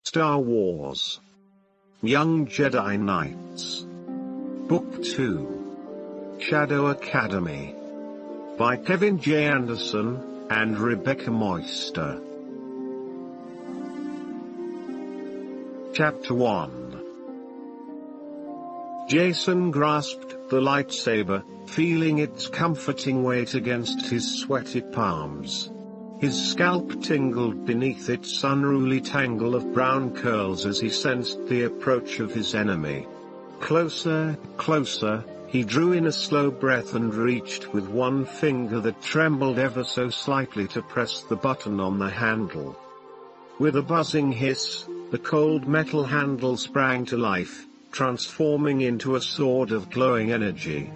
Star Wars. Young Jedi Knights. Book 2. Shadow Academy. By Kevin J. Anderson and Rebecca Moister. Chapter 1. Jason grasped the lightsaber, feeling its comforting weight against his sweaty palms. His scalp tingled beneath its unruly tangle of brown curls as he sensed the approach of his enemy. Closer, closer, he drew in a slow breath and reached with one finger that trembled ever so slightly to press the button on the handle. With a buzzing hiss, the cold metal handle sprang to life, transforming into a sword of glowing energy.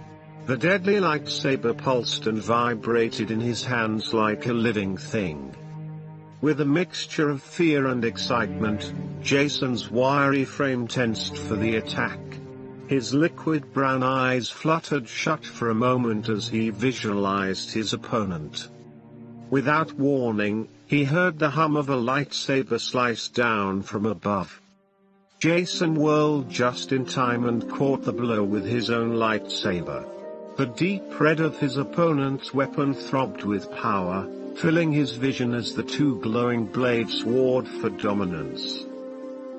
The deadly lightsaber pulsed and vibrated in his hands like a living thing. With a mixture of fear and excitement, Jason's wiry frame tensed for the attack. His liquid brown eyes fluttered shut for a moment as he visualized his opponent. Without warning, he heard the hum of a lightsaber slice down from above. Jason whirled just in time and caught the blow with his own lightsaber. The deep red of his opponent's weapon throbbed with power, filling his vision as the two glowing blades warred for dominance.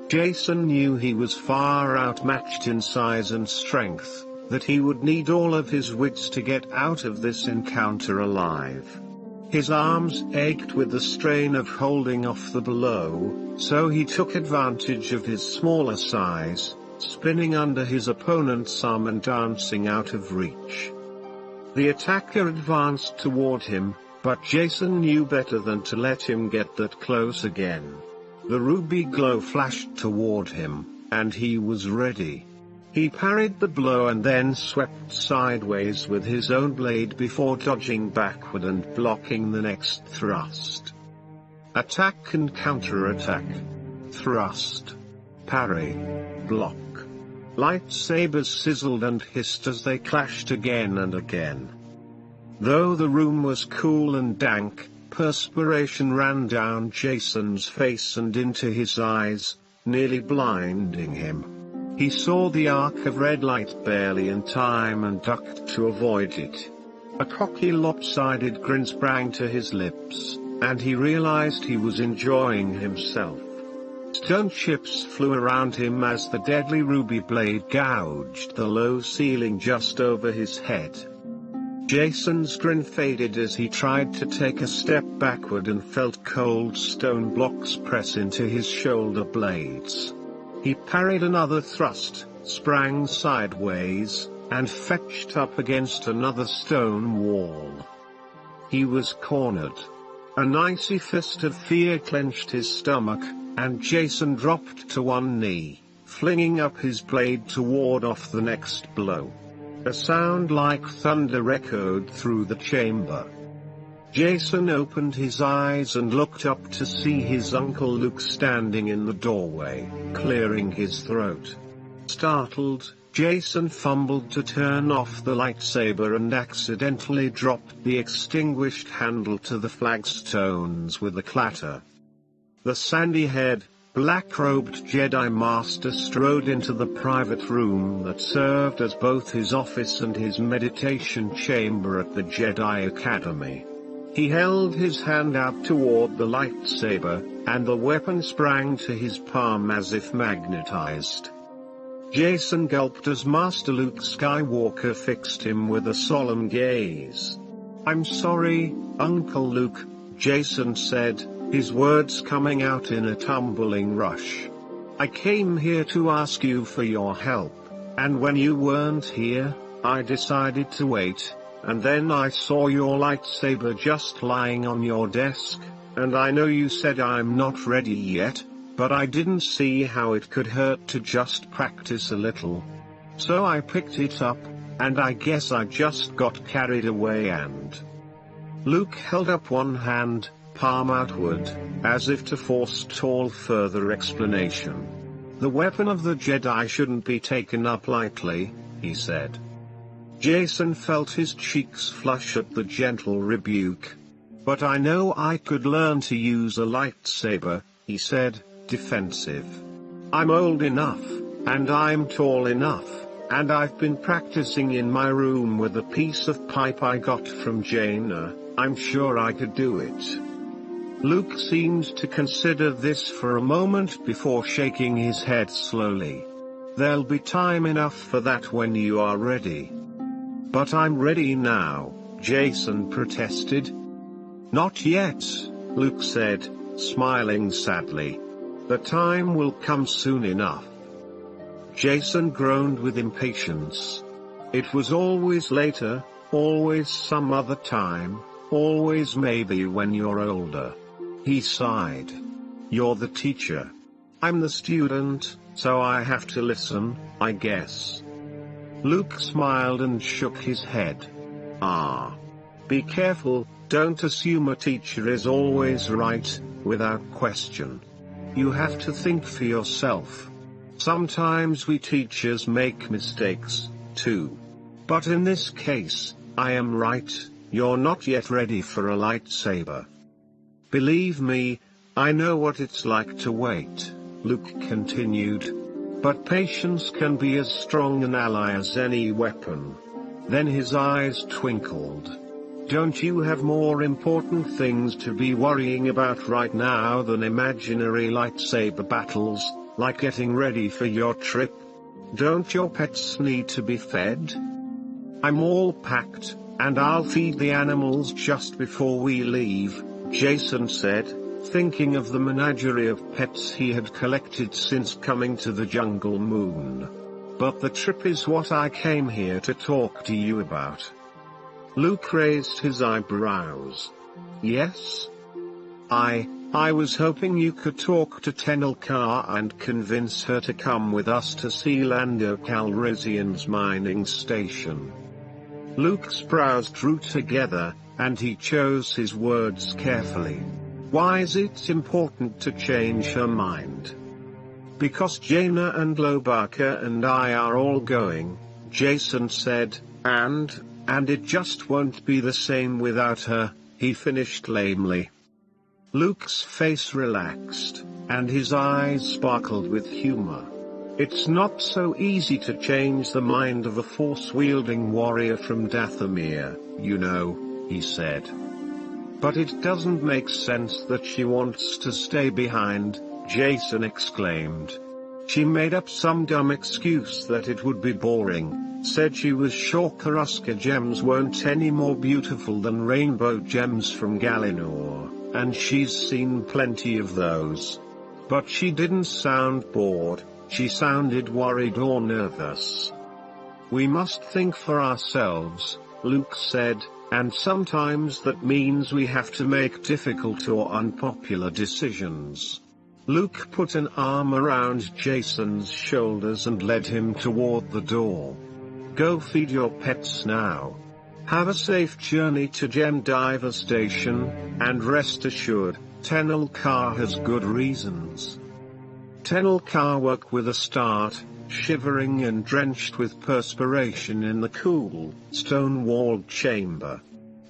Jason knew he was far outmatched in size and strength, that he would need all of his wits to get out of this encounter alive. His arms ached with the strain of holding off the blow, so he took advantage of his smaller size, spinning under his opponent's arm and dancing out of reach. The attacker advanced toward him, but Jason knew better than to let him get that close again. The ruby glow flashed toward him, and he was ready. He parried the blow and then swept sideways with his own blade before dodging backward and blocking the next thrust. Attack and counter-attack. Thrust. Parry. Block. Lightsabers sizzled and hissed as they clashed again and again. Though the room was cool and dank, perspiration ran down Jason's face and into his eyes, nearly blinding him. He saw the arc of red light barely in time and ducked to avoid it. A cocky lopsided grin sprang to his lips, and he realized he was enjoying himself. Stone chips flew around him as the deadly ruby blade gouged the low ceiling just over his head. Jason's grin faded as he tried to take a step backward and felt cold stone blocks press into his shoulder blades. He parried another thrust, sprang sideways, and fetched up against another stone wall. He was cornered. An icy fist of fear clenched his stomach, and Jason dropped to one knee, flinging up his blade to ward off the next blow. A sound like thunder echoed through the chamber. Jason opened his eyes and looked up to see his Uncle Luke standing in the doorway, clearing his throat. Startled, Jason fumbled to turn off the lightsaber and accidentally dropped the extinguished handle to the flagstones with a clatter. The sandy-haired, black-robed Jedi Master strode into the private room that served as both his office and his meditation chamber at the Jedi Academy. He held his hand out toward the lightsaber, and the weapon sprang to his palm as if magnetized. Jason gulped as Master Luke Skywalker fixed him with a solemn gaze. "I'm sorry, Uncle Luke," Jason said, his words coming out in a tumbling rush. "I came here to ask you for your help, and when you weren't here, I decided to wait, and then I saw your lightsaber just lying on your desk, and I know you said I'm not ready yet, but I didn't see how it could hurt to just practice a little. So I picked it up, and I guess I just got carried away and..." Luke held up one hand, palm outward, as if to forestall further explanation. "The weapon of the Jedi shouldn't be taken up lightly," he said. Jason felt his cheeks flush at the gentle rebuke. "But I know I could learn to use a lightsaber," he said, defensive. I'm old enough, and I'm tall enough, and I've been practicing in my room with a piece of pipe I got from Jaina. I'm sure I could do it. Luke seemed to consider this for a moment before shaking his head slowly. There'll be time enough for that when you are ready. But I'm ready now, Jason protested. Not yet, Luke said, smiling sadly. The time will come soon enough. Jason groaned with impatience. It was always later, always some other time, always maybe when you're older. He sighed. You're the teacher. I'm the student, so I have to listen, I guess. Luke smiled and shook his head. Ah. Be careful, don't assume a teacher is always right, without question. You have to think for yourself. Sometimes we teachers make mistakes, too. But in this case, I am right, you're not yet ready for a lightsaber. Believe me, I know what it's like to wait, Luke continued. But patience can be as strong an ally as any weapon. Then his eyes twinkled. Don't you have more important things to be worrying about right now than imaginary lightsaber battles, like getting ready for your trip? Don't your pets need to be fed? I'm all packed, and I'll feed the animals just before we leave, Jason said, thinking of the menagerie of pets he had collected since coming to the jungle moon. But the trip is what I came here to talk to you about. Luke raised his eyebrows. Yes? I was hoping you could talk to Tenelka and convince her to come with us to see Lando Calrissian's mining station. Luke's brows drew together, and he chose his words carefully. Why is it important to change her mind? Because Jaina and Lobaka and I are all going, Jason said, and it just won't be the same without her, he finished lamely. Luke's face relaxed, and his eyes sparkled with humor. It's not so easy to change the mind of a force-wielding warrior from Dathomir, you know, he said. But it doesn't make sense that she wants to stay behind, Jason exclaimed. She made up some dumb excuse that it would be boring, said she was sure Karuska gems weren't any more beautiful than rainbow gems from Galinor, and she's seen plenty of those. But she didn't sound bored, she sounded worried or nervous. We must think for ourselves, Luke said, and sometimes that means we have to make difficult or unpopular decisions. Luke put an arm around Jason's shoulders and led him toward the door. Go feed your pets now. Have a safe journey to Gem Diver Station, and rest assured, Tenelka has good reasons. Tenelka woke with a start, shivering and drenched with perspiration in the cool, stone-walled chamber.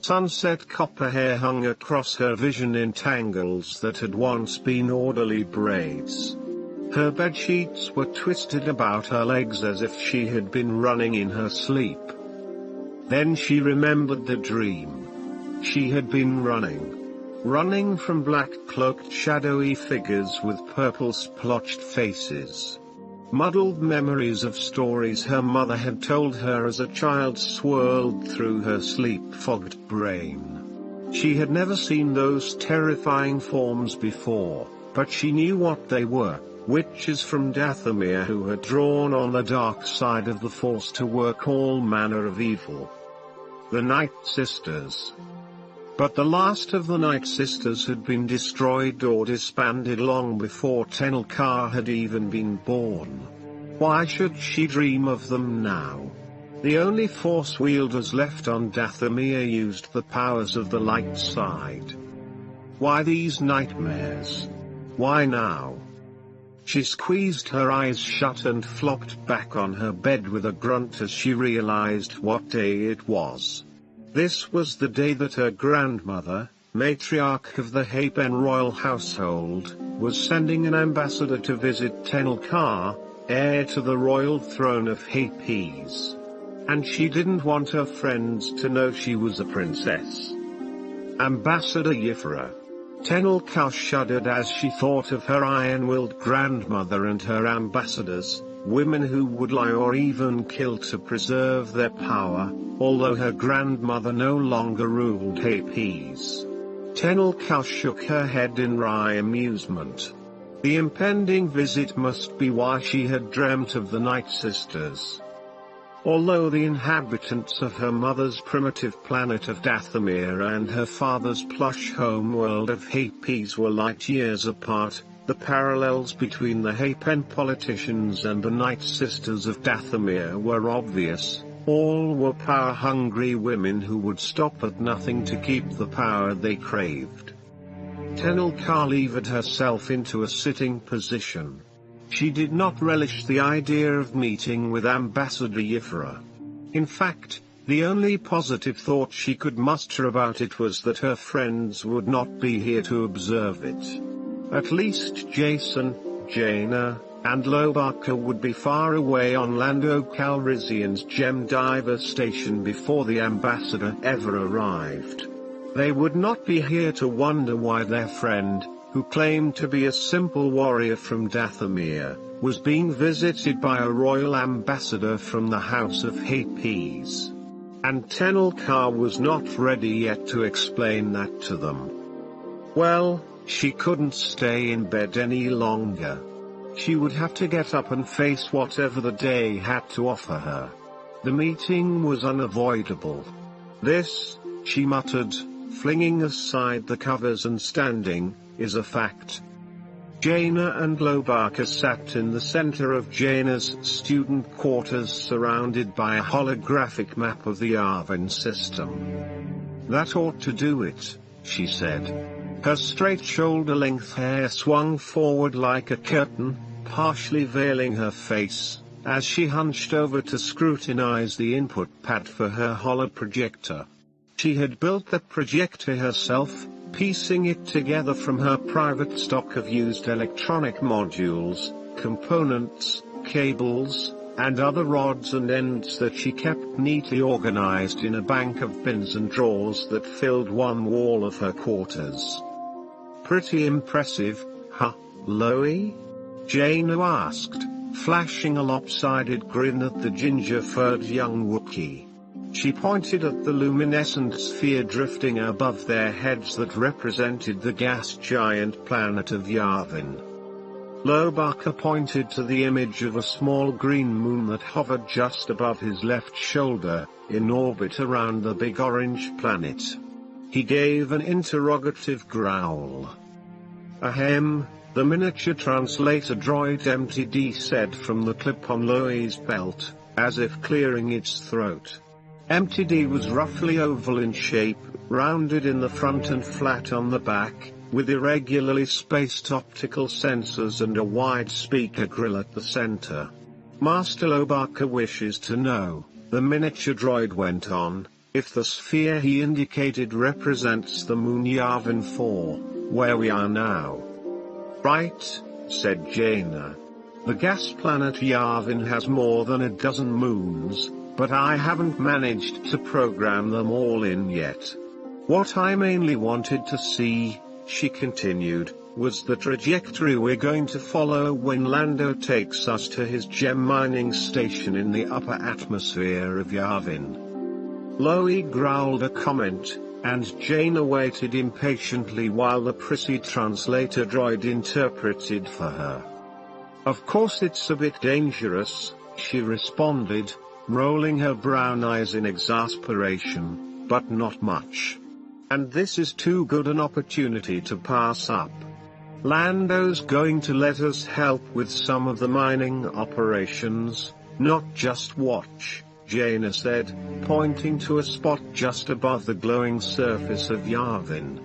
Sunset copper hair hung across her vision in tangles that had once been orderly braids. Her bedsheets were twisted about her legs as if she had been running in her sleep. Then she remembered the dream. She had been running from black-cloaked shadowy figures with purple splotched faces. Muddled memories of stories her mother had told her as a child swirled through her sleep-fogged brain. She had never seen those terrifying forms before, but she knew what they were, witches from Dathomir who had drawn on the dark side of the Force to work all manner of evil. The Night Sisters. But the last of the Night Sisters had been destroyed or disbanded long before Tenelka had even been born. Why should she dream of them now? The only Force wielders left on Dathomir used the powers of the light side. Why these nightmares? Why now? She squeezed her eyes shut and flopped back on her bed with a grunt as she realized what day it was. This was the day that her grandmother, matriarch of the Hapen royal household, was sending an ambassador to visit Tenelkar, heir to the royal throne of Hapes. And she didn't want her friends to know she was a princess. Ambassador Yifra. Tenelkar shuddered as she thought of her iron-willed grandmother and her ambassadors, women who would lie or even kill to preserve their power, although her grandmother no longer ruled Hapes. Tenelkar shook her head in wry amusement. The impending visit must be why she had dreamt of the Night Sisters. Although the inhabitants of her mother's primitive planet of Dathomir and her father's plush homeworld of Hapes were light years apart, the parallels between the Hapen politicians and the Night Sisters of Dathomir were obvious. All were power-hungry women who would stop at nothing to keep the power they craved. Tenelkar levered herself into a sitting position. She did not relish the idea of meeting with Ambassador Yifra. In fact, the only positive thought she could muster about it was that her friends would not be here to observe it. At least Jason, Jaina, and Lobaka would be far away on Lando Calrissian's gem diver station before the ambassador ever arrived. They would not be here to wonder why their friend, who claimed to be a simple warrior from Dathomir, was being visited by a royal ambassador from the House of Hapes. And Tenelkar was not ready yet to explain that to them. Well, she couldn't stay in bed any longer. She would have to get up and face whatever the day had to offer her. The meeting was unavoidable. This, she muttered, flinging aside the covers and standing, is a fact. Jaina and Lobaka sat in the center of Jaina's student quarters surrounded by a holographic map of the Yavin system. That ought to do it, she said. Her straight shoulder-length hair swung forward like a curtain, partially veiling her face, as she hunched over to scrutinize the input pad for her holoprojector. She had built the projector herself, piecing it together from her private stock of used electronic modules, components, cables, and other odds and ends that she kept neatly organized in a bank of bins and drawers that filled one wall of her quarters. Pretty impressive, huh, Loie? Jaina asked, flashing a lopsided grin at the ginger-furred young Wookiee. She pointed at the luminescent sphere drifting above their heads that represented the gas giant planet of Yavin. Lobaka pointed to the image of a small green moon that hovered just above his left shoulder, in orbit around the big orange planet. He gave an interrogative growl. Ahem, the miniature translator droid MTD said from the clip on Loie's belt, as if clearing its throat. MTD was roughly oval in shape, rounded in the front and flat on the back, with irregularly spaced optical sensors and a wide speaker grill at the center. Master Lobaka wishes to know, the miniature droid went on, if the sphere he indicated represents the moon Yavin 4, where we are now. Right, said Jaina. The gas planet Yavin has more than a dozen moons, but I haven't managed to program them all in yet. What I mainly wanted to see, she continued, was the trajectory we're going to follow when Lando takes us to his gem mining station in the upper atmosphere of Yavin. Loie growled a comment, and Jaina waited impatiently while the prissy translator droid interpreted for her. Of course it's a bit dangerous, she responded, rolling her brown eyes in exasperation, but not much. And this is too good an opportunity to pass up. Lando's going to let us help with some of the mining operations, not just watch, Jaina said, pointing to a spot just above the glowing surface of Yavin.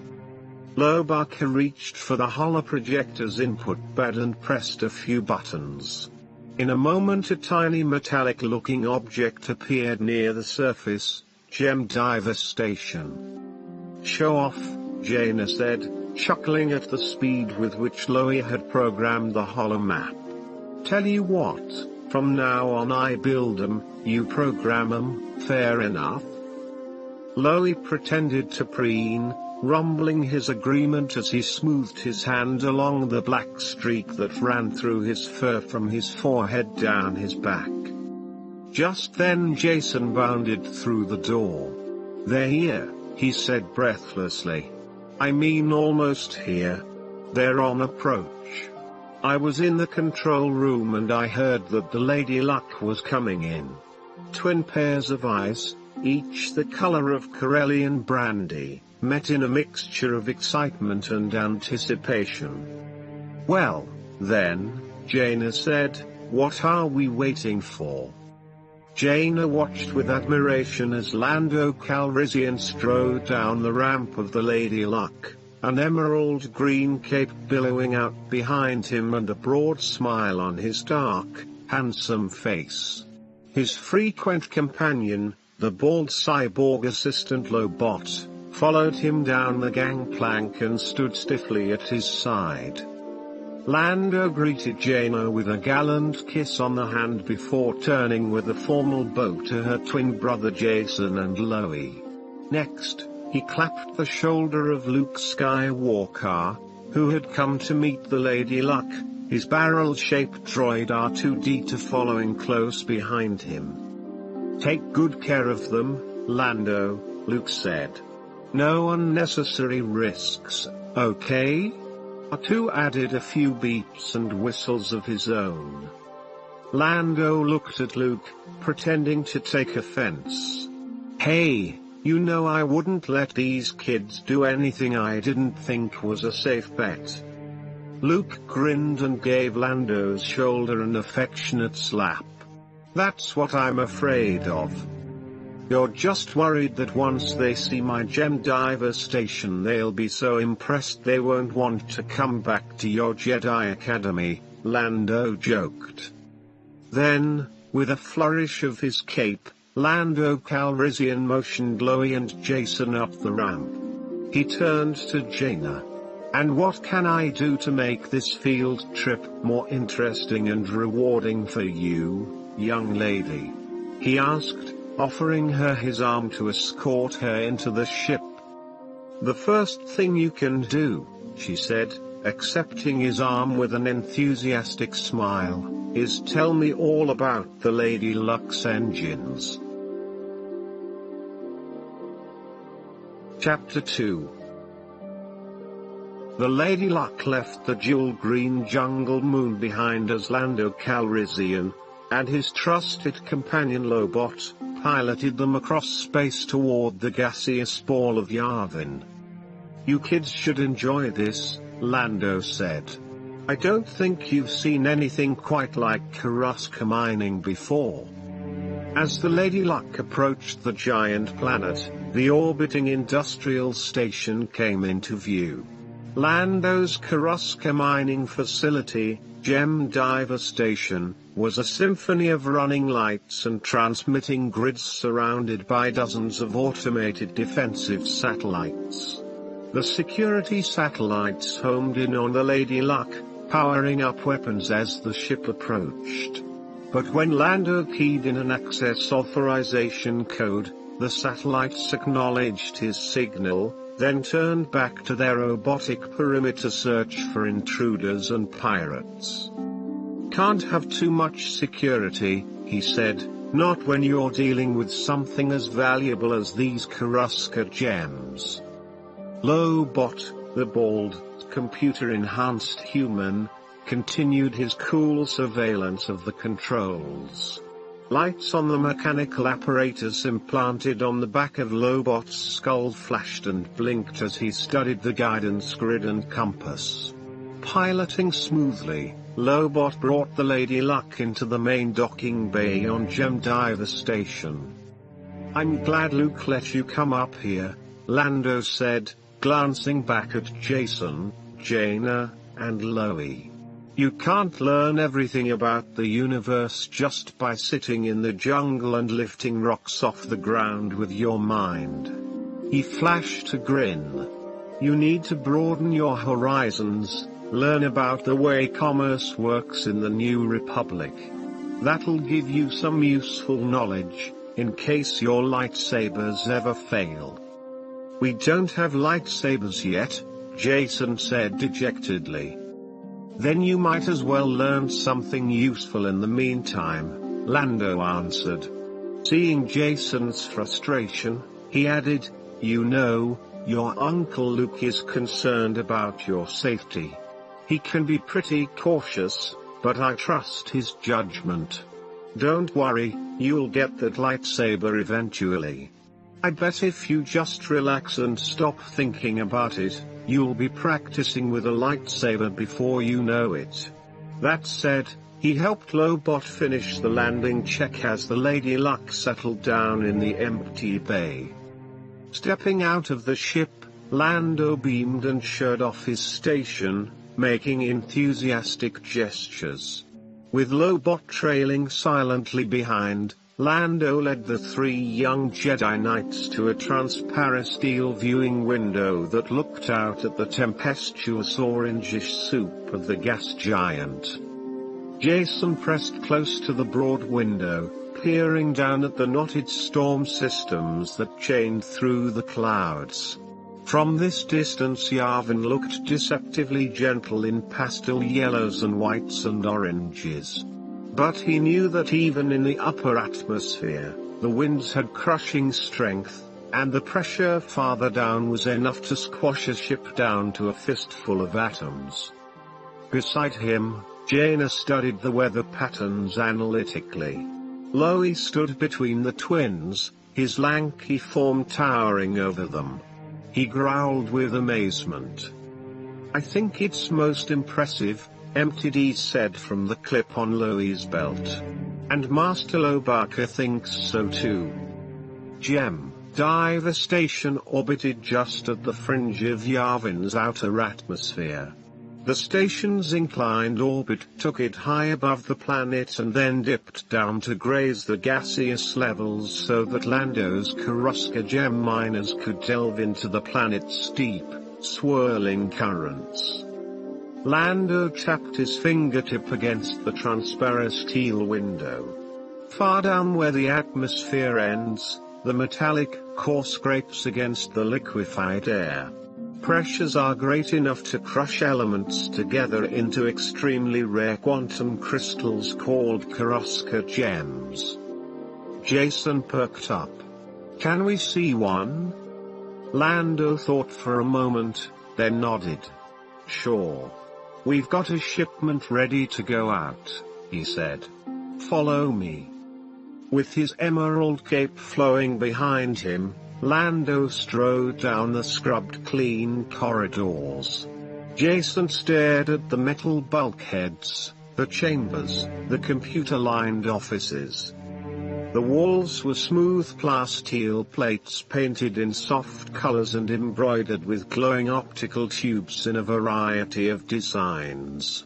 Lobaka reached for the holoprojector's input pad and pressed a few buttons. In a moment a tiny metallic-looking object appeared near the surface, Gem Diver Station. Show off, Jaina said, chuckling at the speed with which Loie had programmed the holomap. "Tell you what, from now on I build 'em, you program 'em, fair enough?" Loie pretended to preen, rumbling his agreement as he smoothed his hand along the black streak that ran through his fur from his forehead down his back. Just then Jason bounded through the door. "They're here," he said breathlessly. "I mean almost here. They're on approach. I was in the control room and I heard that the Lady Luck was coming in." Twin pairs of eyes, each the color of Corellian brandy, met in a mixture of excitement and anticipation. "Well, then," Jaina said, "what are we waiting for?" Jaina watched with admiration as Lando Calrissian strode down the ramp of the Lady Luck, an emerald green cape billowing out behind him and a broad smile on his dark, handsome face. His frequent companion, the bald cyborg assistant Lobot, followed him down the gangplank and stood stiffly at his side. Lando greeted Jaina with a gallant kiss on the hand before turning with a formal bow to her twin brother Jason and Loie. Next, he clapped the shoulder of Luke Skywalker, who had come to meet the Lady Luck, his barrel-shaped droid R2-D2 following close behind him. "Take good care of them, Lando," Luke said. "No unnecessary risks, okay?" R2 added a few beeps and whistles of his own. Lando looked at Luke, pretending to take offense. "Hey, you know I wouldn't let these kids do anything I didn't think was a safe bet." Luke grinned and gave Lando's shoulder an affectionate slap. "That's what I'm afraid of. You're just worried that once they see my gem diver station they'll be so impressed they won't want to come back to your Jedi Academy," Lando joked. Then, with a flourish of his cape, Lando Calrissian motioned Loie and Jason up the ramp. He turned to Jaina. "And what can I do to make this field trip more interesting and rewarding for you, young lady?" he asked, offering her his arm to escort her into the ship. "The first thing you can do," she said, accepting his arm with an enthusiastic smile, "is tell me all about the Lady Luck's engines." Chapter 2. The Lady Luck left the jewel-green jungle moon behind as Lando Calrissian, and his trusted companion Lobot, piloted them across space toward the gaseous ball of Yavin. "You kids should enjoy this," Lando said. "I don't think you've seen anything quite like Karuska mining before." As the Lady Luck approached the giant planet, the orbiting industrial station came into view. Lando's Karuska mining facility, Gem Diver Station, was a symphony of running lights and transmitting grids surrounded by dozens of automated defensive satellites. The security satellites homed in on the Lady Luck, powering up weapons as the ship approached. But when Lando keyed in an access authorization code, the satellites acknowledged his signal, then turned back to their robotic perimeter search for intruders and pirates. "Can't have too much security," he said, "not when you're dealing with something as valuable as these Karuska gems." Lobot, the bald, computer-enhanced human, continued his cool surveillance of the controls. Lights on the mechanical apparatus implanted on the back of Lobot's skull flashed and blinked as he studied the guidance grid and compass. Piloting smoothly, Lobot brought the Lady Luck into the main docking bay on Gem Diver Station. "I'm glad Luke let you come up here," Lando said, glancing back at Jason, Jaina, and Loie. "You can't learn everything about the universe just by sitting in the jungle and lifting rocks off the ground with your mind." He flashed a grin. You need to broaden your horizons, learn about the way commerce works in the New Republic. That'll give you some useful knowledge, in case your lightsabers ever fail. We don't have lightsabers yet, Jason said dejectedly. Then you might as well learn something useful in the meantime, Lando answered. Seeing Jason's frustration, he added, You know, your Uncle Luke is concerned about your safety. He can be pretty cautious, but I trust his judgment. Don't worry, you'll get that lightsaber eventually. I bet if you just relax and stop thinking about it, you'll be practicing with a lightsaber before you know it. That said, he helped Lobot finish the landing check as the Lady Luck settled down in the empty bay. Stepping out of the ship, Lando beamed and showed off his station, making enthusiastic gestures. With Lobot trailing silently behind, Lando led the 3 young Jedi Knights to a transparent steel viewing window that looked out at the tempestuous orangish soup of the gas giant. Jason pressed close to the broad window, peering down at the knotted storm systems that chained through the clouds. From this distance Yavin looked deceptively gentle in pastel yellows and whites and oranges. But he knew that even in the upper atmosphere, the winds had crushing strength, and the pressure farther down was enough to squash a ship down to a fistful of atoms. Beside him, Jaina studied the weather patterns analytically. Loie stood between the twins, his lanky form towering over them. He growled with amazement. I think it's most impressive, MTD said from the clip on Loie's belt. And Master Lobaka thinks so too. Gem Diver Station orbited just at the fringe of Yavin's outer atmosphere. The station's inclined orbit took it high above the planet and then dipped down to graze the gaseous levels so that Lando's Karuska gem miners could delve into the planet's deep, swirling currents. Lando tapped his fingertip against the transparent steel window. Far down where the atmosphere ends, the metallic core scrapes against the liquefied air. Pressures are great enough to crush elements together into extremely rare quantum crystals called Karuska gems. Jason perked up. Can we see one? Lando thought for a moment, then nodded. Sure. We've got a shipment ready to go out, he said. Follow me. With his emerald cape flowing behind him, Lando strode down the scrubbed clean corridors. Jason stared at the metal bulkheads, the chambers, the computer-lined offices. The walls were smooth plasteel plates painted in soft colors and embroidered with glowing optical tubes in a variety of designs.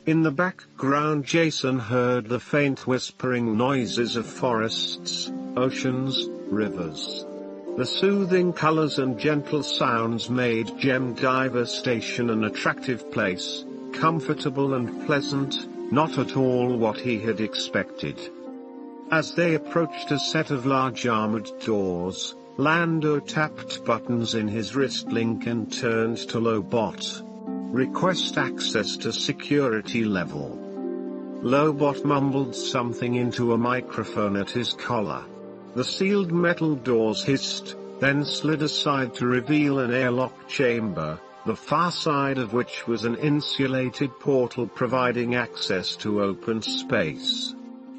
In the background Jason heard the faint whispering noises of forests, oceans, rivers. The soothing colors and gentle sounds made Gem Diver Station an attractive place, comfortable and pleasant, not at all what he had expected. As they approached a set of large armored doors, Lando tapped buttons in his wrist link and turned to Lobot. Request access to security level. Lobot mumbled something into a microphone at his collar. The sealed metal doors hissed, then slid aside to reveal an airlock chamber, the far side of which was an insulated portal providing access to open space.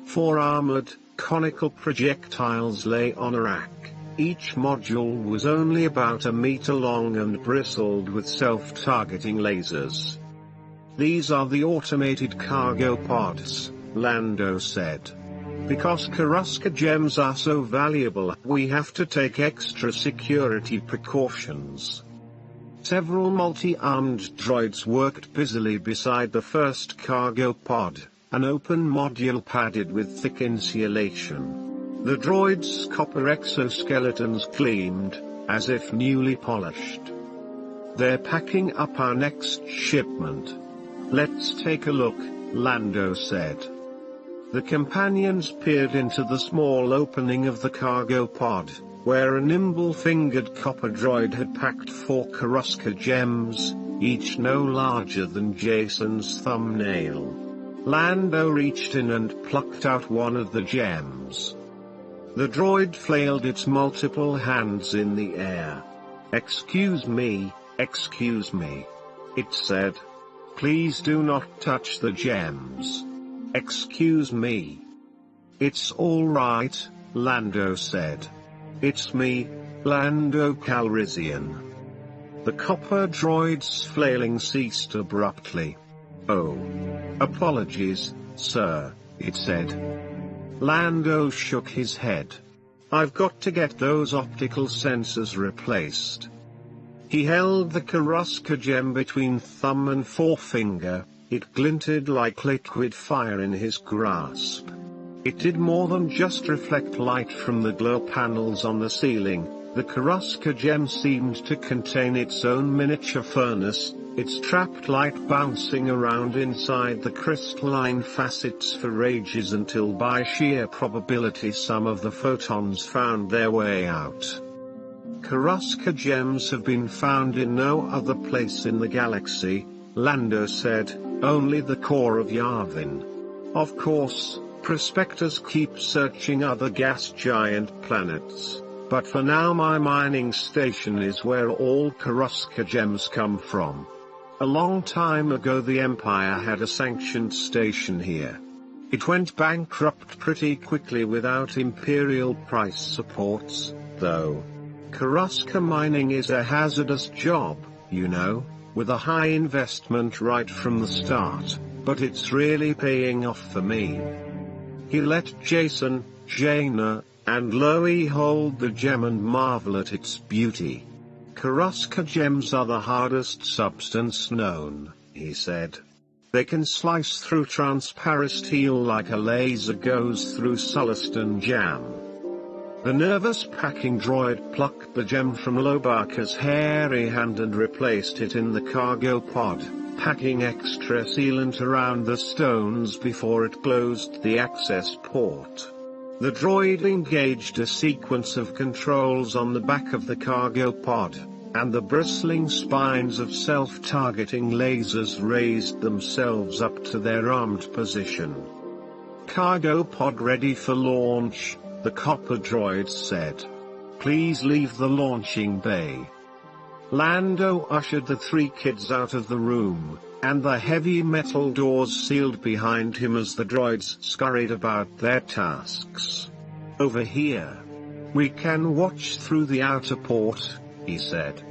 4 armored, conical projectiles lay on a rack. Each module was only about a meter long and bristled with self-targeting lasers. These are the automated cargo pods, Lando said. Because Karuska gems are so valuable, we have to take extra security precautions. Several multi-armed droids worked busily beside the first cargo pod, an open module padded with thick insulation. The droids' copper exoskeletons gleamed, as if newly polished. They're packing up our next shipment. Let's take a look, Lando said. The companions peered into the small opening of the cargo pod, where a nimble-fingered copper droid had packed 4 Karuska gems, each no larger than Jason's thumbnail. Lando reached in and plucked out one of the gems. The droid flailed its multiple hands in the air. "Excuse me, it said. "Please do not touch the gems. Excuse me." "It's all right," Lando said. "It's me, Lando Calrissian." The copper droid's flailing ceased abruptly. "Oh. Apologies, sir," it said. Lando shook his head. "I've got to get those optical sensors replaced." He held the Karuska gem between thumb and forefinger. It glinted like liquid fire in his grasp. It did more than just reflect light from the glow panels on the ceiling. The Karuska gem seemed to contain its own miniature furnace, its trapped light bouncing around inside the crystalline facets for ages until by sheer probability some of the photons found their way out. Karuska gems have been found in no other place in the galaxy, Lando said, only the core of Yavin. Of course, prospectors keep searching other gas giant planets, but for now my mining station is where all Karuska gems come from. A long time ago the Empire had a sanctioned station here. It went bankrupt pretty quickly without Imperial price supports, though. Karuska mining is a hazardous job, you know, with a high investment right from the start, but it's really paying off for me. He let Jason, Jaina, and Loie hold the gem and marvel at its beauty. Karuska gems are the hardest substance known, he said. They can slice through transparent steel like a laser goes through Sullaston jam. The nervous packing droid plucked the gem from Lobaka's hairy hand and replaced it in the cargo pod, packing extra sealant around the stones before it closed the access port. The droid engaged a sequence of controls on the back of the cargo pod, and the bristling spines of self-targeting lasers raised themselves up to their armed position. "Cargo pod ready for launch," the copper droid said. "Please leave the launching bay." Lando ushered the 3 kids out of the room, and the heavy metal doors sealed behind him as the droids scurried about their tasks. "Over here. We can watch through the outer port," he said.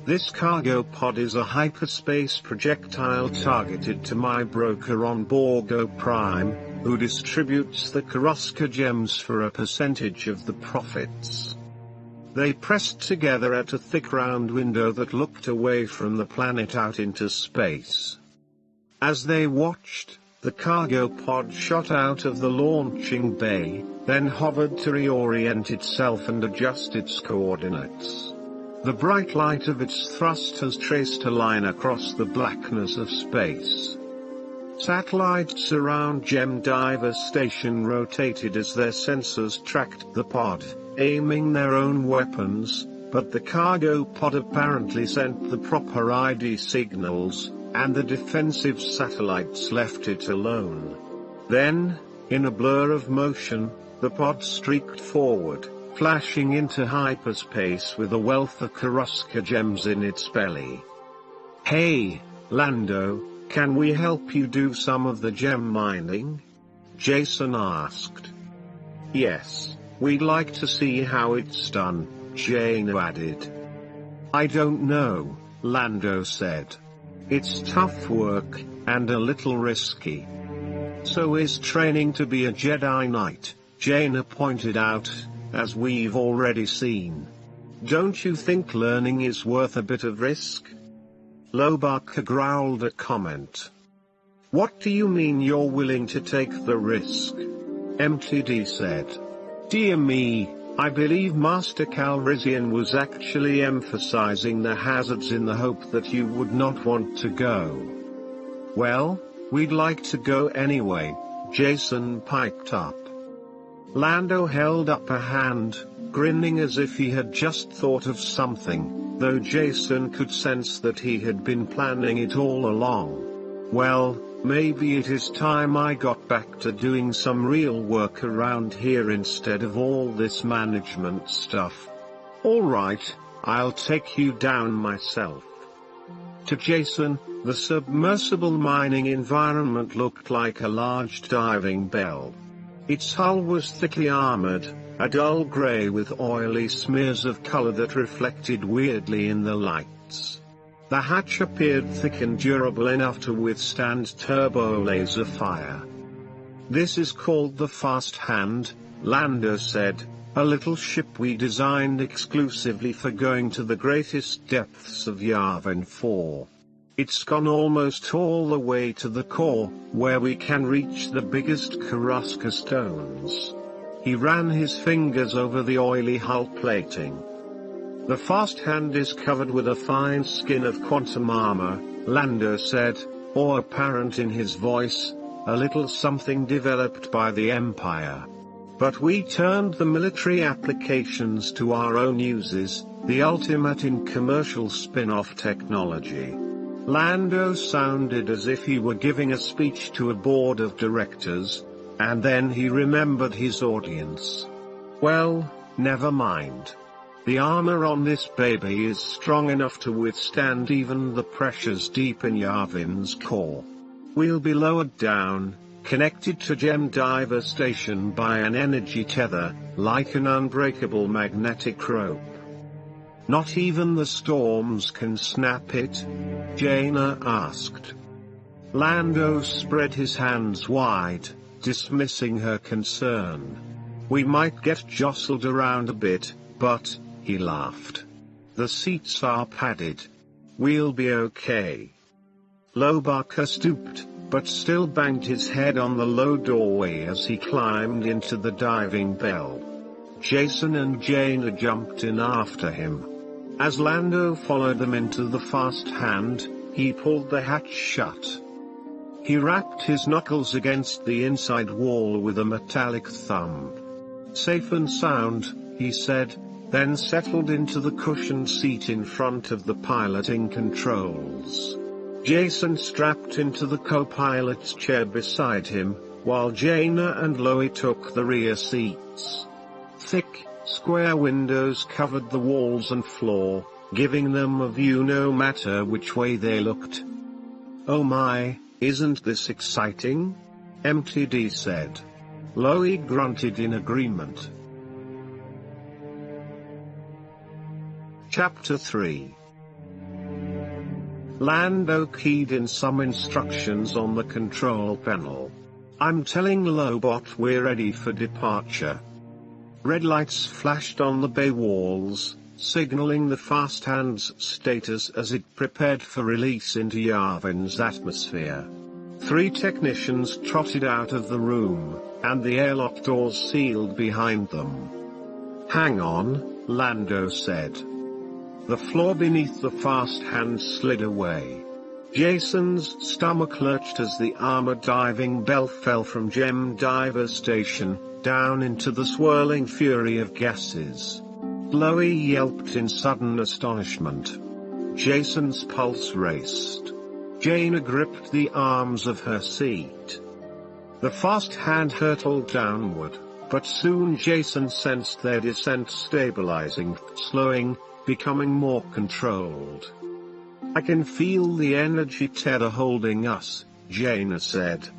"This cargo pod is a hyperspace projectile targeted to my broker on Borgo Prime, who distributes the Karuska gems for a percentage of the profits." They pressed together at a thick round window that looked away from the planet out into space. As they watched, the cargo pod shot out of the launching bay, then hovered to reorient itself and adjust its coordinates. The bright light of its thrusters traced a line across the blackness of space. Satellites around Gem Diver Station rotated as their sensors tracked the pod, aiming their own weapons, but the cargo pod apparently sent the proper ID signals, and the defensive satellites left it alone. Then, in a blur of motion, the pod streaked forward, flashing into hyperspace with a wealth of Karuska gems in its belly. "Hey, Lando, can we help you do some of the gem mining?" Jason asked. "Yes, we'd like to see how it's done," Jaina added. "I don't know," Lando said. "It's tough work, and a little risky." "So is training to be a Jedi Knight," Jaina pointed out, "as we've already seen. Don't you think learning is worth a bit of risk?" Lobaka growled a comment. "What do you mean you're willing to take the risk?" MTD said. "Dear me, I believe Master Calrissian was actually emphasizing the hazards in the hope that you would not want to go. Well, we'd like to go anyway, Jason piped up. Lando held up a hand, grinning as if he had just thought of something, though Jason could sense that he had been planning it all along. Well, maybe it is time I got back to doing some real work around here instead of all this management stuff. Alright, I'll take you down myself. To Jason, the submersible mining environment looked like a large diving bell. Its hull was thickly armored, a dull grey with oily smears of color that reflected weirdly in the lights. The hatch appeared thick and durable enough to withstand turbo laser fire. This is called the Fast Hand, Lando said, a little ship we designed exclusively for going to the greatest depths of Yavin 4. It's gone almost all the way to the core, where we can reach the biggest Karuska stones. He ran his fingers over the oily hull plating. The Fast Hand is covered with a fine skin of quantum armor, Lando said, awe apparent in his voice, a little something developed by the Empire. But we turned the military applications to our own uses, the ultimate in commercial spin-off technology. Lando sounded as if he were giving a speech to a board of directors, and then he remembered his audience. Well, never mind. The armor on this baby is strong enough to withstand even the pressures deep in Yavin's core. We'll be lowered down, connected to Gem Diver Station by an energy tether, like an unbreakable magnetic rope. Not even the storms can snap it? Jaina asked. Lando spread his hands wide, dismissing her concern. We might get jostled around a bit, but, he laughed. The seats are padded. We'll be okay. Lobaka stooped, but still banged his head on the low doorway as he climbed into the diving bell. Jason and Jaina jumped in after him. As Lando followed them into the Fast Hand, he pulled the hatch shut. He rapped his knuckles against the inside wall with a metallic thumb. Safe and sound, he said, then settled into the cushioned seat in front of the piloting controls. Jason strapped into the co-pilot's chair beside him, while Jaina and Loie took the rear seats. Thick, square windows covered the walls and floor, giving them a view no matter which way they looked. Oh my, isn't this exciting? MTD said. Loie grunted in agreement. Chapter 3. Lando keyed in some instructions on the control panel. I'm telling Lobot we're ready for departure. Red lights flashed on the bay walls, signaling the Fast Hand's status as it prepared for release into Yavin's atmosphere. 3 technicians trotted out of the room, and the airlock doors sealed behind them. Hang on, Lando said. The floor beneath the Fast Hand slid away. Jason's stomach lurched as the armored diving bell fell from Gem Diver Station, down into the swirling fury of gases. Loie yelped in sudden astonishment. Jason's pulse raced. Jaina gripped the arms of her seat. The Fast Hand hurtled downward, but soon Jason sensed their descent stabilizing, slowing, becoming more controlled. I can feel the energy tether holding us, Jaina said.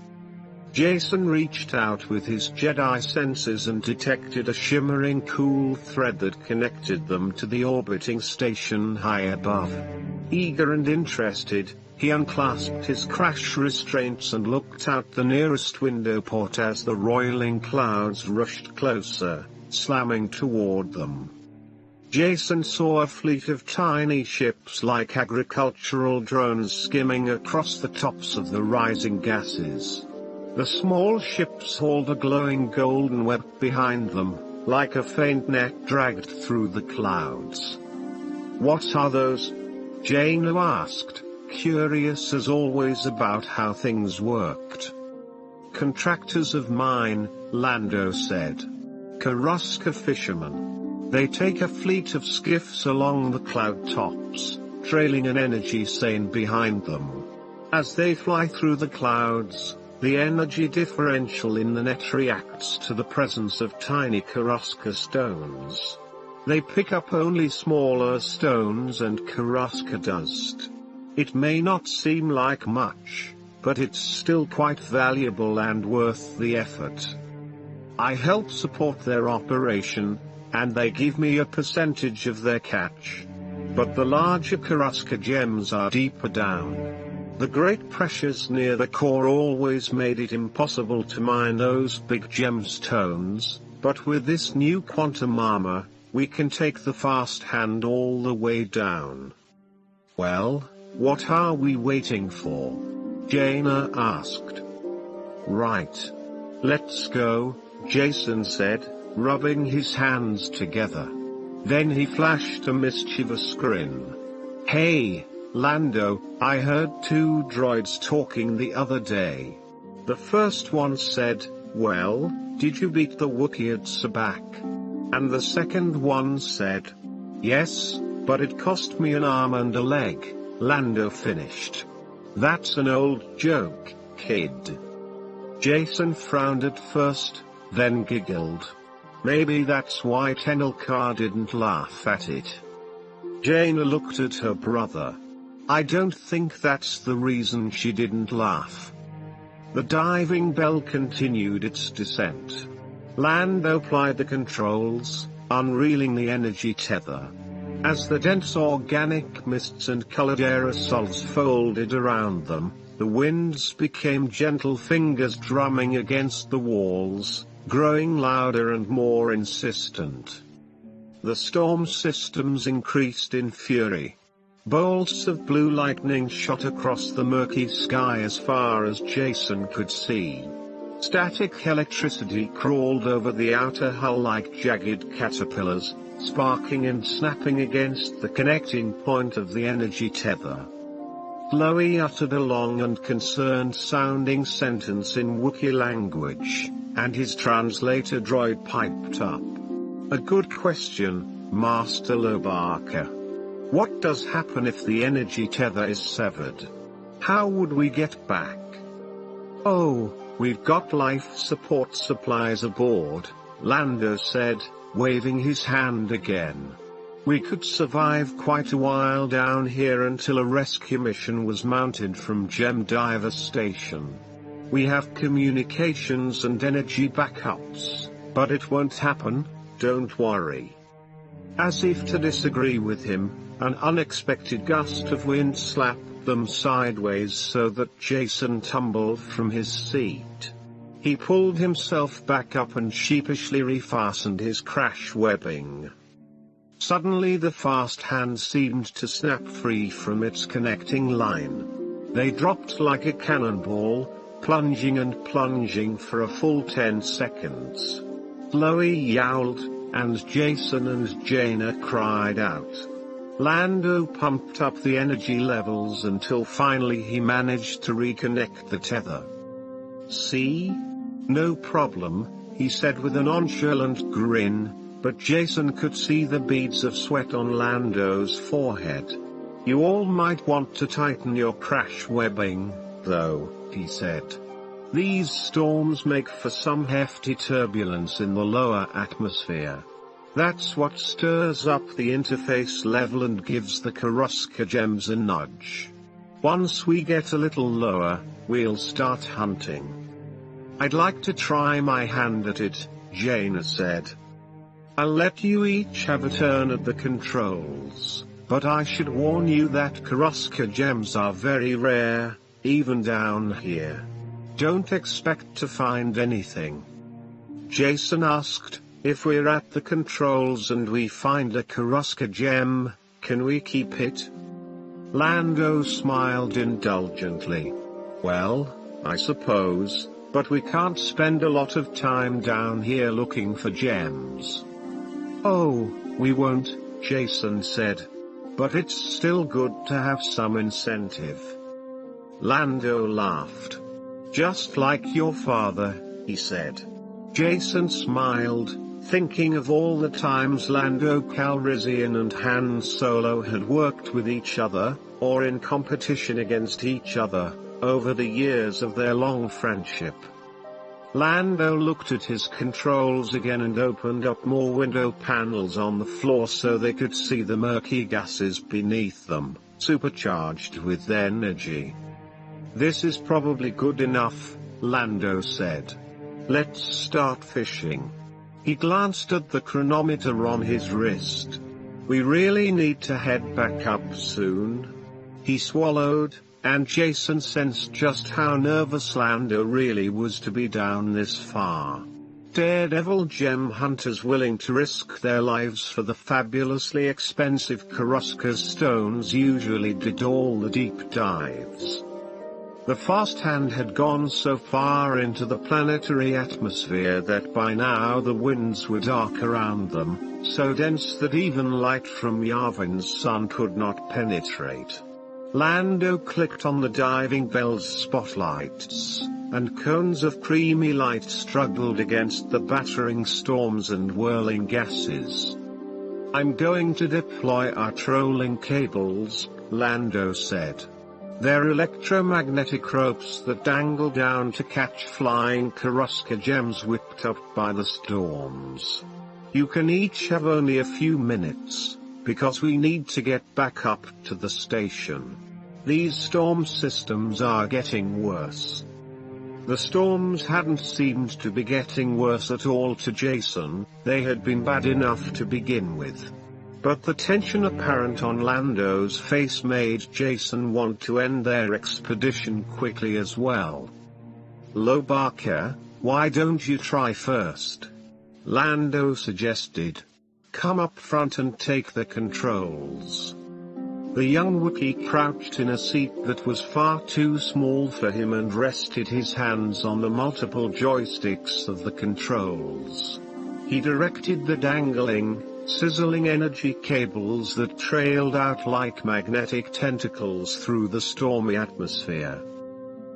Jason reached out with his Jedi senses and detected a shimmering cool thread that connected them to the orbiting station high above. Eager and interested, he unclasped his crash restraints and looked out the nearest window port as the roiling clouds rushed closer, slamming toward them. Jason saw a fleet of tiny ships like agricultural drones skimming across the tops of the rising gases. The small ships hauled a glowing golden web behind them, like a faint net dragged through the clouds. "What are those?" Jaina asked, curious as always about how things worked. "Contractors of mine," Lando said. "Karuska fishermen. They take a fleet of skiffs along the cloud tops, trailing an energy seine behind them. As they fly through the clouds, the energy differential in the net reacts to the presence of tiny Karuska stones. They pick up only smaller stones and Karuska dust. It may not seem like much, but it's still quite valuable and worth the effort. I help support their operation, and they give me a percentage of their catch. But the larger Karuska gems are deeper down. The great pressures near the core always made it impossible to mine those big gemstones, but with this new quantum armor, we can take the fast hand all the way down." "Well, what are we waiting for?" Jaina asked. "Right. Let's go," Jason said, rubbing his hands together. Then he flashed a mischievous grin. "Hey, Lando, I heard two droids talking the other day. The first one said, 'Well, did you beat the Wookiee at Sabak?' And the second one said, 'Yes, but it cost me an arm and a leg,'" Lando finished. "That's an old joke, kid." Jason frowned at first, then giggled. Maybe that's why Tenelka didn't laugh at it. Jaina looked at her brother. "I don't think that's the reason she didn't laugh." The diving bell continued its descent. Lando applied the controls, unreeling the energy tether. As the dense organic mists and colored aerosols folded around them, the winds became gentle fingers drumming against the walls, growing louder and more insistent. The storm systems increased in fury. Bolts of blue lightning shot across the murky sky as far as Jason could see. Static electricity crawled over the outer hull like jagged caterpillars, sparking and snapping against the connecting point of the energy tether. Chloe uttered a long and concerned-sounding sentence in Wookiee language, and his translator droid piped up. "A good question, Master Lobaka. What does happen if the energy tether is severed? How would we get back?" "Oh, we've got life support supplies aboard," Lando said, waving his hand again. "We could survive quite a while down here until a rescue mission was mounted from Gem Diver Station. We have communications and energy backups, but it won't happen, don't worry." As if to disagree with him, an unexpected gust of wind slapped them sideways so that Jason tumbled from his seat. He pulled himself back up and sheepishly refastened his crash webbing. Suddenly the fast hand seemed to snap free from its connecting line. They dropped like a cannonball, plunging and plunging for a full 10 seconds. Chloe yowled, and Jason and Jaina cried out. Lando pumped up the energy levels until finally he managed to reconnect the tether. "See? No problem," he said with a nonchalant grin, but Jason could see the beads of sweat on Lando's forehead. "You all might want to tighten your crash webbing, though," he said. "These storms make for some hefty turbulence in the lower atmosphere. That's what stirs up the interface level and gives the Karuska gems a nudge. Once we get a little lower, we'll start hunting." "I'd like to try my hand at it," Jaina said. "I'll let you each have a turn at the controls, but I should warn you that Karuska gems are very rare, even down here. Don't expect to find anything." Jason asked, "If we're at the controls and we find a Karuska gem, can we keep it?" Lando smiled indulgently. "Well, I suppose, But we can't spend a lot of time down here looking for gems. Oh, we won't, Jason said. But it's still good to have some incentive. Lando laughed. Just like your father, he said. Jason smiled, thinking of all the times Lando Calrissian and Han Solo had worked with each other, or in competition against each other, over the years of their long friendship. Lando looked at his controls again and opened up more window panels on the floor so they could see the murky gases beneath them, supercharged with energy. This is probably good enough, Lando said. Let's start fishing. He glanced at the chronometer on his wrist. We really need to head back up soon. He swallowed, and Jason sensed just how nervous Lando really was to be down this far. Daredevil gem hunters willing to risk their lives for the fabulously expensive Karuska stones usually did all the deep dives. The fast hand had gone so far into the planetary atmosphere that by now the winds were dark around them, so dense that even light from Yavin's sun could not penetrate. Lando clicked on the diving bell's spotlights, and cones of creamy light struggled against the battering storms and whirling gases. I'm going to deploy our trolling cables, Lando said. They're electromagnetic ropes that dangle down to catch flying Karuska gems whipped up by the storms. You can each have only a few minutes, because we need to get back up to the station. These storm systems are getting worse. The storms hadn't seemed to be getting worse at all to Jason, they had been bad enough to begin with. But the tension apparent on Lando's face made Jason want to end their expedition quickly as well. Lobaka, why don't you try first? Lando suggested. Come up front and take the controls. The young Wookiee crouched in a seat that was far too small for him and rested his hands on the multiple joysticks of the controls. He directed the dangling, sizzling energy cables that trailed out like magnetic tentacles through the stormy atmosphere.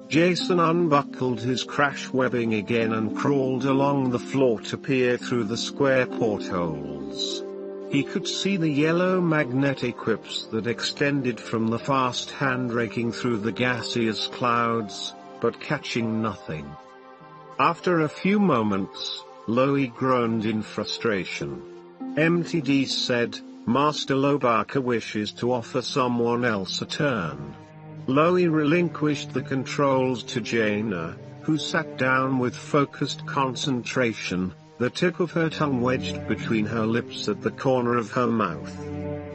Jason unbuckled his crash webbing again and crawled along the floor to peer through the square portholes. He could see the yellow magnetic whips that extended from the fast hand raking through the gaseous clouds, but catching nothing. After a few moments, Loie groaned in frustration. MTD said, Master Lobaka wishes to offer someone else a turn. Loie relinquished the controls to Jaina, who sat down with focused concentration, the tip of her tongue wedged between her lips at the corner of her mouth.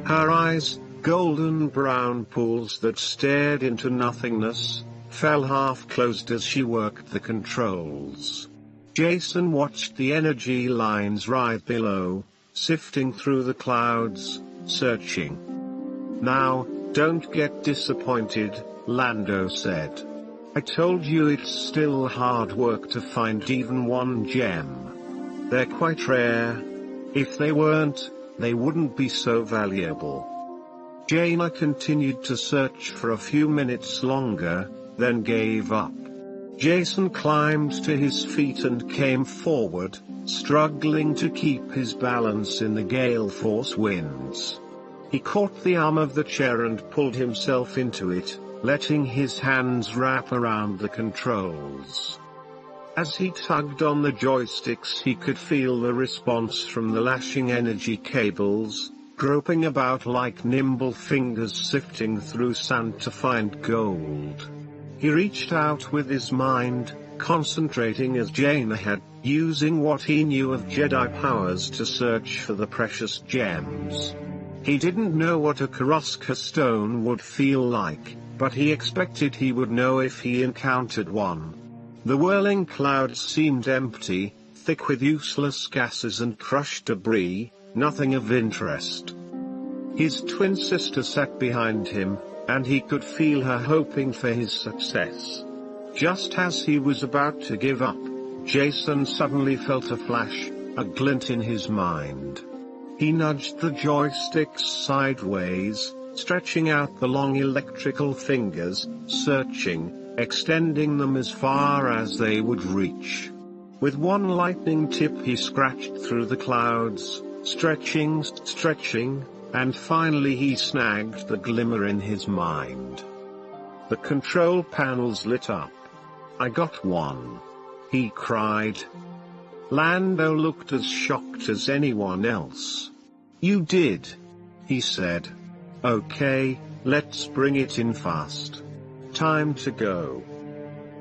Her eyes, golden brown pools that stared into nothingness, fell half-closed as she worked the controls. Jason watched the energy lines writhe below, sifting through the clouds, searching. Now, don't get disappointed, Lando said. I told you it's still hard work to find even one gem. They're quite rare. If they weren't, they wouldn't be so valuable. Jaina continued to search for a few minutes longer, then gave up. Jason climbed to his feet and came forward, struggling to keep his balance in the gale force winds. He caught the arm of the chair and pulled himself into it, letting his hands wrap around the controls. As he tugged on the joysticks, he could feel the response from the lashing energy cables, groping about like nimble fingers sifting through sand to find gold. He reached out with his mind, concentrating as Jaina had, using what he knew of Jedi powers to search for the precious gems. He didn't know what a Karuska stone would feel like, but he expected he would know if he encountered one. The whirling clouds seemed empty, thick with useless gases and crushed debris, nothing of interest. His twin sister sat behind him, and he could feel her hoping for his success. Just as he was about to give up, Jason suddenly felt a flash, a glint in his mind. He nudged the joysticks sideways, stretching out the long electrical fingers, searching, extending them as far as they would reach. With one lightning tip he scratched through the clouds, stretching, and finally he snagged the glimmer in his mind. The control panels lit up. "I got one!" he cried. Lando looked as shocked as anyone else. "You did?" he said. "Okay, let's bring it in fast. Time to go."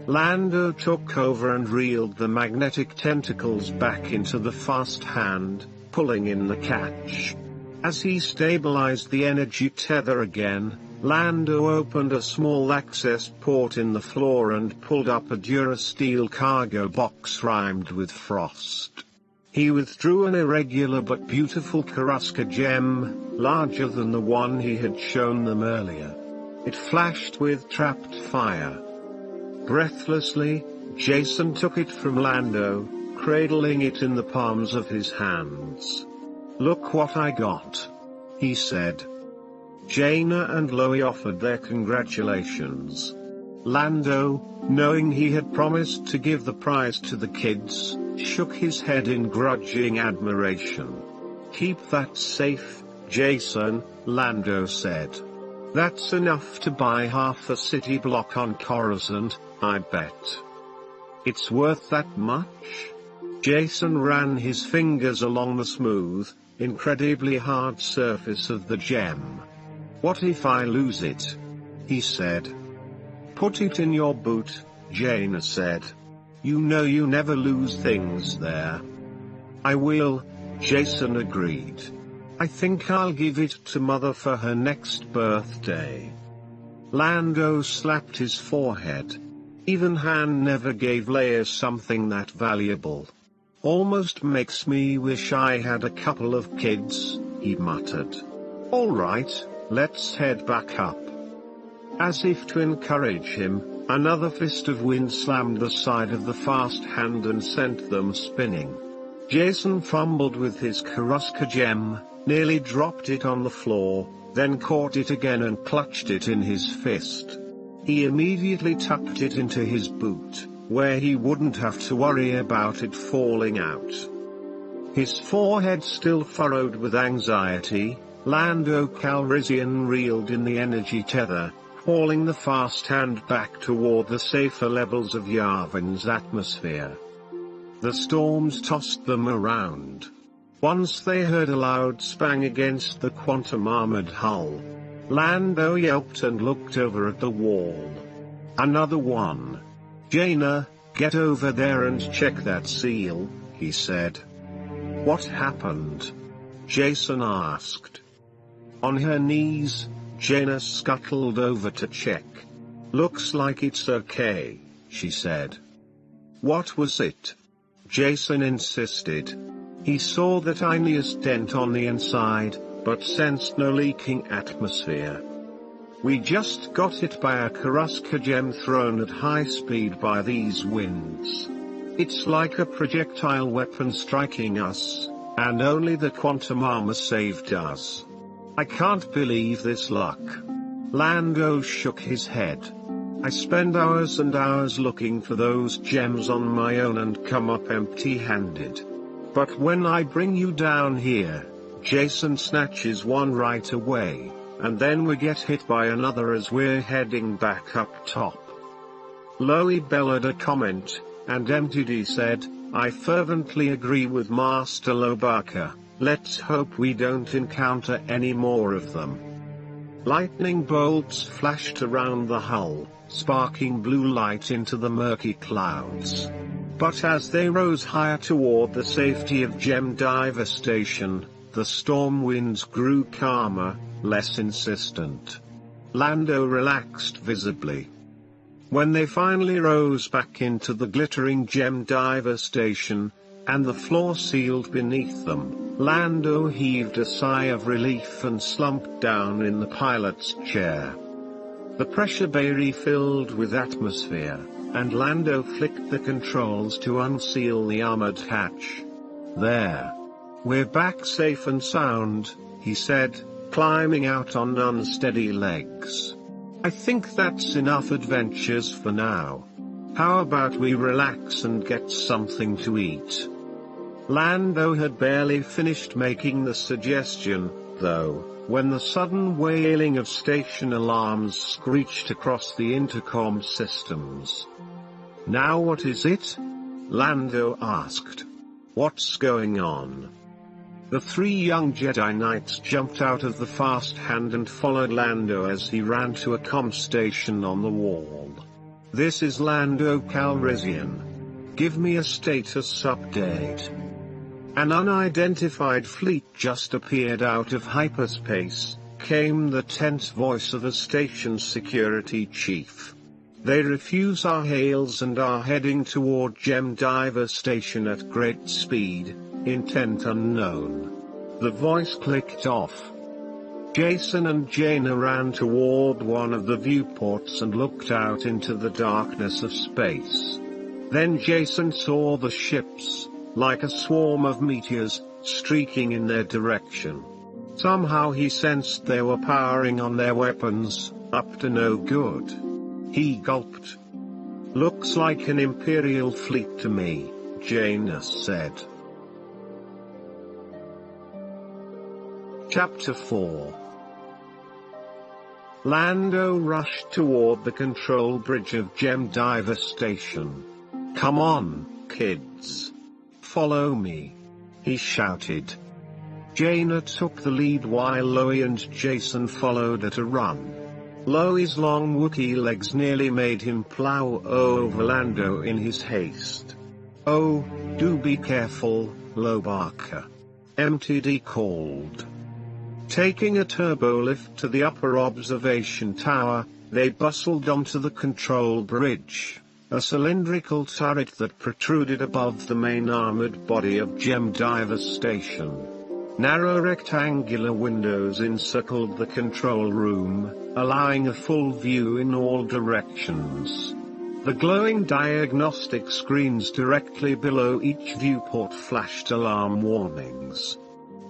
Lando took over and reeled the magnetic tentacles back into the fast hand, pulling in the catch. As he stabilized the energy tether again, Lando opened a small access port in the floor and pulled up a Durasteel cargo box rimed with frost. He withdrew an irregular but beautiful Karuska gem, larger than the one he had shown them earlier. It flashed with trapped fire. Breathlessly, Jason took it from Lando, cradling it in the palms of his hands. "Look what I got," he said. Jaina and Loie offered their congratulations. Lando, knowing he had promised to give the prize to the kids, shook his head in grudging admiration. "Keep that safe, Jason," Lando said. "That's enough to buy half a city block on Coruscant, I bet." "It's worth that much?" Jason ran his fingers along the smooth, incredibly hard surface of the gem. "What if I lose it?" he said. "Put it in your boot," Jaina said. "You know you never lose things there." "I will," Jason agreed. "I think I'll give it to Mother for her next birthday." Lando slapped his forehead. Even Han never gave Leia something that valuable. "Almost makes me wish I had a couple of kids," he muttered. "All right, let's head back up." As if to encourage him, another fist of wind slammed the side of the fast hand and sent them spinning. Jason fumbled with his Karuska gem, nearly dropped it on the floor, then caught it again and clutched it in his fist. He immediately tucked it into his boot, where he wouldn't have to worry about it falling out. His forehead still furrowed with anxiety, Lando Calrissian reeled in the energy tether, hauling the fast hand back toward the safer levels of Yavin's atmosphere. The storms tossed them around. Once they heard a loud spang against the quantum-armored hull. Lando yelped and looked over at the wall. "Another one. Jaina, get over there and check that seal," he said. "What happened?" Jason asked. On her knees, Jaina scuttled over to check. "Looks like it's okay," she said. "What was it?" Jason insisted. He saw the tiniest dent on the inside, but sensed no leaking atmosphere. "We just got hit by a Karuska gem thrown at high speed by these winds. It's like a projectile weapon striking us, and only the quantum armor saved us. I can't believe this luck." Lando shook his head. "I spend hours and hours looking for those gems on my own and come up empty-handed. But when I bring you down here, Jason snatches one right away, and then we get hit by another as we're heading back up top." Loie bellowed a comment, and MTD said, "I fervently agree with Master Lobaka. Let's hope we don't encounter any more of them." Lightning bolts flashed around the hull, sparking blue light into the murky clouds. But as they rose higher toward the safety of Gem Diver Station, the storm winds grew calmer, less insistent. Lando relaxed visibly. When they finally rose back into the glittering Gem Diver Station, and the floor sealed beneath them, Lando heaved a sigh of relief and slumped down in the pilot's chair. The pressure bay refilled with atmosphere, and Lando flicked the controls to unseal the armored hatch. "There. We're back safe and sound," he said, climbing out on unsteady legs. "I think that's enough adventures for now. How about we relax and get something to eat?" Lando had barely finished making the suggestion, though, when the sudden wailing of station alarms screeched across the intercom systems. "Now what is it?" Lando asked. "What's going on?" The three young Jedi Knights jumped out of the fast hand and followed Lando as he ran to a comm station on the wall. "This is Lando Calrissian. Give me a status update." An unidentified fleet just appeared out of hyperspace, came the tense voice of a station security chief. "They refuse our hails and are heading toward Gem Diver Station at great speed, intent unknown." The voice clicked off. Jason and Jaina ran toward one of the viewports and looked out into the darkness of space. Then Jason saw the ships, like a swarm of meteors, streaking in their direction. Somehow he sensed they were powering on their weapons, up to no good. He gulped. "Looks like an Imperial fleet to me," Jaina said. Chapter 4. Lando rushed toward the control bridge of Gem Diver Station. "Come on, kids. Follow me," he shouted. Jaina took the lead while Loie and Jason followed at a run. Loie's long Wookiee legs nearly made him plow over Lando in his haste. "Oh, do be careful, Lobaka," MTD called. Taking a turbo lift to the upper observation tower, they bustled onto the control bridge, a cylindrical turret that protruded above the main armored body of Gem Diver Station. Narrow rectangular windows encircled the control room, allowing a full view in all directions. The glowing diagnostic screens directly below each viewport flashed alarm warnings.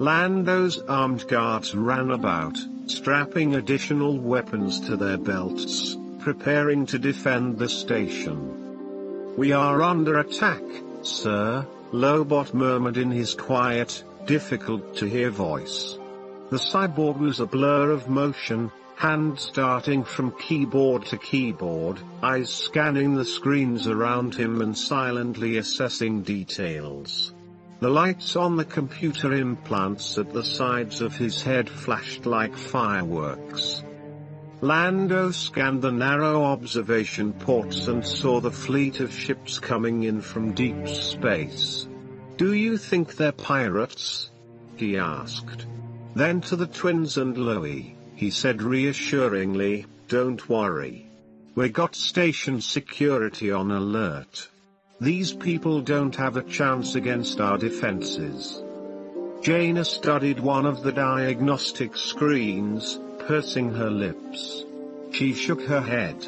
Lando's armed guards ran about, strapping additional weapons to their belts, preparing to defend the station. "We are under attack, sir," Lobot murmured in his quiet, difficult-to-hear voice. The cyborg was a blur of motion, hands darting from keyboard to keyboard, eyes scanning the screens around him and silently assessing details. The lights on the computer implants at the sides of his head flashed like fireworks. Lando scanned the narrow observation ports and saw the fleet of ships coming in from deep space. "Do you think they're pirates?" he asked. Then to the twins and Loie, he said reassuringly, "Don't worry. We got station security on alert. These people don't have a chance against our defenses." Jaina studied one of the diagnostic screens, pursing her lips. She shook her head.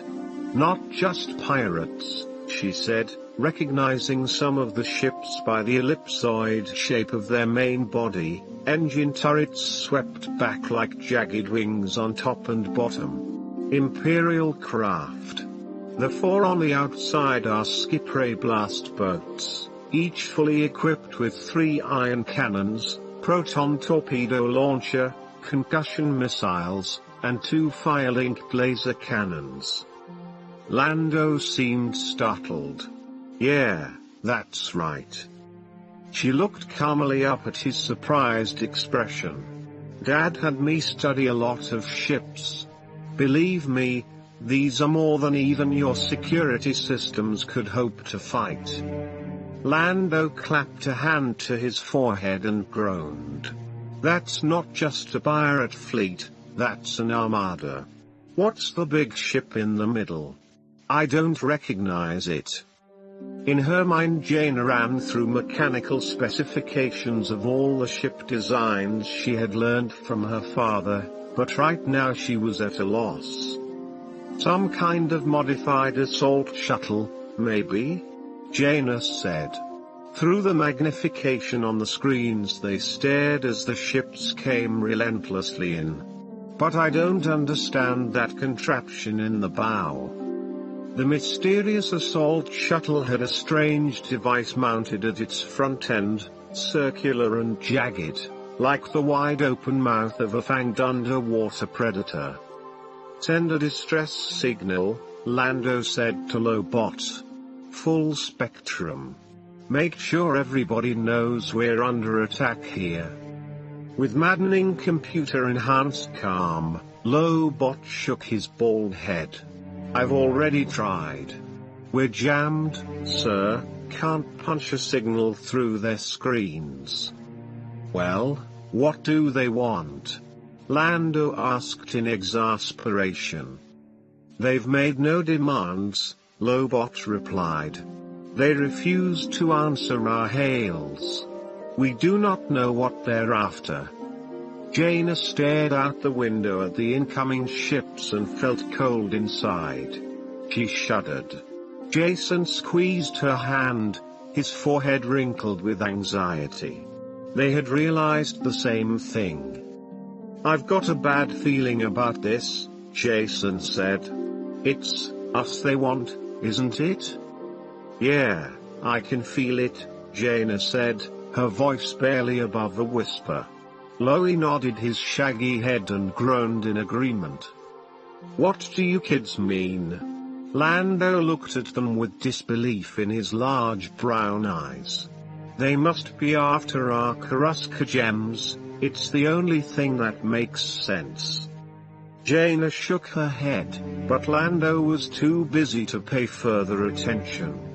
"Not just pirates," she said, recognizing some of the ships by the ellipsoid shape of their main body. Engine turrets swept back like jagged wings on top and bottom. "Imperial craft. The four on the outside are skip ray blast boats, each fully equipped with 3 ion cannons, proton torpedo launcher, concussion missiles, and 2 fire-linked laser cannons." Lando seemed startled. "Yeah, that's right." She looked calmly up at his surprised expression. "Dad had me study a lot of ships. Believe me, these are more than even your security systems could hope to fight." Lando clapped a hand to his forehead and groaned. "That's not just a pirate fleet, that's an armada. What's the big ship in the middle? I don't recognize it." In her mind Jaina ran through mechanical specifications of all the ship designs she had learned from her father, but right now she was at a loss. "Some kind of modified assault shuttle," Maybe? Jaina said. Through the magnification on the screens they stared as the ships came relentlessly in. But I don't understand that contraption in the bow. The mysterious assault shuttle had a strange device mounted at its front end, circular and jagged, like the wide-open mouth of a fanged underwater predator. "Send a distress signal," Lando said to Lobot. "Full spectrum. Make sure everybody knows we're under attack here." With maddening computer-enhanced calm, Lobot shook his bald head. "I've already tried. We're jammed, sir, can't punch a signal through their screens." "Well, what do they want?" Lando asked in exasperation. "They've made no demands," Lobot replied. "They refuse to answer our hails. We do not know what they're after." Jaina stared out the window at the incoming ships and felt cold inside. She shuddered. Jason squeezed her hand, his forehead wrinkled with anxiety. They had realized the same thing. "I've got a bad feeling about this," Jason said. "It's us they want, isn't it?" "Yeah, I can feel it," Jaina said, her voice barely above a whisper. Loie nodded his shaggy head and groaned in agreement. "What do you kids mean?" Lando looked at them with disbelief in his large brown eyes. "They must be after our Karuska gems, it's the only thing that makes sense." Jaina shook her head, but Lando was too busy to pay further attention.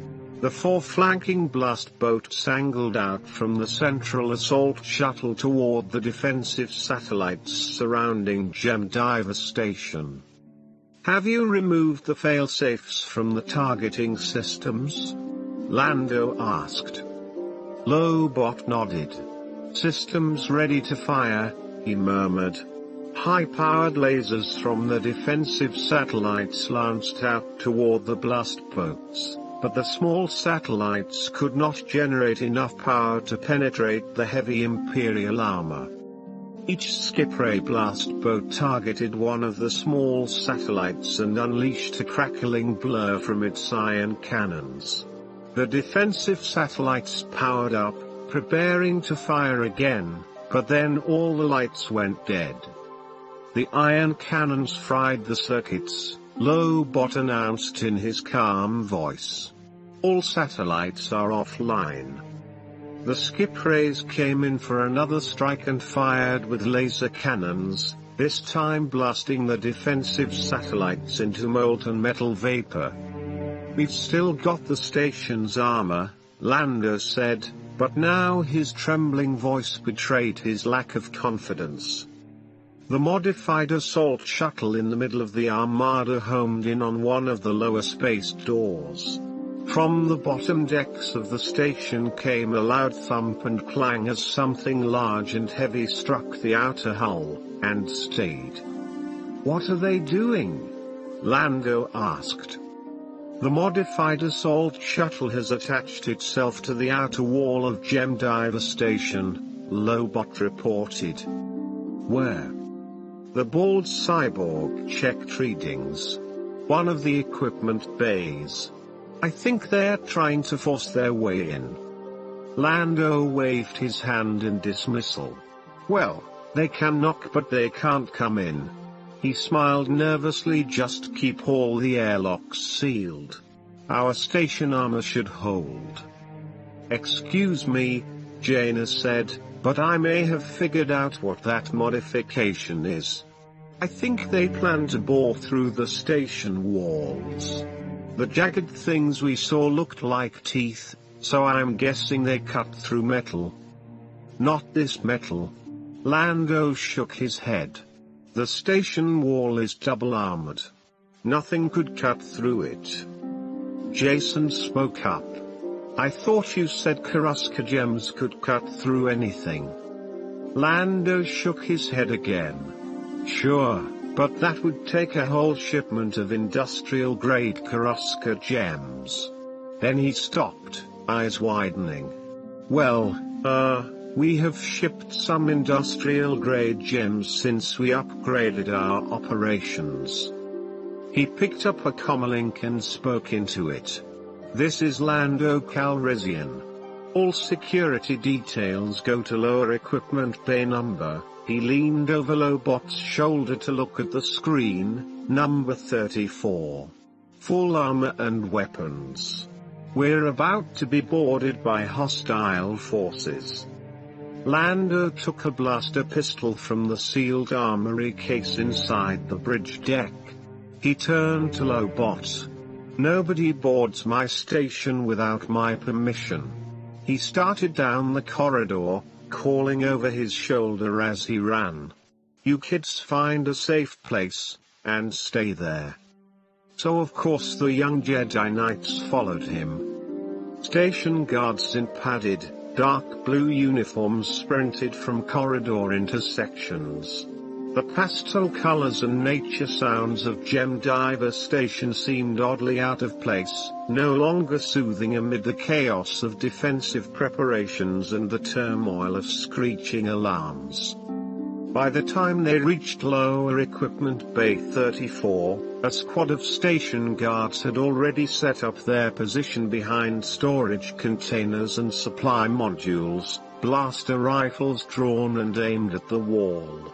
The four flanking blast boats angled out from the central assault shuttle toward the defensive satellites surrounding Gem Diver Station. "Have you removed the failsafes from the targeting systems?" Lando asked. Lobot nodded. "Systems ready to fire," he murmured. High-powered lasers from the defensive satellites lanced out toward the blast boats, but the small satellites could not generate enough power to penetrate the heavy Imperial armor. Each skip-ray blast boat targeted one of the small satellites and unleashed a crackling blur from its ion cannons. The defensive satellites powered up, preparing to fire again, but then all the lights went dead. The ion cannons fried the circuits, Lobot announced in his calm voice. "All satellites are offline." The skip rays came in for another strike and fired with laser cannons, this time blasting the defensive satellites into molten metal vapor. "We've still got the station's armor," Lando said, but now his trembling voice betrayed his lack of confidence. The modified assault shuttle in the middle of the armada homed in on one of the lower space doors. From the bottom decks of the station came a loud thump and clang as something large and heavy struck the outer hull, and stayed. "What are they doing?" Lando asked. "The modified assault shuttle has attached itself to the outer wall of Gem Diver Station," Lobot reported. "Where?" The bald cyborg checked readings. "One of the equipment bays. I think they're trying to force their way in." Lando waved his hand in dismissal. "Well, they can knock but they can't come in." He smiled nervously. "Just keep all the airlocks sealed. Our station armor should hold." "Excuse me," Jaina said, "but I may have figured out what that modification is. I think they plan to bore through the station walls. The jagged things we saw looked like teeth, so I'm guessing they cut through metal." "Not this metal." Lando shook his head. "The station wall is double-armored. Nothing could cut through it." Jason spoke up. "I thought you said Karuska gems could cut through anything." Lando shook his head again. "Sure, but that would take a whole shipment of industrial-grade Karuska gems. Then he stopped, eyes widening. Well, we have shipped some industrial-grade gems since we upgraded our operations. He picked up a comlink and spoke into it. This is Lando Calrissian. All security details go to lower equipment bay number. He leaned over Lobot's shoulder to look at the screen, number 34. Full armor and weapons. We're about to be boarded by hostile forces. Lando took a blaster pistol from the sealed armory case inside the bridge deck. He turned to Lobot. Nobody boards my station without my permission. He started down the corridor, calling over his shoulder as he ran. You kids find a safe place, and stay there. So of course the young Jedi Knights followed him. Station guards in padded, dark blue uniforms sprinted from corridor intersections. The pastel colors and nature sounds of Gem Diver Station seemed oddly out of place, no longer soothing amid the chaos of defensive preparations and the turmoil of screeching alarms. By the time they reached lower equipment bay 34, a squad of station guards had already set up their position behind storage containers and supply modules, blaster rifles drawn and aimed at the wall.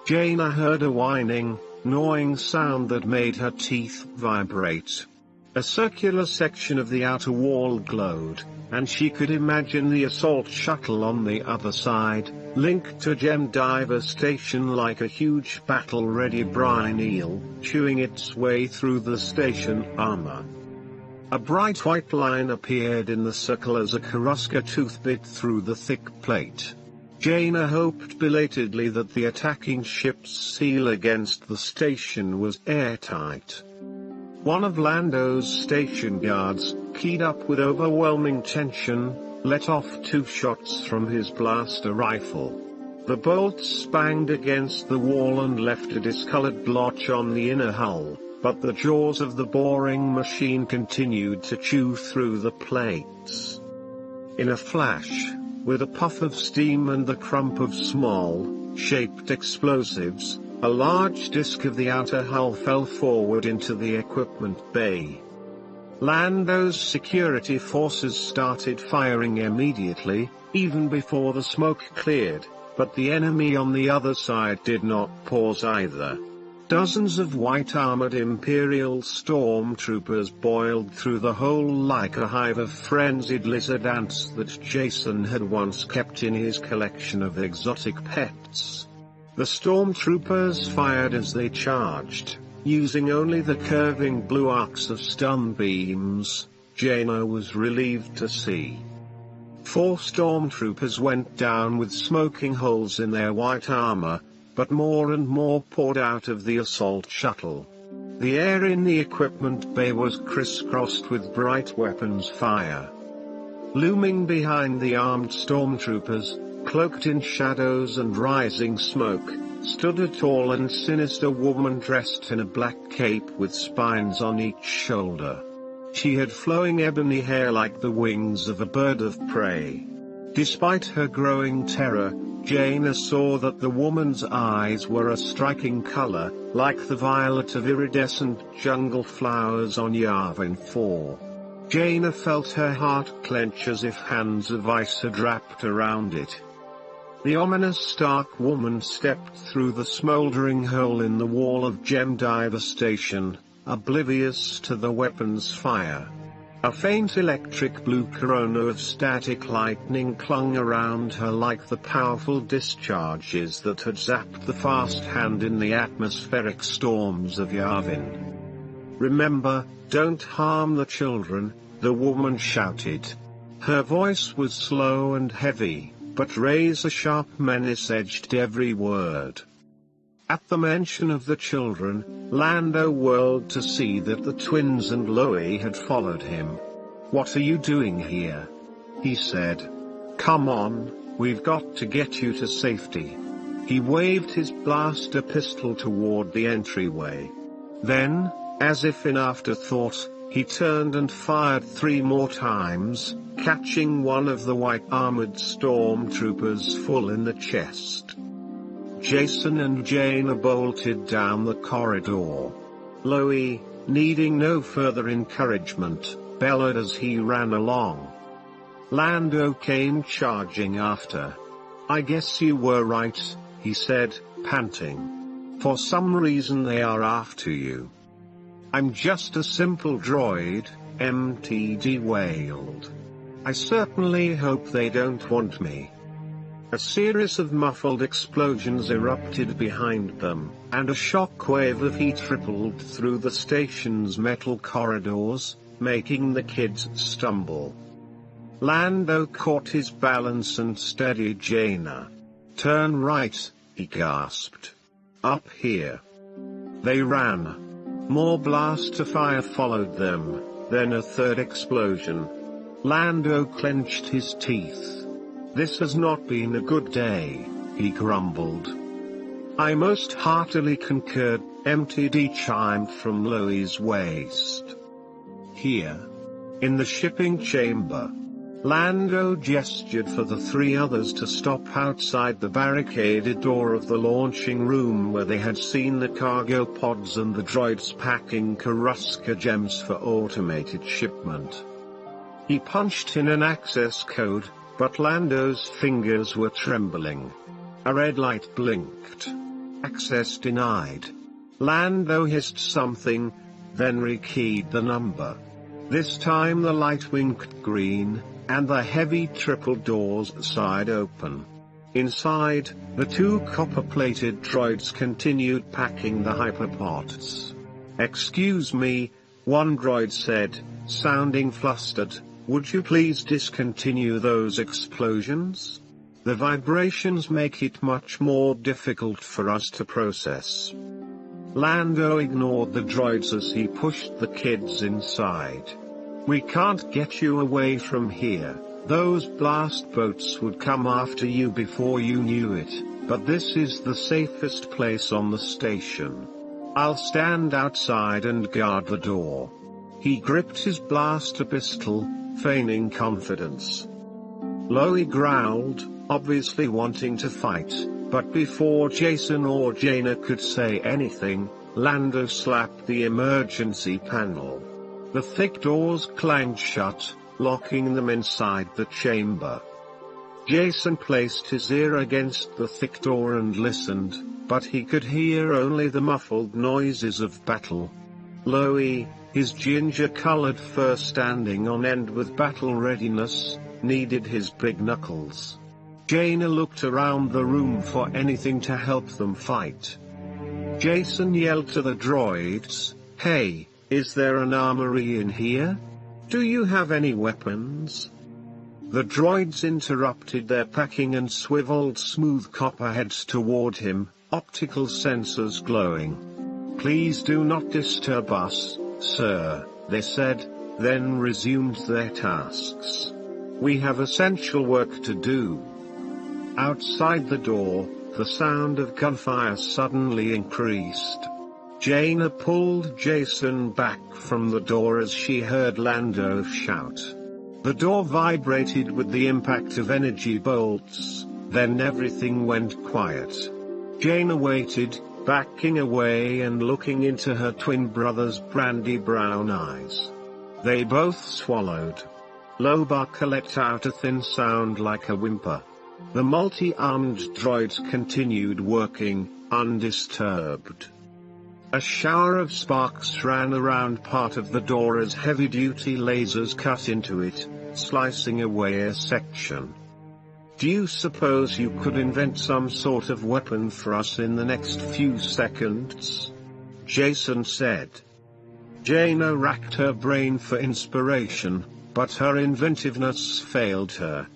Jaina heard a whining, gnawing sound that made her teeth vibrate. A circular section of the outer wall glowed, and she could imagine the assault shuttle on the other side, linked to Gem Diver Station like a huge battle-ready brine eel, chewing its way through the station armor. A bright white line appeared in the circle as a Karuska tooth bit through the thick plate. Jaina hoped belatedly that the attacking ship's seal against the station was airtight. One of Lando's station guards, keyed up with overwhelming tension, let off 2 shots from his blaster rifle. The bolts spanged against the wall and left a discolored blotch on the inner hull, but the jaws of the boring machine continued to chew through the plates. In a flash, with a puff of steam and the crump of small, shaped explosives, a large disk of the outer hull fell forward into the equipment bay. Lando's security forces started firing immediately, even before the smoke cleared, but the enemy on the other side did not pause either. Dozens of white-armored Imperial stormtroopers boiled through the hole like a hive of frenzied lizard ants that Jason had once kept in his collection of exotic pets. The stormtroopers fired as they charged, using only the curving blue arcs of stun beams, Jaina was relieved to see. 4 stormtroopers went down with smoking holes in their white armor, but more and more poured out of the assault shuttle. The air in the equipment bay was crisscrossed with bright weapons fire. Looming behind the armed stormtroopers, cloaked in shadows and rising smoke, stood a tall and sinister woman dressed in a black cape with spines on each shoulder. She had flowing ebony hair like the wings of a bird of prey. Despite her growing terror, Jaina saw that the woman's eyes were a striking color, like the violet of iridescent jungle flowers on Yavin 4. Jaina felt her heart clench as if hands of ice had wrapped around it. The ominous stark woman stepped through the smoldering hole in the wall of Gem Diver Station, oblivious to the weapon's fire. A faint electric blue corona of static lightning clung around her like the powerful discharges that had zapped the fast hand in the atmospheric storms of Yavin. "Remember, don't harm the children," the woman shouted. Her voice was slow and heavy, but razor-sharp menace edged every word. At the mention of the children, Lando whirled to see that the twins and Loie had followed him. "What are you doing here?" he said. "Come on, we've got to get you to safety." He waved his blaster pistol toward the entryway. Then, as if in afterthought, He turned and fired 3 more times, catching one of the white armored stormtroopers full in the chest. Jason and Jaina bolted down the corridor. Loie, needing no further encouragement, bellowed as he ran along. Lando came charging after. "I guess you were right," he said, panting. "For some reason they are after you." "I'm just a simple droid," MTD wailed. "I certainly hope they don't want me." A series of muffled explosions erupted behind them, and a shockwave of heat rippled through the station's metal corridors, making the kids stumble. Lando caught his balance and steadied Jaina. "Turn right," he gasped. "Up here." They ran. More blaster fire followed them, then a third explosion. Lando clenched his teeth. "This has not been a good day," he grumbled. "I most heartily concurred," MTD chimed from Loie's waist. "Here. In the shipping chamber." Lando gestured for the 3 others to stop outside the barricaded door of the launching room where they had seen the cargo pods and the droids packing Karuska gems for automated shipment. He punched in an access code, but Lando's fingers were trembling. A red light blinked. "Access denied." Lando hissed something, then rekeyed the number. This time the light winked green, and the heavy triple doors slid open. Inside, the 2 copper-plated droids continued packing the hyperpods. "Excuse me," one droid said, sounding flustered, "would you please discontinue those explosions? The vibrations make it much more difficult for us to process." Lando ignored the droids as he pushed the kids inside. "We can't get you away from here. Those blast boats would come after you before you knew it, but this is the safest place on the station. I'll stand outside and guard the door." He gripped his blaster pistol, feigning confidence. Loie growled, obviously wanting to fight, but before Jason or Jaina could say anything, Lando slapped the emergency panel. The thick doors clanged shut, locking them inside the chamber. Jason placed his ear against the thick door and listened, but he could hear only the muffled noises of battle. Loie, his ginger-colored fur standing on end with battle readiness, needed his big knuckles. Jaina looked around the room for anything to help them fight. Jason yelled to the droids, "Hey, is there an armory in here? Do you have any weapons?" The droids interrupted their packing and swiveled smooth copper heads toward him, optical sensors glowing. "Please do not disturb us, sir," they said, then resumed their tasks. "We have essential work to do." Outside the door, the sound of gunfire suddenly increased. Jaina pulled Jason back from the door as she heard Lando shout. The door vibrated with the impact of energy bolts, then everything went quiet. Jaina waited, backing away and looking into her twin brother's brandy brown eyes. They both swallowed. Lobaka let out a thin sound like a whimper. The multi-armed droids continued working, undisturbed. A shower of sparks ran around part of the door as heavy-duty lasers cut into it, slicing away a section. "Do you suppose you could invent some sort of weapon for us in the next few seconds?" Jason said. Jaina racked her brain for inspiration, but her inventiveness failed her.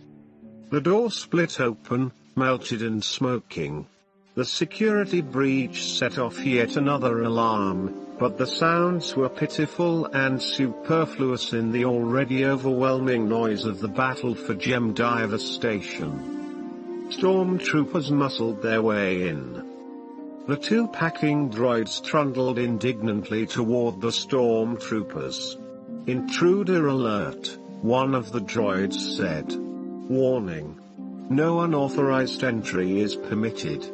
The door split open, melted and smoking. The security breach set off yet another alarm, but the sounds were pitiful and superfluous in the already overwhelming noise of the battle for Gem Diver Station. Stormtroopers muscled their way in. The 2 packing droids trundled indignantly toward the stormtroopers. "Intruder alert," one of the droids said. "Warning. No unauthorized entry is permitted.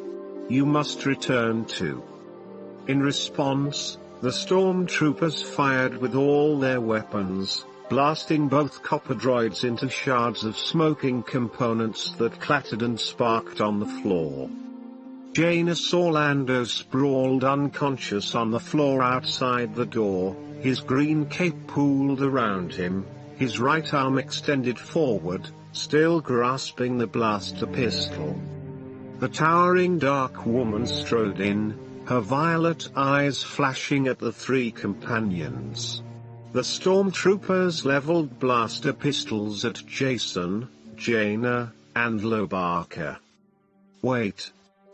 You must return to." In response, the stormtroopers fired with all their weapons, blasting both copper droids into shards of smoking components that clattered and sparked on the floor. Jaina saw Lando sprawled unconscious on the floor outside the door, his green cape pooled around him, his right arm extended forward, still grasping the blaster pistol. The towering dark woman strode in, her violet eyes flashing at the three companions. The stormtroopers leveled blaster pistols at Jason, Jaina, and Lobaka. "Wait,"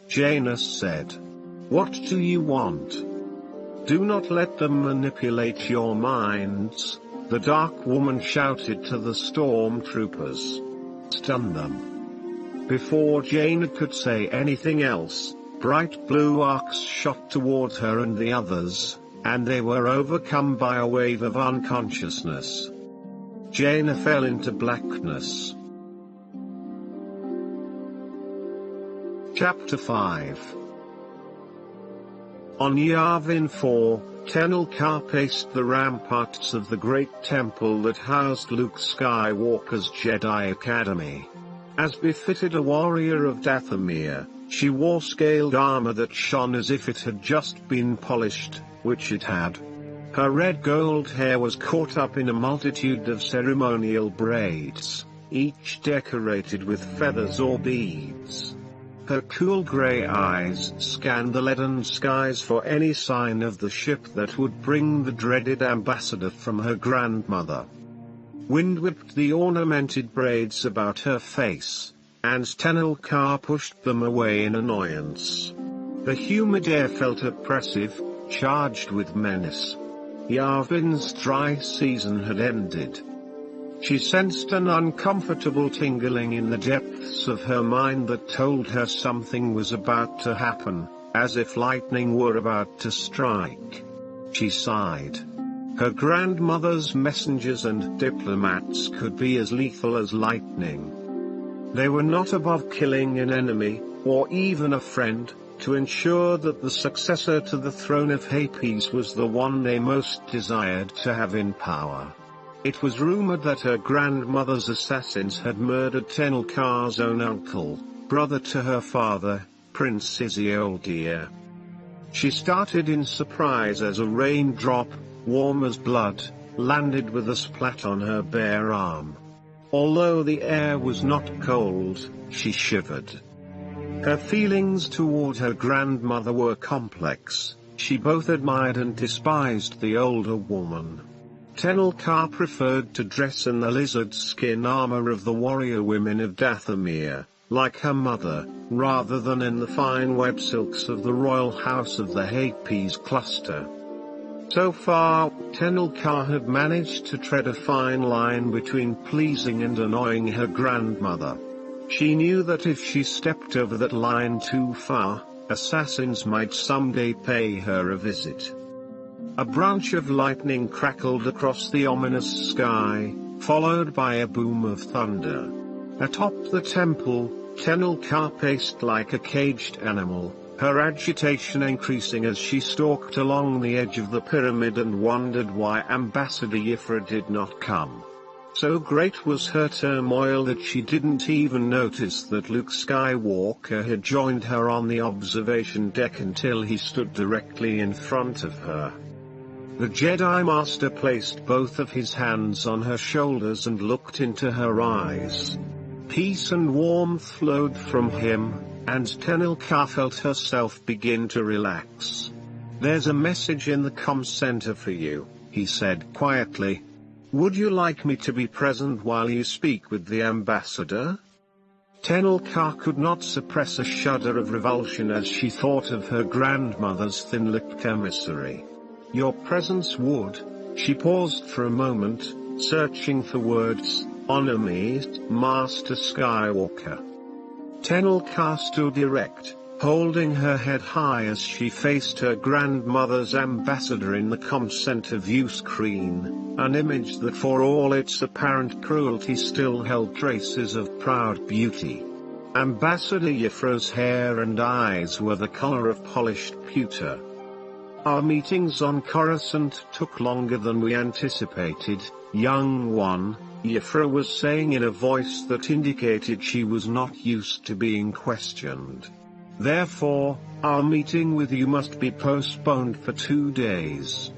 Jaina said. "What do you want?" "Do not let them manipulate your minds," the dark woman shouted to the stormtroopers. "Stun them." Before Jaina could say anything else, bright blue arcs shot towards her and the others, and they were overcome by a wave of unconsciousness. Jaina fell into blackness. Chapter 5. On Yavin 4, Tenel Ka paced the ramparts of the great temple that housed Luke Skywalker's Jedi Academy. As befitted a warrior of Dathomir, she wore scaled armor that shone as if it had just been polished, which it had. Her red-gold hair was caught up in a multitude of ceremonial braids, each decorated with feathers or beads. Her cool grey eyes scanned the leaden skies for any sign of the ship that would bring the dreaded ambassador from her grandmother. Wind whipped the ornamented braids about her face, and Tenel Ka pushed them away in annoyance. The humid air felt oppressive, charged with menace. Yavin's dry season had ended. She sensed an uncomfortable tingling in the depths of her mind that told her something was about to happen, as if lightning were about to strike. She sighed. Her grandmother's messengers and diplomats could be as lethal as lightning. They were not above killing an enemy, or even a friend, to ensure that the successor to the throne of Hapes was the one they most desired to have in power. It was rumored that her grandmother's assassins had murdered Tenel Ka's own uncle, brother to her father, Prince Isolde. She started in surprise as a raindrop, warm as blood, landed with a splat on her bare arm. Although the air was not cold, she shivered. Her feelings toward her grandmother were complex. She both admired and despised the older woman. Tenel Ka preferred to dress in the lizard skin armor of the warrior women of Dathomir, like her mother, rather than in the fine web silks of the royal house of the Hapes cluster. So far, Tenel Ka had managed to tread a fine line between pleasing and annoying her grandmother. She knew that if she stepped over that line too far, assassins might someday pay her a visit. A branch of lightning crackled across the ominous sky, followed by a boom of thunder. Atop the temple, Tenel Ka paced like a caged animal, her agitation increasing as she stalked along the edge of the pyramid and wondered why Ambassador Yifra did not come. So great was her turmoil that she didn't even notice that Luke Skywalker had joined her on the observation deck until he stood directly in front of her. The Jedi Master placed both of his hands on her shoulders and looked into her eyes. Peace and warmth flowed from him, and Tenel Ka felt herself begin to relax. "There's a message in the comm center for you," he said quietly. "Would you like me to be present while you speak with the ambassador?" Tenel Ka could not suppress a shudder of revulsion as she thought of her grandmother's thin-lipped emissary. "Your presence would." She paused for a moment, searching for words. "Honor me, Master Skywalker." Tenel Ka stood erect, holding her head high as she faced her grandmother's ambassador in the center view screen, an image that for all its apparent cruelty still held traces of proud beauty. Ambassador Yifra's hair and eyes were the color of polished pewter. Our meetings on Coruscant took longer than we anticipated, young one, Yifra was saying in a voice that indicated she was not used to being questioned. Therefore, our meeting with you must be postponed for 2 days.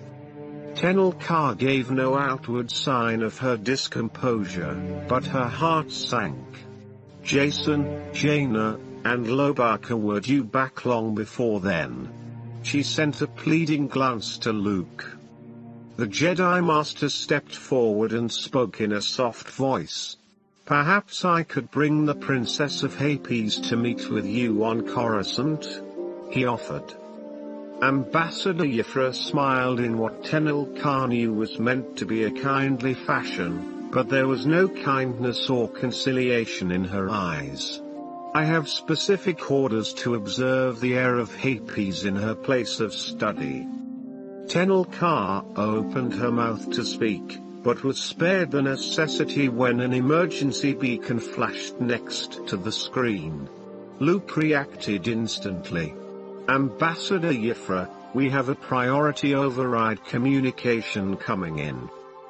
Tenel Ka gave no outward sign of her discomposure, but her heart sank. Jason, Jaina, and Lobaka were due back long before then. She sent a pleading glance to Luke. The Jedi Master stepped forward and spoke in a soft voice. "Perhaps I could bring the Princess of Hapes to meet with you on Coruscant?" he offered. Ambassador Yifra smiled in what Tenel Ka knew was meant to be a kindly fashion, but there was no kindness or conciliation in her eyes. "I have specific orders to observe the heir of Hapes in her place of study." Tenel Ka opened her mouth to speak, but was spared the necessity when an emergency beacon flashed next to the screen. Luke reacted instantly. "Ambassador Yifra, we have a priority override communication coming in.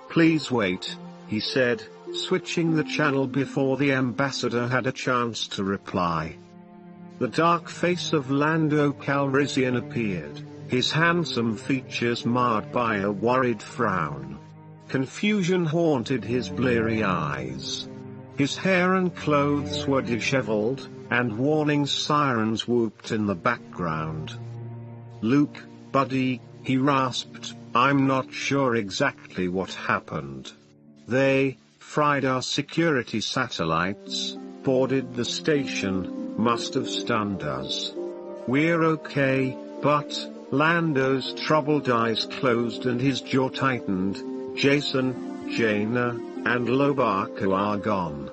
Please wait," he said, switching the channel before the ambassador had a chance to reply. The dark face of Lando Calrissian appeared, his handsome features marred by a worried frown. Confusion haunted his bleary eyes. His hair and clothes were disheveled, and warning sirens whooped in the background. "Luke, buddy," he rasped, "I'm not sure exactly what happened. They fried our security satellites, boarded the station, must have stunned us. We're okay, but..." Lando's troubled eyes closed and his jaw tightened. "Jason, Jaina, and Lobaka are gone.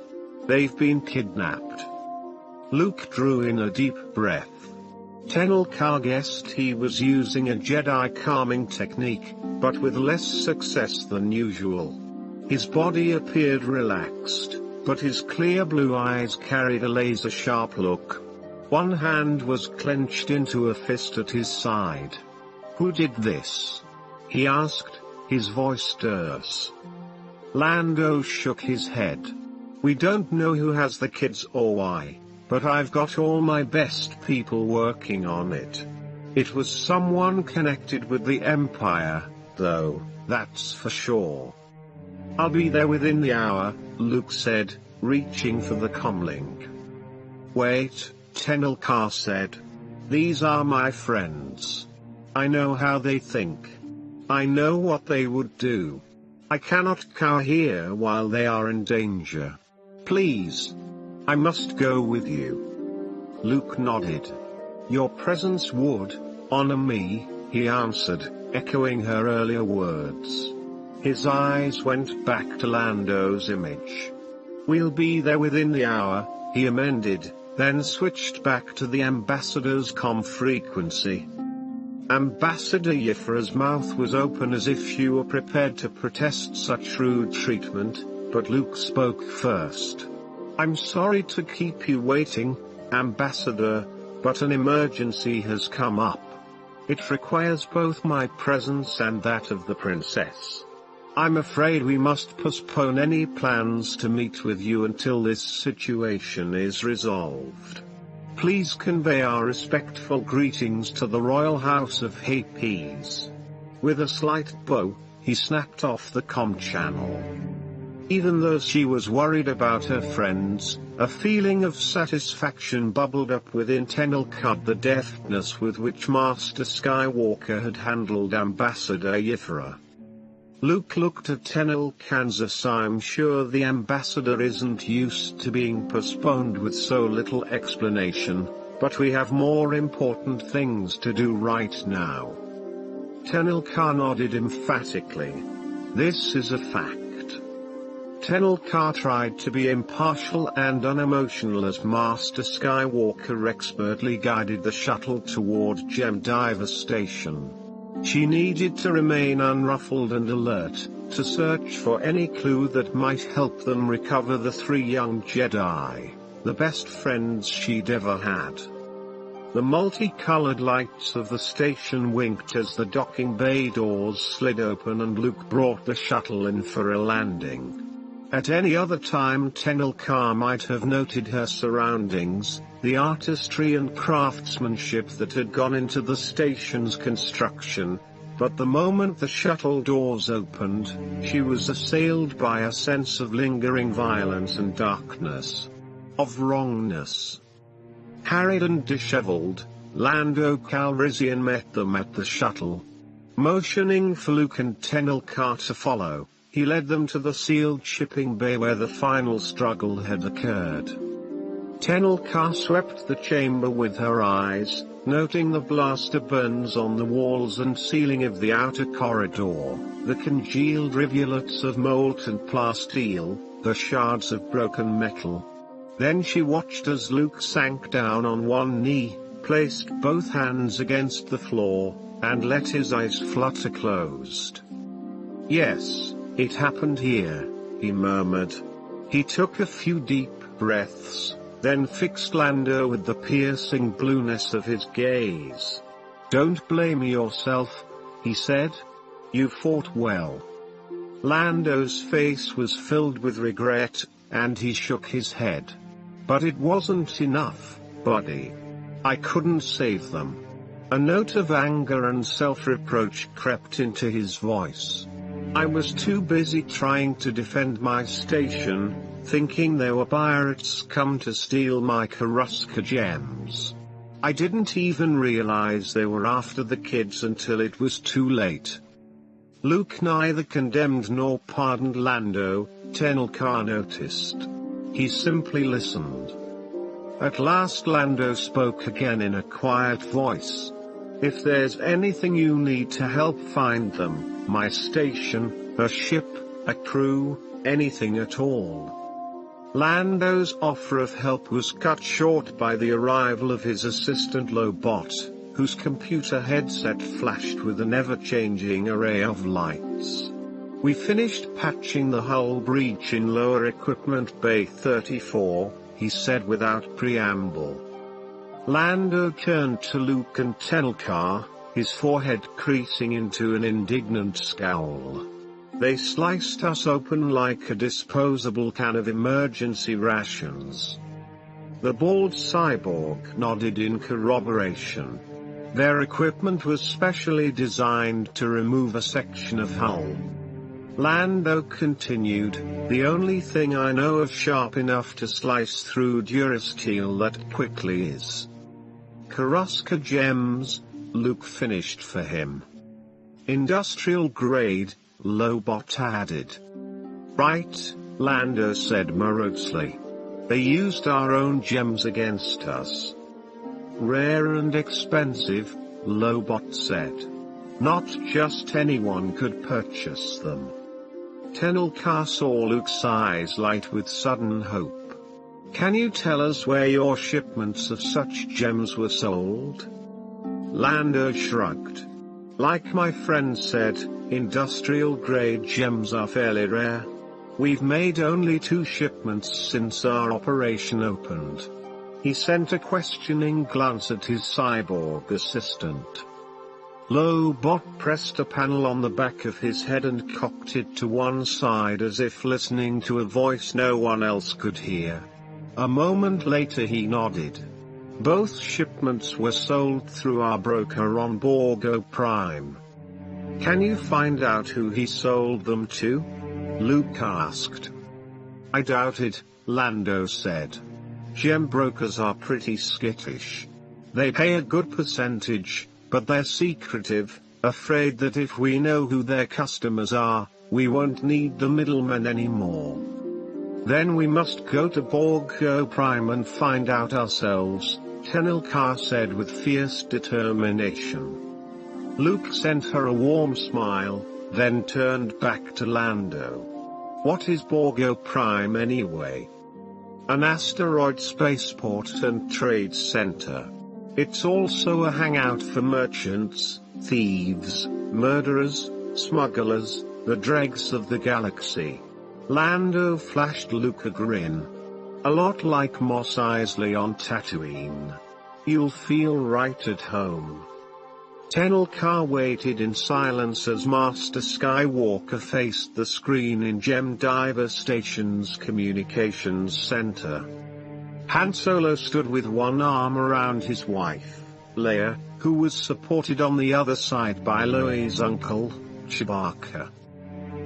They've been kidnapped." Luke drew in a deep breath. Tenel Ka guessed he was using a Jedi calming technique, but with less success than usual. His body appeared relaxed, but his clear blue eyes carried a laser-sharp look. One hand was clenched into a fist at his side. "Who did this?" he asked, his voice terse. Lando shook his head. "We don't know who has the kids or why, but I've got all my best people working on it. It was someone connected with the Empire, though, that's for sure." "I'll be there within the hour," Luke said, reaching for the comlink. "Wait," Tenel Ka said. "These are my friends. I know how they think. I know what they would do. I cannot cower here while they are in danger. Please. I must go with you." Luke nodded. "Your presence would honor me," he answered, echoing her earlier words. His eyes went back to Lando's image. "We'll be there within the hour," he amended, then switched back to the ambassador's comm frequency. Ambassador Yifra's mouth was open as if she were prepared to protest such rude treatment, but Luke spoke first. "I'm sorry to keep you waiting, Ambassador, but an emergency has come up. It requires both my presence and that of the princess. I'm afraid we must postpone any plans to meet with you until this situation is resolved. Please convey our respectful greetings to the Royal House of Hapes." With a slight bow, he snapped off the comm channel. Even though she was worried about her friends, a feeling of satisfaction bubbled up within Tenel Ka. The deftness with which Master Skywalker had handled Ambassador Yifra. Luke looked at Tenel Kansas. "I'm sure the ambassador isn't used to being postponed with so little explanation, but we have more important things to do right now." Tenel Ka nodded emphatically. "This is a fact." Tenelka tried to be impartial and unemotional as Master Skywalker expertly guided the shuttle toward Gemdiver Station. She needed to remain unruffled and alert, to search for any clue that might help them recover the three young Jedi, the best friends she'd ever had. The multicolored lights of the station winked as the docking bay doors slid open and Luke brought the shuttle in for a landing. At any other time Tenelka might have noted her surroundings, the artistry and craftsmanship that had gone into the station's construction, but the moment the shuttle doors opened, she was assailed by a sense of lingering violence and darkness. Of wrongness. Harried and disheveled, Lando Calrissian met them at the shuttle. Motioning for Luke and Tenelka to follow, he led them to the sealed shipping bay where the final struggle had occurred. Tenelka swept the chamber with her eyes, noting the blaster burns on the walls and ceiling of the outer corridor, the congealed rivulets of molten plasteel, the shards of broken metal. Then she watched as Luke sank down on one knee, placed both hands against the floor, and let his eyes flutter closed. "Yes, it happened here," he murmured. He took a few deep breaths, then fixed Lando with the piercing blueness of his gaze. "Don't blame yourself," he said. "You fought well." Lando's face was filled with regret, and he shook his head. "But it wasn't enough, buddy. I couldn't save them." A note of anger and self-reproach crept into his voice. "I was too busy trying to defend my station, thinking they were pirates come to steal my Karuska gems. I didn't even realize they were after the kids until it was too late." Luke neither condemned nor pardoned Lando, Tenelka noticed. He simply listened. At last Lando spoke again in a quiet voice. "If there's anything you need to help find them, my station, a ship, a crew, anything at all." Lando's offer of help was cut short by the arrival of his assistant Lobot, whose computer headset flashed with an ever-changing array of lights. "We finished patching the hull breach in Lower Equipment Bay 34, he said without preamble. Lando turned to Luke and Tenelka, his forehead creasing into an indignant scowl. "They sliced us open like a disposable can of emergency rations." The bald cyborg nodded in corroboration. "Their equipment was specially designed to remove a section of hull." Lando continued, "The only thing I know of sharp enough to slice through durasteel that quickly is Karuska gems," Luke finished for him. "Industrial grade," Lobot added. "Right," Lando said morosely. "They used our own gems against us." "Rare and expensive," Lobot said. "Not just anyone could purchase them." Tenelka saw Luke's eyes light with sudden hope. "Can you tell us where your shipments of such gems were sold?" Lando shrugged. "Like my friend said, industrial-grade gems are fairly rare. We've made only 2 shipments since our operation opened." He sent a questioning glance at his cyborg assistant. Lobot pressed a panel on the back of his head and cocked it to one side as if listening to a voice no one else could hear. A moment later he nodded. "Both shipments were sold through our broker on Borgo Prime." "Can you find out who he sold them to?" Luke asked. "I doubt it," Lando said. "Gem brokers are pretty skittish. They pay a good percentage, but they're secretive, afraid that if we know who their customers are, we won't need the middlemen anymore." "Then we must go to Borgo Prime and find out ourselves," Tenelka said with fierce determination. Luke sent her a warm smile, then turned back to Lando. What is Borgo Prime anyway? An asteroid spaceport and trade center. It's also a hangout for merchants, thieves, murderers, smugglers, the dregs of the galaxy. Lando flashed Luke a grin. A lot like Mos Eisley on Tatooine. You'll feel right at home. Tenelka waited in silence as Master Skywalker faced the screen in Gem Diver Station's communications center. Han Solo stood with one arm around his wife, Leia, who was supported on the other side by Loi's uncle, Chewbacca.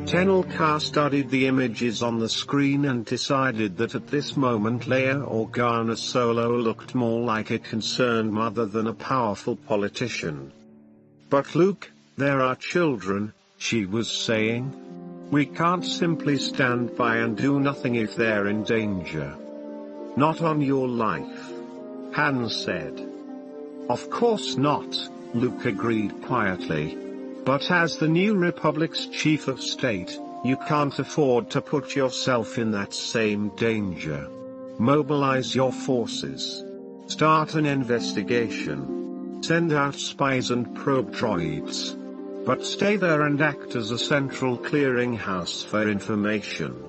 Tenelka studied the images on the screen and decided that at this moment Leia Organa Solo looked more like a concerned mother than a powerful politician. But Luke, there are children, she was saying. We can't simply stand by and do nothing if they're in danger. Not on your life. Han said. Of course not, Luke agreed quietly. But as the New Republic's chief of state, you can't afford to put yourself in that same danger. Mobilize your forces. Start an investigation. Send out spies and probe droids. But stay there and act as a central clearinghouse for information.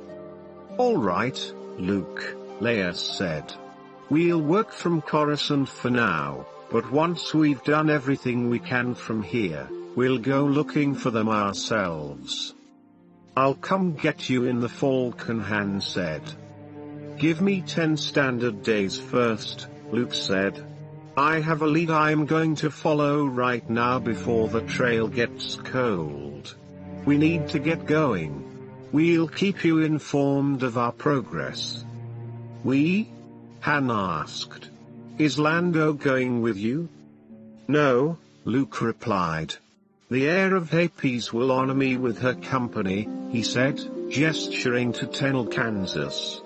All right, Luke, Leia said. We'll work from Coruscant for now, but once we've done everything we can from here, we'll go looking for them ourselves. I'll come get you in the Falcon, Han said. Give me 10 standard days first, Luke said. I have a lead I'm going to follow right now before the trail gets cold. We need to get going. We'll keep you informed of our progress. We? Han asked. Is Lando going with you? No, Luke replied. The heir of Hapes will honor me with her company, he said, gesturing to Tenel, Kansas.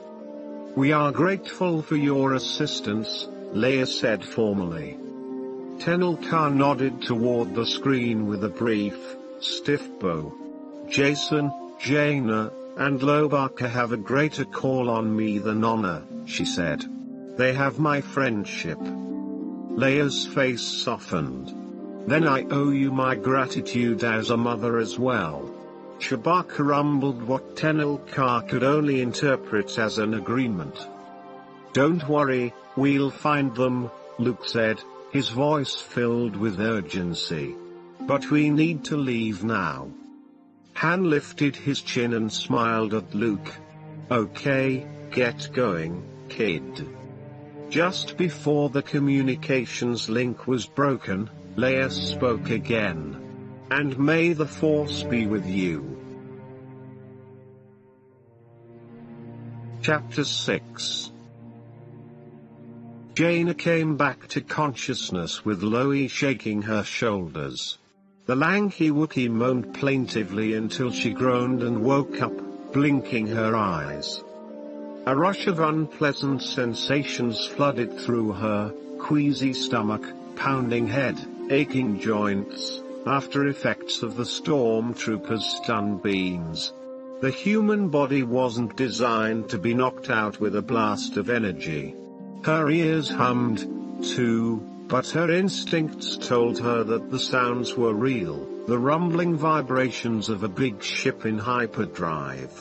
We are grateful for your assistance, Leia said formally. Tenelka nodded toward the screen with a brief, stiff bow. Jason, Jaina, and Lobaka have a greater call on me than honor, she said. They have my friendship. Leia's face softened. Then I owe you my gratitude as a mother as well. Chewbacca rumbled what Tenelka could only interpret as an agreement. Don't worry, we'll find them, Luke said, his voice filled with urgency. But we need to leave now. Han lifted his chin and smiled at Luke. Okay, get going, kid. Just before the communications link was broken, Leia spoke again. And may the Force be with you. Chapter 6. Jaina came back to consciousness with Loi shaking her shoulders. The lanky Wookiee moaned plaintively until she groaned and woke up, blinking her eyes. A rush of unpleasant sensations flooded through her, queasy stomach, pounding head, aching joints, after effects of the stormtroopers' stun beams. The human body wasn't designed to be knocked out with a blast of energy. Her ears hummed, too, but her instincts told her that the sounds were real, the rumbling vibrations of a big ship in hyperdrive.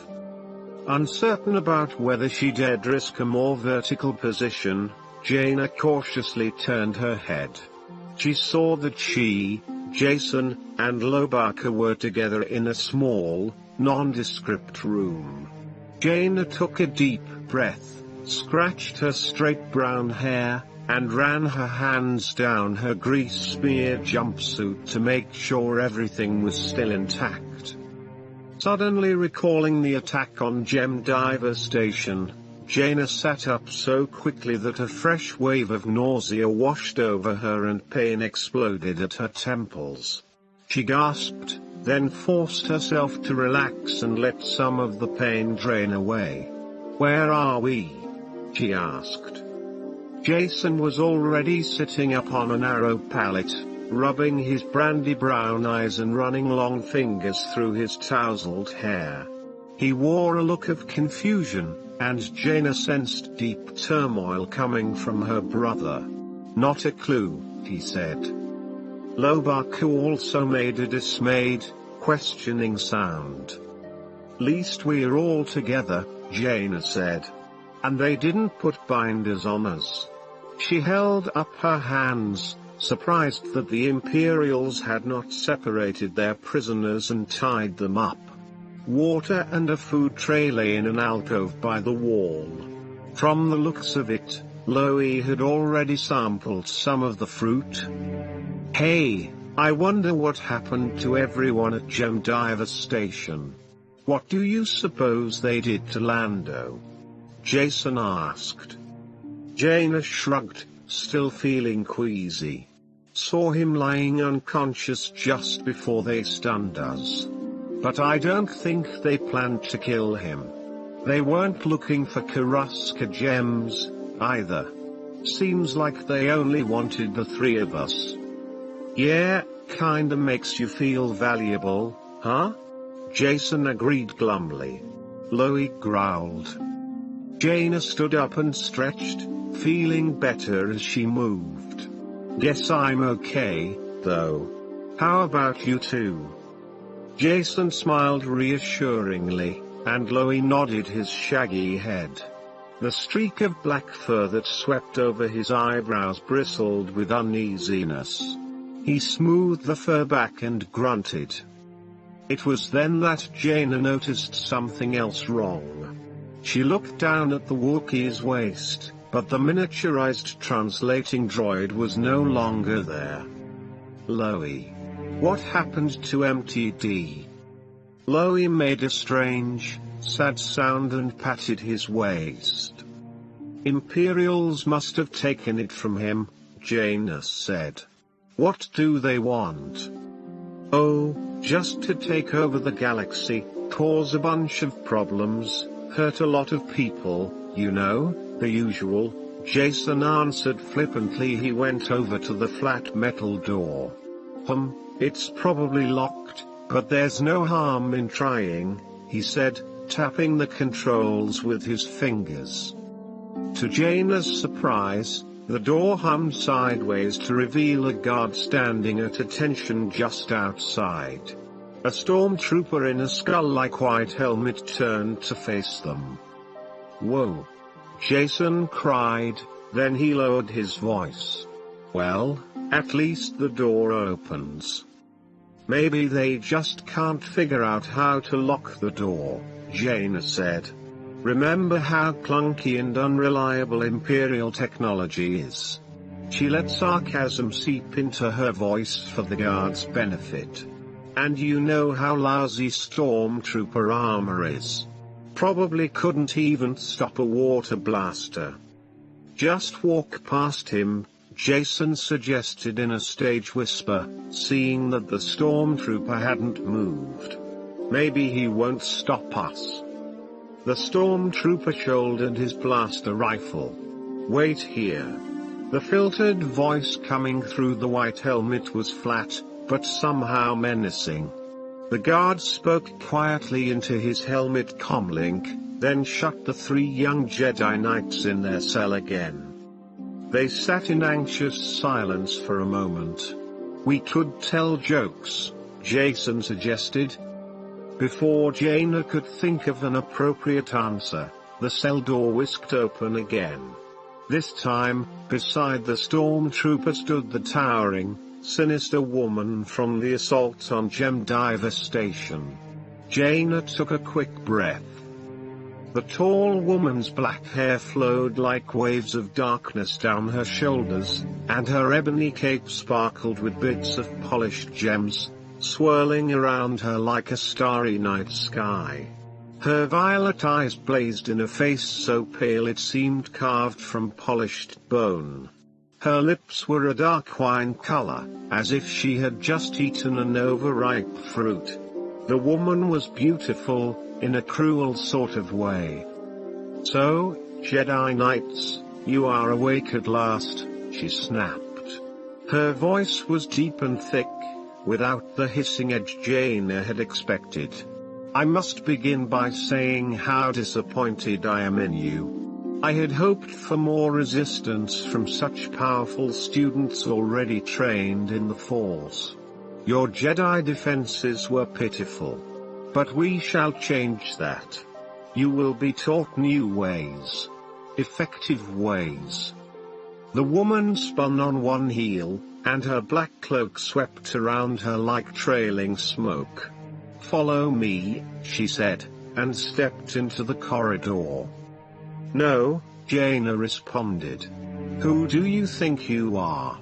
Uncertain about whether she dared risk a more vertical position, Jaina cautiously turned her head. She saw that she, Jason, and Lobaka were together in a small, nondescript room. Jaina took a deep breath, scratched her straight brown hair, and ran her hands down her grease-smeared jumpsuit to make sure everything was still intact. Suddenly recalling the attack on Gem Diver Station, Jaina sat up so quickly that a fresh wave of nausea washed over her and pain exploded at her temples. She gasped, then forced herself to relax and let some of the pain drain away. "Where are we?" she asked. Jason was already sitting up on a narrow pallet, rubbing his brandy brown eyes and running long fingers through his tousled hair. He wore a look of confusion, and Jaina sensed deep turmoil coming from her brother. "Not a clue," he said. Lobaku also made a dismayed, questioning sound. "Least we're all together," Jaina said. "And they didn't put binders on us." She held up her hands, surprised that the Imperials had not separated their prisoners and tied them up. Water and a food tray lay in an alcove by the wall. From the looks of it, Loie had already sampled some of the fruit. "Hey, I wonder what happened to everyone at Jemdiva Station. What do you suppose they did to Lando?" Jason asked. Jaina shrugged, still feeling queasy. "Saw him lying unconscious just before they stunned us. But I don't think they planned to kill him. They weren't looking for Karuska gems, either. Seems like they only wanted the three of us." "Yeah, kinda makes you feel valuable, huh?" Jason agreed glumly. Loie growled. Jaina stood up and stretched, feeling better as she moved. "Guess I'm okay, though. How about you two?" Jason smiled reassuringly, and Loie nodded his shaggy head. The streak of black fur that swept over his eyebrows bristled with uneasiness. He smoothed the fur back and grunted. It was then that Jaina noticed something else wrong. She looked down at the Wookiee's waist, but the miniaturized translating droid was no longer there. "Loie. What happened to MTD?" Loie made a strange, sad sound and patted his waist. "Imperials must have taken it from him," Jaina said. "What do they want?" "Oh, just to take over the galaxy, cause a bunch of problems, hurt a lot of people, you know, the usual," Jason answered flippantly. He went over to the flat metal door. It's probably locked, but there's no harm in trying," he said, tapping the controls with his fingers. To Jaina's surprise, the door hummed sideways to reveal a guard standing at attention just outside. A stormtrooper in a skull-like white helmet turned to face them. "Whoa!" Jason cried, then he lowered his voice. "Well, at least the door opens." "Maybe they just can't figure out how to lock the door," Jaina said. "Remember how clunky and unreliable Imperial technology is." She let sarcasm seep into her voice for the guard's benefit. "And you know how lousy stormtrooper armor is. Probably couldn't even stop a water blaster." "Just walk past him," Jason suggested in a stage whisper, seeing that the stormtrooper hadn't moved. "Maybe he won't stop us." The stormtrooper shouldered his blaster rifle. "Wait here." The filtered voice coming through the white helmet was flat, but somehow menacing. The guard spoke quietly into his helmet comlink, then shut the three young Jedi Knights in their cell again. They sat in anxious silence for a moment. "We could tell jokes," Jason suggested. Before Jaina could think of an appropriate answer, the cell door whisked open again. This time, beside the stormtrooper stood the towering, sinister woman from the assault on Jemdiva Station. Jaina took a quick breath. The tall woman's black hair flowed like waves of darkness down her shoulders, and her ebony cape sparkled with bits of polished gems, swirling around her like a starry night sky. Her violet eyes blazed in a face so pale it seemed carved from polished bone. Her lips were a dark wine color, as if she had just eaten an overripe fruit. The woman was beautiful, in a cruel sort of way. "So, Jedi Knights, you are awake at last," she snapped. Her voice was deep and thick, without the hissing edge Jaina had expected. I must begin by saying how disappointed I am in you. I had hoped for more resistance from such powerful students already trained in the Force. Your Jedi defenses were pitiful. But we shall change that. You will be taught new ways. Effective ways. The woman spun on one heel, and her black cloak swept around her like trailing smoke. "Follow me," she said, and stepped into the corridor. "No," Jaina responded. "Who do you think you are?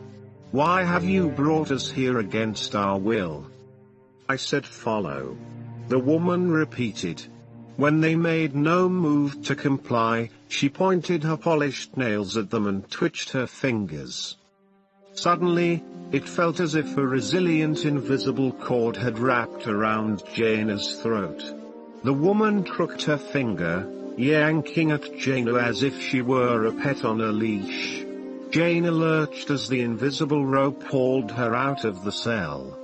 Why have you brought us here against our will?" I said follow. The woman repeated. When they made no move to comply, she pointed her polished nails at them and twitched her fingers. Suddenly, it felt as if a resilient invisible cord had wrapped around Jaina's throat. The woman crooked her finger, yanking at Jaina as if she were a pet on a leash. Jaina lurched as the invisible rope hauled her out of the cell.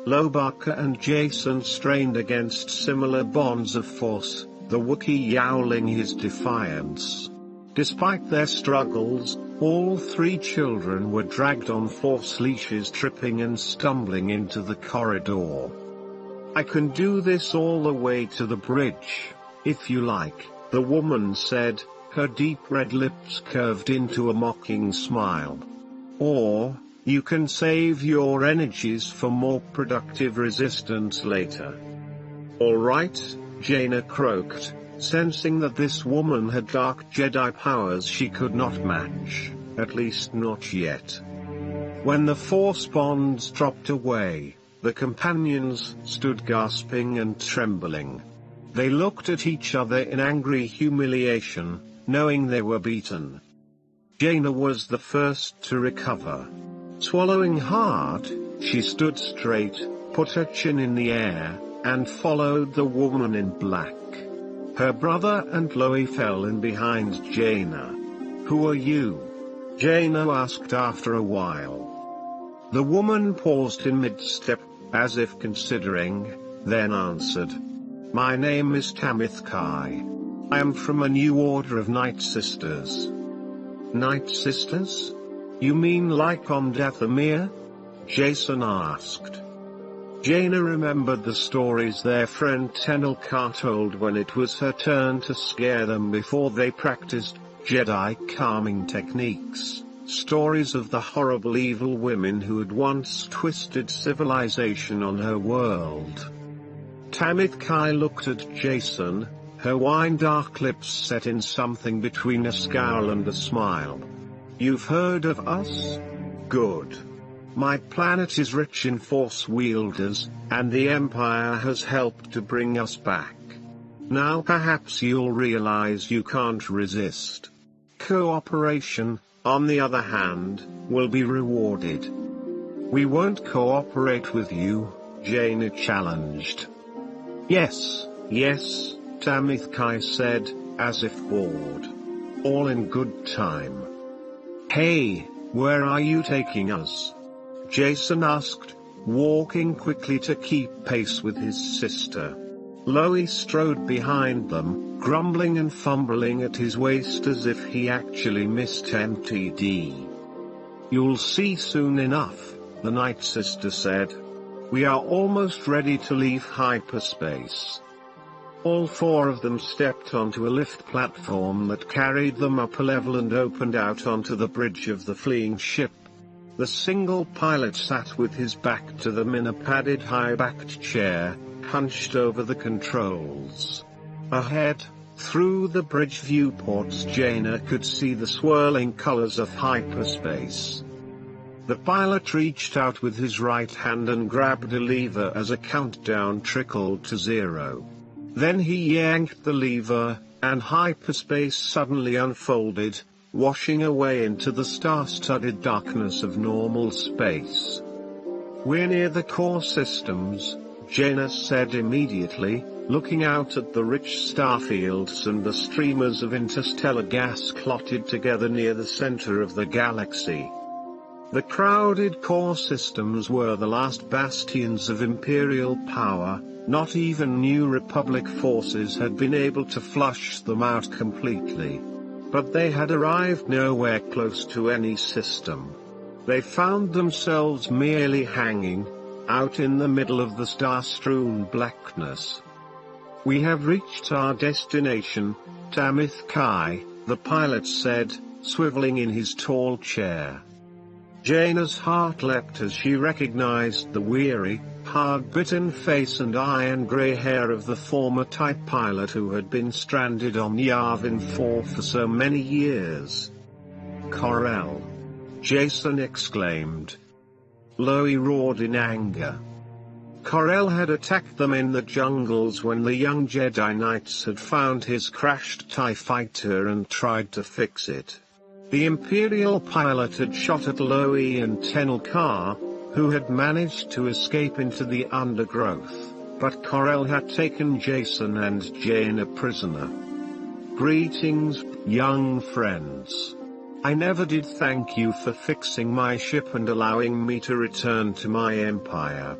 Lobaka and Jason strained against similar bonds of force, the Wookiee yowling his defiance. Despite their struggles, all three children were dragged on Force leashes, tripping and stumbling into the corridor. "I can do this all the way to the bridge, if you like," the woman said, her deep red lips curved into a mocking smile. "Or, you can save your energies for more productive resistance later." "All right," Jaina croaked, sensing that this woman had dark Jedi powers she could not match, at least not yet. When the Force bonds dropped away, the companions stood gasping and trembling. They looked at each other in angry humiliation, knowing they were beaten. Jaina was the first to recover. Swallowing hard, she stood straight, put her chin in the air, and followed the woman in black. Her brother and Loie fell in behind Jaina. "Who are you?" Jaina asked after a while. The woman paused in mid-step, as if considering, then answered. "My name is Tamith Kai. I am from a new order of Night Sisters." "Night Sisters? You mean like on Dathomir?" Jason asked. Jaina remembered the stories their friend Tenelka told when it was her turn to scare them before they practiced Jedi calming techniques, stories of the horrible evil women who had once twisted civilization on her world. Tamith Kai looked at Jason, her wine-dark lips set in something between a scowl and a smile. "You've heard of us? Good. My planet is rich in Force wielders, and the Empire has helped to bring us back. Now perhaps you'll realize you can't resist. Cooperation, on the other hand, will be rewarded." "We won't cooperate with you," Jaina challenged. Yes, Tamith Kai said, as if bored. "All in good time." "Hey, where are you taking us?" Jason asked, walking quickly to keep pace with his sister. Loie strode behind them, grumbling and fumbling at his waist as if he actually missed MTD. "You'll see soon enough," the Night Sister said. "We are almost ready to leave hyperspace." All four of them stepped onto a lift platform that carried them up a level and opened out onto the bridge of the fleeing ship. The single pilot sat with his back to them in a padded high-backed chair, hunched over the controls. Ahead, through the bridge viewports, Jaina could see the swirling colors of hyperspace. The pilot reached out with his right hand and grabbed a lever as a countdown trickled to 0. Then he yanked the lever, and hyperspace suddenly unfolded, washing away into the star-studded darkness of normal space. "We're near the core systems," Jaina said immediately, looking out at the rich starfields and the streamers of interstellar gas clotted together near the center of the galaxy. The crowded core systems were the last bastions of Imperial power, Not even New Republic forces had been able to flush them out completely. But they had arrived nowhere close to any system. They found themselves merely hanging out in the middle of the star-strewn blackness. "We have reached our destination, Tamith Kai," the pilot said, swiveling in his tall chair. Jaina's heart leapt as she recognized the weary, hard-bitten face and iron-gray hair of the former type pilot who had been stranded on Yavin 4 for so many years. "Corel!" Jason exclaimed. Loie roared in anger. Corel had attacked them in the jungles when the young Jedi Knights had found his crashed TIE fighter and tried to fix it. The Imperial pilot had shot at Loie and Tenelkar, who had managed to escape into the undergrowth, but Corel had taken Jason and Jaina prisoner. "Greetings, young friends. I never did thank you for fixing my ship and allowing me to return to my empire.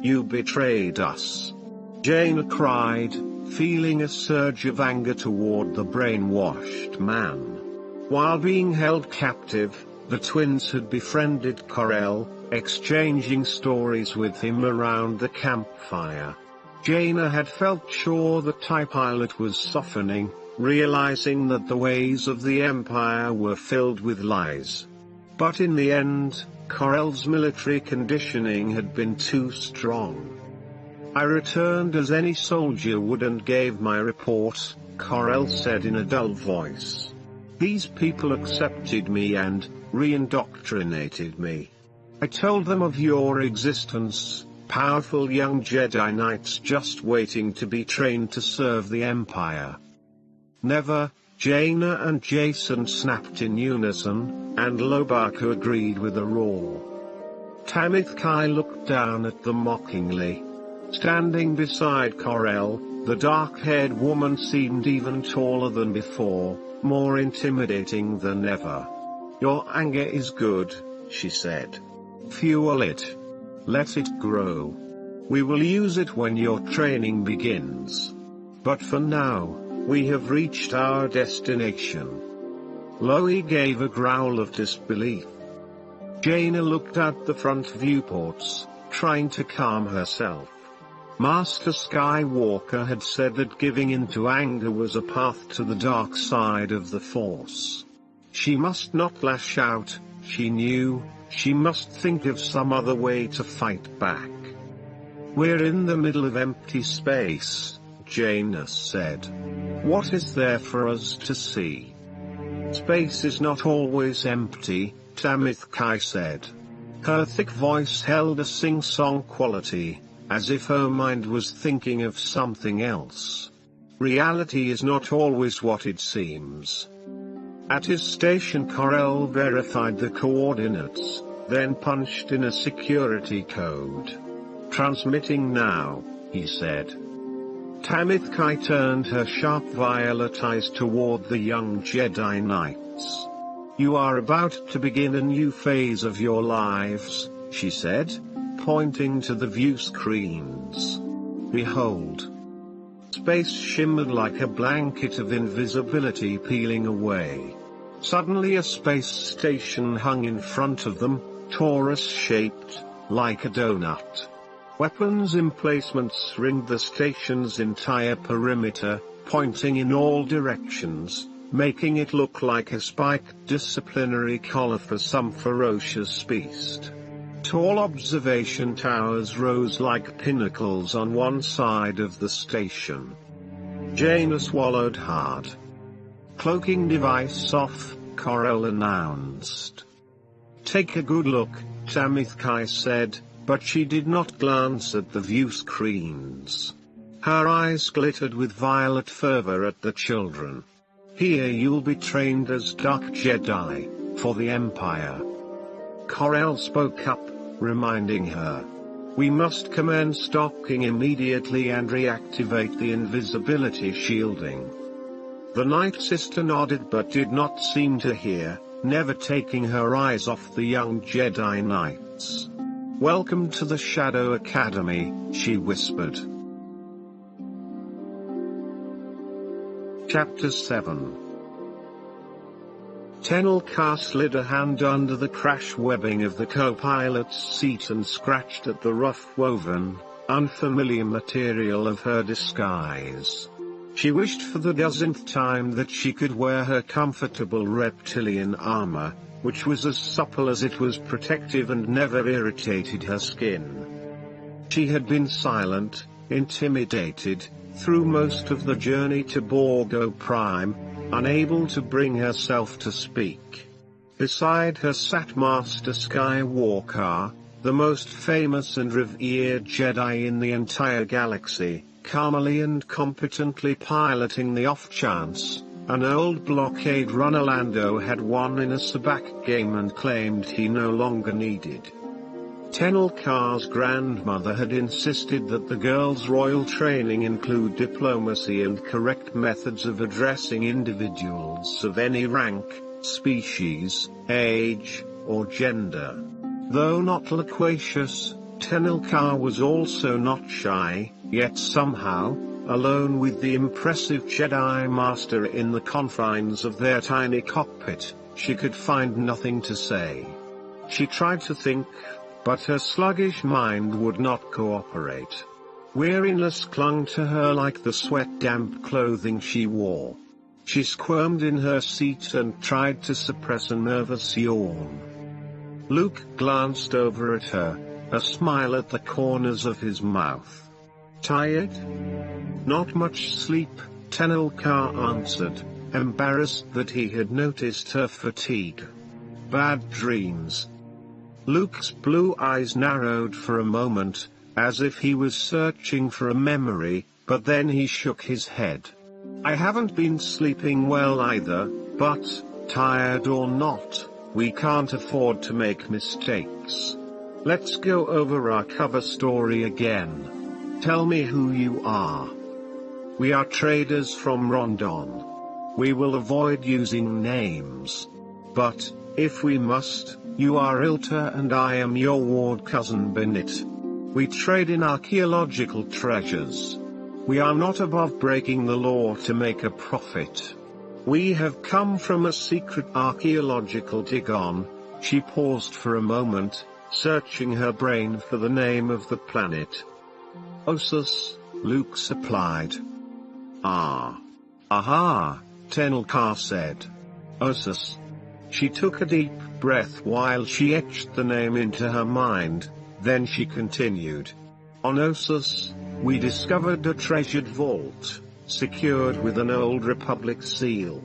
You betrayed us," Jaina cried, feeling a surge of anger toward the brainwashed man. While being held captive, the twins had befriended Corel, exchanging stories with him around the campfire. Jaina had felt sure the TIE pilot was softening, realizing that the ways of the Empire were filled with lies. But in the end, Corel's military conditioning had been too strong. "I returned as any soldier would and gave my report," Corel said in a dull voice. "These people accepted me and re-indoctrinated me. I told them of your existence, powerful young Jedi Knights just waiting to be trained to serve the Empire." "Never," Jaina and Jason snapped in unison, and Lobaku agreed with a roar. Tamith Kai looked down at them mockingly. Standing beside Corel, the dark-haired woman seemed even taller than before, more intimidating than ever. "Your anger is good," she said. "Fuel it. Let it grow. We will use it when your training begins. But for now, we have reached our destination." Loie gave a growl of disbelief. Jaina looked out the front viewports, trying to calm herself. Master Skywalker had said that giving in to anger was a path to the dark side of the Force. She must not lash out, she knew. She must think of some other way to fight back. "We're in the middle of empty space," Jaina said. "What is there for us to see?" "Space is not always empty," Tamith Kai said. Her thick voice held a sing-song quality, as if her mind was thinking of something else. "Reality is not always what it seems." At his station, Corel verified the coordinates, then punched in a security code. "Transmitting now," he said. Tamith Kai turned her sharp violet eyes toward the young Jedi Knights. "You are about to begin a new phase of your lives," she said, pointing to the view screens. "Behold." Space shimmered like a blanket of invisibility peeling away. Suddenly a space station hung in front of them, torus-shaped, like a donut. Weapons emplacements ringed the station's entire perimeter, pointing in all directions, making it look like a spiked disciplinary collar for some ferocious beast. Tall observation towers rose like pinnacles on one side of the station. Jaina swallowed hard. "Cloaking device off," Corel announced. "Take a good look," Tamith Kai said, but she did not glance at the view screens. Her eyes glittered with violet fervor at the children. "Here you'll be trained as Dark Jedi, for the Empire." Corel spoke up, reminding her. "We must commence docking immediately and reactivate the invisibility shielding." The Night Sister nodded but did not seem to hear, never taking her eyes off the young Jedi Knights. "Welcome to the Shadow Academy," she whispered. Chapter 7. Tenelka slid a hand under the crash webbing of the co-pilot's seat and scratched at the rough-woven, unfamiliar material of her disguise. She wished for the dozenth time that she could wear her comfortable reptilian armor, which was as supple as it was protective and never irritated her skin. She had been silent, intimidated, through most of the journey to Borgo Prime, unable to bring herself to speak. Beside her sat Master Skywalker, the most famous and revered Jedi in the entire galaxy, calmly and competently piloting the off-chance an old blockade runner Lando had won in a sabacc game and claimed he no longer needed. Tenelka's grandmother had insisted that the girl's royal training include diplomacy and correct methods of addressing individuals of any rank, species, age, or gender. Though not loquacious, Tenelka was also not shy, yet somehow, alone with the impressive Jedi Master in the confines of their tiny cockpit, she could find nothing to say. She tried to think, but her sluggish mind would not cooperate. Weariness clung to her like the sweat-damp clothing she wore. She squirmed in her seat and tried to suppress a nervous yawn. Luke glanced over at her, a smile at the corners of his mouth. "Tired?" "Not much sleep," Tenelka answered, embarrassed that he had noticed her fatigue. "Bad dreams?" Luke's blue eyes narrowed for a moment, as if he was searching for a memory, but then he shook his head. "I haven't been sleeping well either, but, tired or not, we can't afford to make mistakes. Let's go over our cover story again. Tell me who you are." "We are traders from Rondon. We will avoid using names. But, if we must, you are Ilta and I am your ward cousin Benit. We trade in archaeological treasures. We are not above breaking the law to make a profit. We have come from a secret archaeological dig-on." She paused for a moment, searching her brain for the name of the planet. "Ossus," Luke supplied. "Ah. Aha," Tenelka said. "Ossus." She took a deep breath while she etched the name into her mind, then she continued. "On Ossus, we discovered a treasured vault, secured with an old Republic seal.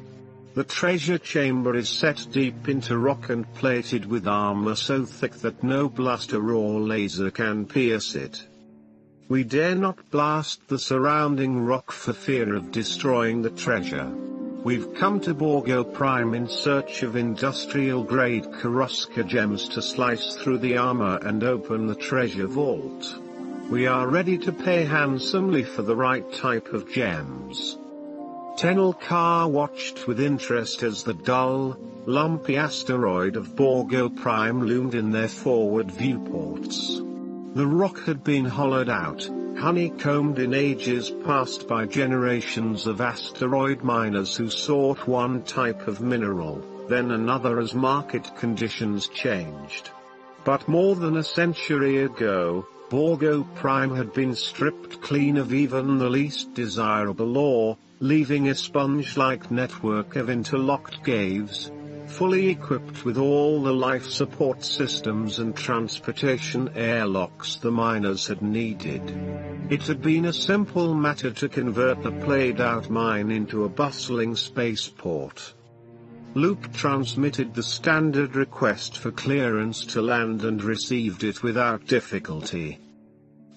The treasure chamber is set deep into rock and plated with armor so thick that no blaster or laser can pierce it. We dare not blast the surrounding rock for fear of destroying the treasure. We've come to Borgo Prime in search of industrial-grade Karoska gems to slice through the armor and open the treasure vault. We are ready to pay handsomely for the right type of gems." Tenelka watched with interest as the dull, lumpy asteroid of Borgo Prime loomed in their forward viewports. The rock had been hollowed out, honeycombed in ages past by generations of asteroid miners who sought one type of mineral, then another as market conditions changed. But more than a century ago, Borgo Prime had been stripped clean of even the least desirable ore, leaving a sponge-like network of interlocked caves, fully equipped with all the life support systems and transportation airlocks the miners had needed. It had been a simple matter to convert the played-out mine into a bustling spaceport. Luke transmitted the standard request for clearance to land and received it without difficulty.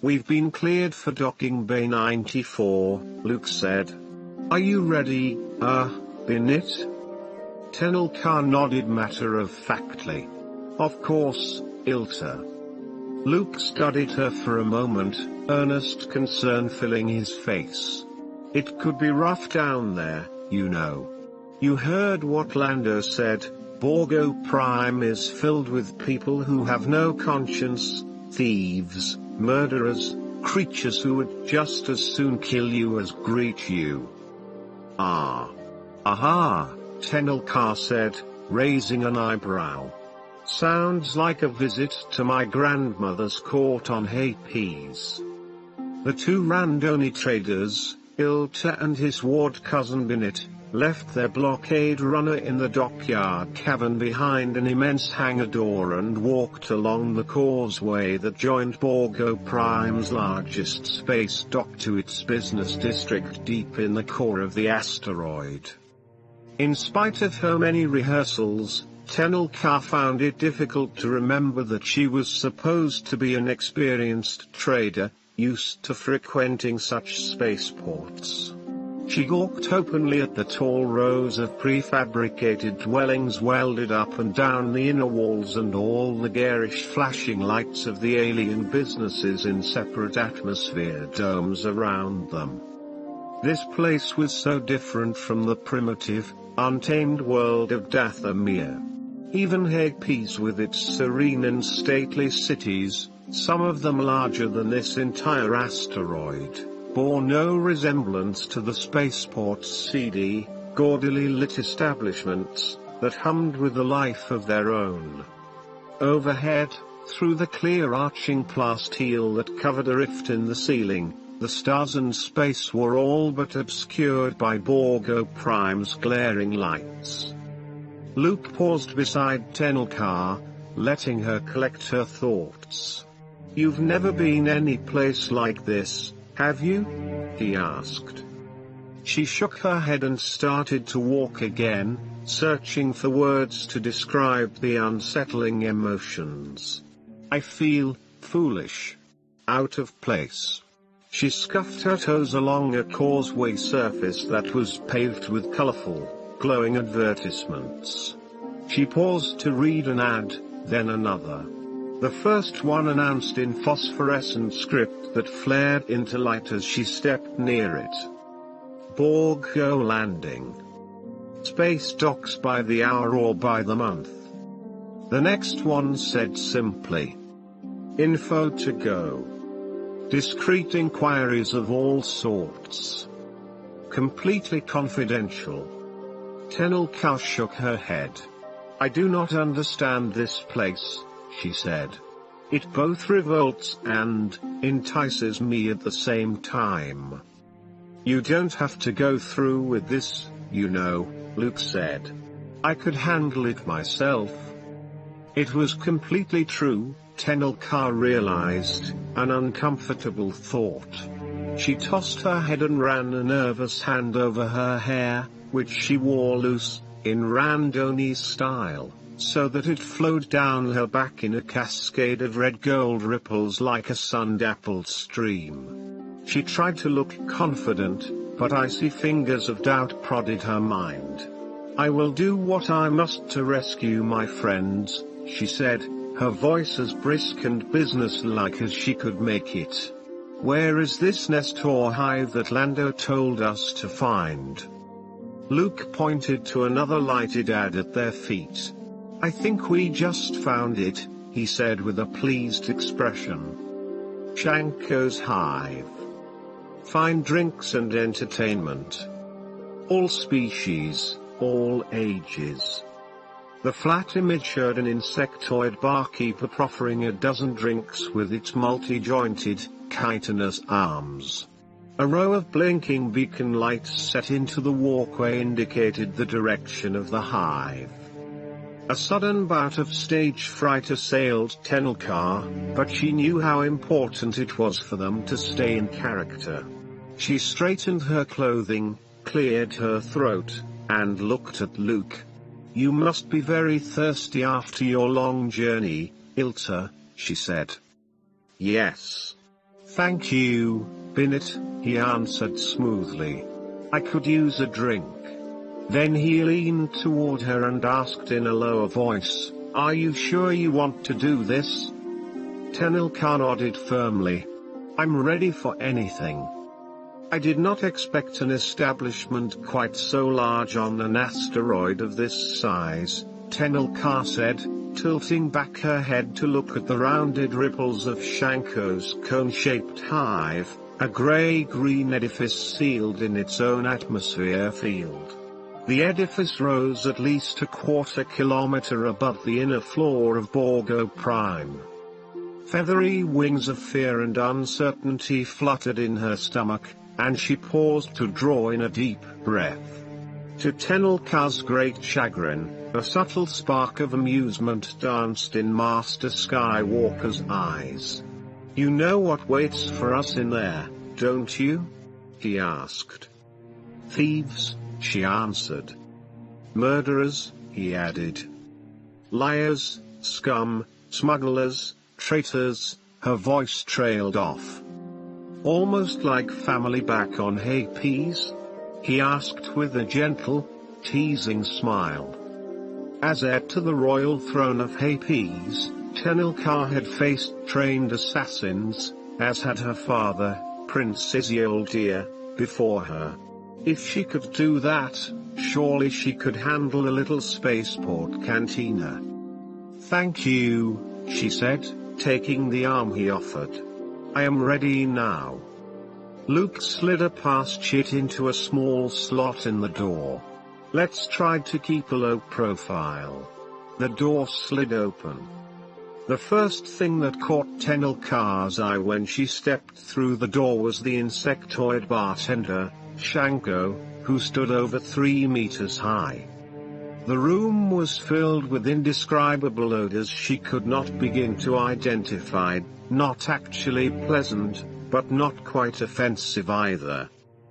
"We've been cleared for docking Bay 94, Luke said. "Are you ready, Benit?" Tenelka nodded matter-of-factly. "Of course, Ilta." Luke studied her for a moment, earnest concern filling his face. "It could be rough down there, you know. You heard what Lando said, Borgo Prime is filled with people who have no conscience, thieves, murderers, creatures who would just as soon kill you as greet you." Ah. Aha, Tenelka said, raising an eyebrow. Sounds like a visit to my grandmother's court on Hapes. The two Randoni traders, Ilta and his ward cousin Binet, left their blockade runner in the dockyard cavern behind an immense hangar door and walked along the causeway that joined Borgo Prime's largest space dock to its business district deep in the core of the asteroid. In spite of her many rehearsals, Tenelka found it difficult to remember that she was supposed to be an experienced trader, used to frequenting such spaceports. She gawked openly at the tall rows of prefabricated dwellings welded up and down the inner walls and all the garish flashing lights of the alien businesses in separate atmosphere domes around them. This place was so different from the primitive, untamed world of Dathomir. Even Hapes with its serene and stately cities, some of them larger than this entire asteroid, bore no resemblance to the spaceport's seedy, gaudily lit establishments, that hummed with a life of their own. Overhead, through the clear arching plasteel that covered a rift in the ceiling, the stars and space were all but obscured by Borgo Prime's glaring lights. Luke paused beside Tenelka, letting her collect her thoughts. "You've never been any place like this, have you?" he asked. She shook her head and started to walk again, searching for words to describe the unsettling emotions. "I feel foolish. Out of place." She scuffed her toes along a causeway surface that was paved with colorful, glowing advertisements. She paused to read an ad, then another. The first one announced in phosphorescent script that flared into light as she stepped near it. Borgo Landing. Space docks by the hour or by the month. The next one said simply, "Info to go. Discreet inquiries of all sorts. Completely confidential." Tenelka shook her head. "I do not understand this place," she said. "It both revolts and entices me at the same time." "You don't have to go through with this, you know," Luke said. "I could handle it myself." It was completely true, Tenelka realized, an uncomfortable thought. She tossed her head and ran a nervous hand over her hair, which she wore loose, in Randoni's style, so that it flowed down her back in a cascade of red-gold ripples like a sun-dappled stream. She tried to look confident, but icy fingers of doubt prodded her mind. "I will do what I must to rescue my friends," she said, her voice as brisk and businesslike as she could make it. "Where is this nest or hive that Lando told us to find?" Luke pointed to another lighted ad at their feet. "I think we just found it," he said with a pleased expression. "Shanko's Hive. Fine drinks and entertainment. All species, all ages." The flat image showed an insectoid barkeeper proffering a dozen drinks with its multi-jointed, chitinous arms. A row of blinking beacon lights set into the walkway indicated the direction of the hive. A sudden bout of stage fright assailed Tenelka, but she knew how important it was for them to stay in character. She straightened her clothing, cleared her throat, and looked at Luke. "You must be very thirsty after your long journey, Ilta," she said. "Yes. Thank you, Binet," he answered smoothly. "I could use a drink." Then he leaned toward her and asked in a lower voice, "Are you sure you want to do this?" Tenelka nodded firmly. "I'm ready for anything." "I did not expect an establishment quite so large on an asteroid of this size," Tenelka said, tilting back her head to look at the rounded ripples of Shanko's cone-shaped hive, A grey-green edifice sealed in its own atmosphere field. The edifice rose at least a quarter-kilometer above the inner floor of Borgo Prime. Feathery wings of fear and uncertainty fluttered in her stomach, and she paused to draw in a deep breath. To Tenelka's great chagrin, a subtle spark of amusement danced in Master Skywalker's eyes. "You know what waits for us in there, don't you?" he asked. "Thieves," she answered. "Murderers," he added. "Liars, scum, smugglers, traitors," her voice trailed off. "Almost like family back on Hay Peas?" he asked with a gentle, teasing smile. As heir to the royal throne of Hay Peas, Tenelka had faced trained assassins, as had her father, Prince Isolde, before her. If she could do that, surely she could handle a little spaceport cantina. "Thank you," she said, taking the arm he offered. "I am ready now." Luke slid a pass chit into a small slot in the door. "Let's try to keep a low profile." The door slid open. The first thing that caught Tenelka's eye when she stepped through the door was the insectoid bartender, Shanko, who stood over 3 meters high. The room was filled with indescribable odors she could not begin to identify, not actually pleasant, but not quite offensive either.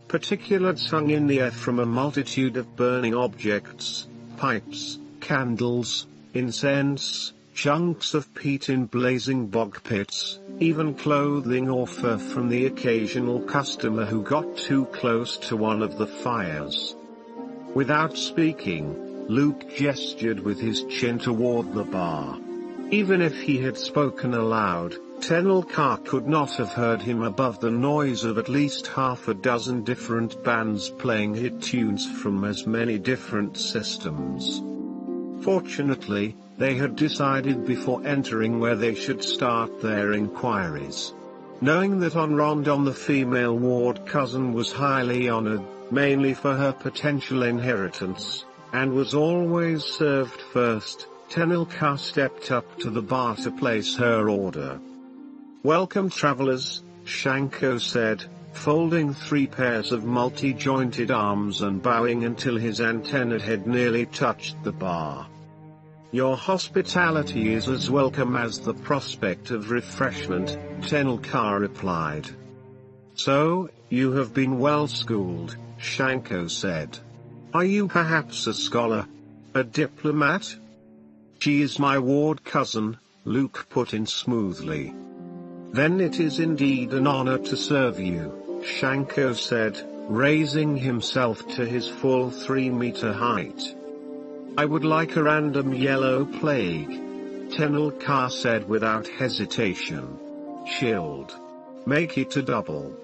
Particulates hung in the air from a multitude of burning objects, pipes, candles, incense, chunks of peat in blazing bog pits, even clothing or fur from the occasional customer who got too close to one of the fires. Without speaking, Luke gestured with his chin toward the bar. Even if he had spoken aloud, Tenelka could not have heard him above the noise of at least half a dozen different bands playing hit tunes from as many different systems. Fortunately, they had decided before entering where they should start their inquiries. Knowing that on Rondon the female ward cousin was highly honored, mainly for her potential inheritance, and was always served first, Tenelka stepped up to the bar to place her order. "Welcome travelers," Shanko said, folding 3 pairs of multi-jointed arms and bowing until his antennaed head nearly touched the bar. "Your hospitality is as welcome as the prospect of refreshment," Tenelka replied. "So, you have been well schooled," Shanko said. "Are you perhaps a scholar? A diplomat?" "She is my ward cousin," Luke put in smoothly. "Then it is indeed an honor to serve you," Shanko said, raising himself to his full 3-meter height. "I would like a random yellow plague," Tenelka said without hesitation. Chilled. "Make it a double."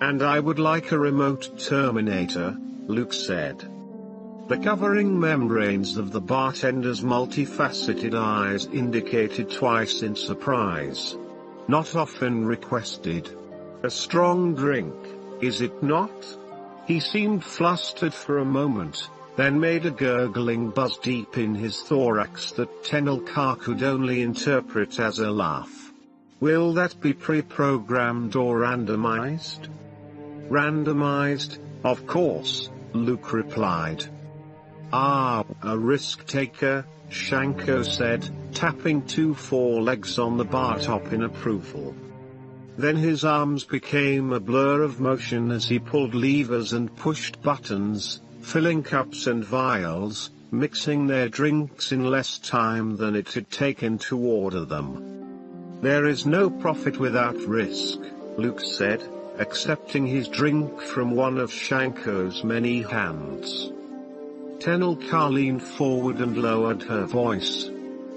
"And I would like a remote terminator," Luke said. The covering membranes of the bartender's multifaceted eyes indicated twice in surprise. "Not often requested. A strong drink, is it not?" He seemed flustered for a moment, then made a gurgling buzz deep in his thorax that Tenelka could only interpret as a laugh. "Will that be pre-programmed or randomized?" "Randomized, of course," Luke replied. "Ah, a risk-taker," Shanko said, tapping 2 forelegs on the bar top in approval. Then his arms became a blur of motion as he pulled levers and pushed buttons, filling cups and vials, mixing their drinks in less time than it had taken to order them. "There is no profit without risk," Luke said, accepting his drink from one of Shanko's many hands. Tenelka leaned forward and lowered her voice.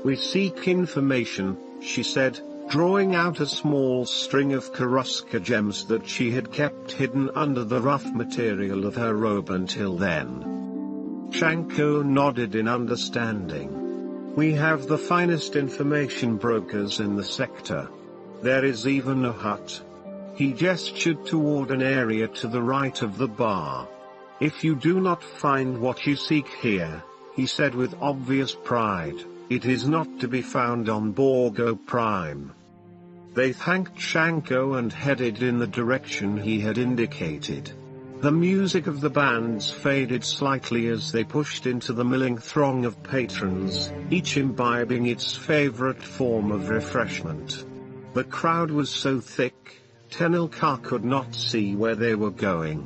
"We seek information," she said, drawing out a small string of Karuska gems that she had kept hidden under the rough material of her robe until then. Shanko nodded in understanding. "We have the finest information brokers in the sector. There is even a hut. He gestured toward an area to the right of the bar. "If you do not find what you seek here," he said with obvious pride, "it is not to be found on Borgo Prime." They thanked Shanko and headed in the direction he had indicated. The music of the bands faded slightly as they pushed into the milling throng of patrons, each imbibing its favorite form of refreshment. The crowd was so thick, Tenelka could not see where they were going.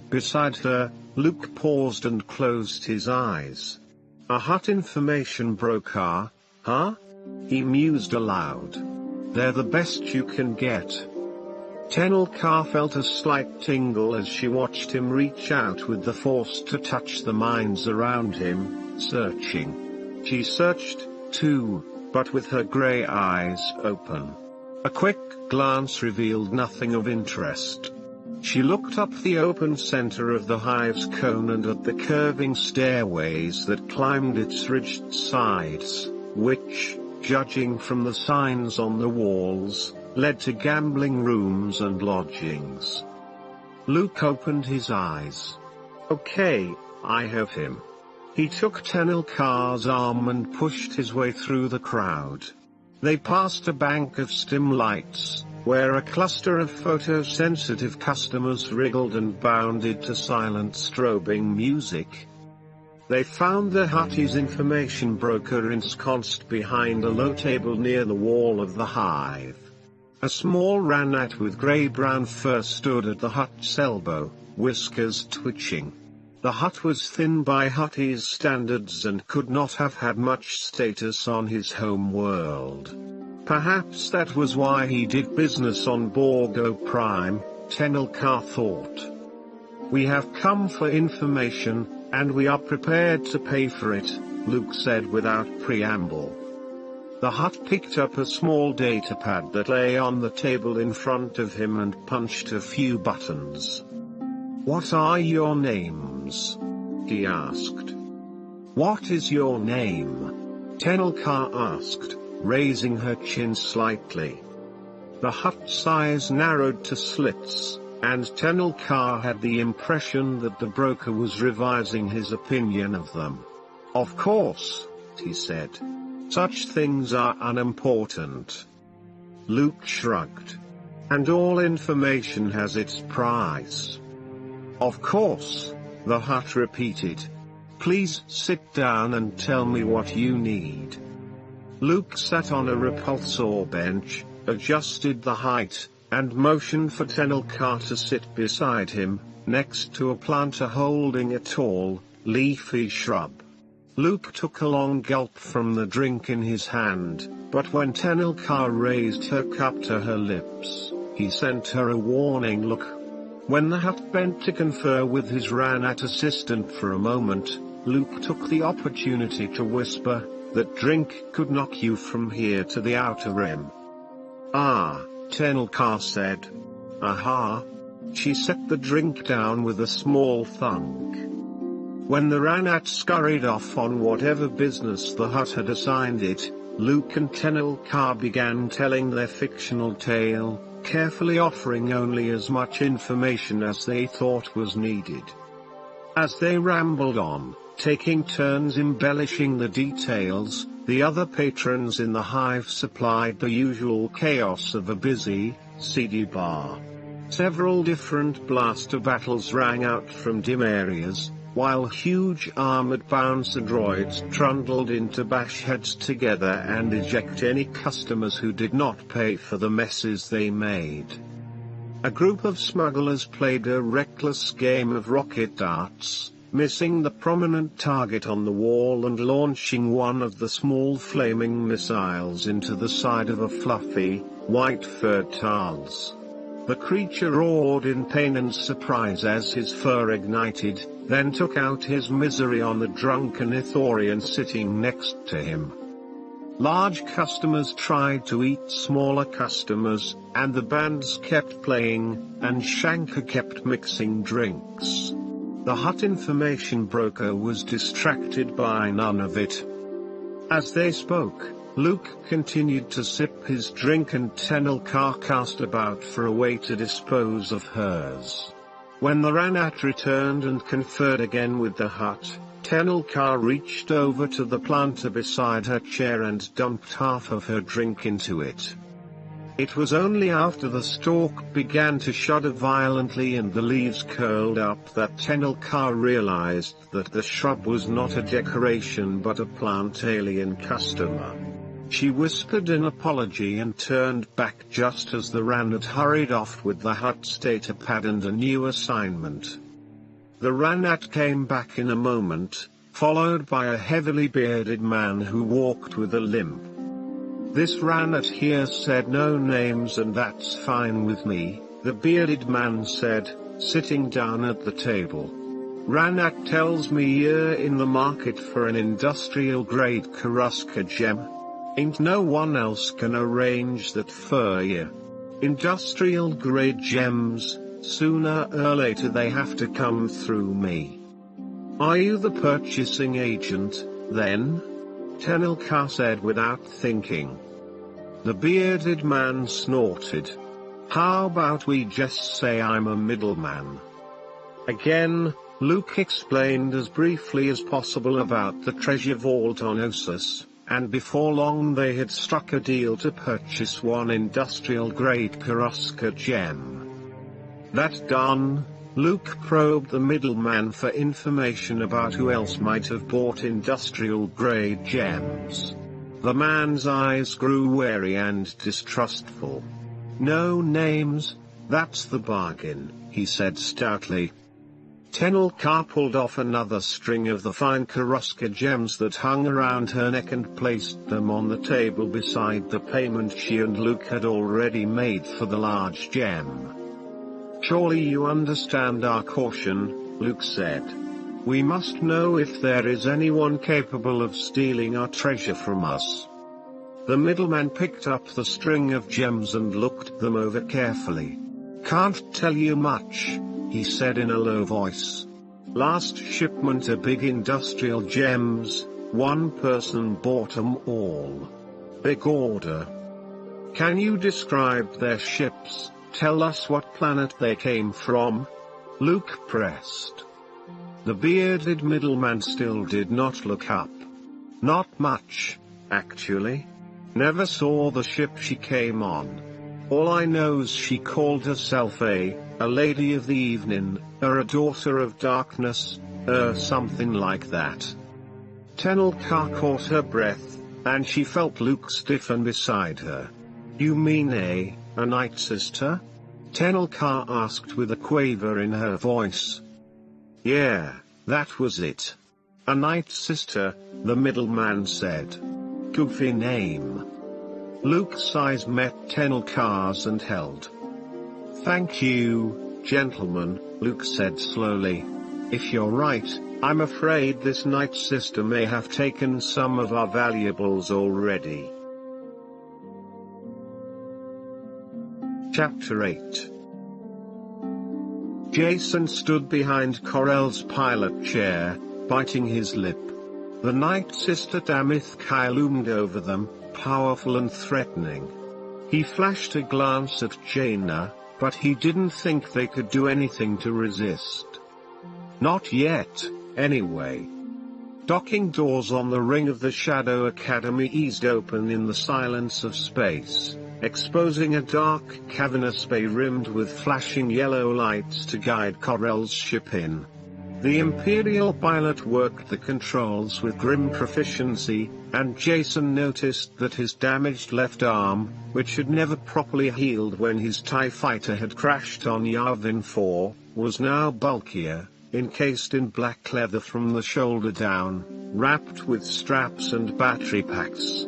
Beside her, Luke paused and closed his eyes. "A hut information broker, huh?" he mused aloud. "They're the best you can get." Tenelka felt a slight tingle as she watched him reach out with the force to touch the minds around him, searching. She searched, too, but with her grey eyes open. A quick glance revealed nothing of interest. She looked up the open center of the hive's cone and at the curving stairways that climbed its ridged sides, which, judging from the signs on the walls, led to gambling rooms and lodgings. Luke opened his eyes. "Okay, I have him." He took Tenelka's arm and pushed his way through the crowd. They passed a bank of stim lights, where a cluster of photosensitive customers wriggled and bounded to silent strobing music. They found the hut's information broker ensconced behind a low table near the wall of the hive. A small ranat with grey-brown fur stood at the hut's elbow, whiskers twitching. The hut was thin by Hutty's standards and could not have had much status on his home world. Perhaps that was why he did business on Borgo Prime, Tenelka thought. "We have come for information, and we are prepared to pay for it," Luke said without preamble. The hut picked up a small datapad that lay on the table in front of him and punched a few buttons. "What are your names?" he asked. "What is your name?" Tenelka asked, raising her chin slightly. The hut's eyes narrowed to slits, and Tenelka had the impression that the broker was revising his opinion of them. "Of course," he said. "Such things are unimportant." Luke shrugged. "And all information has its price." "Of course," the hut repeated. "Please sit down and tell me what you need." Luke sat on a repulsor bench, adjusted the height, and motioned for Tenelka to sit beside him, next to a planter holding a tall, leafy shrub. Luke took a long gulp from the drink in his hand, but when Tenelka raised her cup to her lips, he sent her a warning look. When the hut bent to confer with his ranat assistant for a moment, Luke took the opportunity to whisper, "That drink could knock you from here to the outer rim." "Ah," Tenelka said. "Aha." She set the drink down with a small thunk. When the ranat scurried off on whatever business the hut had assigned it, Luke and Tenelka began telling their fictional tale, carefully offering only as much information as they thought was needed. As they rambled on, taking turns embellishing the details, the other patrons in the hive supplied the usual chaos of a busy, seedy bar. Several different blaster battles rang out from dim areas, while huge armored bouncer droids trundled in to bash heads together and eject any customers who did not pay for the messes they made. A group of smugglers played a reckless game of rocket darts, missing the prominent target on the wall and launching one of the small flaming missiles into the side of a fluffy, white-furred Tars. The creature roared in pain and surprise as his fur ignited, then took out his misery on the drunken Ithorian sitting next to him. Large customers tried to eat smaller customers, and the bands kept playing, and Shanka kept mixing drinks. The hut information broker was distracted by none of it. As they spoke, Luke continued to sip his drink and Tenelka cast about for a way to dispose of hers. When the Ranat returned and conferred again with the hut, Tenelka reached over to the planter beside her chair and dumped half of her drink into it. It was only after the stalk began to shudder violently and the leaves curled up that Tenelka realized that the shrub was not a decoration but a plant alien customer. She whispered an apology and turned back just as the Ranat hurried off with the hut's data pad and a new assignment. The Ranat came back in a moment, followed by a heavily bearded man who walked with a limp. This Ranat here said no names and that's fine with me, the bearded man said, sitting down at the table. Ranat tells me you're in the market for an industrial-grade Karuska gem. Ain't no one else can arrange that for you. Industrial-grade gems, sooner or later they have to come through me. Are you the purchasing agent, then? Tenelka said without thinking. The bearded man snorted. How about we just say I'm a middleman? Again, Luke explained as briefly as possible about the treasure vault on Ossus, and before long they had struck a deal to purchase one industrial-grade Karuska gem. That done, Luke probed the middleman for information about who else might have bought industrial-grade gems. The man's eyes grew wary and distrustful. No names, that's the bargain, he said stoutly. Tenelka pulled off another string of the fine Karuska gems that hung around her neck and placed them on the table beside the payment she and Luke had already made for the large gem. Surely you understand our caution, Luke said. We must know if there is anyone capable of stealing our treasure from us. The middleman picked up the string of gems and looked them over carefully. Can't tell you much, he said in a low voice. Last shipment of big industrial gems, one person bought 'em all. Big order. Can you describe their ships, tell us what planet they came from? Luke pressed. The bearded middleman still did not look up. Not much, actually. Never saw the ship she came on. All I know's she called herself a lady of the evening, or a daughter of darkness, or something like that. Tenelka caught her breath, and she felt Luke stiffen beside her. You mean a night sister? Tenelka asked with a quaver in her voice. Yeah, that was it. A night sister, the middleman said. Goofy name. Luke's eyes met Tenelka's and held. Thank you, gentlemen, Luke said slowly. If you're right, I'm afraid this night sister may have taken some of our valuables already. Chapter 8. Jason stood behind Corell's pilot chair, biting his lip. The night sister Damithkai loomed over them, powerful and threatening. He flashed a glance at Jaina, but he didn't think they could do anything to resist. Not yet, anyway. Docking doors on the ring of the Shadow Academy eased open in the silence of space, exposing a dark, cavernous bay rimmed with flashing yellow lights to guide Corell's ship in. The Imperial pilot worked the controls with grim proficiency, and Jason noticed that his damaged left arm, which had never properly healed when his TIE fighter had crashed on Yavin 4, was now bulkier, encased in black leather from the shoulder down, wrapped with straps and battery packs.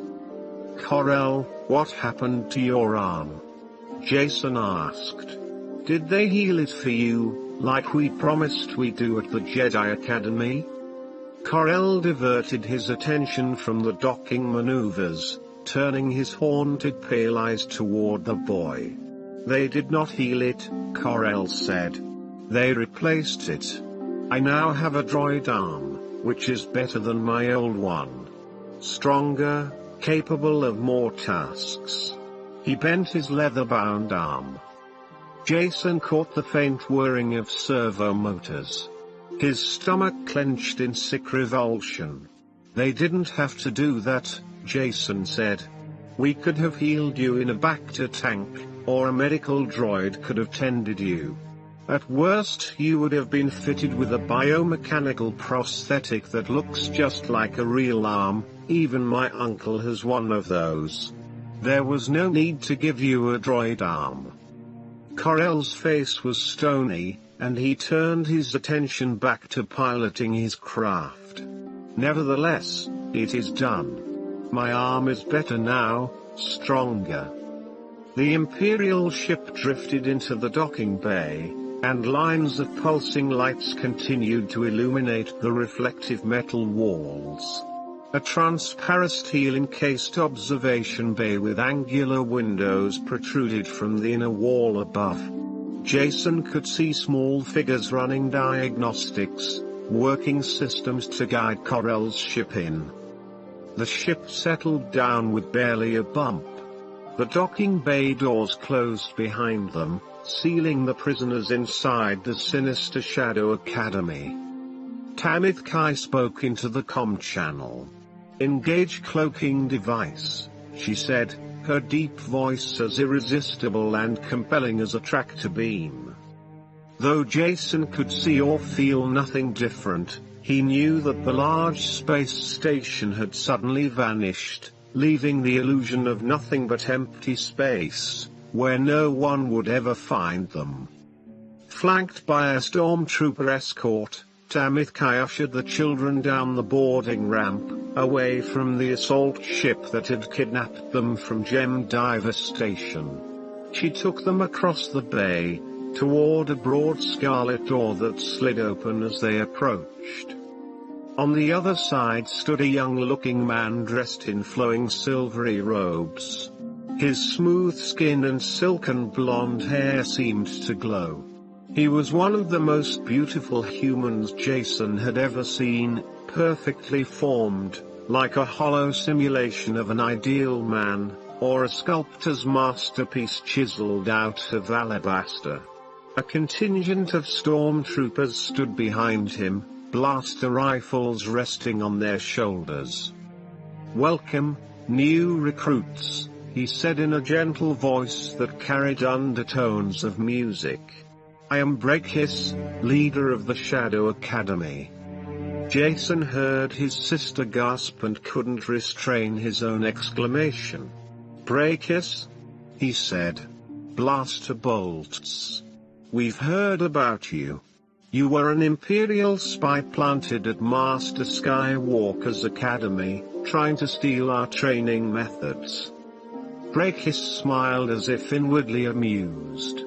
Corell, what happened to your arm? Jason asked. Did they heal it for you, like we promised we'd do at the Jedi Academy? Corell diverted his attention from the docking maneuvers, turning his haunted pale eyes toward the boy. They did not heal it, Corell said. They replaced it. I now have a droid arm, which is better than my old one. Stronger, capable of more tasks. He bent his leather-bound arm. Jason caught the faint whirring of servo motors. His stomach clenched in sick revulsion. "They didn't have to do that," Jason said. "We could have healed you in a Bacta tank, or a medical droid could have tended you. At worst you would have been fitted with a biomechanical prosthetic that looks just like a real arm. Even my uncle has one of those. There was no need to give you a droid arm." Corell's face was stony, and he turned his attention back to piloting his craft. "Nevertheless, it is done. My arm is better now, stronger." The Imperial ship drifted into the docking bay, and lines of pulsing lights continued to illuminate the reflective metal walls. A transparent steel-encased observation bay with angular windows protruded from the inner wall above. Jason could see small figures running diagnostics, working systems to guide Corell's ship in. The ship settled down with barely a bump. The docking bay doors closed behind them, sealing the prisoners inside the sinister Shadow Academy. Tamith Kai spoke into the comm channel. "Engage cloaking device," she said, her deep voice as irresistible and compelling as a tractor beam. Though Jason could see or feel nothing different, he knew that the large space station had suddenly vanished, leaving the illusion of nothing but empty space, where no one would ever find them. Flanked by a stormtrooper escort, Tamith Kai ushered the children down the boarding ramp, away from the assault ship that had kidnapped them from Gem Diver Station. She took them across the bay, toward a broad scarlet door that slid open as they approached. On the other side stood a young-looking man dressed in flowing silvery robes. His smooth skin and silken blonde hair seemed to glow. He was one of the most beautiful humans Jason had ever seen, perfectly formed, like a hollow simulation of an ideal man, or a sculptor's masterpiece chiseled out of alabaster. A contingent of stormtroopers stood behind him, blaster rifles resting on their shoulders. "Welcome, new recruits," he said in a gentle voice that carried undertones of music. "I am Brakis, leader of the Shadow Academy." Jason heard his sister gasp and couldn't restrain his own exclamation. "Brakis?" he said. "Blaster bolts. We've heard about you. You were an Imperial spy planted at Master Skywalker's Academy, trying to steal our training methods." Brakis smiled as if inwardly amused.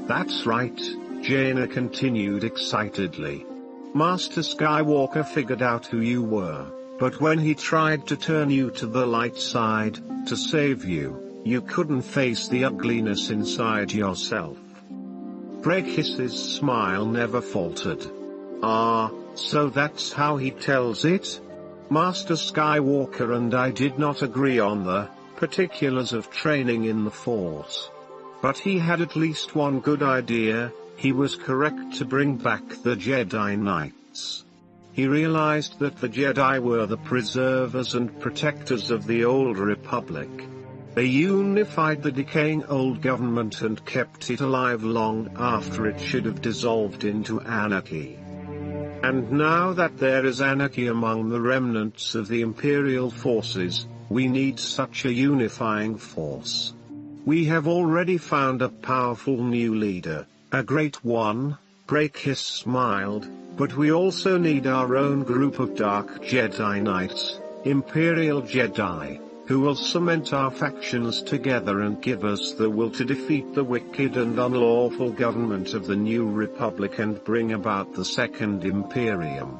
"That's right," Jaina continued excitedly. "Master Skywalker figured out who you were, but when he tried to turn you to the light side, to save you, you couldn't face the ugliness inside yourself." Brakis's smile never faltered. "Ah, so that's how he tells it? Master Skywalker and I did not agree on the particulars of training in the Force. But he had at least one good idea. He was correct to bring back the Jedi Knights. He realized that the Jedi were the preservers and protectors of the old Republic. They unified the decaying old government and kept it alive long after it should have dissolved into anarchy. And now that there is anarchy among the remnants of the Imperial forces, we need such a unifying force. We have already found a powerful new leader, a great one," Brakis smiled, "but we also need our own group of Dark Jedi Knights, Imperial Jedi, who will cement our factions together and give us the will to defeat the wicked and unlawful government of the New Republic and bring about the Second Imperium."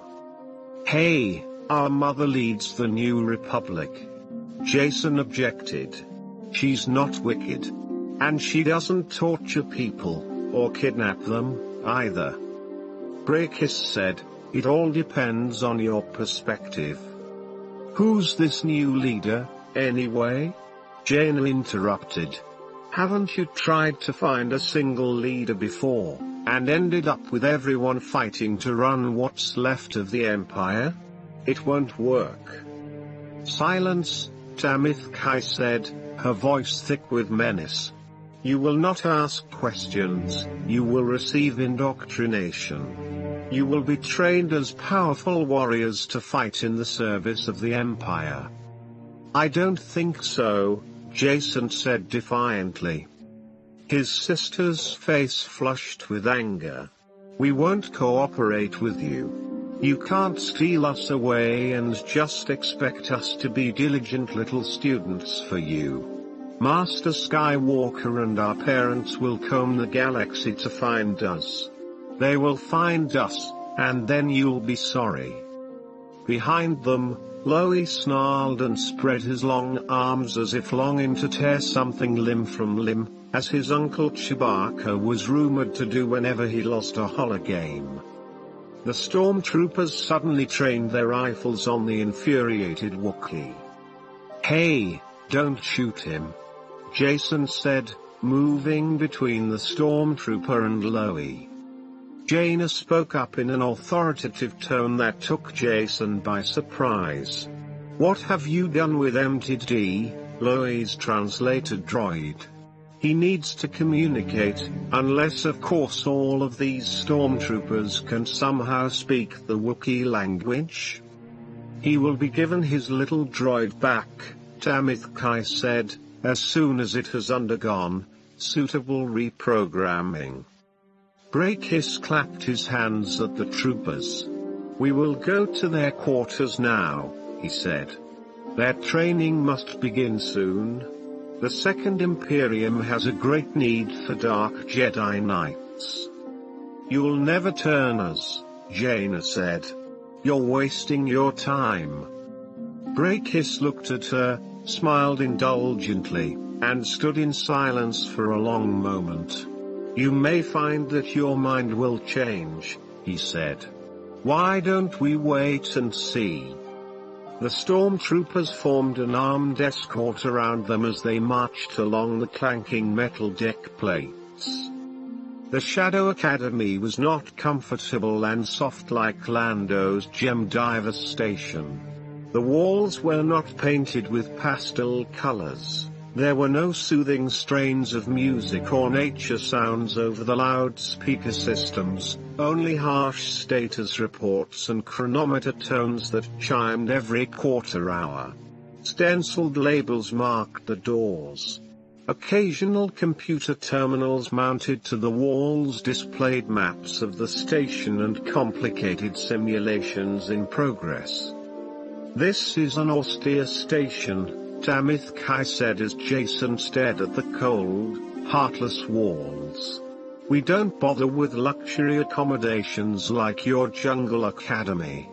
"Hey, our mother leads the New Republic," Jason objected. "She's not wicked. And she doesn't torture people, or kidnap them, either." Brakis said, "It all depends on your perspective." "Who's this new leader?" anyway?" Jaina interrupted. "Haven't you tried to find a single leader before, and ended up with everyone fighting to run what's left of the Empire? It won't work." "Silence," Tamith Kai said, her voice thick with menace. "You will not ask questions, you will receive indoctrination. You will be trained as powerful warriors to fight in the service of the Empire." "I don't think so," Jason said defiantly. His sister's face flushed with anger. "We won't cooperate with you. You can't steal us away and just expect us to be diligent little students for you. Master Skywalker and our parents will comb the galaxy to find us. They will find us, and then you'll be sorry." Behind them, Loie snarled and spread his long arms as if longing to tear something limb from limb, as his uncle Chewbacca was rumored to do whenever he lost a hologame. The stormtroopers suddenly trained their rifles on the infuriated Wookiee. "Hey, don't shoot him," Jason said, moving between the stormtrooper and Loie. Jaina spoke up in an authoritative tone that took Jason by surprise. "What have you done with MTD, Loie's translator droid? He needs to communicate, unless of course all of these stormtroopers can somehow speak the Wookiee language." "He will be given his little droid back," Tamith Kai said, "as soon as it has undergone suitable reprogramming." Brakis clapped his hands at the troopers. "We will go to their quarters now," he said. "Their training must begin soon. The Second Imperium has a great need for dark Jedi Knights." "You'll never turn us," Jaina said. "You're wasting your time." Brakis looked at her, smiled indulgently, and stood in silence for a long moment. "You may find that your mind will change," he said. "Why don't we wait and see?" The stormtroopers formed an armed escort around them as they marched along the clanking metal deck plates. The Shadow Academy was not comfortable and soft like Lando's Gem Diver Station. The walls were not painted with pastel colors. There were no soothing strains of music or nature sounds over the loudspeaker systems, only harsh status reports and chronometer tones that chimed every quarter hour. Stenciled labels marked the doors. Occasional computer terminals mounted to the walls displayed maps of the station and complicated simulations in progress. "This is an austere station," Tamith Kai said as Jason stared at the cold, heartless walls. "We don't bother with luxury accommodations like your Jungle Academy.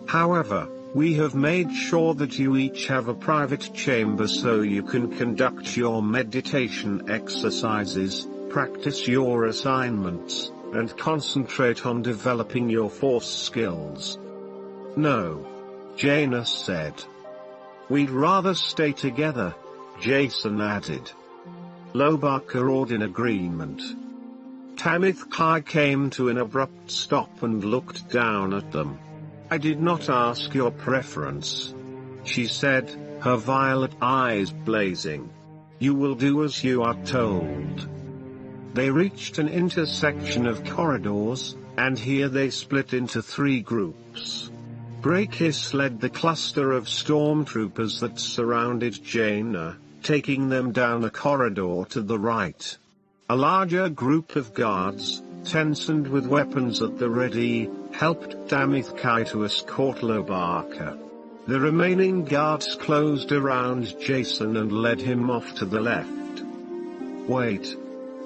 However, we have made sure that you each have a private chamber so you can conduct your meditation exercises, practice your assignments, and concentrate on developing your Force skills." "No," Jaina said. "We'd rather stay together," Jason added. Lobaka roared in agreement. Tamith Kai came to an abrupt stop and looked down at them. "I did not ask your preference," she said, her violet eyes blazing. "You will do as you are told." They reached an intersection of corridors, and here they split into three groups. Brakis led the cluster of stormtroopers that surrounded Jaina, taking them down a corridor to the right. A larger group of guards, tense and with weapons at the ready, helped Tamith Kai to escort Lobaka. The remaining guards closed around Jason and led him off to the left. "Wait!"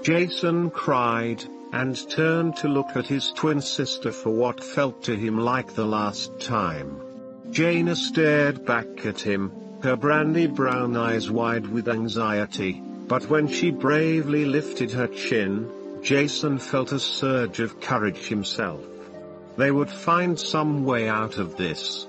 Jason cried, and turned to look at his twin sister for what felt to him like the last time. Jaina stared back at him, her brandy brown eyes wide with anxiety, but when she bravely lifted her chin, Jason felt a surge of courage himself. They would find some way out of this.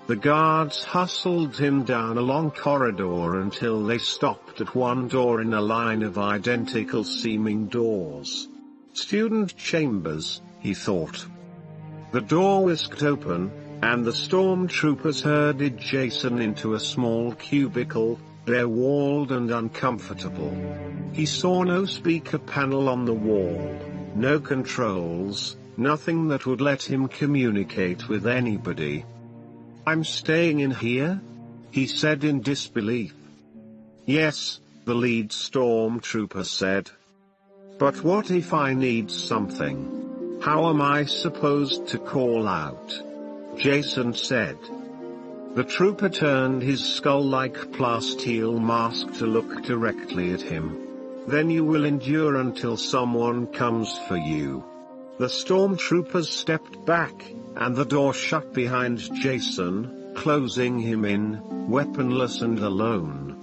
The guards hustled him down a long corridor until they stopped at one door in a line of identical-seeming doors. Student chambers, he thought. The door whisked open, and the stormtroopers herded Jason into a small cubicle, bare-walled and uncomfortable. He saw no speaker panel on the wall, no controls, nothing that would let him communicate with anybody. "I'm staying in here?" he said in disbelief. "Yes," the lead stormtrooper said. "But what if I need something? How am I supposed to call out?" Jason said. The trooper turned his skull-like plasteel mask to look directly at him. "Then you will endure until someone comes for you." The stormtroopers stepped back, and the door shut behind Jason, closing him in, weaponless and alone.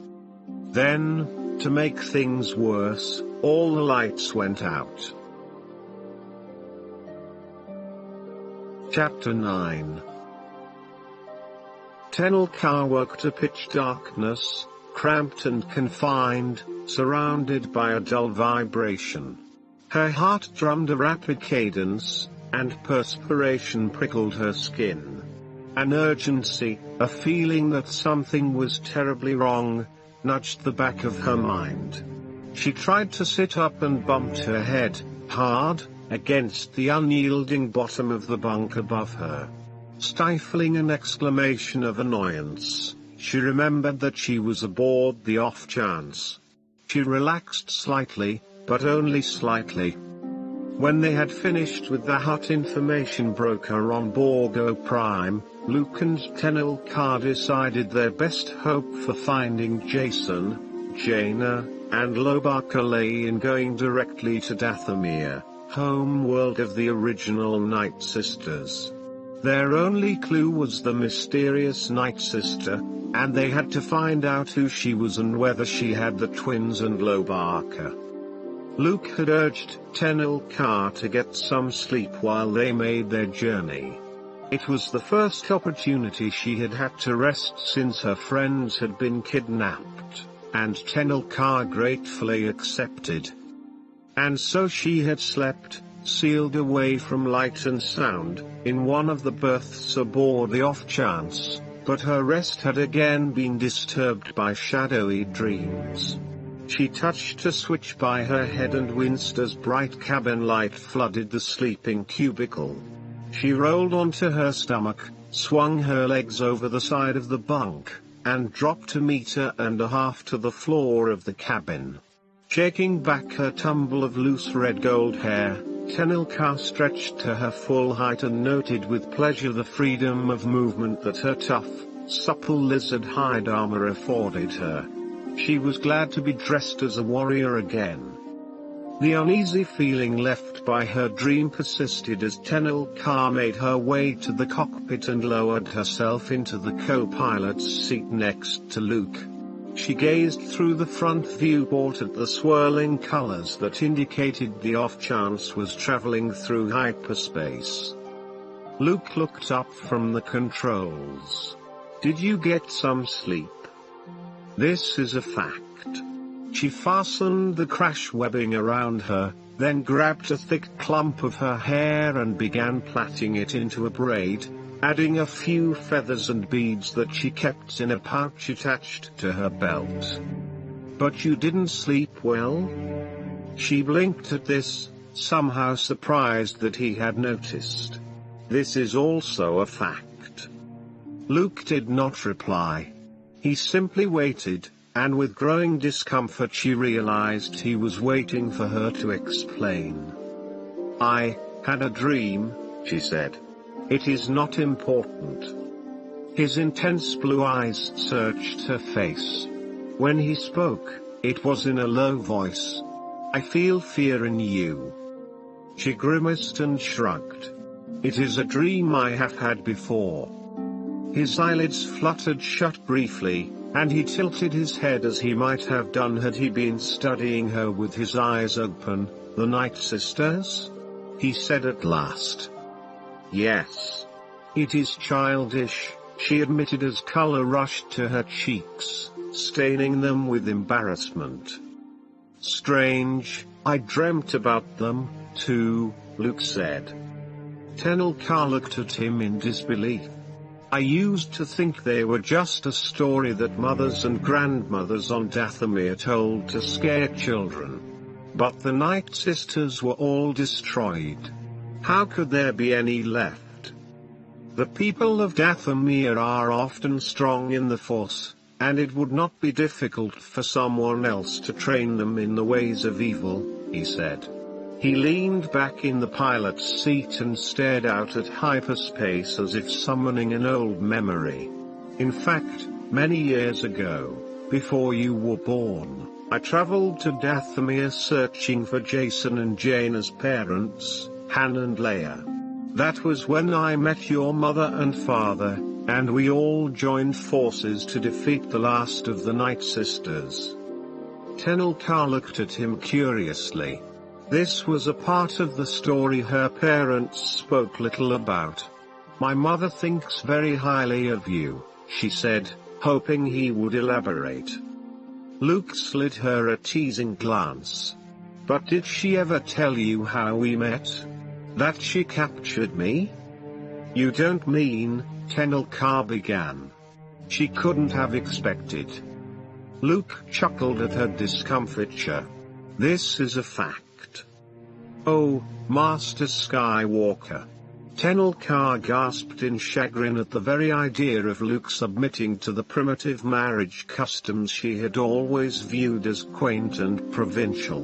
Then, to make things worse, all the lights went out. Chapter 9. Tenel Ka woke to pitch darkness, cramped and confined, surrounded by a dull vibration. Her heart drummed a rapid cadence, and perspiration prickled her skin. An urgency, a feeling that something was terribly wrong, nudged the back of her mind. She tried to sit up and bumped her head, hard, against the unyielding bottom of the bunk above her. Stifling an exclamation of annoyance, she remembered that she was aboard the off chance. She relaxed slightly, but only slightly. When they had finished with the hut information broker on Borgo Prime, Luke and Tenel Ka decided their best hope for finding Jason, Jaina, and Lobaka lay in going directly to Dathomir, home world of the original Night Sisters. Their only clue was the mysterious Night Sister, and they had to find out who she was and whether she had the twins and Lobaka. Luke had urged Tenel Ka to get some sleep while they made their journey. It was the first opportunity she had had to rest since her friends had been kidnapped, and Tenel Ka gratefully accepted. And so she had slept, sealed away from light and sound, in one of the berths aboard the off chance, but her rest had again been disturbed by shadowy dreams. She touched a switch by her head and winced as bright cabin light flooded the sleeping cubicle. She rolled onto her stomach, swung her legs over the side of the bunk, and dropped 1.5 meters to the floor of the cabin. Shaking back her tumble of loose red-gold hair, Tenel Ka stretched to her full height and noted with pleasure the freedom of movement that her tough, supple lizard hide armor afforded her. She was glad to be dressed as a warrior again. The uneasy feeling left by her dream persisted as Tenel Ka made her way to the cockpit and lowered herself into the co-pilot's seat next to Luke. She gazed through the front viewport at the swirling colors that indicated the off chance was traveling through hyperspace. Luke looked up from the controls. "Did you get some sleep?" "This is a fact." She fastened the crash webbing around her, then grabbed a thick clump of her hair and began plaiting it into a braid, adding a few feathers and beads that she kept in a pouch attached to her belt. "But you didn't sleep well?" She blinked at this, somehow surprised that he had noticed. "This is also a fact." Luke did not reply. He simply waited, and with growing discomfort she realized he was waiting for her to explain. "I had a dream," she said. "It is not important." His intense blue eyes searched her face. When he spoke, it was in a low voice. "I feel fear in you." She grimaced and shrugged. "It is a dream I have had before." His eyelids fluttered shut briefly, and he tilted his head as he might have done had he been studying her with his eyes open. "The Night Sisters?" he said at last. "Yes. It is childish, she admitted as color rushed to her cheeks, staining them with embarrassment. Strange, I dreamt about them, too, Luke said. Tenelka looked at him in disbelief. I used to think they were just a story that mothers and grandmothers on Dathomir told to scare children. But the Night Sisters were all destroyed. How could there be any left? The people of Dathomir are often strong in the Force, and it would not be difficult for someone else to train them in the ways of evil, he said. He leaned back in the pilot's seat and stared out at hyperspace as if summoning an old memory. In fact, many years ago, before you were born, I traveled to Dathomir searching for Jason and Jaina's parents, Han and Leia. That was when I met your mother and father, and we all joined forces to defeat the last of the Night Sisters. Tenelka looked at him curiously. This was a part of the story her parents spoke little about. My mother thinks very highly of you, she said, hoping he would elaborate. Luke slid her a teasing glance. But did she ever tell you how we met? That she captured me? You don't mean, Tenelka began. She couldn't have expected. Luke chuckled at her discomfiture. This is a fact. Oh, Master Skywalker. Tenelka gasped in chagrin at the very idea of Luke submitting to the primitive marriage customs she had always viewed as quaint and provincial.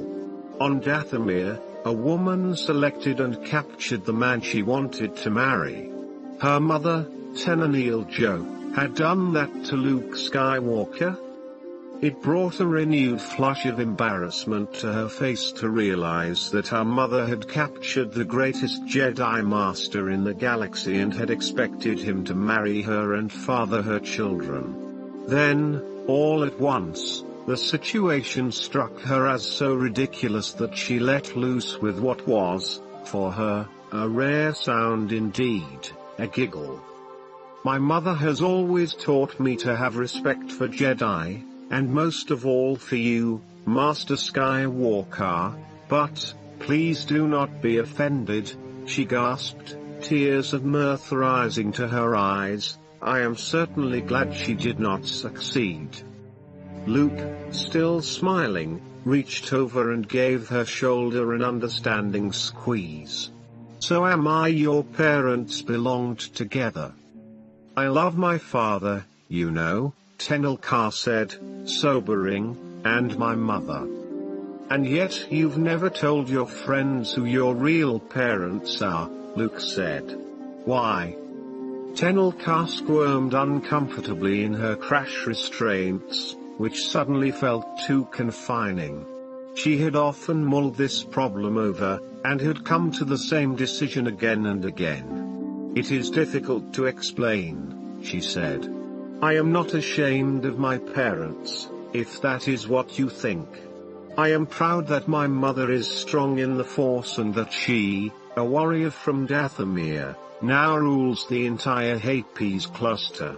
On Dathomir, a woman selected and captured the man she wanted to marry. Her mother, Tenenil Jo, had done that to Luke Skywalker? It brought a renewed flush of embarrassment to her face to realize that her mother had captured the greatest Jedi Master in the galaxy and had expected him to marry her and father her children. Then, all at once, the situation struck her as so ridiculous that she let loose with what was, for her, a rare sound indeed, a giggle. My mother has always taught me to have respect for Jedi, and most of all for you, Master Skywalker, but, please do not be offended, she gasped, tears of mirth rising to her eyes. I am certainly glad she did not succeed. Luke, still smiling, reached over and gave her shoulder an understanding squeeze. So am I. Your parents belonged together. I love my father, you know, Tenelka said, sobering, and my mother. And yet you've never told your friends who your real parents are, Luke said. Why? Tenelka squirmed uncomfortably in her crash restraints, which suddenly felt too confining. She had often mulled this problem over, and had come to the same decision again and again. It is difficult to explain, she said. I am not ashamed of my parents, if that is what you think. I am proud that my mother is strong in the Force and that she, a warrior from Dathomir, now rules the entire Hapes cluster.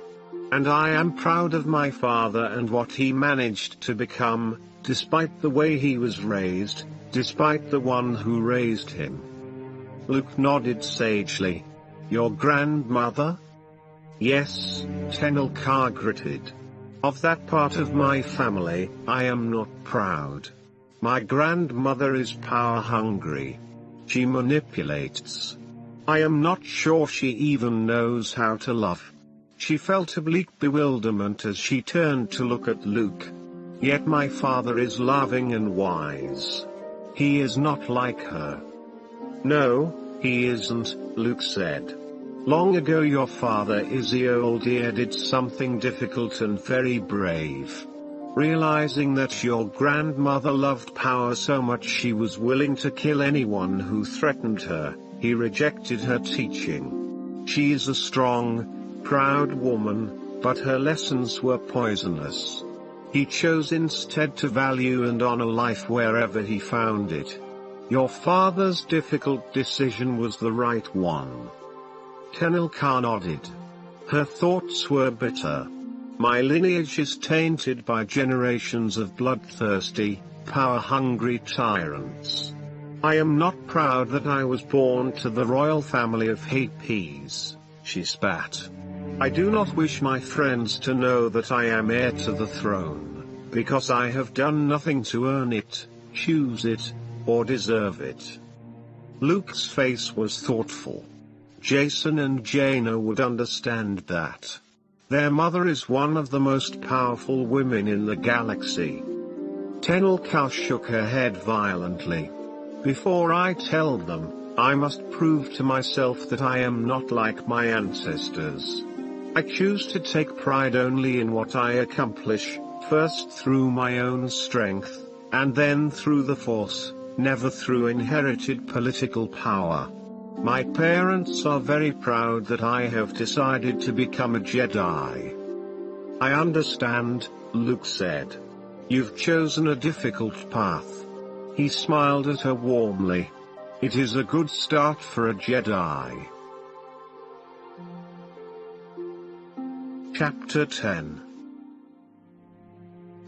And I am proud of my father and what he managed to become, despite the way he was raised, despite the one who raised him. Luke nodded sagely. Your grandmother? Yes, Tenelka gritted. Of that part of my family, I am not proud. My grandmother is power-hungry. She manipulates. I am not sure she even knows how to love. She felt a bleak bewilderment as she turned to look at Luke. Yet my father is loving and wise. He is not like her. No, he isn't, Luke said. Long ago your father Isolde did something difficult and very brave. Realizing that your grandmother loved power so much she was willing to kill anyone who threatened her, he rejected her teaching. She is a strong, proud woman, but her lessons were poisonous. He chose instead to value and honor life wherever he found it. Your father's difficult decision was the right one. Tenelka nodded. Her thoughts were bitter. My lineage is tainted by generations of bloodthirsty, power-hungry tyrants. I am not proud that I was born to the royal family of Hapes, she spat. I do not wish my friends to know that I am heir to the throne, because I have done nothing to earn it, choose it, or deserve it. Luke's face was thoughtful. Jason and Jaina would understand that. Their mother is one of the most powerful women in the galaxy. Tenelka shook her head violently. Before I tell them, I must prove to myself that I am not like my ancestors. I choose to take pride only in what I accomplish, first through my own strength, and then through the Force, never through inherited political power. My parents are very proud that I have decided to become a Jedi. I understand, Luke said. You've chosen a difficult path. He smiled at her warmly. It is a good start for a Jedi. Chapter 10.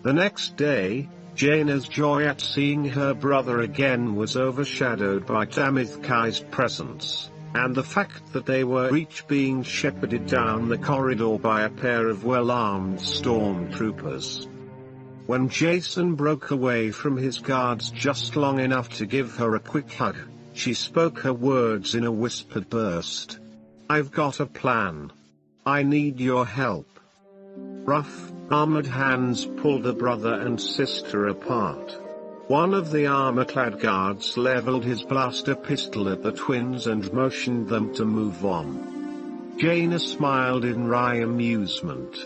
The next day, Jaina's joy at seeing her brother again was overshadowed by Tamithkai's presence, and the fact that they were each being shepherded down the corridor by a pair of well-armed stormtroopers. When Jason broke away from his guards just long enough to give her a quick hug, she spoke her words in a whispered burst. I've got a plan. I need your help. Rough, armored hands pulled the brother and sister apart. One of the armor-clad guards leveled his blaster pistol at the twins and motioned them to move on. Jaina smiled in wry amusement.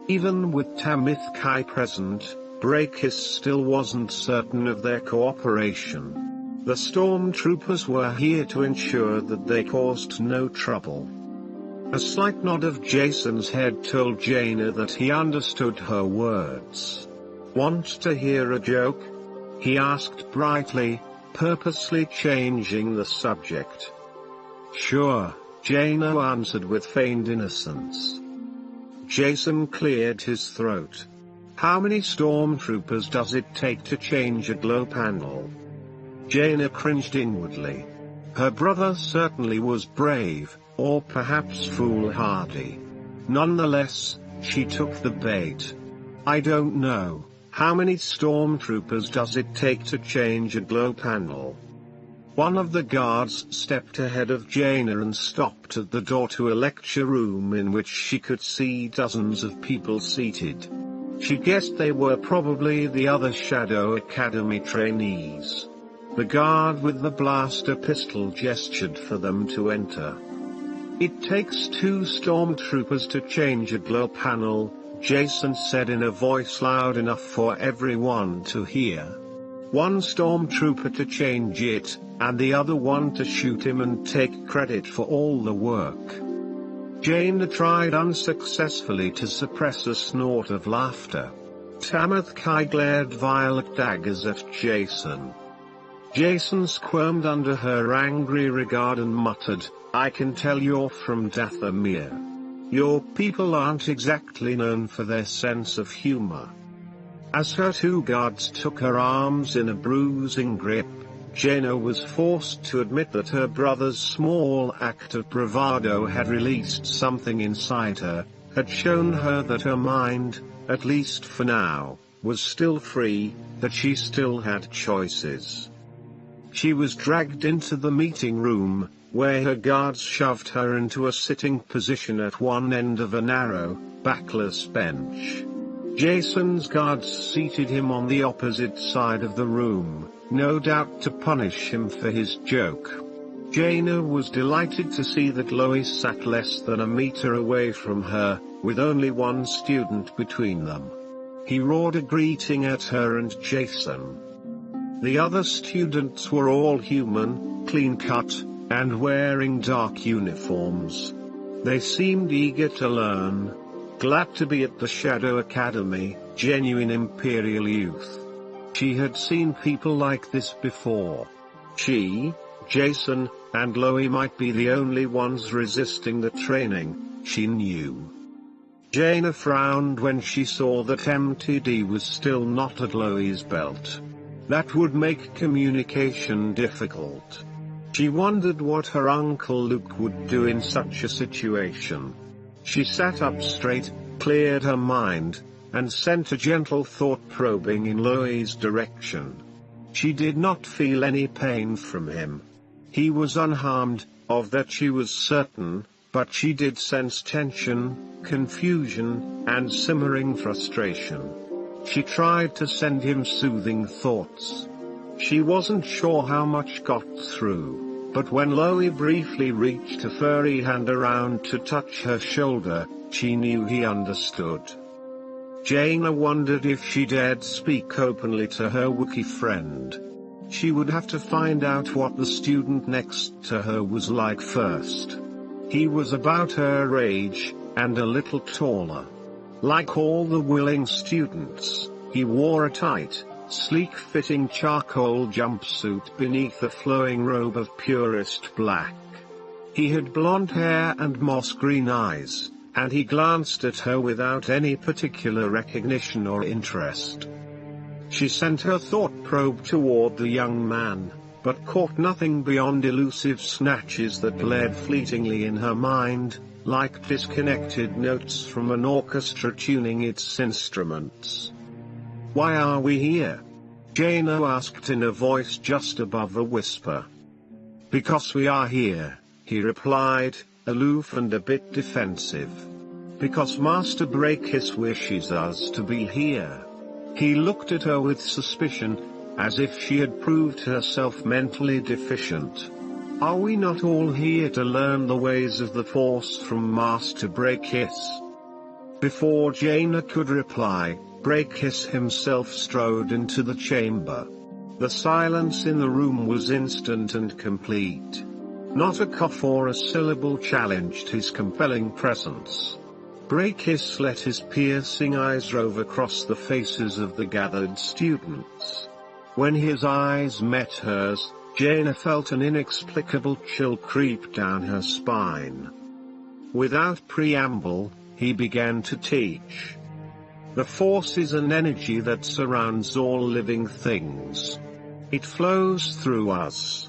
Even with Tamithkai present, Brakis still wasn't certain of their cooperation. The stormtroopers were here to ensure that they caused no trouble. A slight nod of Jason's head told Jaina that he understood her words. Want to hear a joke? He asked brightly, purposely changing the subject. Sure, Jaina answered with feigned innocence. Jason cleared his throat. How many stormtroopers does it take to change a glow panel? Jaina cringed inwardly. Her brother certainly was brave, or perhaps foolhardy. Nonetheless, she took the bait. I don't know. How many stormtroopers does it take to change a glow panel? One of the guards stepped ahead of Jaina and stopped at the door to a lecture room in which she could see dozens of people seated. She guessed they were probably the other Shadow Academy trainees. The guard with the blaster pistol gestured for them to enter. It takes 2 stormtroopers to change a glow panel, Jason said in a voice loud enough for everyone to hear. 1 stormtrooper to change it, and the other one to shoot him and take credit for all the work. Jaina tried unsuccessfully to suppress a snort of laughter. Tamithkai glared violet daggers at Jason. Jason squirmed under her angry regard and muttered, I can tell you're from Dathomir. Your people aren't exactly known for their sense of humor. As her 2 guards took her arms in a bruising grip, Jaina was forced to admit that her brother's small act of bravado had released something inside her, had shown her that her mind, at least for now, was still free, that she still had choices. She was dragged into the meeting room, where her guards shoved her into a sitting position at one end of a narrow, backless bench. Jason's guards seated him on the opposite side of the room, no doubt to punish him for his joke. Jaina was delighted to see that Lois sat less than a meter away from her, with only 1 student between them. He roared a greeting at her and Jason. The other students were all human, clean-cut, and wearing dark uniforms. They seemed eager to learn, glad to be at the Shadow Academy, genuine Imperial youth. She had seen people like this before. She, Jason, and Loie might be the only ones resisting the training, she knew. Jaina frowned when she saw that MTD was still not at Loi's belt. That would make communication difficult. She wondered what her Uncle Luke would do in such a situation. She sat up straight, cleared her mind, and sent a gentle thought probing in Loi's direction. She did not feel any pain from him. He was unharmed, of that she was certain, but she did sense tension, confusion, and simmering frustration. She tried to send him soothing thoughts. She wasn't sure how much got through, but when Loi briefly reached a furry hand around to touch her shoulder, she knew he understood. Jaina wondered if she dared speak openly to her Wookiee friend. She would have to find out what the student next to her was like first. He was about her age, and a little taller. Like all the willing students, he wore a tight, sleek-fitting charcoal jumpsuit beneath a flowing robe of purest black. He had blonde hair and moss-green eyes, and he glanced at her without any particular recognition or interest. She sent her thought probe toward the young man, but caught nothing beyond elusive snatches that played fleetingly in her mind, like disconnected notes from an orchestra tuning its instruments. "Why are we here?" Jaina asked in a voice just above a whisper. "Because we are here," he replied, aloof and a bit defensive. "Because Master Brakis wishes us to be here." He looked at her with suspicion, as if she had proved herself mentally deficient. "Are we not all here to learn the ways of the Force from Master Brakis?" Before Jaina could reply, Brakis himself strode into the chamber. The silence in the room was instant and complete. Not a cough or a syllable challenged his compelling presence. Brakis let his piercing eyes rove across the faces of the gathered students. When his eyes met hers, Jaina felt an inexplicable chill creep down her spine. Without preamble, he began to teach. The Force is an energy that surrounds all living things. It flows through us.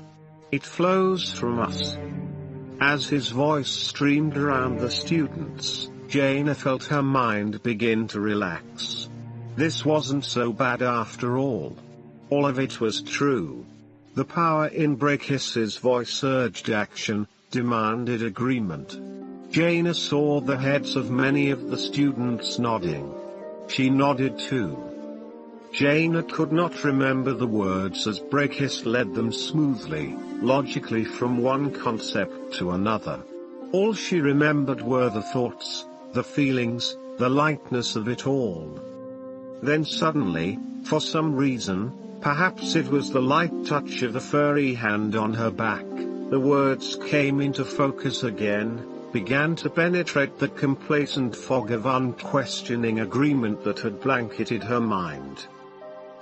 It flows from us. As his voice streamed around the students, Jaina felt her mind begin to relax. This wasn't so bad after all. All of it was true. The power in Brakis's voice urged action, demanded agreement. Jaina saw the heads of many of the students nodding. She nodded too. Jaina could not remember the words as Brakis led them smoothly, logically from one concept to another. All she remembered were the thoughts, the feelings, the lightness of it all. Then suddenly, for some reason, perhaps it was the light touch of a furry hand on her back, the words came into focus again, began to penetrate the complacent fog of unquestioning agreement that had blanketed her mind.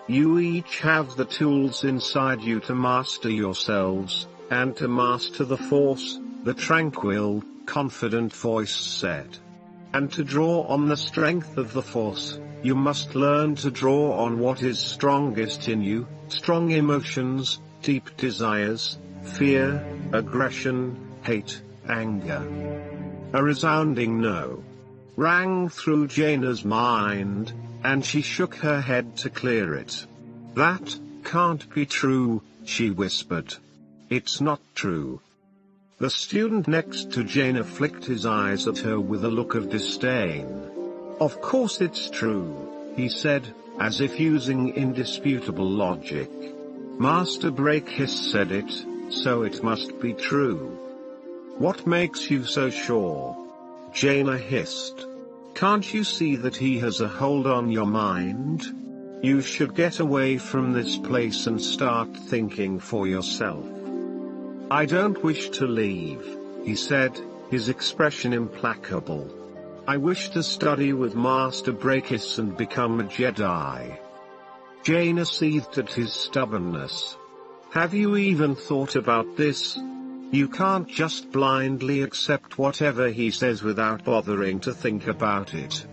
You each have the tools inside you to master yourselves, and to master the Force, the tranquil, confident voice said. And to draw on the strength of the Force, you must learn to draw on what is strongest in you, strong emotions, deep desires, fear, aggression, hate, anger. A resounding no rang through Jaina's mind, and she shook her head to clear it. That can't be true, she whispered. It's not true. The student next to Jaina flicked his eyes at her with a look of disdain. Of course it's true, he said, as if using indisputable logic. Master Brakis said it, so it must be true. What makes you so sure? Jaina hissed. Can't you see that he has a hold on your mind? You should get away from this place and start thinking for yourself. I don't wish to leave, he said, his expression implacable. I wish to study with Master Brakis and become a Jedi. Jaina seethed at his stubbornness. Have you even thought about this? You can't just blindly accept whatever he says without bothering to think about it.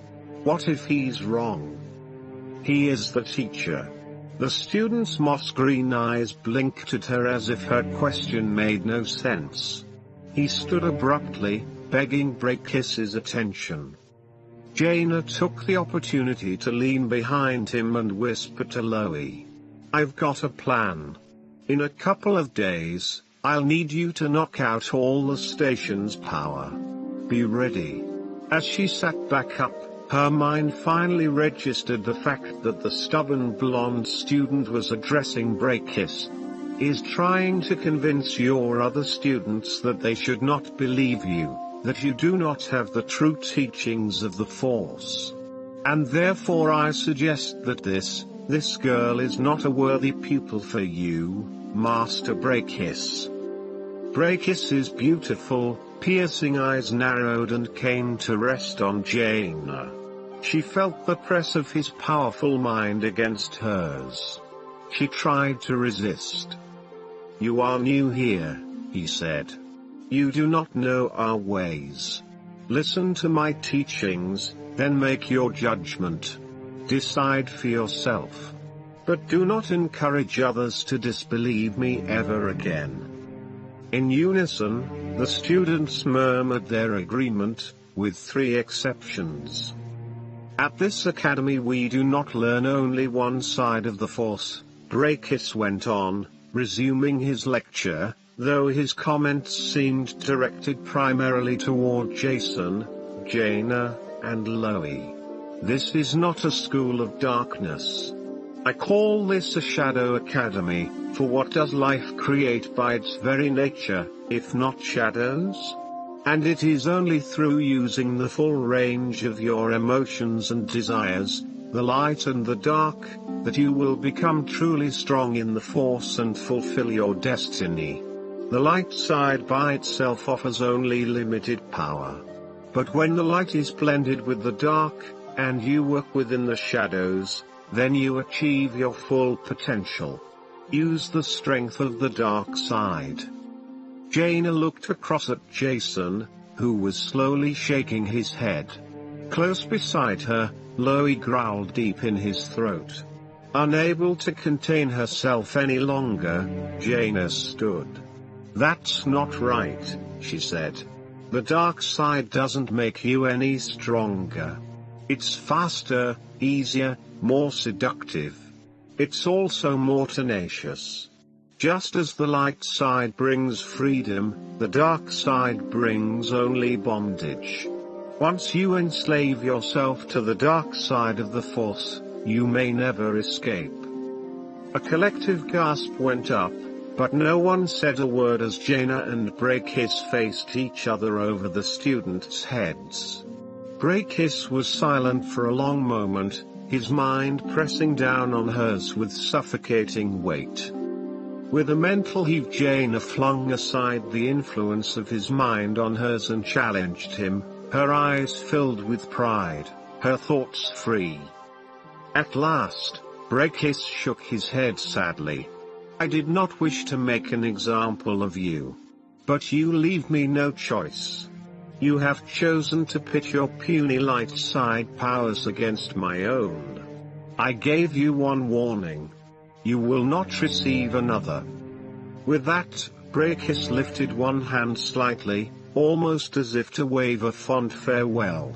What if he's wrong? He is the teacher. The student's moss-green eyes blinked at her as if her question made no sense. He stood abruptly, begging Breakiss's attention. Jaina took the opportunity to lean behind him and whisper to Loie. I've got a plan. In a couple of days, I'll need you to knock out all the station's power. Be ready. As she sat back up, her mind finally registered the fact that the stubborn blonde student was addressing Breakiss. Is trying to convince your other students that they should not believe you, that you do not have the true teachings of the Force. And therefore I suggest that this girl is not a worthy pupil for you, Master Breakiss. Breakiss's beautiful, piercing eyes narrowed and came to rest on Jaina. She felt the press of his powerful mind against hers. She tried to resist. You are new here, he said. You do not know our ways. Listen to my teachings, then make your judgment. Decide for yourself. But do not encourage others to disbelieve me ever again. In unison, the students murmured their agreement, with 3 exceptions. At this academy we do not learn only one side of the Force, Breakiss went on, resuming his lecture, though his comments seemed directed primarily toward Jason, Jaina, and Loie. This is not a school of darkness. I call this a shadow academy, for what does life create by its very nature, if not shadows? And it is only through using the full range of your emotions and desires, the light and the dark, that you will become truly strong in the Force and fulfill your destiny. The light side by itself offers only limited power. But when the light is blended with the dark, and you work within the shadows, then you achieve your full potential. Use the strength of the dark side. Jaina looked across at Jason, who was slowly shaking his head. Close beside her, Loie growled deep in his throat. Unable to contain herself any longer, Jaina stood. That's not right, she said. The dark side doesn't make you any stronger. It's faster, easier, more seductive. It's also more tenacious. Just as the light side brings freedom, the dark side brings only bondage. Once you enslave yourself to the dark side of the Force, you may never escape. A collective gasp went up, but no one said a word as Jaina and Breakiss faced each other over the students' heads. Breakiss was silent for a long moment, his mind pressing down on hers with suffocating weight. With a mental heave, Jaina flung aside the influence of his mind on hers and challenged him, her eyes filled with pride, her thoughts free. At last, Breakiss shook his head sadly. I did not wish to make an example of you. But you leave me no choice. You have chosen to pit your puny light side powers against my own. I gave you one warning. You will not receive another. With that, Breakiss lifted one hand slightly, almost as if to wave a fond farewell.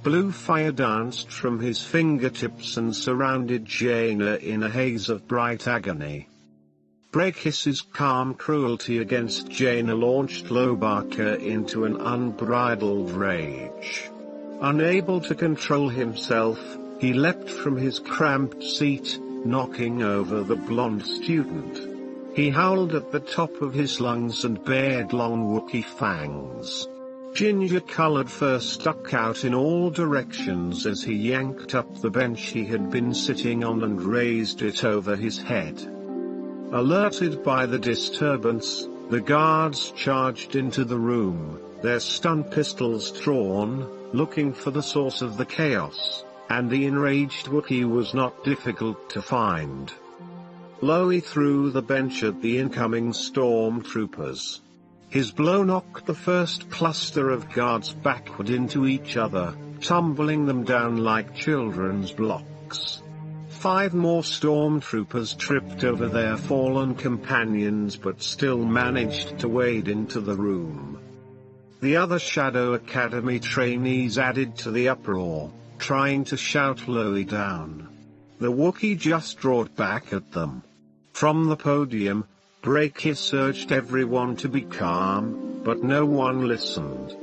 Blue fire danced from his fingertips and surrounded Jaina in a haze of bright agony. Breakiss's calm cruelty against Jaina launched Lobaka into an unbridled rage. Unable to control himself, he leapt from his cramped seat, knocking over the blonde student. He howled at the top of his lungs and bared long Wookiee fangs. Ginger-colored fur stuck out in all directions as he yanked up the bench he had been sitting on and raised it over his head. Alerted by the disturbance, the guards charged into the room, their stun pistols drawn, looking for the source of the chaos, and the enraged Wookiee was not difficult to find. Loie threw the bench at the incoming stormtroopers. His blow knocked the first cluster of guards backward into each other, tumbling them down like children's blocks. 5 more stormtroopers tripped over their fallen companions but still managed to wade into the room. The other Shadow Academy trainees added to the uproar, trying to shout Loey down. The Wookiee just roared back at them. From the podium, Brakis urged everyone to be calm, but no one listened.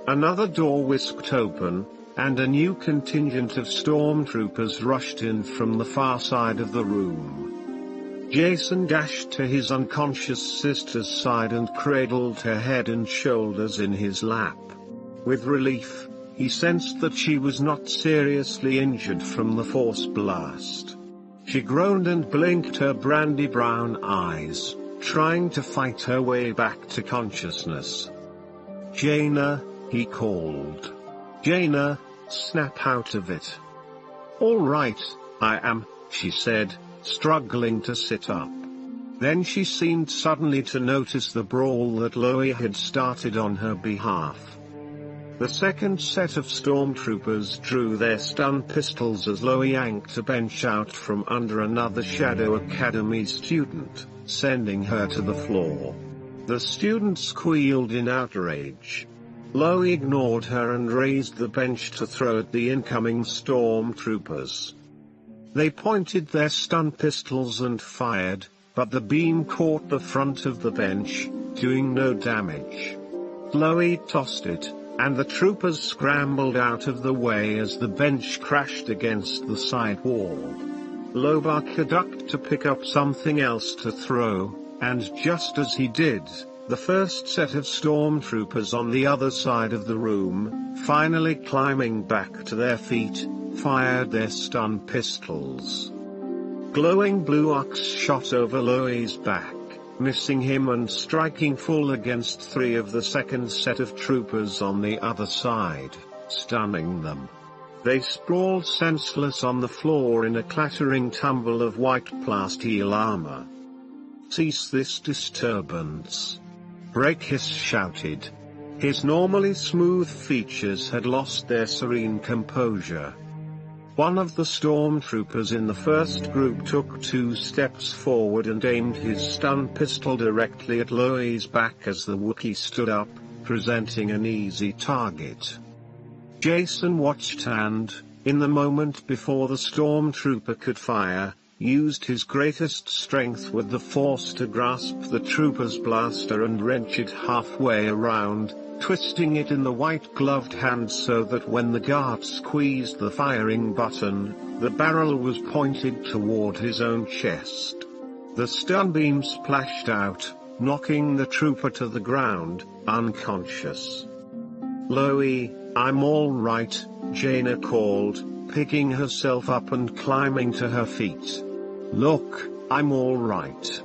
Another door whisked open, and a new contingent of stormtroopers rushed in from the far side of the room. Jason dashed to his unconscious sister's side and cradled her head and shoulders in his lap. With relief, he sensed that she was not seriously injured from the force blast. She groaned and blinked her brandy-brown eyes, trying to fight her way back to consciousness. "Jaina," he called. "Jaina, snap out of it." "All right, I am," she said, struggling to sit up. Then she seemed suddenly to notice the brawl that Loey had started on her behalf. The second set of stormtroopers drew their stun pistols as Loey yanked a bench out from under another Shadow Academy student, sending her to the floor. The student squealed in outrage. Loey ignored her and raised the bench to throw at the incoming stormtroopers. They pointed their stun pistols and fired, but the beam caught the front of the bench, doing no damage. Loey tossed it, and the troopers scrambled out of the way as the bench crashed against the side wall. Lobaka ducked to pick up something else to throw, and just as he did, the first set of stormtroopers on the other side of the room, finally climbing back to their feet, fired their stun pistols. Glowing blue arcs shot over Loey's back, missing him and striking full against 3 of the second set of troopers on the other side, stunning them. They sprawled senseless on the floor in a clattering tumble of white plasteel armor. "Cease this disturbance," Brakis shouted. His normally smooth features had lost their serene composure. One of the stormtroopers in the first group took 2 steps forward and aimed his stun pistol directly at Loey's back as the Wookiee stood up, presenting an easy target. Jason watched and, in the moment before the stormtrooper could fire, used his greatest strength with the force to grasp the trooper's blaster and wrench it halfway around, twisting it in the white-gloved hand so that when the guard squeezed the firing button, the barrel was pointed toward his own chest. The stun beam splashed out, knocking the trooper to the ground, unconscious. "Loey, I'm all right," Jaina called, picking herself up and climbing to her feet. "Look, I'm all right."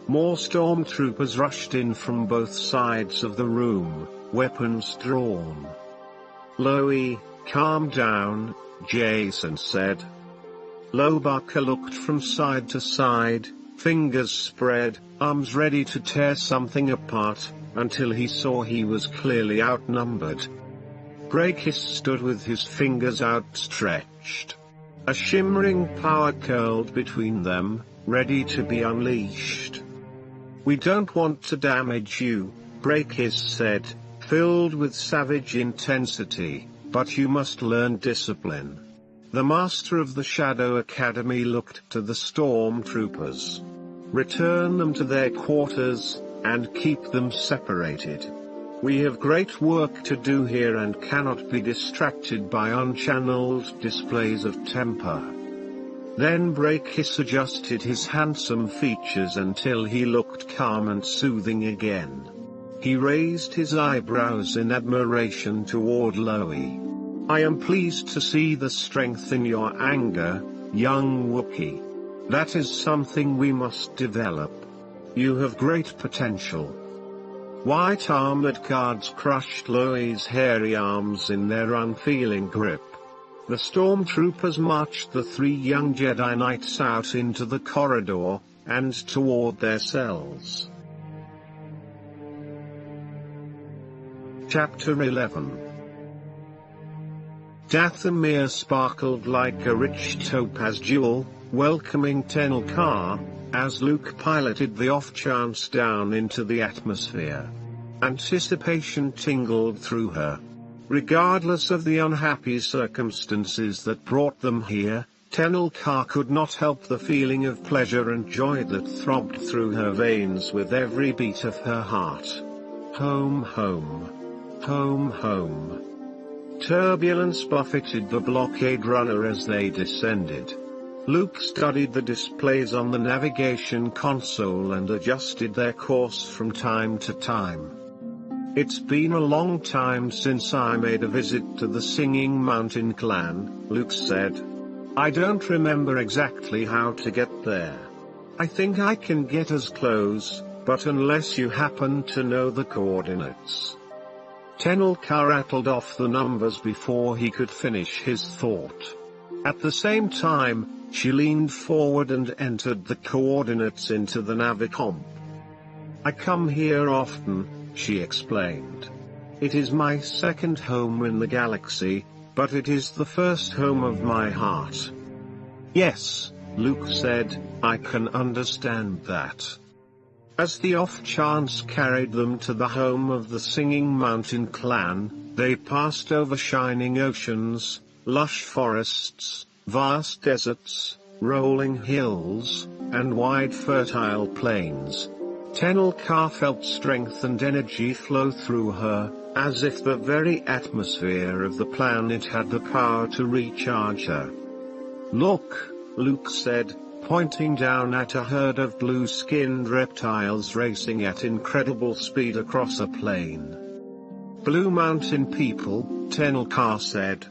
More stormtroopers rushed in from both sides of the room, weapons drawn. "Loey, calm down," Jason said. Lobaka looked from side to side, fingers spread, arms ready to tear something apart, until he saw he was clearly outnumbered. Brakis stood with his fingers outstretched. A shimmering power curled between them, ready to be unleashed. "We don't want to damage you," Brakis said, filled with savage intensity, "but you must learn discipline." The master of the Shadow Academy looked to the stormtroopers. "Return them to their quarters, and keep them separated. We have great work to do here and cannot be distracted by unchanneled displays of temper." Then Brakis adjusted his handsome features until he looked calm and soothing again. He raised his eyebrows in admiration toward Loey. "I am pleased to see the strength in your anger, young Wookiee. That is something we must develop. You have great potential." White armored guards crushed Loey's hairy arms in their unfeeling grip. The stormtroopers marched the 3 young Jedi Knights out into the corridor, and toward their cells. Chapter 11. Dathomir sparkled like a rich topaz jewel, welcoming Tenel Ka, as Luke piloted the off-chance down into the atmosphere. Anticipation tingled through her. Regardless of the unhappy circumstances that brought them here, Tenel Ka could not help the feeling of pleasure and joy that throbbed through her veins with every beat of her heart. Home, home. Home, home. Turbulence buffeted the blockade runner as they descended. Luke studied the displays on the navigation console and adjusted their course from time to time. "It's been a long time since I made a visit to the Singing Mountain clan," Luke said. "I don't remember exactly how to get there. I think I can get as close, but unless you happen to know the coordinates." Tenel Ka rattled off the numbers before he could finish his thought. At the same time, she leaned forward and entered the coordinates into the navicomp. "I come here often," she explained. "It is my second home in the galaxy, but it is the first home of my heart." "Yes," Luke said, "I can understand that." As the off-chance carried them to the home of the Singing Mountain clan, they passed over shining oceans, lush forests, vast deserts, rolling hills, and wide fertile plains. Tenel Ka felt strength and energy flow through her, as if the very atmosphere of the planet had the power to recharge her. "Look," Luke said, pointing down at a herd of blue-skinned reptiles racing at incredible speed across a plain. "Blue Mountain people," Tenel Ka said.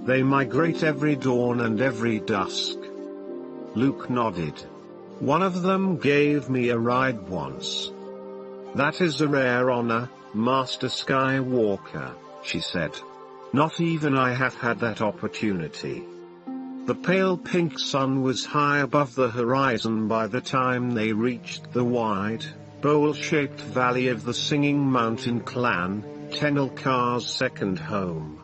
"They migrate every dawn and every dusk." Luke nodded. "One of them gave me a ride once." "That is a rare honor, Master Skywalker," she said. "Not even I have had that opportunity." The pale pink sun was high above the horizon by the time they reached the wide, bowl-shaped valley of the Singing Mountain clan, Tenel Ka's second home.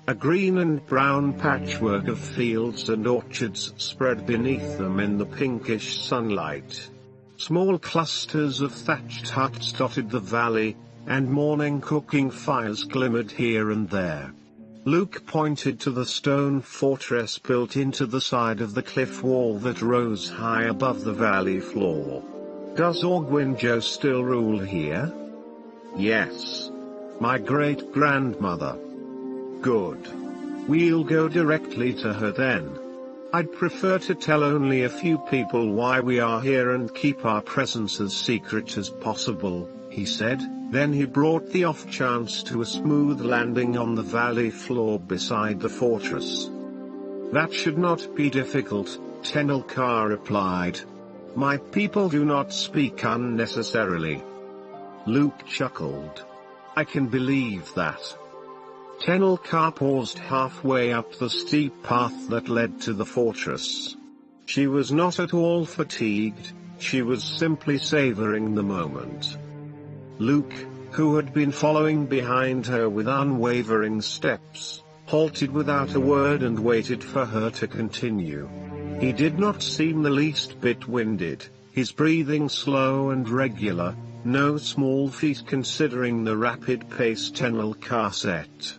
A green and brown patchwork of fields and orchards spread beneath them in the pinkish sunlight. Small clusters of thatched huts dotted the valley, and morning cooking fires glimmered here and there. Luke pointed to the stone fortress built into the side of the cliff wall that rose high above the valley floor. "Does Orgwinjo still rule here?" "Yes. My great-grandmother." "Good. We'll go directly to her then. I'd prefer to tell only a few people why we are here and keep our presence as secret as possible," he said. Then he brought the off-chance to a smooth landing on the valley floor beside the fortress. "That should not be difficult," Tenel Ka replied. "My people do not speak unnecessarily." Luke chuckled. "I can believe that." Tenel Ka paused halfway up the steep path that led to the fortress. She was not at all fatigued, she was simply savoring the moment. Luke, who had been following behind her with unwavering steps, halted without a word and waited for her to continue. He did not seem the least bit winded, his breathing slow and regular, no small feat considering the rapid pace Tenel Ka set.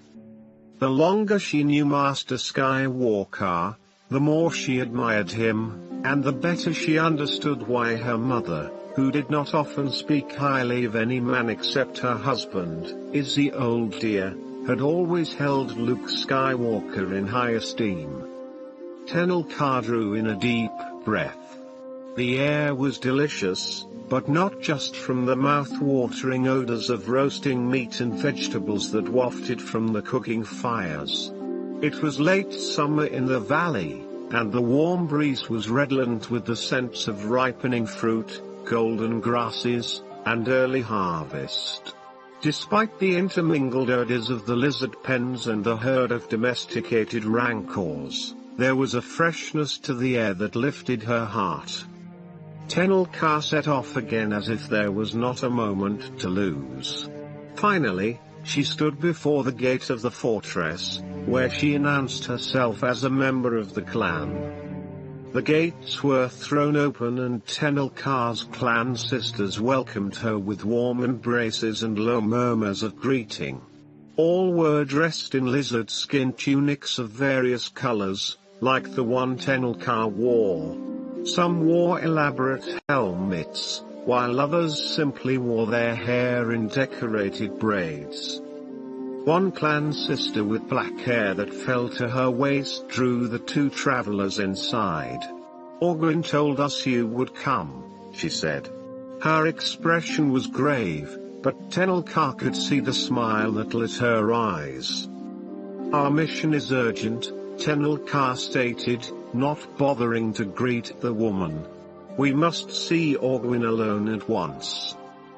The longer she knew Master Skywalker, the more she admired him, and the better she understood why her mother, who did not often speak highly of any man except her husband, Izzy Old Dear, had always held Luke Skywalker in high esteem. Tenel Ka drew in a deep breath. The air was delicious, but not just from the mouth-watering odors of roasting meat and vegetables that wafted from the cooking fires. It was late summer in the valley, and the warm breeze was redolent with the scents of ripening fruit, golden grasses, and early harvest. Despite the intermingled odors of the lizard pens and the herd of domesticated rancors, there was a freshness to the air that lifted her heart. Tenel Ka set off again as if there was not a moment to lose. Finally, She stood before the gate of the fortress, where she announced herself as a member of the clan. The gates were thrown open and Tenelkar's clan sisters welcomed her with warm embraces and low murmurs of greeting. All were dressed in lizard skin tunics of various colors, like the one Tenelkar wore. Some wore elaborate helmets, while others simply wore their hair in decorated braids. One clan sister with black hair that fell to her waist drew the two travelers inside. "Orgwin told us you would come," she said. Her expression was grave, but Tenelkar could see the smile that lit her eyes. "Our mission is urgent," Tenelkar stated, not bothering to greet the woman. "We must see Orgwin alone at once."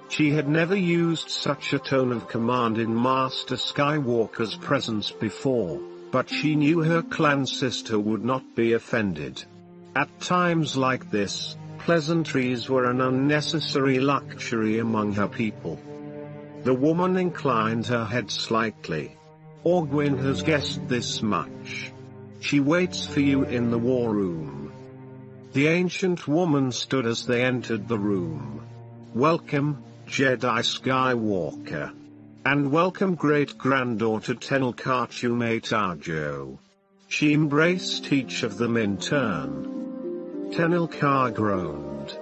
She had never used such a tone of command in Master Skywalker's presence before, but she knew her clan sister would not be offended. At times like this, pleasantries were an unnecessary luxury among her people. The woman inclined her head slightly. "Orgwin has guessed this much. She waits for you in the war room." The ancient woman stood as they entered the room. "Welcome, Jedi Skywalker. And welcome great-granddaughter Tenelkar Chumatajo." She embraced each of them in turn. Tenelkar groaned.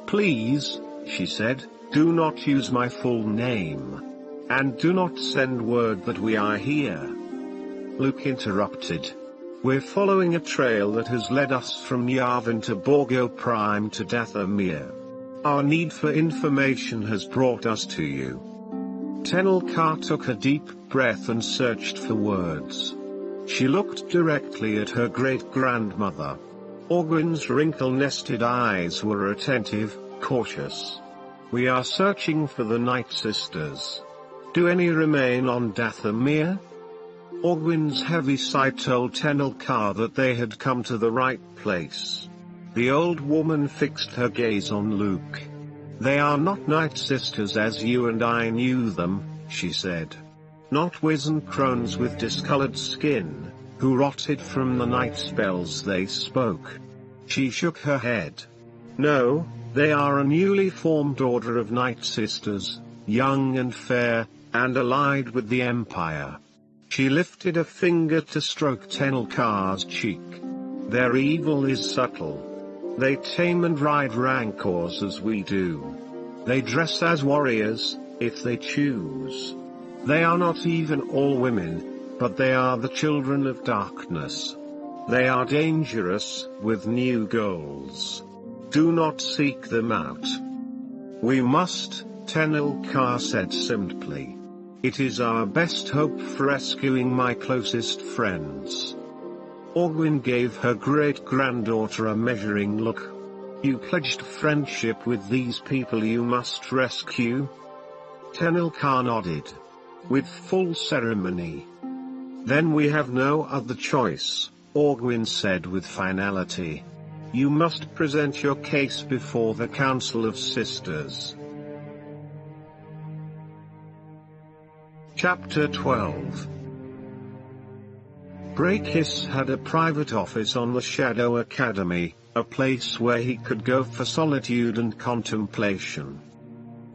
"Please," she said, "do not use my full name. And do not send word that we are here." Luke interrupted. "We're following a trail that has led us from Yavin to Borgo Prime to Dathomir. Our need for information has brought us to you." Tenelkar took a deep breath and searched for words. She looked directly at her great-grandmother. Orgwin's wrinkle-nested eyes were attentive, cautious. "We are searching for the Night Sisters. Do any remain on Dathomir?" Orgwin's heavy sigh told Tenelkar that they had come to the right place. The old woman fixed her gaze on Luke. "They are not Night Sisters as you and I knew them," she said. "Not wizened crones with discolored skin, who rotted from the night spells they spoke." She shook her head. "No, they are a newly formed order of Night Sisters, young and fair, and allied with the Empire." She lifted a finger to stroke Tenelkar's cheek. "Their evil is subtle. They tame and ride rancors as we do. They dress as warriors, if they choose. They are not even all women, but they are the children of darkness. They are dangerous, with new goals. Do not seek them out." "We must," Tenelkar said simply. "It is our best hope for rescuing my closest friends." Orgwin gave her great-granddaughter a measuring look. "You pledged friendship with these people you must rescue?" Tenelkar nodded. "With full ceremony." "Then we have no other choice," Orgwin said with finality. "You must present your case before the Council of Sisters." Chapter 12. Brakis had a private office on the Shadow Academy, a place where he could go for solitude and contemplation.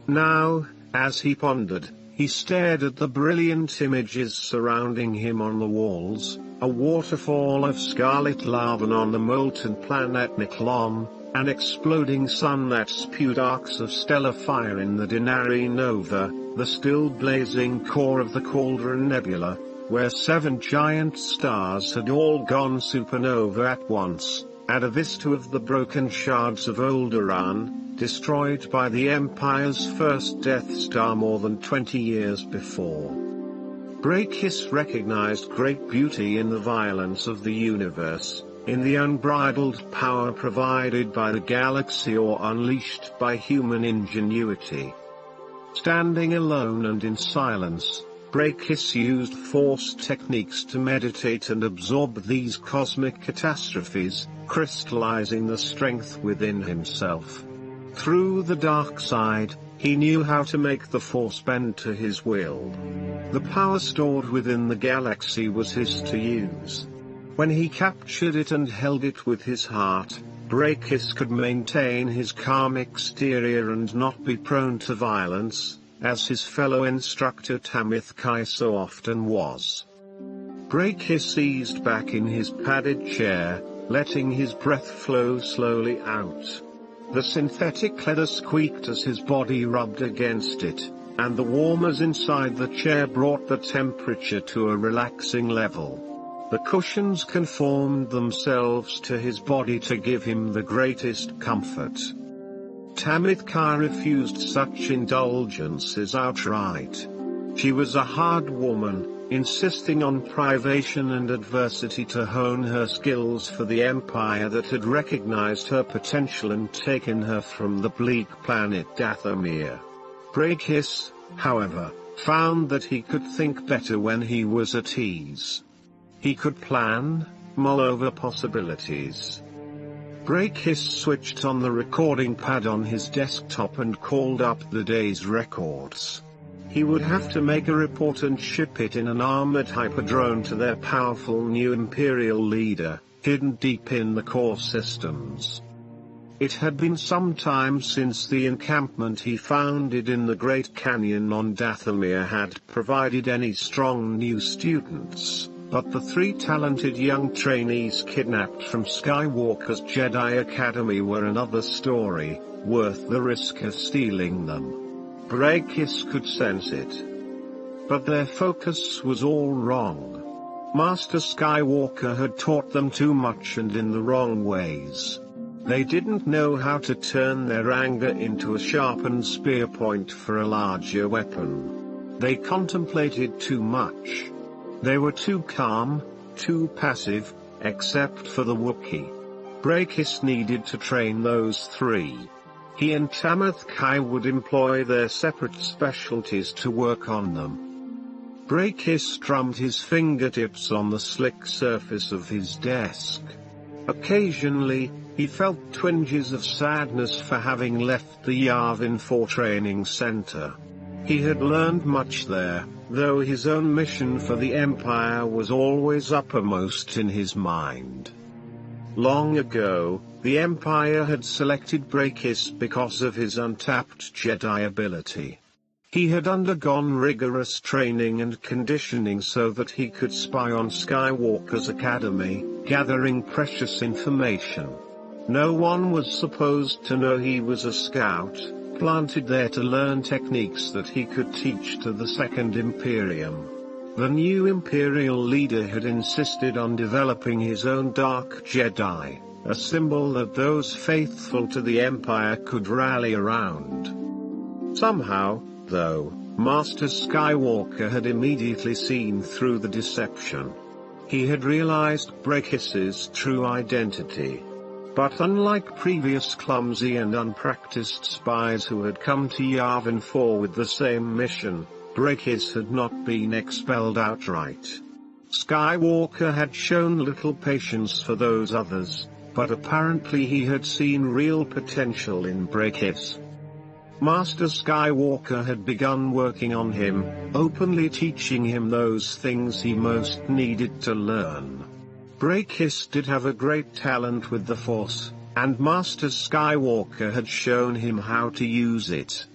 Now, as he pondered, he stared at the brilliant images surrounding him on the walls, a waterfall of scarlet lava on the molten planet Niklon, an exploding sun that spewed arcs of stellar fire in the Denari Nova, the still blazing core of the Cauldron Nebula, where 7 giant stars had all gone supernova at once, and a vista of the broken shards of Alderaan, destroyed by the Empire's first Death Star more than 20 years before. Brakis recognized great beauty in the violence of the universe, in the unbridled power provided by the galaxy or unleashed by human ingenuity. Standing alone and in silence, Brakis used Force techniques to meditate and absorb these cosmic catastrophes, crystallizing the strength within himself. Through the dark side, He knew how to make the Force bend to his will. The power stored within the galaxy was his to use. When he captured it and held it with his heart, Brakis could maintain his calm exterior and not be prone to violence, as his fellow instructor Tamith Kai so often was. Brakis eased back in his padded chair, letting his breath flow slowly out. The synthetic leather squeaked as his body rubbed against it, and the warmers inside the chair brought the temperature to a relaxing level. The cushions conformed themselves to his body to give him the greatest comfort. Tamith Kai refused such indulgences outright. She was a hard woman, insisting on privation and adversity to hone her skills for the Empire that had recognized her potential and taken her from the bleak planet Dathomir. Brakis, however, found that he could think better when he was at ease. He could plan, mull over possibilities. Brakis switched on the recording pad on his desktop and called up the day's records. He would have to make a report and ship it in an armored hyperdrone to their powerful new Imperial leader, hidden deep in the core systems. It had been some time since the encampment he founded in the Great Canyon on Dathomir had provided any strong new students, but the 3 talented young trainees kidnapped from Skywalker's Jedi Academy were another story, worth the risk of stealing them. Brakis could sense it. But their focus was all wrong. Master Skywalker had taught them too much and in the wrong ways. They didn't know how to turn their anger into a sharpened spear point for a larger weapon. They contemplated too much. They were too calm, too passive, except for the Wookiee. Brakis needed to train those 3. He and Tamith Kai would employ their separate specialties to work on them. Brakis drummed his fingertips on the slick surface of his desk. Occasionally, he felt twinges of sadness for having left the Yavin 4 training center. He had learned much there, though his own mission for the Empire was always uppermost in his mind. Long ago, the Empire had selected Brakis because of his untapped Jedi ability. He had undergone rigorous training and conditioning so that he could spy on Skywalker's Academy, gathering precious information. No one was supposed to know he was a scout, planted there to learn techniques that he could teach to the Second Imperium. The new Imperial leader had insisted on developing his own dark Jedi, a symbol that those faithful to the Empire could rally around. Somehow, though, Master Skywalker had immediately seen through the deception. He had realized Brakis's true identity. But unlike previous clumsy and unpracticed spies who had come to Yavin 4 with the same mission, Brakis had not been expelled outright. Skywalker had shown little patience for those others, but apparently he had seen real potential in Brakis. Master Skywalker had begun working on him, openly teaching him those things he most needed to learn. Brakis did have a great talent with the Force, and Master Skywalker had shown him how to use it.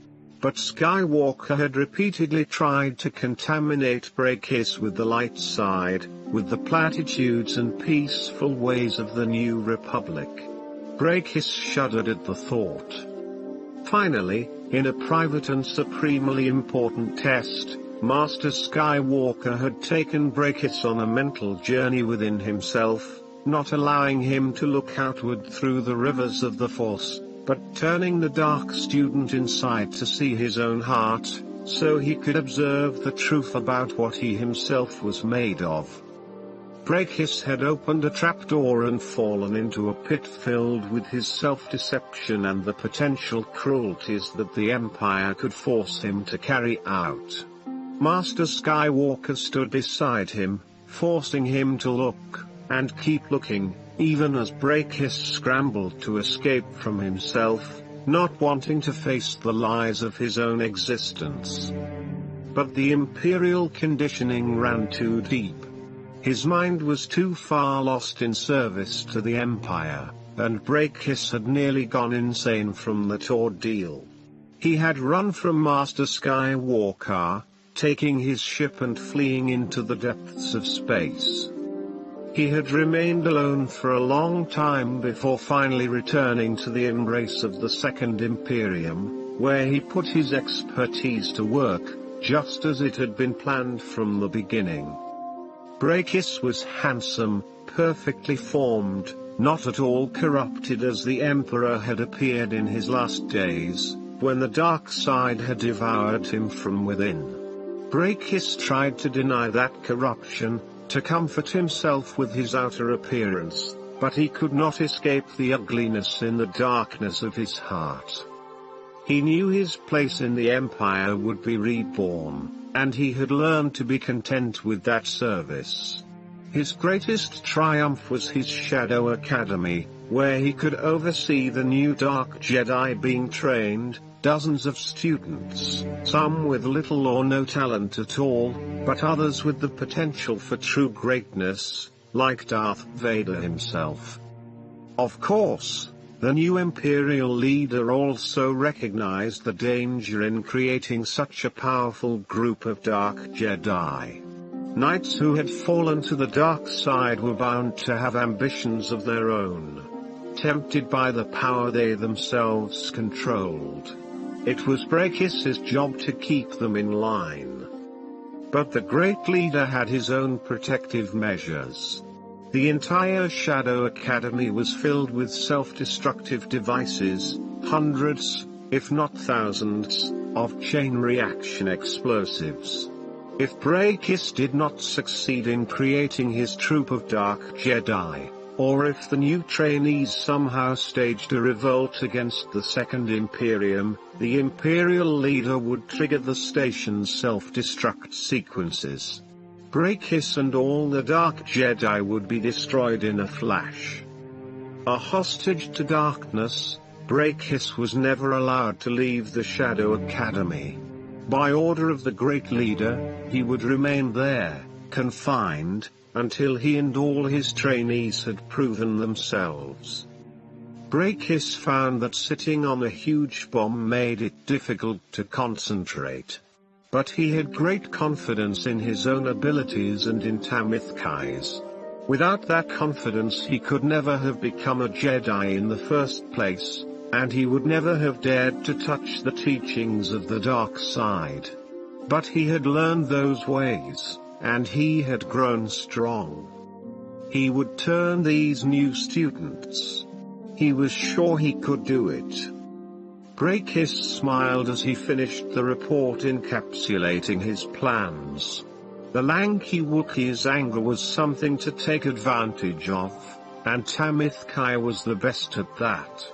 But Skywalker had repeatedly tried to contaminate Brakis with the light side, with the platitudes and peaceful ways of the New Republic. Brakis shuddered at the thought. Finally, in a private and supremely important test, Master Skywalker had taken Brakis on a mental journey within himself, not allowing him to look outward through the rivers of the Force, but turning the dark student inside to see his own heart, so he could observe the truth about what he himself was made of. Brakis had opened a trapdoor and fallen into a pit filled with his self-deception and the potential cruelties that the Empire could force him to carry out. Master Skywalker stood beside him, forcing him to look, and keep looking, even as Brakis scrambled to escape from himself, not wanting to face the lies of his own existence. But the imperial conditioning ran too deep. His mind was too far lost in service to the Empire, and Brakis had nearly gone insane from that ordeal. He had run from Master Skywalker, taking his ship and fleeing into the depths of space. He had remained alone for a long time before finally returning to the embrace of the Second Imperium, where he put his expertise to work, just as it had been planned from the beginning. Brakis was handsome, perfectly formed, not at all corrupted as the Emperor had appeared in his last days, when the dark side had devoured him from within. Brakis tried to deny that corruption, to comfort himself with his outer appearance, but he could not escape the ugliness in the darkness of his heart. He knew his place in the Empire would be reborn, and he had learned to be content with that service. His greatest triumph was his Shadow Academy, where he could oversee the new Dark Jedi being trained, dozens of students, some with little or no talent at all, but others with the potential for true greatness, like Darth Vader himself. Of course, the new Imperial leader also recognized the danger in creating such a powerful group of Dark Jedi. Knights who had fallen to the dark side were bound to have ambitions of their own, tempted by the power they themselves controlled. It was Brakis's job to keep them in line. But the great leader had his own protective measures. The entire Shadow Academy was filled with self-destructive devices, hundreds, if not thousands, of chain reaction explosives. If Brakis did not succeed in creating his troop of Dark Jedi, or if the new trainees somehow staged a revolt against the Second Imperium, the Imperial leader would trigger the station's self-destruct sequences. Brakis and all the Dark Jedi would be destroyed in a flash. A hostage to darkness, Brakis was never allowed to leave the Shadow Academy. By order of the Great Leader, he would remain there, confined, until he and all his trainees had proven themselves. Brakis found that sitting on a huge bomb made it difficult to concentrate. But he had great confidence in his own abilities and in Tamithkai's. Without that confidence he could never have become a Jedi in the first place, and he would never have dared to touch the teachings of the dark side. But he had learned those ways, and he had grown strong. He would turn these new students. He was sure he could do it. Brakis smiled as he finished the report encapsulating his plans. The lanky Wookiee's anger was something to take advantage of, and Tamithkai was the best at that.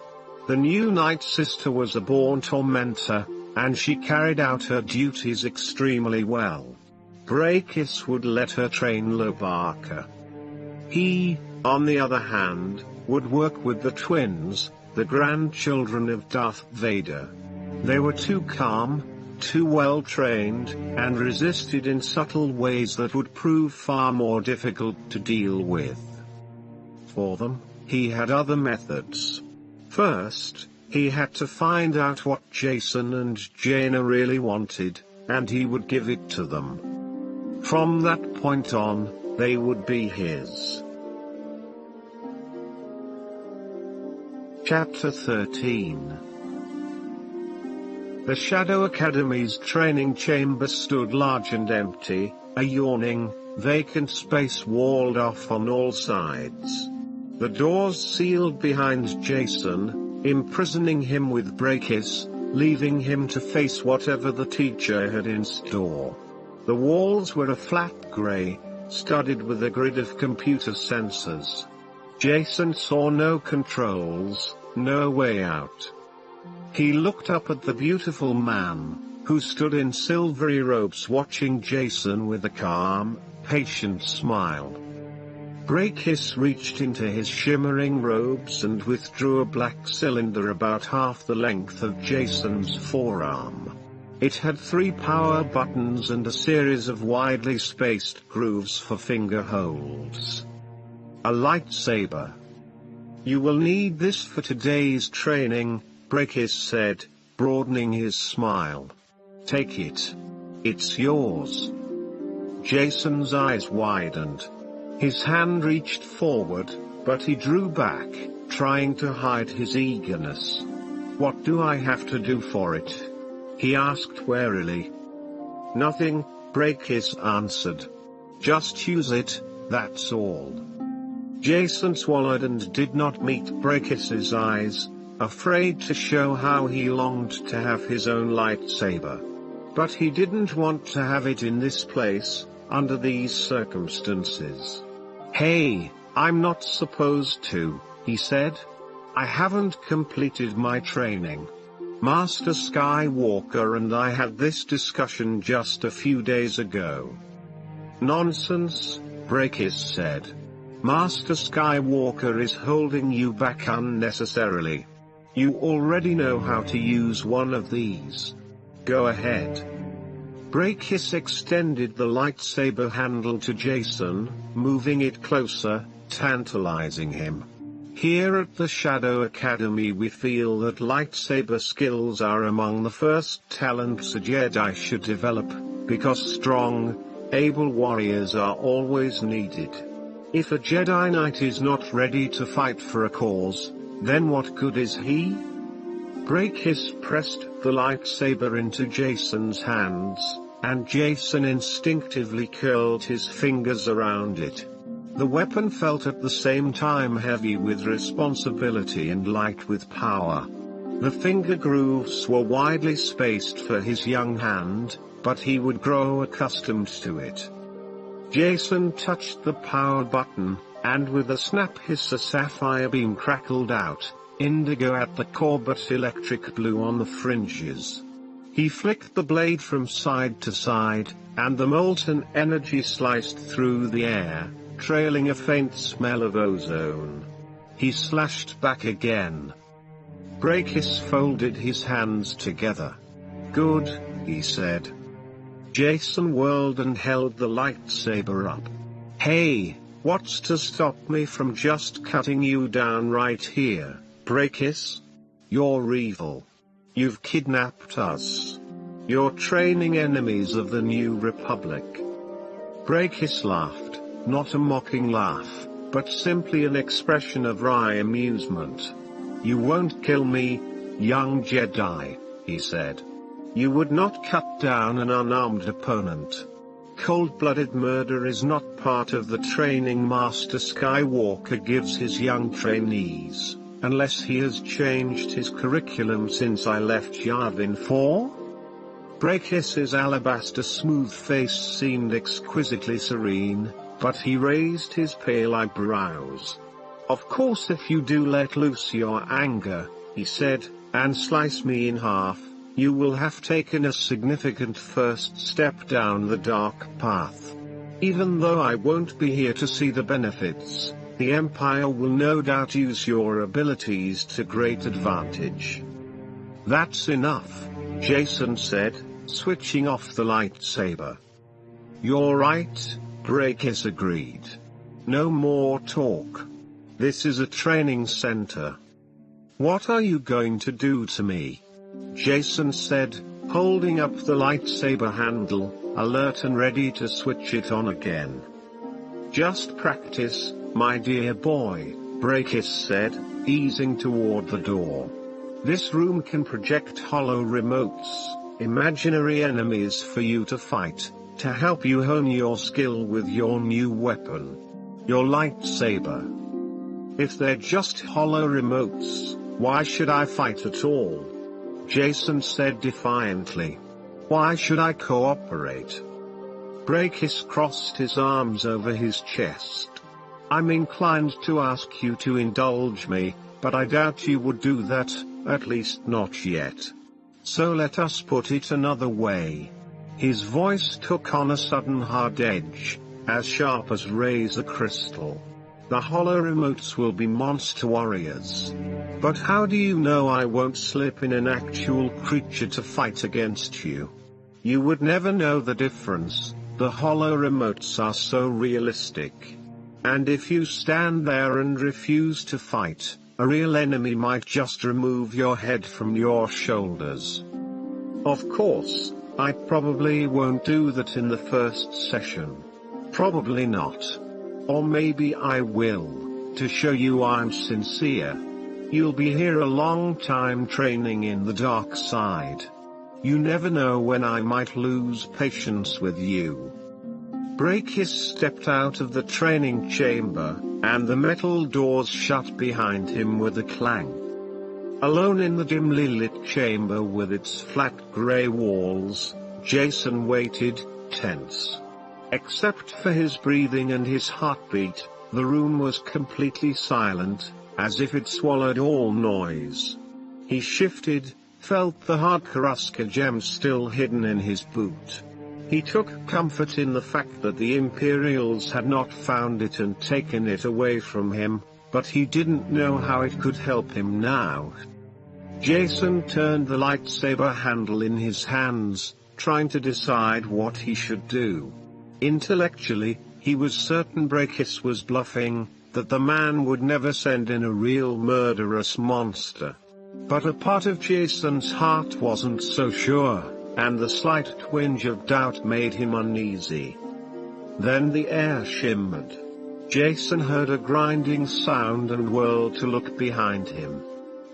The new Night Sister was a born tormentor, and she carried out her duties extremely well. Brakis would let her train Lobaka. He, on the other hand, would work with the twins, the grandchildren of Darth Vader. They were too calm, too well trained, and resisted in subtle ways that would prove far more difficult to deal with. For them, he had other methods. First, he had to find out what Jason and Jaina really wanted, and he would give it to them. From that point on, they would be his. Chapter 13. The Shadow Academy's training chamber stood large and empty, a yawning, vacant space walled off on all sides. The doors sealed behind Jason, imprisoning him with Brakis, leaving him to face whatever the teacher had in store. The walls were a flat grey, studded with a grid of computer sensors. Jason saw no controls, no way out. He looked up at the beautiful man, who stood in silvery robes watching Jason with a calm, patient smile. Brakis reached into his shimmering robes and withdrew a black cylinder about half the length of Jason's forearm. It had 3 power buttons and a series of widely spaced grooves for finger holds. A lightsaber. "You will need this for today's training," Brakis said, broadening his smile. "Take it. It's yours." Jason's eyes widened. His hand reached forward, but he drew back, trying to hide his eagerness. "What do I have to do for it?" he asked warily. "Nothing," Brakis answered. "Just use it, that's all." Jason swallowed and did not meet Brakis's eyes, afraid to show how he longed to have his own lightsaber. But he didn't want to have it in this place, under these circumstances. "Hey, I'm not supposed to," he said. "I haven't completed my training. Master Skywalker and I had this discussion just a few days ago." "Nonsense," Brakis said. "Master Skywalker is holding you back unnecessarily. You already know how to use one of these. Go ahead." Brakis extended the lightsaber handle to Jason, moving it closer, tantalizing him. "Here at the Shadow Academy we feel that lightsaber skills are among the first talents a Jedi should develop, because strong, able warriors are always needed. If a Jedi Knight is not ready to fight for a cause, then what good is he?" Brakis pressed the lightsaber into Jason's hands, and Jason instinctively curled his fingers around it. The weapon felt at the same time heavy with responsibility and light with power. The finger grooves were widely spaced for his young hand, but he would grow accustomed to it. Jason touched the power button, and with a snap a sapphire beam crackled out, indigo at the core but electric blue on the fringes. He flicked the blade from side to side, and the molten energy sliced through the air, trailing a faint smell of ozone. He slashed back again. Brakis folded his hands together. "Good," he said. Jason whirled and held the lightsaber up. "Hey, what's to stop me from just cutting you down right here, Brakis? You're evil. You've kidnapped us. You're training enemies of the New Republic." Brakis laughed, not a mocking laugh, but simply an expression of wry amusement. "You won't kill me, young Jedi," he said. "You would not cut down an unarmed opponent. Cold-blooded murder is not part of the training Master Skywalker gives his young trainees, unless he has changed his curriculum since I left Yavin 4? Brakis's alabaster-smooth face seemed exquisitely serene, but he raised his pale eyebrows. "Of course, if you do let loose your anger," he said, "and slice me in half, you will have taken a significant first step down the dark path. Even though I won't be here to see the benefits, the Empire will no doubt use your abilities to great advantage." "That's enough," Jason said, switching off the lightsaber. "You're right," Brakis agreed. "No more talk. This is a training center." "What are you going to do to me?" Jason said, holding up the lightsaber handle, alert and ready to switch it on again. "Just practice, my dear boy," Brakis said, easing toward the door. "This room can project hollow remotes, imaginary enemies for you to fight, to help you hone your skill with your new weapon, your lightsaber. If they're just hollow remotes, why should I fight at all?" Jason said defiantly. "Why should I cooperate?" Brakis crossed his arms over his chest. "I'm inclined to ask you to indulge me, but I doubt you would do that, at least not yet. So let us put it another way." His voice took on a sudden hard edge, as sharp as razor crystal. The hollow remotes will be monster warriors. But how do you know I won't slip in an actual creature to fight against you? You would never know the difference, the hollow remotes are so realistic. And if you stand there and refuse to fight, a real enemy might just remove your head from your shoulders. Of course, I probably won't do that in the first session. Probably not. Or maybe I will, to show you I'm sincere. You'll be here a long time training in the dark side. You never know when I might lose patience with you. Brachis stepped out of the training chamber, and the metal doors shut behind him with a clang. Alone in the dimly lit chamber with its flat grey walls, Jason waited, tense. Except for his breathing and his heartbeat, the room was completely silent, as if it swallowed all noise. He shifted, felt the Hardkaraska gem still hidden in his boot. He took comfort in the fact that the Imperials had not found it and taken it away from him, but he didn't know how it could help him now. Jason turned the lightsaber handle in his hands, trying to decide what he should do. Intellectually, he was certain Brachis was bluffing, that the man would never send in a real murderous monster. But a part of Jason's heart wasn't so sure, and the slight twinge of doubt made him uneasy. Then the air shimmered. Jason heard a grinding sound and whirled to look behind him.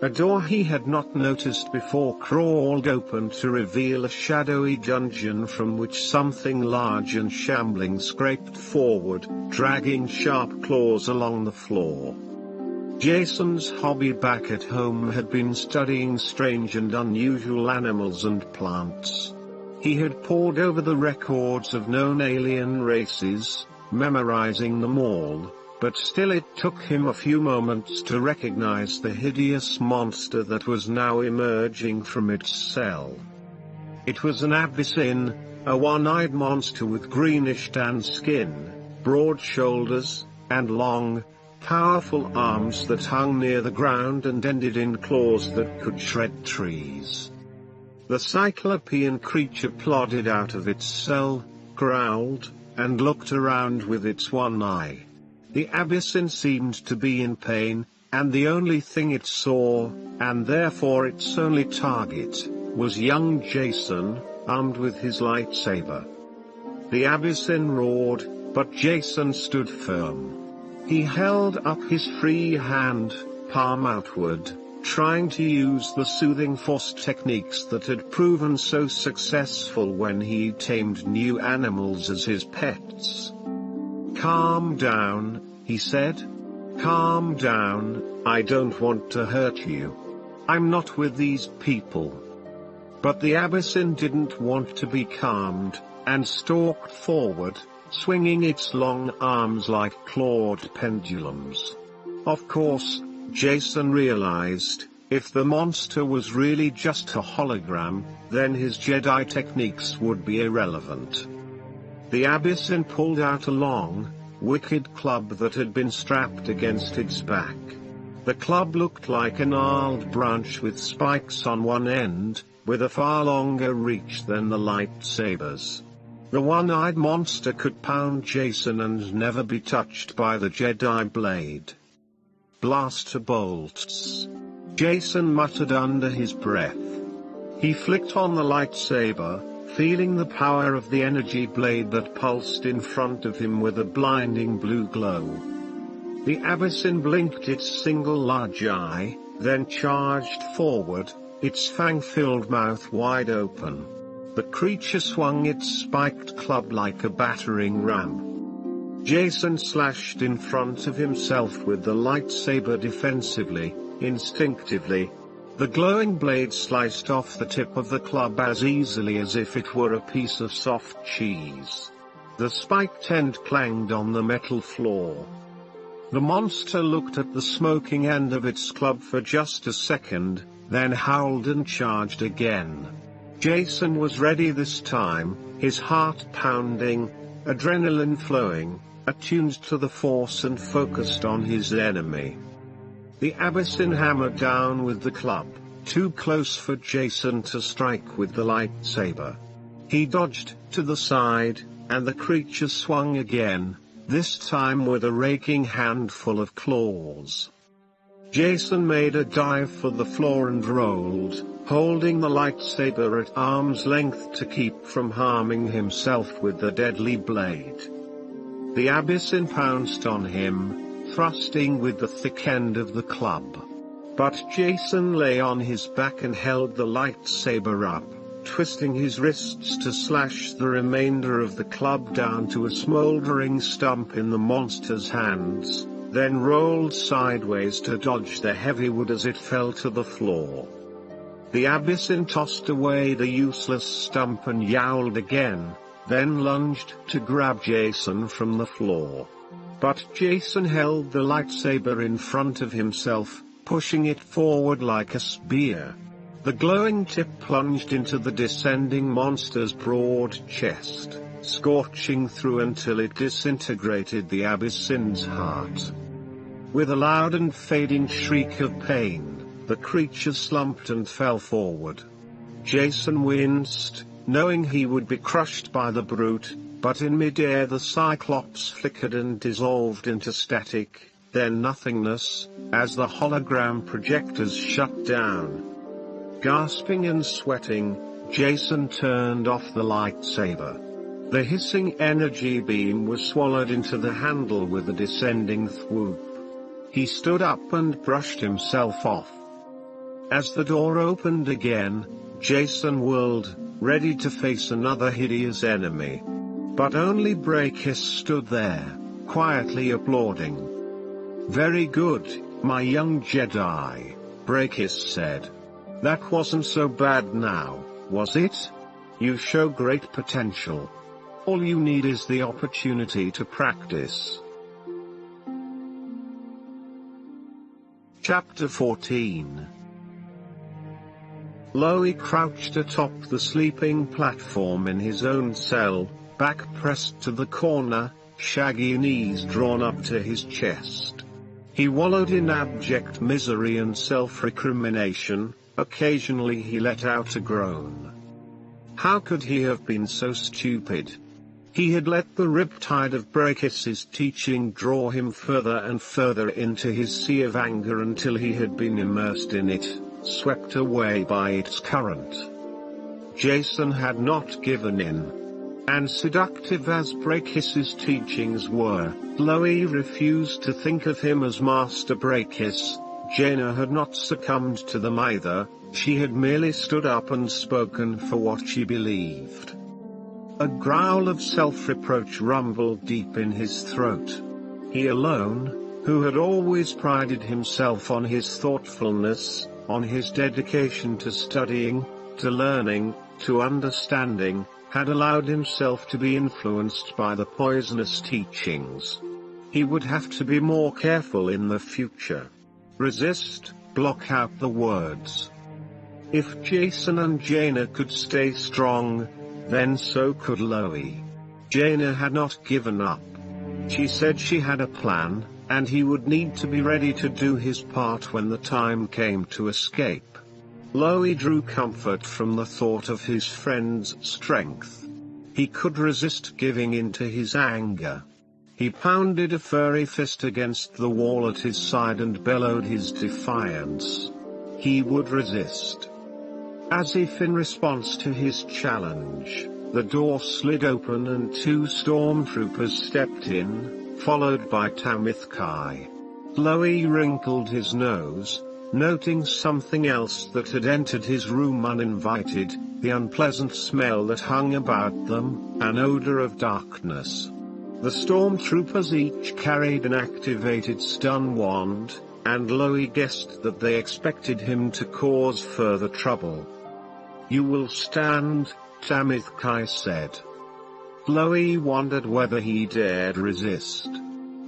A door he had not noticed before crawled open to reveal a shadowy dungeon from which something large and shambling scraped forward, dragging sharp claws along the floor. Jason's hobby back at home had been studying strange and unusual animals and plants. He had pored over the records of known alien races, memorizing them all, but still it took him a few moments to recognize the hideous monster that was now emerging from its cell. It was an abyssin, a one-eyed monster with greenish tan skin, broad shoulders, and long, powerful arms that hung near the ground and ended in claws that could shred trees. The cyclopean creature plodded out of its cell, growled, and looked around with its one eye. The abyssin seemed to be in pain, and the only thing it saw, and therefore its only target, was young Jason, armed with his lightsaber. The abyssin roared, but Jason stood firm. He held up his free hand, palm outward, trying to use the soothing force techniques that had proven so successful when he tamed new animals as his pets. "Calm down," he said. "Calm down, I don't want to hurt you. I'm not with these people." But the abyssin didn't want to be calmed, and stalked forward, swinging its long arms like clawed pendulums. Of course, Jason realized, if the monster was really just a hologram, then his Jedi techniques would be irrelevant. The abyssin pulled out a long, wicked club that had been strapped against its back. The club looked like a gnarled branch with spikes on one end, with a far longer reach than the lightsabers. The one-eyed monster could pound Jason and never be touched by the Jedi blade. "Blaster bolts," Jason muttered under his breath. He flicked on the lightsaber, feeling the power of the energy blade that pulsed in front of him with a blinding blue glow. The abyssin blinked its single large eye, then charged forward, its fang-filled mouth wide open. The creature swung its spiked club like a battering ram. Jason slashed in front of himself with the lightsaber defensively, instinctively. The glowing blade sliced off the tip of the club as easily as if it were a piece of soft cheese. The spiked end clanged on the metal floor. The monster looked at the smoking end of its club for just a second, then howled and charged again. Jason was ready this time, his heart pounding, adrenaline flowing, attuned to the Force and focused on his enemy. The Abyssin hammered down with the club, too close for Jason to strike with the lightsaber. He dodged to the side, and the creature swung again, this time with a raking handful of claws. Jason made a dive for the floor and rolled, holding the lightsaber at arm's length to keep from harming himself with the deadly blade. The Abyssin pounced on him, thrusting with the thick end of the club. But Jason lay on his back and held the lightsaber up, twisting his wrists to slash the remainder of the club down to a smoldering stump in the monster's hands, then rolled sideways to dodge the heavy wood as it fell to the floor. The Abyssin tossed away the useless stump and yowled again, then lunged to grab Jason from the floor. But Jason held the lightsaber in front of himself, pushing it forward like a spear. The glowing tip plunged into the descending monster's broad chest, scorching through until it disintegrated the Abyssin's heart. With a loud and fading shriek of pain, the creature slumped and fell forward. Jason winced, knowing he would be crushed by the brute, but in midair the Cyclops flickered and dissolved into static, then nothingness, as the hologram projectors shut down. Gasping and sweating, Jason turned off the lightsaber. The hissing energy beam was swallowed into the handle with a descending thwoop. He stood up and brushed himself off. As the door opened again, Jason whirled, ready to face another hideous enemy. But only Brakis stood there, quietly applauding. "Very good, my young Jedi," Brakis said. "That wasn't so bad now, was it? You show great potential. All you need is the opportunity to practice." Chapter 14. Lowy crouched atop the sleeping platform in his own cell, back pressed to the corner, shaggy knees drawn up to his chest. He wallowed in abject misery and self-recrimination. Occasionally he let out a groan. How could he have been so stupid? He had let the riptide of Brakis's teaching draw him further and further into his sea of anger until he had been immersed in it, swept away by its current. Jason had not given in. And seductive as Brakis's teachings were, Lowy refused to think of him as Master Brakis. Jaina had not succumbed to them either, she had merely stood up and spoken for what she believed. A growl of self-reproach rumbled deep in his throat. He alone, who had always prided himself on his thoughtfulness, on his dedication to studying, to learning, to understanding, had allowed himself to be influenced by the poisonous teachings. He would have to be more careful in the future. Resist, block out the words. If Jason and Jaina could stay strong, then so could Lowy. Jaina had not given up. She said she had a plan, and he would need to be ready to do his part when the time came to escape. Lowy drew comfort from the thought of his friend's strength. He could resist giving in to his anger. He pounded a furry fist against the wall at his side and bellowed his defiance. He would resist. As if in response to his challenge, the door slid open and two stormtroopers stepped in, followed by Tamithkai. Lowy wrinkled his nose, noting something else that had entered his room uninvited, the unpleasant smell that hung about them, an odor of darkness. The stormtroopers each carried an activated stun wand, and Lowy guessed that they expected him to cause further trouble. "You will stand," Tamithkai said. Lowy wondered whether he dared resist.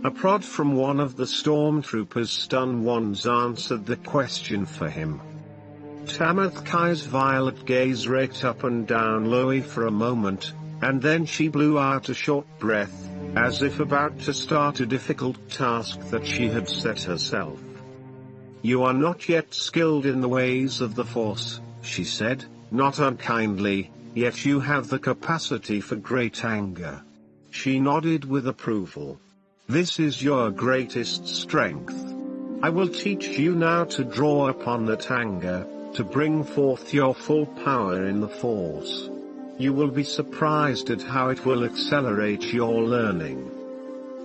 A prod from one of the stormtroopers' stun wands answered the question for him. Tamithkai's violet gaze raked up and down Lowy for a moment, and then she blew out a short breath, as if about to start a difficult task that she had set herself. "You are not yet skilled in the ways of the Force," she said, not unkindly, "yet you have the capacity for great anger." She nodded with approval. "This is your greatest strength. I will teach you now to draw upon that anger, to bring forth your full power in the Force. You will be surprised at how it will accelerate your learning."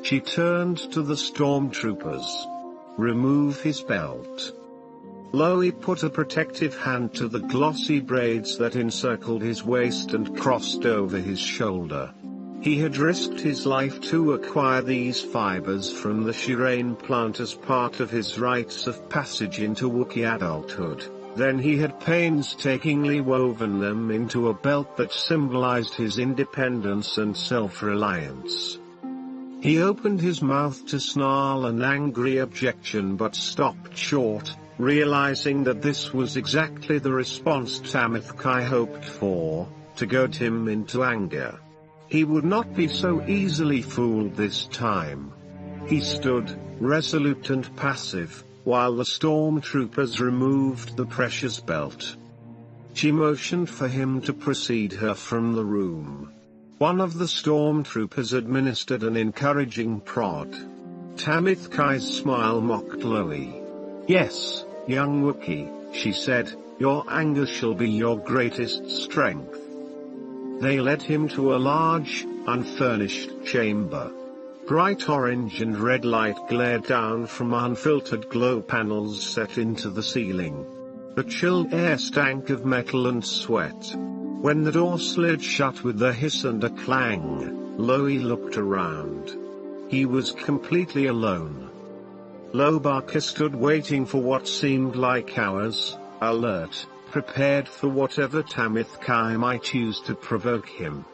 She turned to the stormtroopers. "Remove his belt." Loie put a protective hand to the glossy braids that encircled his waist and crossed over his shoulder. He had risked his life to acquire these fibers from the Shireen plant as part of his rites of passage into Wookiee adulthood. Then he had painstakingly woven them into a belt that symbolized his independence and self-reliance. He opened his mouth to snarl an angry objection but stopped short, realizing that this was exactly the response Tamith Kai hoped for, to goad him into anger. He would not be so easily fooled this time. He stood, resolute and passive, while the stormtroopers removed the precious belt. She motioned for him to precede her from the room. One of the stormtroopers administered an encouraging prod. Tamith Kai's smile mocked Loie. "Yes, young Wookiee," she said, "your anger shall be your greatest strength." They led him to a large, unfurnished chamber. Bright orange and red light glared down from unfiltered glow panels set into the ceiling. The chilled air stank of metal and sweat. When the door slid shut with a hiss and a clang, Loie looked around. He was completely alone. Lobaka stood waiting for what seemed like hours, alert, prepared for whatever Tamith Kai might choose to provoke him.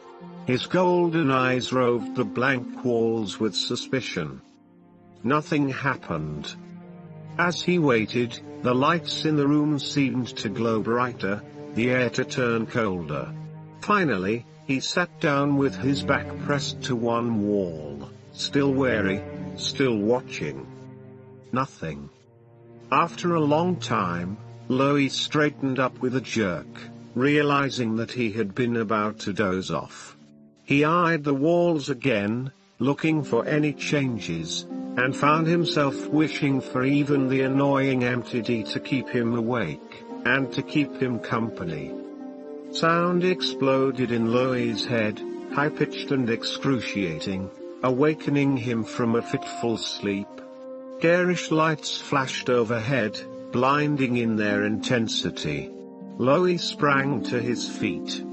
His golden eyes roved the blank walls with suspicion. Nothing happened. As he waited, the lights in the room seemed to glow brighter, the air to turn colder. Finally, he sat down with his back pressed to one wall, still wary, still watching. Nothing. After a long time, Loie straightened up with a jerk, realizing that he had been about to doze off. He eyed the walls again, looking for any changes, and found himself wishing for even the annoying MTD to keep him awake, and to keep him company. Sound exploded in Loie's head, high-pitched and excruciating, awakening him from a fitful sleep. Garish lights flashed overhead, blinding in their intensity. Loie sprang to his feet.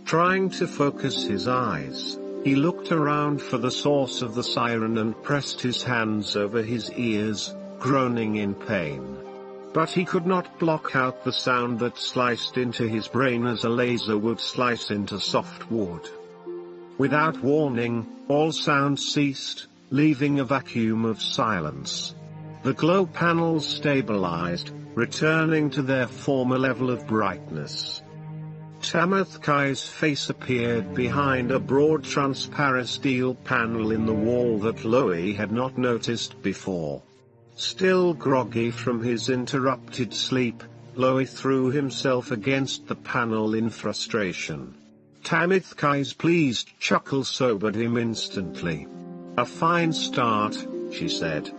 Trying to focus his eyes, he looked around for the source of the siren and pressed his hands over his ears, groaning in pain. But he could not block out the sound that sliced into his brain as a laser would slice into soft wood. Without warning, all sound ceased, leaving a vacuum of silence. The glow panels stabilized, returning to their former level of brightness. Tamith Kai's face appeared behind a broad transparent steel panel in the wall that Loie had not noticed before. Still groggy from his interrupted sleep, Loie threw himself against the panel in frustration. Tamith Kai's pleased chuckle sobered him instantly. "A fine start," she said.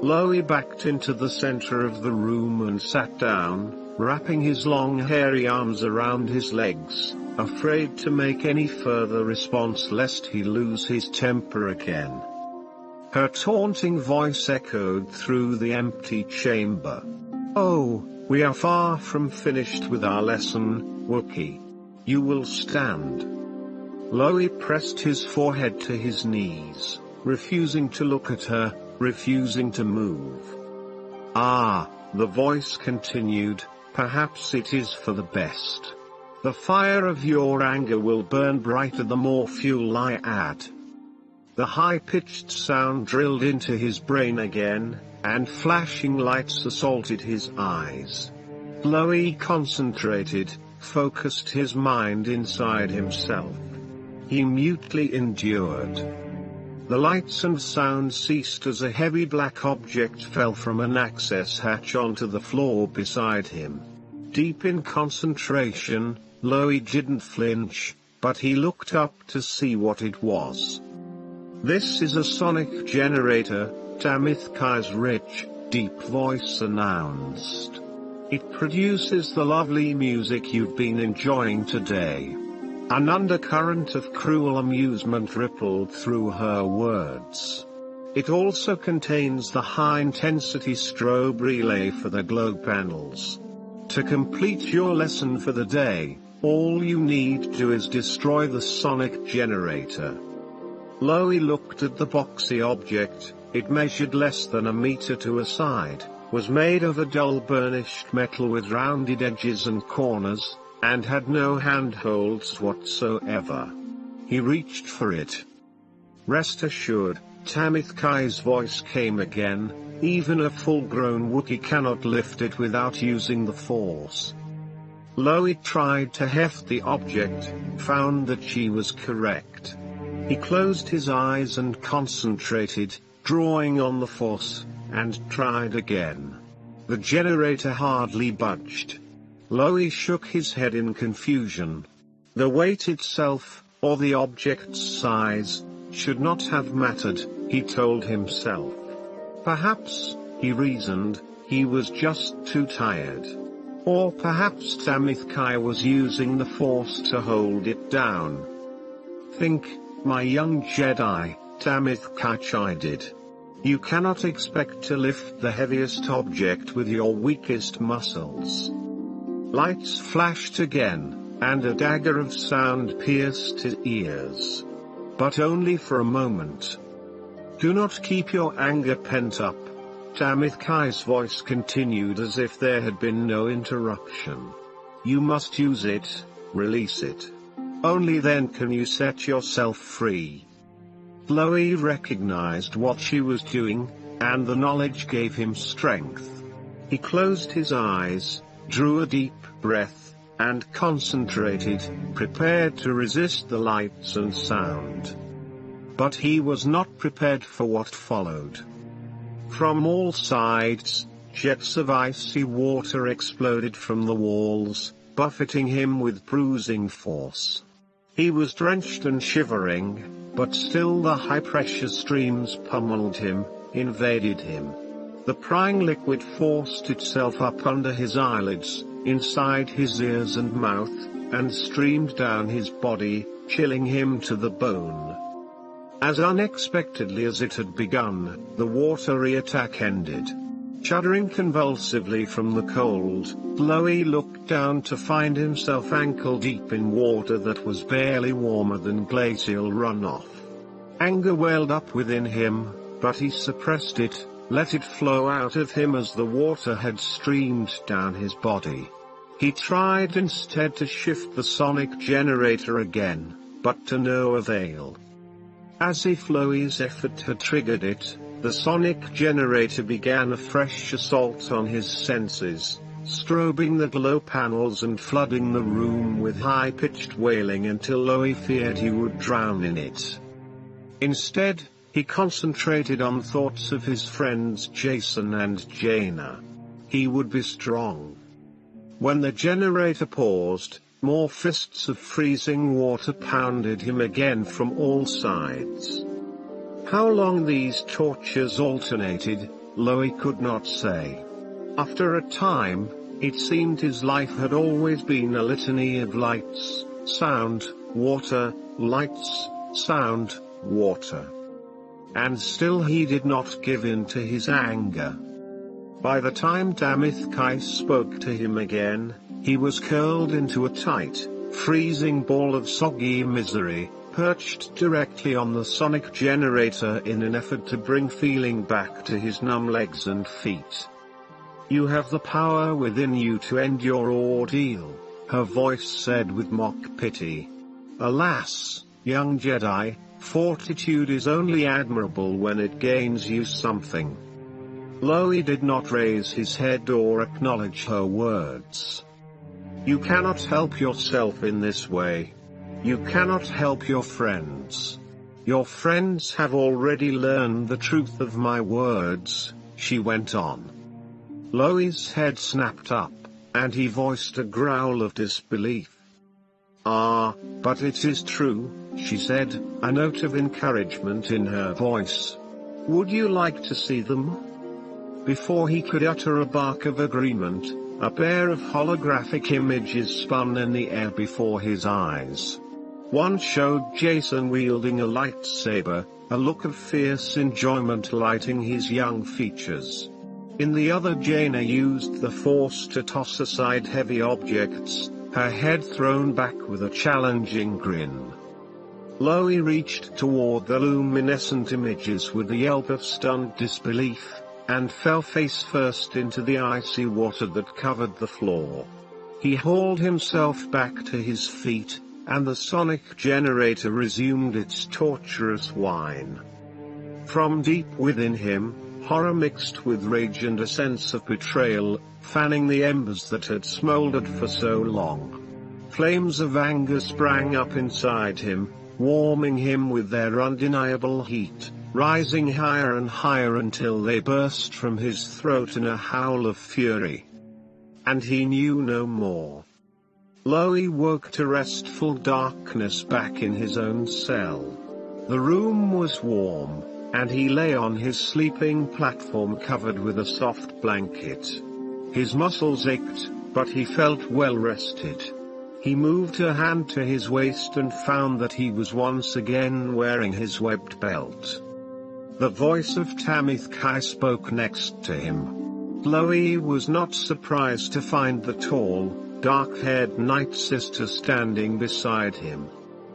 Loie backed into the center of the room and sat down, wrapping his long hairy arms around his legs, afraid to make any further response lest he lose his temper again. Her taunting voice echoed through the empty chamber. "Oh, we are far from finished with our lesson, Wookiee. You will stand." Loie pressed his forehead to his knees, refusing to look at her, refusing to move. "Ah," the voice continued, "perhaps it is for the best. The fire of your anger will burn brighter the more fuel I add." The high-pitched sound drilled into his brain again, and flashing lights assaulted his eyes. Loie concentrated, focused his mind inside himself. He mutely endured. The lights and sound ceased as a heavy black object fell from an access hatch onto the floor beside him. Deep in concentration, Loie didn't flinch, but he looked up to see what it was. "This is a sonic generator," Tamith Kai's rich, deep voice announced. "It produces the lovely music you've been enjoying today." An undercurrent of cruel amusement rippled through her words. "It also contains the high-intensity strobe relay for the glow panels. To complete your lesson for the day, all you need to do is destroy the sonic generator." Loie looked at the boxy object. It measured less than a meter to a side, was made of a dull burnished metal with rounded edges and corners, and had no handholds whatsoever. He reached for it. "Rest assured," Tamith Kai's voice came again, "even a full-grown Wookiee cannot lift it without using the Force." Loie tried to heft the object, found that she was correct. He closed his eyes and concentrated, drawing on the Force, and tried again. The generator hardly budged. Loie shook his head in confusion. The weight itself, or the object's size, should not have mattered, he told himself. Perhaps, he reasoned, he was just too tired. Or perhaps Tamith Kai was using the Force to hold it down. "Think, my young Jedi," Tamith Kai chided. "You cannot expect to lift the heaviest object with your weakest muscles." Lights flashed again, and a dagger of sound pierced his ears. But only for a moment. "Do not keep your anger pent up," Tamith Kai's voice continued as if there had been no interruption. "You must use it, release it. Only then can you set yourself free." Loie recognized what she was doing, and the knowledge gave him strength. He closed his eyes, drew a deep breath, and concentrated, prepared to resist the lights and sound. But he was not prepared for what followed. From all sides, jets of icy water exploded from the walls, buffeting him with bruising force. He was drenched and shivering, but still the high-pressure streams pummeled him, invaded him. The prying liquid forced itself up under his eyelids, inside his ears and mouth, and streamed down his body, chilling him to the bone. As unexpectedly as it had begun, the watery attack ended. Shuddering convulsively from the cold, Loie looked down to find himself ankle-deep in water that was barely warmer than glacial runoff. Anger welled up within him, but he suppressed it, let it flow out of him as the water had streamed down his body. He tried instead to shift the sonic generator again, but to no avail. As if Loie's effort had triggered it, the sonic generator began a fresh assault on his senses, strobing the glow panels and flooding the room with high-pitched wailing until Loie feared he would drown in it. Instead, he concentrated on thoughts of his friends Jason and Jaina. He would be strong. When the generator paused, more fists of freezing water pounded him again from all sides. How long these tortures alternated, Loie could not say. After a time, it seemed his life had always been a litany of lights, sound, water, lights, sound, water. And still he did not give in to his anger. By the time Tamith Kai spoke to him again, he was curled into a tight, freezing ball of soggy misery, perched directly on the sonic generator in an effort to bring feeling back to his numb legs and feet. "You have the power within you to end your ordeal," her voice said with mock pity. "Alas, young Jedi, fortitude is only admirable when it gains you something." Loie did not raise his head or acknowledge her words. "You cannot help yourself in this way. You cannot help your friends. Your friends have already learned the truth of my words, she went on. Loi's head snapped up, and he voiced a growl of disbelief. Ah, but it is true, she said, a note of encouragement in her voice. Would you like to see them? Before he could utter a bark of agreement, a pair of holographic images spun in the air before his eyes. One showed Jason wielding a lightsaber, a look of fierce enjoyment lighting his young features. In the other, Jaina used the Force to toss aside heavy objects, her head thrown back with a challenging grin. Loi reached toward the luminescent images with a yelp of stunned disbelief, and fell face first into the icy water that covered the floor. He hauled himself back to his feet, and the sonic generator resumed its torturous whine. From deep within him, horror mixed with rage and a sense of betrayal, fanning the embers that had smoldered for so long. Flames of anger sprang up inside him, warming him with their undeniable heat, rising higher and higher until they burst from his throat in a howl of fury. And he knew no more. Loi woke to restful darkness back in his own cell. The room was warm, and he lay on his sleeping platform covered with a soft blanket. His muscles ached, but he felt well rested. He moved a hand to his waist and found that he was once again wearing his webbed belt. The voice of Tamith Kai spoke next to him. Loi was not surprised to find the tall, dark-haired Night Sister standing beside him.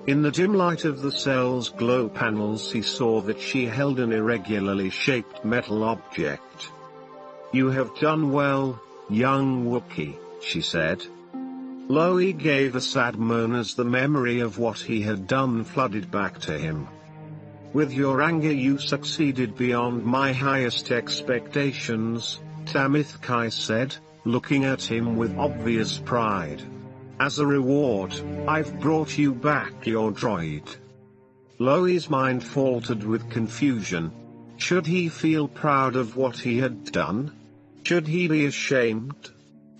In the dim light of the cell's glow panels he saw that she held an irregularly shaped metal object. You have done well, young Wookiee, she said. Loi gave a sad moan as the memory of what he had done flooded back to him. With your anger you succeeded beyond my highest expectations, Tamith Kai said, looking at him with obvious pride. As a reward, I've brought you back your droid. Loi's mind faltered with confusion. Should he feel proud of what he had done? Should he be ashamed?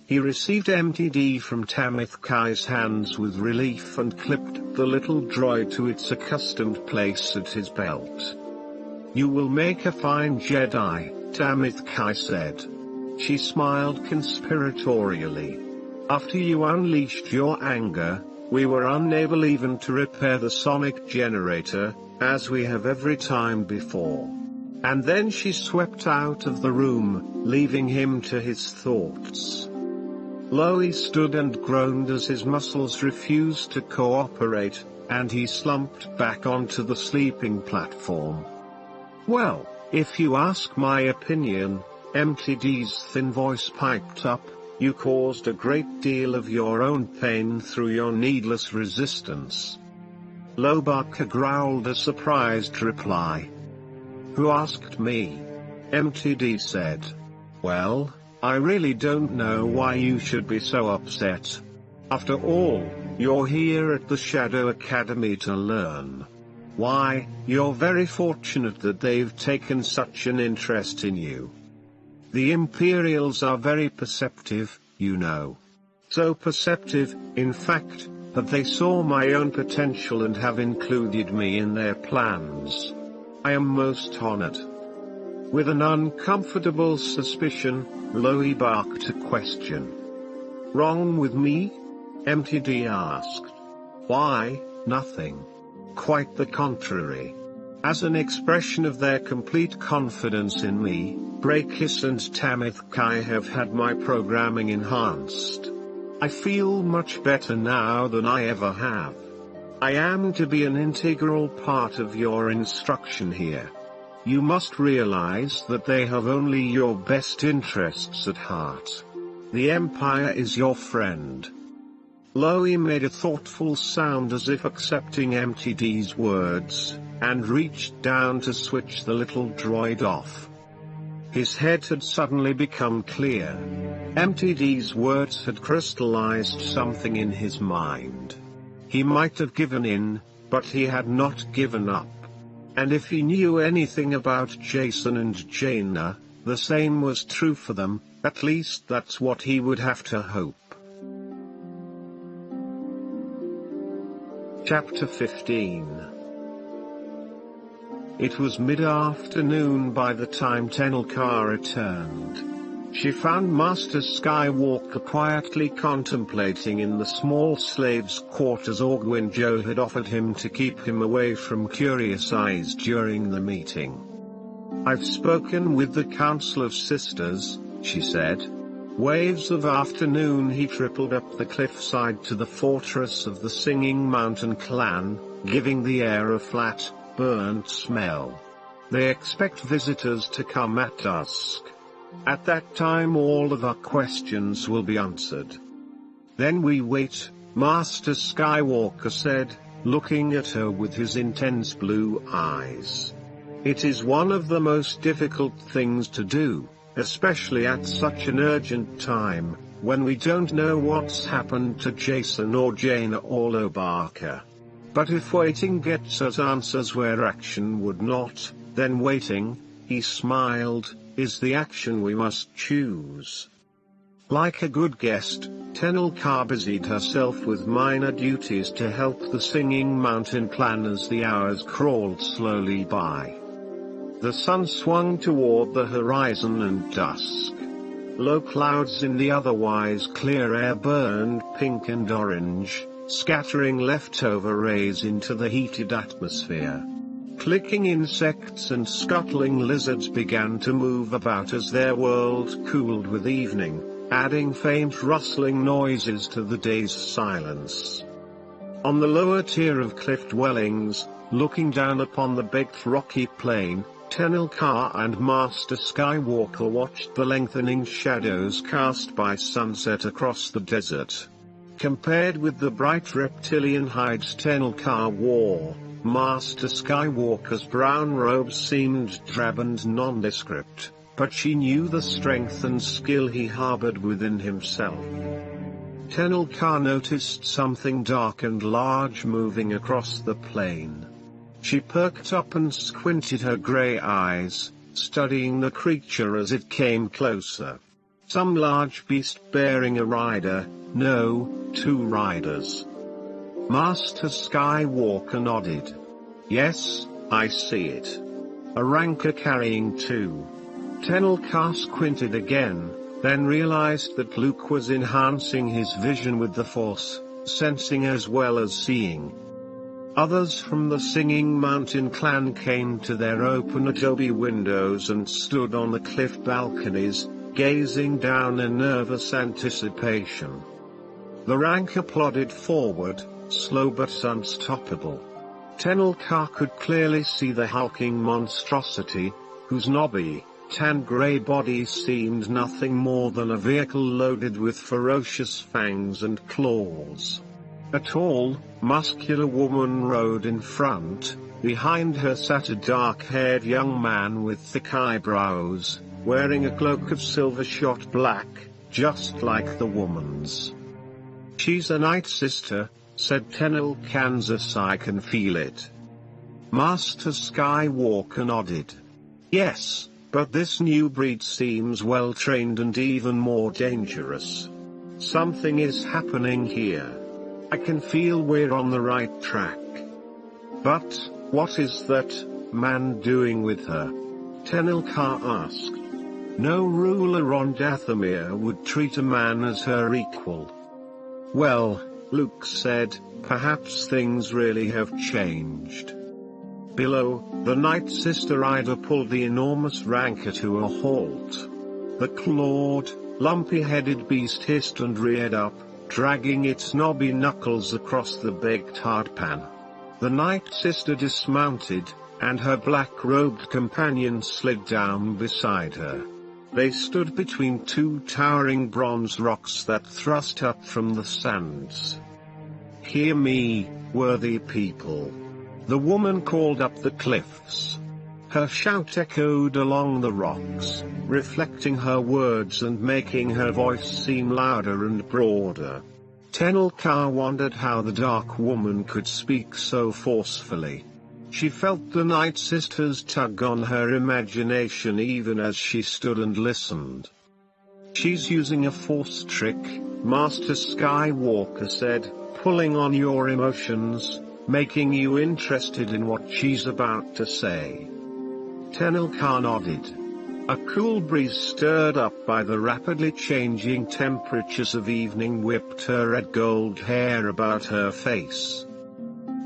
He received MTD from Tamith Kai's hands with relief and clipped the little droid to its accustomed place at his belt. You will make a fine Jedi, Tamith Kai said. She smiled conspiratorially. After you unleashed your anger, we were unable even to repair the sonic generator, as we have every time before. And then she swept out of the room, leaving him to his thoughts. Loi stood and groaned as his muscles refused to cooperate, and he slumped back onto the sleeping platform. Well, if you ask my opinion, MTD's thin voice piped up, you caused a great deal of your own pain through your needless resistance. Lobaka growled a surprised reply. Who asked me? MTD said. Well, I really don't know why you should be so upset. After all, you're here at the Shadow Academy to learn. Why, you're very fortunate that they've taken such an interest in you. The Imperials are very perceptive, you know. So perceptive, in fact, that they saw my own potential and have included me in their plans. I am most honored. With an uncomfortable suspicion, Loi barked a question. Wrong with me? MTD asked. Why, nothing. Quite the contrary. As an expression of their complete confidence in me, Brakis and Tamith Kai have had my programming enhanced. I feel much better now than I ever have. I am to be an integral part of your instruction here. You must realize that they have only your best interests at heart. The Empire is your friend. Loi made a thoughtful sound as if accepting MTD's words, and reached down to switch the little droid off. His head had suddenly become clear. MTD's words had crystallized something in his mind. He might have given in, but he had not given up. And if he knew anything about Jason and Jaina, the same was true for them, at least that's what he would have to hope. Chapter 15. It was mid-afternoon by the time Tenelka returned. She found Master Skywalker quietly contemplating in the small slave's quarters Orgwin Joe had offered him to keep him away from curious eyes during the meeting. "I've spoken with the Council of Sisters," she said. Waves of afternoon he tripled up the cliffside to the fortress of the Singing Mountain clan, giving the air a flat, burnt smell. "They expect visitors to come at dusk. At that time all of our questions will be answered. Then we wait," Master Skywalker said, looking at her with his intense blue eyes. "It is one of the most difficult things to do, especially at such an urgent time, when we don't know what's happened to Jason or Jaina or Lobaka. But if waiting gets us answers where action would not, then waiting," he smiled, "is the action we must choose." Like a good guest, Tenelka busied herself with minor duties to help the Singing Mountain clan as the hours crawled slowly by. The sun swung toward the horizon and dusk. Low clouds in the otherwise clear air burned pink and orange, scattering leftover rays into the heated atmosphere. Clicking insects and scuttling lizards began to move about as their world cooled with evening, adding faint rustling noises to the day's silence. On the lower tier of cliff dwellings, looking down upon the baked rocky plain, Tenelka and Master Skywalker watched the lengthening shadows cast by sunset across the desert. Compared with the bright reptilian hides Tenelka wore, Master Skywalker's brown robes seemed drab and nondescript, but she knew the strength and skill he harbored within himself. Tenelka noticed something dark and large moving across the plain. She perked up and squinted her gray eyes, studying the creature as it came closer. Some large beast bearing a rider, no, two riders. Master Skywalker nodded. "Yes, I see it. A ranker carrying two." Tenelka squinted again, then realized that Luke was enhancing his vision with the Force, sensing as well as seeing. Others from the Singing Mountain clan came to their open adobe windows and stood on the cliff balconies, gazing down in nervous anticipation. The ranker plodded forward, slow but unstoppable. Tenelka could clearly see the hulking monstrosity, whose knobby, tan-grey body seemed nothing more than a vehicle loaded with ferocious fangs and claws. A tall, muscular woman rode in front. Behind her sat a dark-haired young man with thick eyebrows, wearing a cloak of silver-shot black, just like the woman's. "She's a Night Sister," said Tenelka. "I can feel it." Master Skywalker nodded. "Yes, but this new breed seems well-trained and even more dangerous. Something is happening here. I can feel we're on the right track." "But, what is that man doing with her?" Tenelka asked. "No ruler on Dathomir would treat a man as her equal." "Well," Luke said, "perhaps things really have changed." Below, the Night Sister rider pulled the enormous ranker to a halt. The clawed, lumpy-headed beast hissed and reared up, dragging its knobby knuckles across the baked hardpan. The Night Sister dismounted, and her black-robed companion slid down beside her. They stood between two towering bronze rocks that thrust up from the sands. "Hear me, worthy people," the woman called up the cliffs. Her shout echoed along the rocks, reflecting her words and making her voice seem louder and broader. Tenelka wondered how the dark woman could speak so forcefully. She felt the Night Sisters tug on her imagination even as she stood and listened. "She's using a Force trick," Master Skywalker said, "pulling on your emotions, making you interested in what she's about to say." Tenel Ka nodded. A cool breeze stirred up by the rapidly changing temperatures of evening whipped her red gold hair about her face.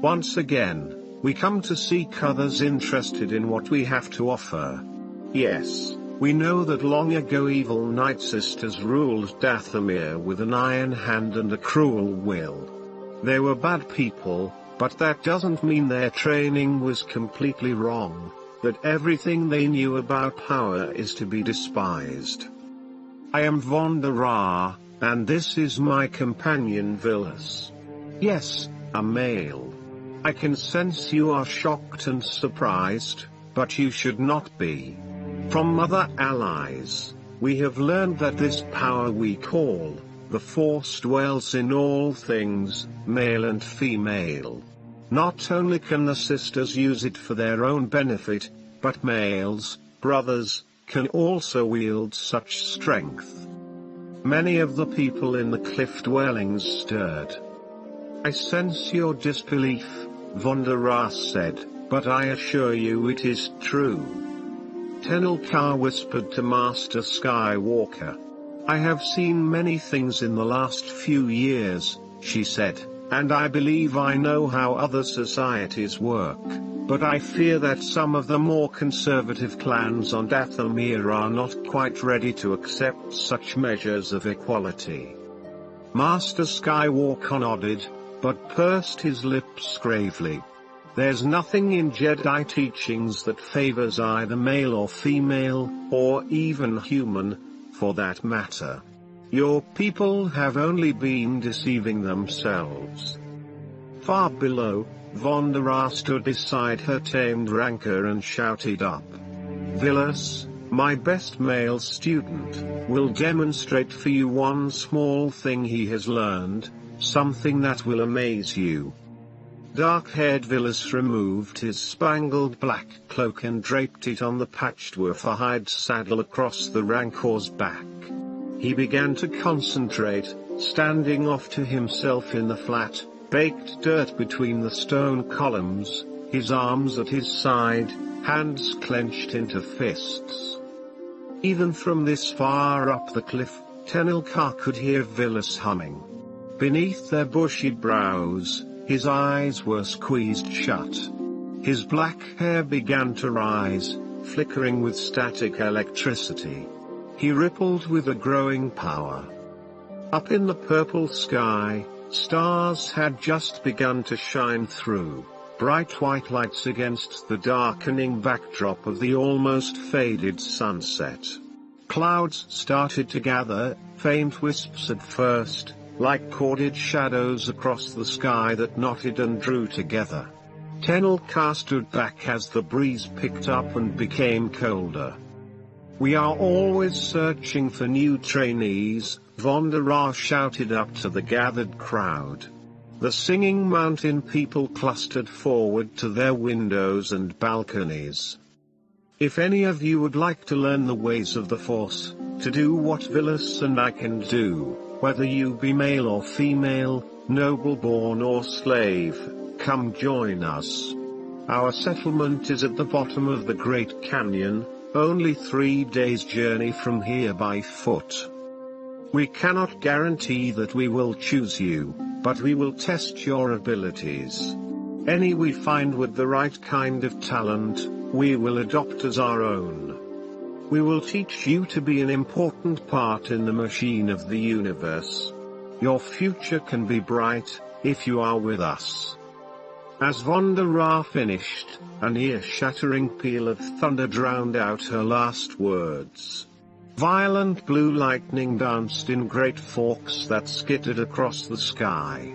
"Once again, we come to seek others interested in what we have to offer. Yes, we know that long ago evil Night Sisters ruled Dathomir with an iron hand and a cruel will. They were bad people, but that doesn't mean their training was completely wrong, that everything they knew about power is to be despised. I am Vonda Ra, and this is my companion Villas. Yes, a male. I can sense you are shocked and surprised, but you should not be. From other allies, we have learned that this power we call the Force dwells in all things, male and female. Not only can the sisters use it for their own benefit, but males, brothers, can also wield such strength." Many of the people in the cliff dwellings stirred. "I sense your disbelief," Vonda Ra said, "but I assure you it is true." Tenel Ka whispered to Master Skywalker. "I have seen many things in the last few years," she said, "and I believe I know how other societies work, but I fear that some of the more conservative clans on Dathomir are not quite ready to accept such measures of equality." Master Skywalker nodded, but pursed his lips gravely. "There's nothing in Jedi teachings that favors either male or female, or even human, for that matter. Your people have only been deceiving themselves." Far below, Vonda Ra stood beside her tamed rancor and shouted up. "Villas, my best male student, will demonstrate for you one small thing he has learned, something that will amaze you." Dark-haired Villas removed his spangled black cloak and draped it on the patchwork hide saddle across the rancor's back. He began to concentrate, standing off to himself in the flat, baked dirt between the stone columns, his arms at his side, hands clenched into fists. Even from this far up the cliff, Tenel Ka could hear Villas humming. Beneath their bushy brows, his eyes were squeezed shut. His black hair began to rise, flickering with static electricity. He rippled with a growing power. Up in the purple sky, stars had just begun to shine through, bright white lights against the darkening backdrop of the almost faded sunset. Clouds started to gather, faint wisps at first, like corded shadows across the sky that knotted and drew together. Tenel Ka stood back as the breeze picked up and became colder. "We are always searching for new trainees," Vonda Ra shouted up to the gathered crowd. The singing mountain people clustered forward to their windows and balconies. "If any of you would like to learn the ways of the Force, to do what Villas and I can do, whether you be male or female, noble-born or slave, come join us. Our settlement is at the bottom of the Great Canyon, only 3 days' journey from here by foot. We cannot guarantee that we will choose you, but we will test your abilities. Any we find with the right kind of talent, we will adopt as our own. We will teach you to be an important part in the machine of the universe. Your future can be bright, if you are with us." As Vonda Ra finished, an ear-shattering peal of thunder drowned out her last words. Violent blue lightning danced in great forks that skittered across the sky.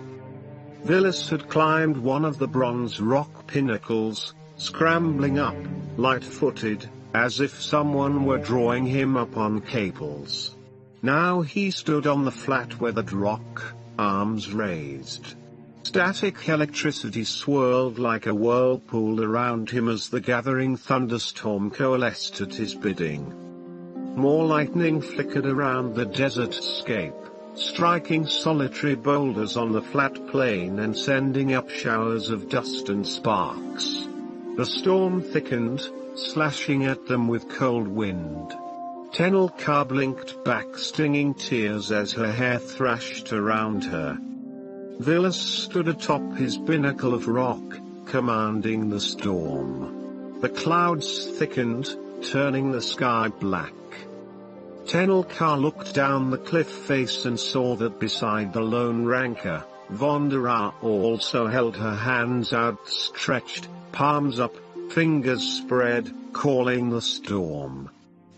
Villas had climbed one of the bronze rock pinnacles, scrambling up, light-footed, as if someone were drawing him up on cables. Now he stood on the flat weathered rock, arms raised. Static electricity swirled like a whirlpool around him as the gathering thunderstorm coalesced at his bidding. More lightning flickered around the desert scape, striking solitary boulders on the flat plain and sending up showers of dust and sparks. The storm thickened, slashing at them with cold wind. Tenelka blinked back stinging tears as her hair thrashed around her. Villas stood atop his pinnacle of rock, commanding the storm. The clouds thickened, turning the sky black. Tenelka looked down the cliff face and saw that beside the lone ranker, Vondara also held her hands outstretched, palms up, fingers spread, calling the storm.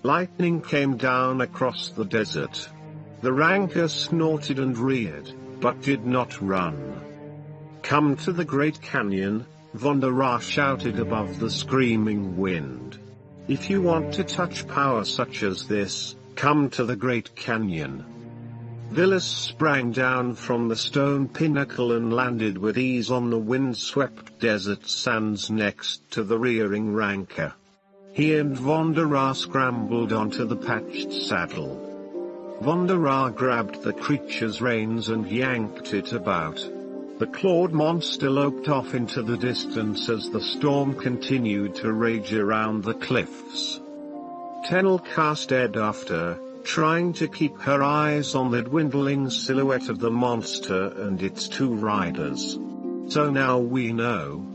Lightning came down across the desert. The ranker snorted and reared, but did not run. "Come to the Great Canyon," Vondara shouted above the screaming wind. "If you want to touch power such as this, come to the Great Canyon." Villas sprang down from the stone pinnacle and landed with ease on the wind-swept desert sands next to the rearing ranker. He and Vondara scrambled onto the patched saddle. Vondara grabbed the creature's reins and yanked it about. The clawed monster loped off into the distance as the storm continued to rage around the cliffs. Tenelka stared after, trying to keep her eyes on the dwindling silhouette of the monster and its two riders. "So now we know,"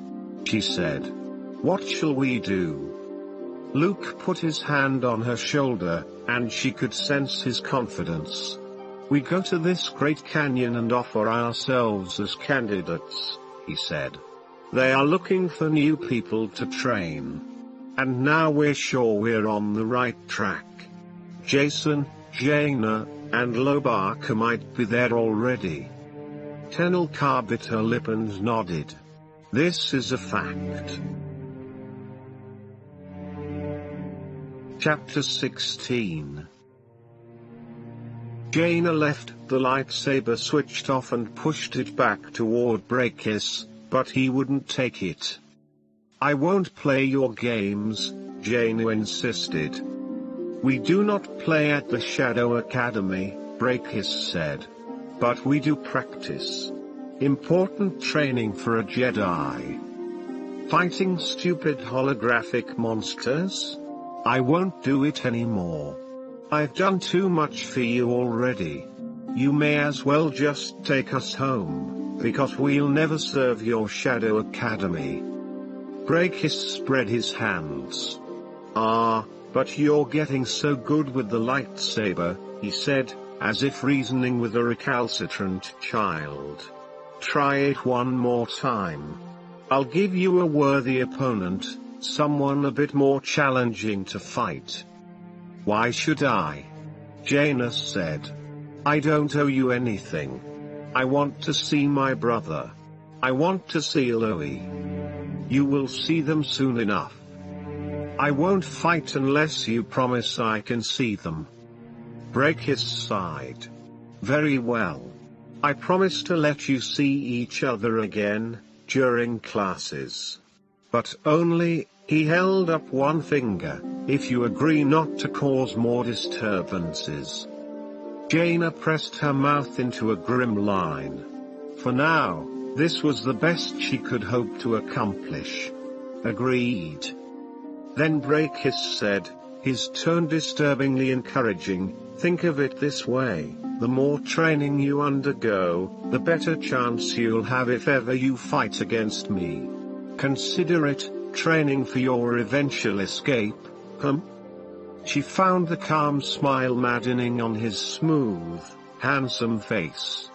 she said. "What shall we do?" Luke put his hand on her shoulder, and she could sense his confidence. "We go to this great canyon and offer ourselves as candidates," he said. "They are looking for new people to train. And now we're sure we're on the right track. Jason, Jaina, and Lobaka might be there already." Tenelka bit her lip and nodded. "This is a fact." Chapter 16. Jaina left the lightsaber switched off and pushed it back toward Brakis, but he wouldn't take it. "I won't play your games," Jaina insisted. "We do not play at the Shadow Academy," Brakis said. "But we do practice. Important training for a Jedi. Fighting stupid holographic monsters? I won't do it anymore. I've done too much for you already. You may as well just take us home, because we'll never serve your Shadow Academy." Brakis spread his hands. "Ah, but you're getting so good with the lightsaber," he said, as if reasoning with a recalcitrant child. "Try it one more time. I'll give you a worthy opponent, someone a bit more challenging to fight." "Why should I?" Jaina said. "I don't owe you anything. I want to see my brother. I want to see Eloy. You will see them soon enough. I won't fight unless you promise I can see them." Brakis sighed. "Very well. I promise to let you see each other again, during classes. But only," he held up one finger, "if you agree not to cause more disturbances." Jaina pressed her mouth into a grim line. For now, this was the best she could hope to accomplish. "Agreed." Then Brakis said, his tone disturbingly encouraging, "Think of it this way, the more training you undergo, the better chance you'll have if ever you fight against me. Consider it training for your eventual escape, She found the calm smile maddening on his smooth, handsome face.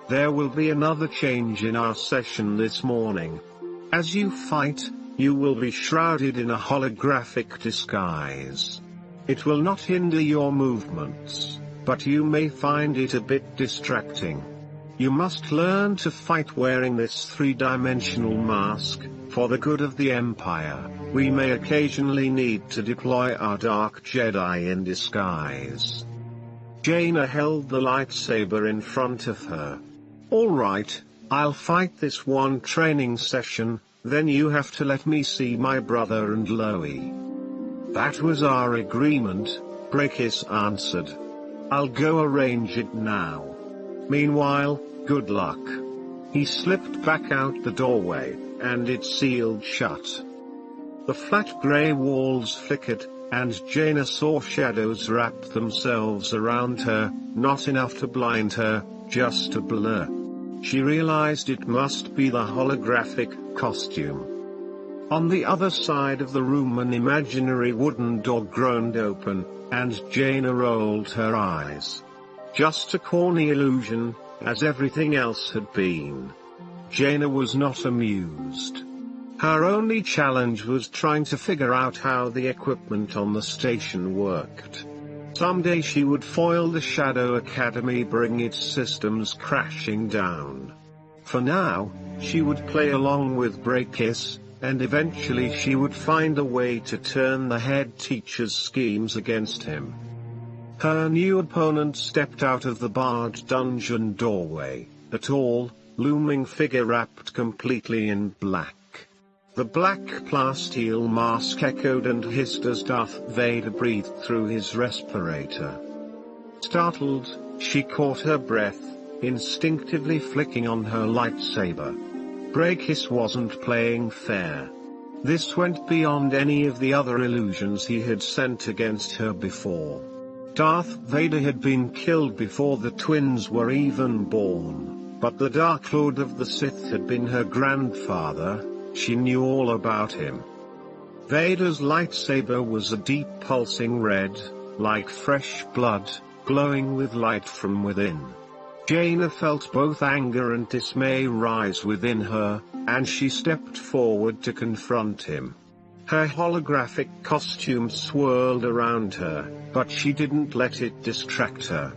"There will be another change in our session this morning. As you fight, you will be shrouded in a holographic disguise. It will not hinder your movements, but you may find it a bit distracting. You must learn to fight wearing this three-dimensional mask. For the good of the Empire, we may occasionally need to deploy our Dark Jedi in disguise." Jaina held the lightsaber in front of her. "All right, I'll fight this one training session, then you have to let me see my brother and Loie." "That was our agreement," Brakis answered. "I'll go arrange it now. Meanwhile, good luck." He slipped back out the doorway, and it sealed shut. The flat grey walls flickered, and Jaina saw shadows wrap themselves around her, not enough to blind her, just a blur. She realized it must be the holographic costume. On the other side of the room an imaginary wooden door groaned open, and Jaina rolled her eyes. Just a corny illusion, as everything else had been. Jaina was not amused. Her only challenge was trying to figure out how the equipment on the station worked. Someday she would foil the Shadow Academy, bring its systems crashing down. For now, she would play along with Brakis, and eventually she would find a way to turn the head teacher's schemes against him. Her new opponent stepped out of the barred dungeon doorway, a tall, looming figure wrapped completely in black. The black plasteel mask echoed and hissed as Darth Vader breathed through his respirator. Startled, she caught her breath, instinctively flicking on her lightsaber. Brakis wasn't playing fair. This went beyond any of the other illusions he had sent against her before. Darth Vader had been killed before the twins were even born, but the Dark Lord of the Sith had been her grandfather. She knew all about him. Vader's lightsaber was a deep pulsing red, like fresh blood, glowing with light from within. Jaina felt both anger and dismay rise within her, and she stepped forward to confront him. Her holographic costume swirled around her, but she didn't let it distract her.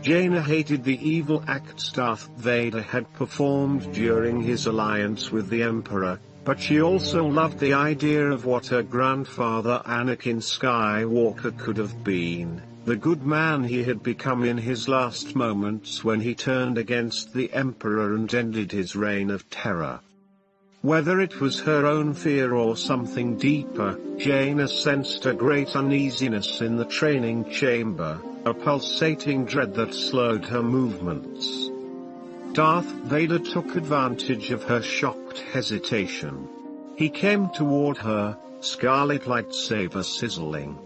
Jaina hated the evil acts Darth Vader had performed during his alliance with the Emperor, but she also loved the idea of what her grandfather Anakin Skywalker could have been, the good man he had become in his last moments when he turned against the Emperor and ended his reign of terror. Whether it was her own fear or something deeper, Jaina sensed a great uneasiness in the training chamber, a pulsating dread that slowed her movements. Darth Vader took advantage of her shocked hesitation. He came toward her, scarlet lightsaber sizzling.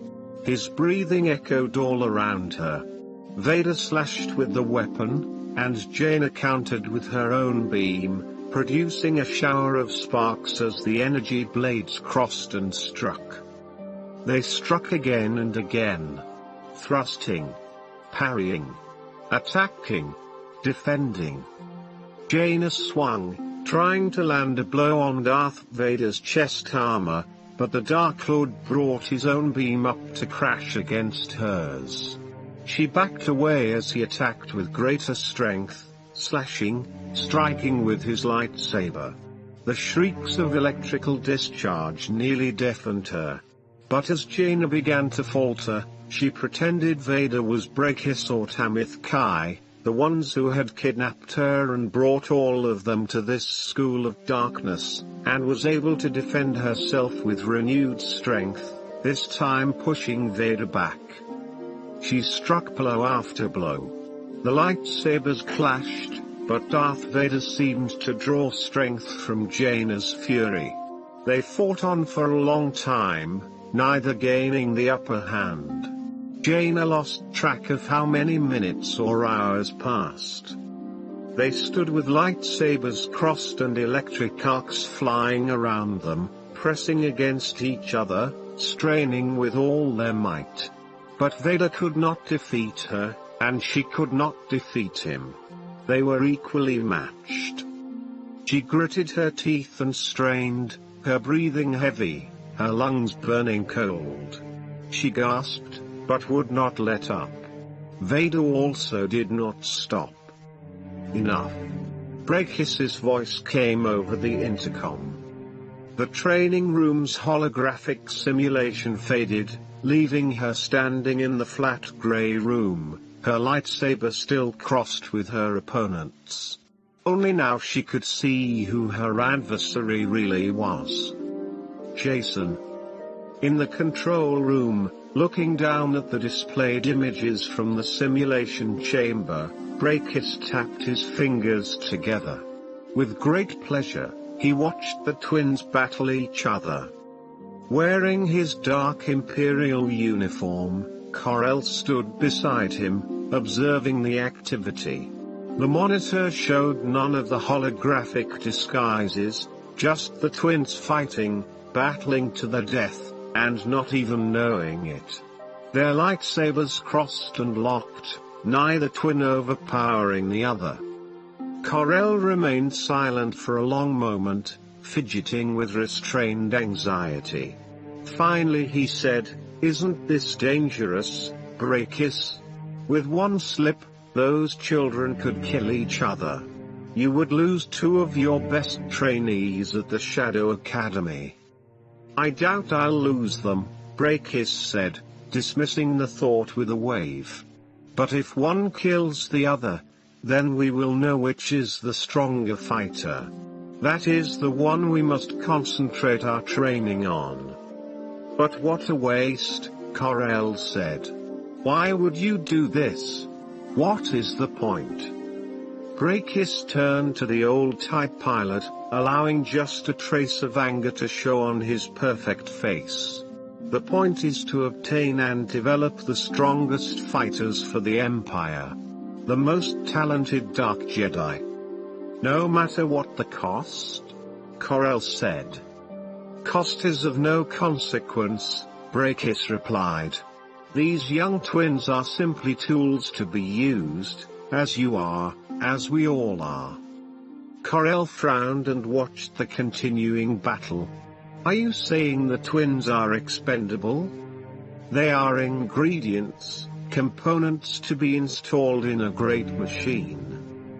His breathing echoed all around her. Vader slashed with the weapon, and Jaina countered with her own beam, producing a shower of sparks as the energy blades crossed and struck. They struck again and again. Thrusting, parrying, attacking, defending. Jaina swung, trying to land a blow on Darth Vader's chest armor, but the Dark Lord brought his own beam up to crash against hers. She backed away as he attacked with greater strength, slashing, striking with his lightsaber. The shrieks of electrical discharge nearly deafened her. But as Jaina began to falter, she pretended Vader was Brakis or Tamith Kai, the ones who had kidnapped her and brought all of them to this school of darkness, and was able to defend herself with renewed strength, this time pushing Vader back. She struck blow after blow. The lightsabers clashed, but Darth Vader seemed to draw strength from Jaina's fury. They fought on for a long time, neither gaining the upper hand. Jaina lost track of how many minutes or hours passed. They stood with lightsabers crossed and electric arcs flying around them, pressing against each other, straining with all their might. But Vader could not defeat her, and she could not defeat him. They were equally matched. She gritted her teeth and strained, her breathing heavy, her lungs burning cold. She gasped, but would not let up. Vader also did not stop. Enough. Brakis's voice came over the intercom. The training room's holographic simulation faded, leaving her standing in the flat grey room, her lightsaber still crossed with her opponent's. Only now she could see who her adversary really was. Jason. In the control room, looking down at the displayed images from the simulation chamber, Brakis tapped his fingers together. With great pleasure, he watched the twins battle each other. Wearing his dark Imperial uniform, Corel stood beside him, observing the activity. The monitor showed none of the holographic disguises, just the twins fighting, battling to the death, and not even knowing it. Their lightsabers crossed and locked, neither twin overpowering the other. Corel remained silent for a long moment, fidgeting with restrained anxiety. Finally he said, "Isn't this dangerous, Brakis? With one slip, those children could kill each other. You would lose two of your best trainees at the Shadow Academy." "I doubt I'll lose them," Brakis said, dismissing the thought with a wave. "But if one kills the other, then we will know which is the stronger fighter. That is the one we must concentrate our training on." "But what a waste," Corel said. "Why would you do this? What is the point?" Brakis turned to the old TIE pilot, allowing just a trace of anger to show on his perfect face. "The point is to obtain and develop the strongest fighters for the Empire. The most talented Dark Jedi. No matter what the cost?" Corel said. "Cost is of no consequence," Brakis replied. "These young twins are simply tools to be used, as you are, as we all are." Corel frowned and watched the continuing battle. "Are you saying the twins are expendable?" "They are ingredients, components to be installed in a great machine.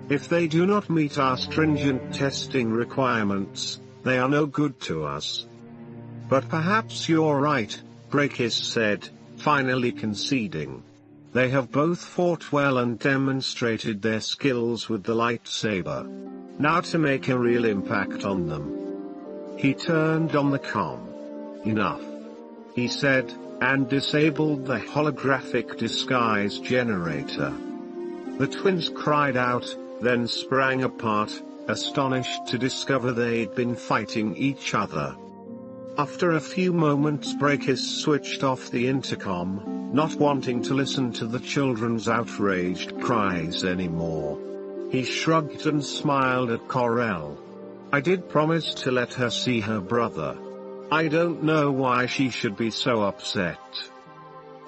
If they do not meet our stringent testing requirements, they are no good to us." "But perhaps you're right," Brakis said, finally conceding. "They have both fought well and demonstrated their skills with the lightsaber. Now to make a real impact on them." He turned on the comm. "Enough," he said, and disabled the holographic disguise generator. The twins cried out, then sprang apart, astonished to discover they'd been fighting each other. After a few moments Brakis switched off the intercom, not wanting to listen to the children's outraged cries anymore. He shrugged and smiled at Corel. "I did promise to let her see her brother. I don't know why she should be so upset."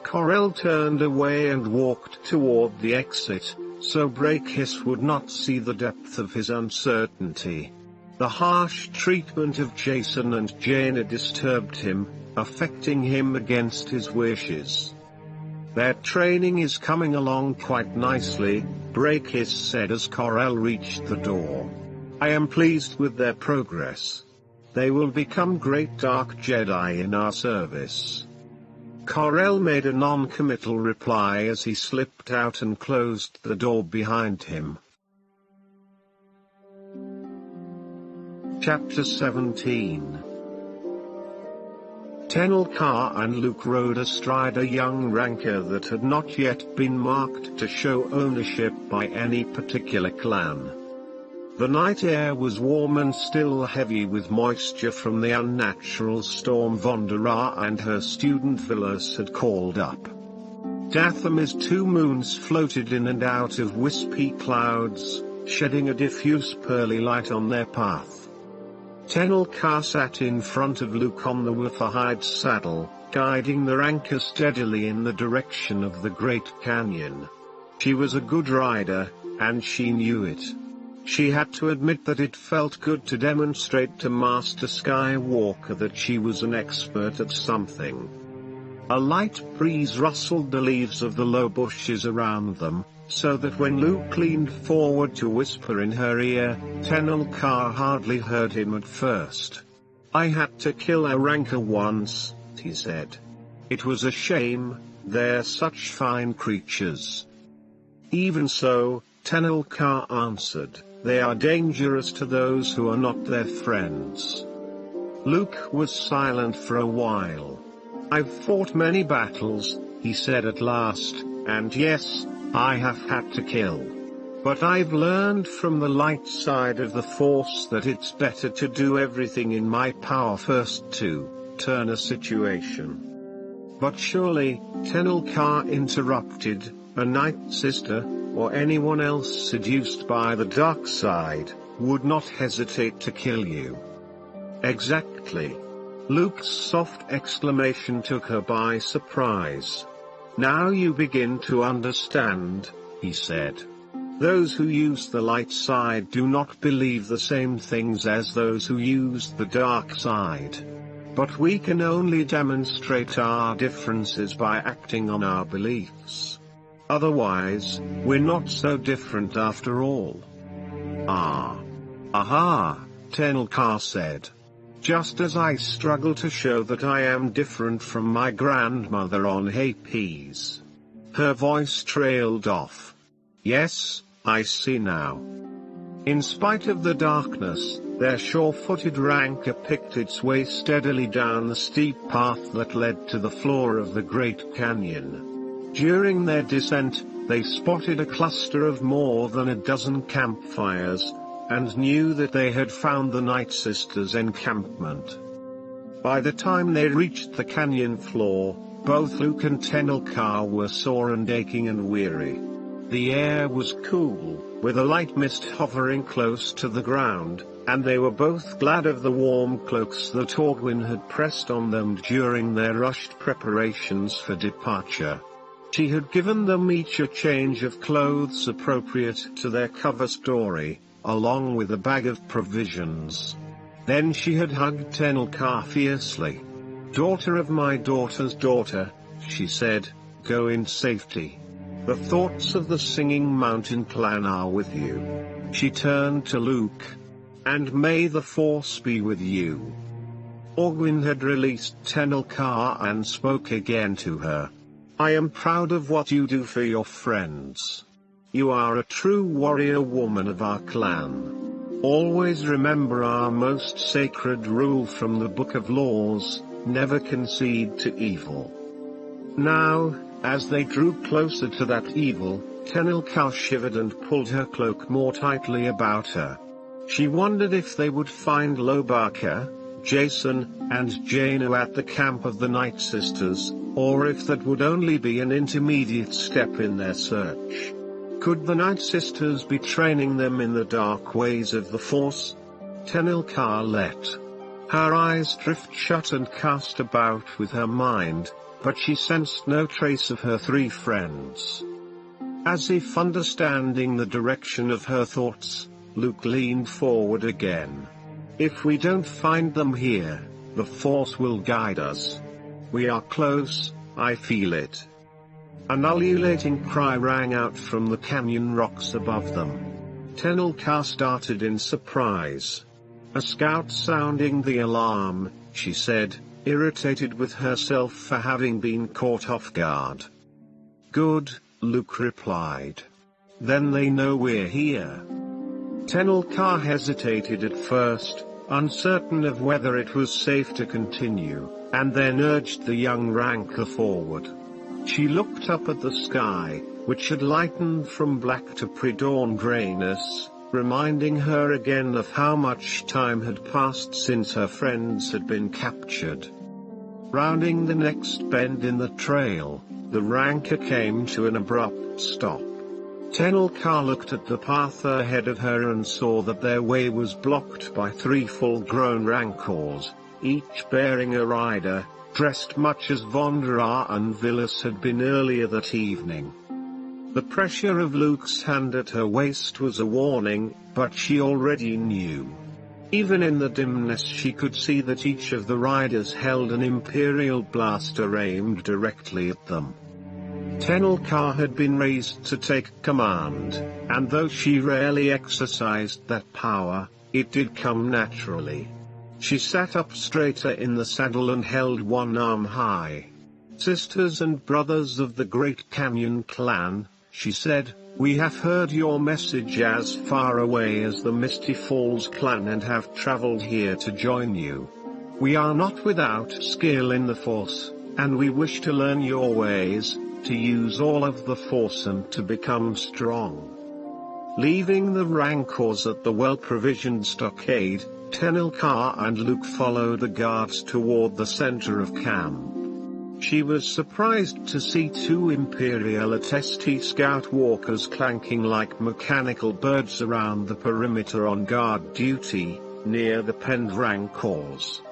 Corel turned away and walked toward the exit, so Brakis would not see the depth of his uncertainty. The harsh treatment of Jason and Jaina disturbed him, affecting him against his wishes. "Their training is coming along quite nicely," Brakis said as Corel reached the door. "I am pleased with their progress. They will become great Dark Jedi in our service." Corel made a non-committal reply as he slipped out and closed the door behind him. Chapter 17. Tenel Ka and Luke rode astride a young ranker that had not yet been marked to show ownership by any particular clan. The night air was warm and still heavy with moisture from the unnatural storm Vondara and her student villas had called up. Dathamir's two moons floated in and out of wispy clouds, shedding a diffuse pearly light on their path. Tenel Ka sat in front of Luke on the Wufahide saddle, guiding the ranker steadily in the direction of the Great Canyon. She was a good rider, and she knew it. She had to admit that it felt good to demonstrate to Master Skywalker that she was an expert at something. A light breeze rustled the leaves of the low bushes around them, so that when Luke leaned forward to whisper in her ear, Tenel Ka hardly heard him at first. "I had to kill a ranker once," he said. "It was a shame, they're such fine creatures." "Even so," Tenel Ka answered, They are dangerous to those who are not their friends. Luke was silent for a while. I've fought many battles, he said at last, and yes, I have had to kill. But I've learned from the light side of the Force that it's better to do everything in my power first to turn a situation. But surely, Tenelka interrupted, a Night Sister, or anyone else seduced by the dark side, would not hesitate to kill you. Exactly. Luke's soft exclamation took her by surprise. Now you begin to understand, he said. Those who use the light side do not believe the same things as those who use the dark side. But we can only demonstrate our differences by acting on our beliefs. Otherwise, we're not so different after all. Ah. Aha, Tenelka said. Just as I struggle to show that I am different from my grandmother on Hapes. Her voice trailed off. Yes, I see now. In spite of the darkness, their sure-footed ranker picked its way steadily down the steep path that led to the floor of the Great Canyon. During their descent, they spotted a cluster of more than a dozen campfires, and knew that they had found the Night Sisters' encampment. By the time they reached the canyon floor, both Luke and Tenelka were sore and aching and weary. The air was cool, with a light mist hovering close to the ground, and they were both glad of the warm cloaks that Orgwin had pressed on them during their rushed preparations for departure. She had given them each a change of clothes appropriate to their cover story, along with a bag of provisions. Then she had hugged Tenelka fiercely. "Daughter of my daughter's daughter," she said, "go in safety. The thoughts of the Singing Mountain clan are with you." She turned to Luke. "And may the Force be with you." Orgwin had released Tenelka and spoke again to her. "I am proud of what you do for your friends. You are a true warrior woman of our clan. Always remember our most sacred rule from the Book of Laws, never concede to evil." Now, as they drew closer to that evil, Tenelka shivered and pulled her cloak more tightly about her. She wondered if they would find Lobaka, Jason, and Jaina at the camp of the Night Sisters, or if that would only be an intermediate step in their search. Could the Night Sisters be training them in the dark ways of the Force? Tenelka let her eyes drift shut and cast about with her mind, but she sensed no trace of her three friends. As if understanding the direction of her thoughts, Luke leaned forward again. "If we don't find them here, the Force will guide us. We are close, I feel it." An ululating cry rang out from the canyon rocks above them. Tenelka started in surprise. "A scout sounding the alarm," she said, irritated with herself for having been caught off guard. "Good," Luke replied. "Then they know we're here." Tenelka hesitated at first, uncertain of whether it was safe to continue, and then urged the young ranker forward. She looked up at the sky, which had lightened from black to pre-dawn grayness, reminding her again of how much time had passed since her friends had been captured. Rounding the next bend in the trail, the ranker came to an abrupt stop. Tenelka looked at the path ahead of her and saw that their way was blocked by three full-grown rancors, each bearing a rider, dressed much as Vondra and Villas had been earlier that evening. The pressure of Luke's hand at her waist was a warning, but she already knew. Even in the dimness she could see that each of the riders held an Imperial blaster aimed directly at them. Tenelka had been raised to take command, and though she rarely exercised that power, it did come naturally. She sat up straighter in the saddle and held one arm high. "Sisters and brothers of the Great Canyon clan," she said, "We have heard your message as far away as the Misty Falls clan and have traveled here to join you. We are not without skill in the Force, and we wish to learn your ways, to use all of the Force and to become strong." Leaving the Rancors at the well-provisioned stockade, Tenelka and Luke followed the guards toward the center of camp. She was surprised to see two Imperial ATST scout walkers clanking like mechanical birds around the perimeter on guard duty, near the penned Rancors.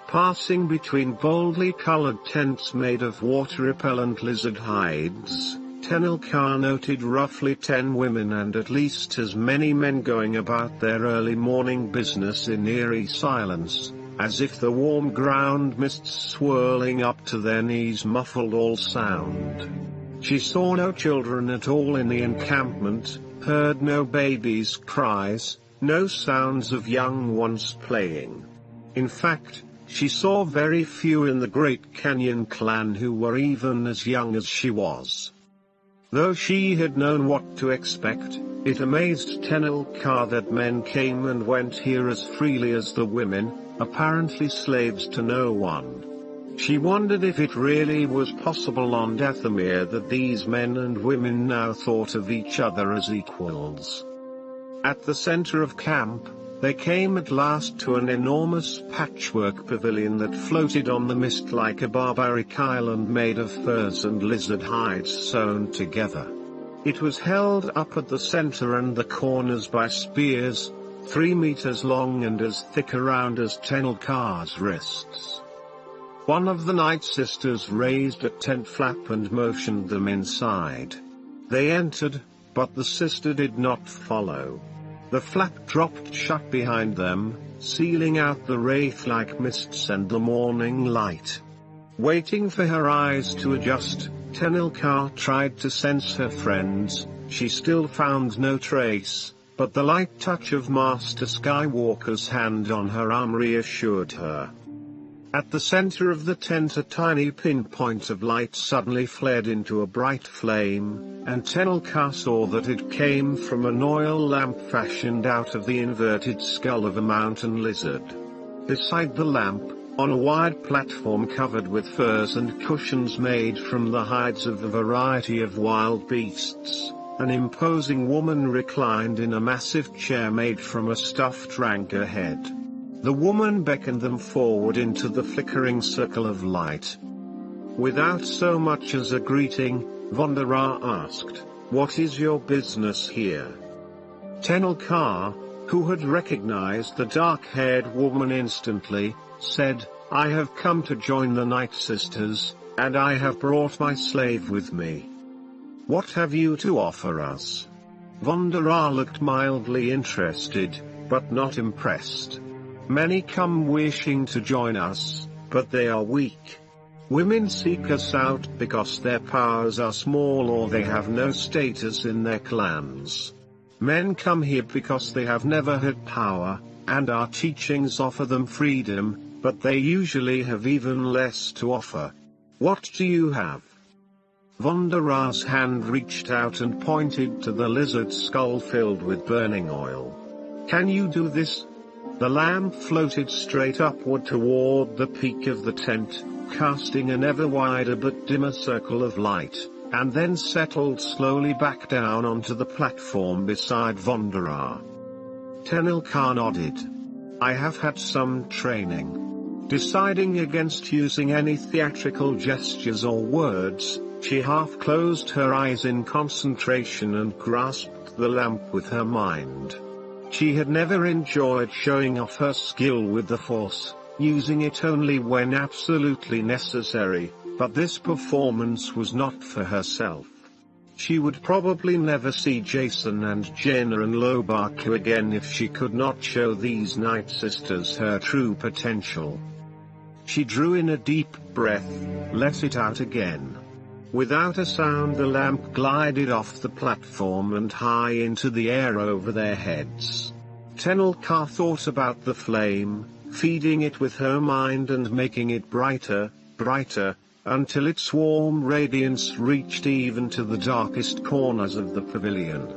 Passing between boldly colored tents made of water-repellent lizard hides, Tenelka noted roughly 10 women and at least as many men going about their early morning business in eerie silence, as if the warm ground mists swirling up to their knees muffled all sound. She saw no children at all in the encampment, heard no babies' cries, no sounds of young ones playing. In fact, she saw very few in the Great Canyon clan who were even as young as she was. Though she had known what to expect, it amazed Tenelka that men came and went here as freely as the women, apparently slaves to no one. She wondered if it really was possible on Dathomir that these men and women now thought of each other as equals. At the center of camp, they came at last to an enormous patchwork pavilion that floated on the mist like a barbaric island made of furs and lizard hides sewn together. It was held up at the center and the corners by spears, 3 meters long and as thick around as Tenelka's wrists. One of the Night Sisters raised a tent flap and motioned them inside. They entered, but the sister did not follow. The flap dropped shut behind them, sealing out the wraith-like mists and the morning light. Waiting for her eyes to adjust, Tenelka tried to sense her friends. She still found no trace, but the light touch of Master Skywalker's hand on her arm reassured her. At the center of the tent a tiny pinpoint of light suddenly flared into a bright flame, and Tenelka saw that it came from an oil lamp fashioned out of the inverted skull of a mountain lizard. Beside the lamp, on a wide platform covered with furs and cushions made from the hides of a variety of wild beasts, an imposing woman reclined in a massive chair made from a stuffed Rancor head. The woman beckoned them forward into the flickering circle of light. Without so much as a greeting, Vondara asked, "What is your business here?" Tenelka, who had recognized the dark-haired woman instantly, said, "I have come to join the Night Sisters, and I have brought my slave with me." "What have you to offer us?" Vondara looked mildly interested, but not impressed. "Many come wishing to join us, but they are weak. Women seek us out because their powers are small or they have no status in their clans. Men come here because they have never had power, and our teachings offer them freedom, but they usually have even less to offer. What do you have?" Vondara's hand reached out and pointed to the lizard skull filled with burning oil. "Can you do this?" The lamp floated straight upward toward the peak of the tent, casting an ever wider but dimmer circle of light, and then settled slowly back down onto the platform beside Vondara. Tenelka nodded. "I have had some training." Deciding against using any theatrical gestures or words, she half closed her eyes in concentration and grasped the lamp with her mind. She had never enjoyed showing off her skill with the Force, using it only when absolutely necessary, but this performance was not for herself. She would probably never see Jason and Jaina and Lobaku again if she could not show these Night Sisters her true potential. She drew in a deep breath, let it out again. Without a sound the lamp glided off the platform and high into the air over their heads. Tenelka thought about the flame, feeding it with her mind and making it brighter, brighter, until its warm radiance reached even to the darkest corners of the pavilion.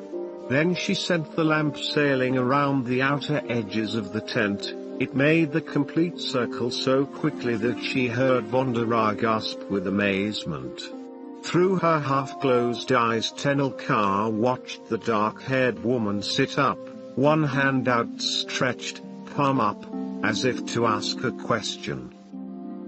Then she sent the lamp sailing around the outer edges of the tent. It made the complete circle so quickly that she heard Vonda gasp with amazement. Through her half-closed eyes Tenelka watched the dark-haired woman sit up, one hand outstretched, palm up, as if to ask a question.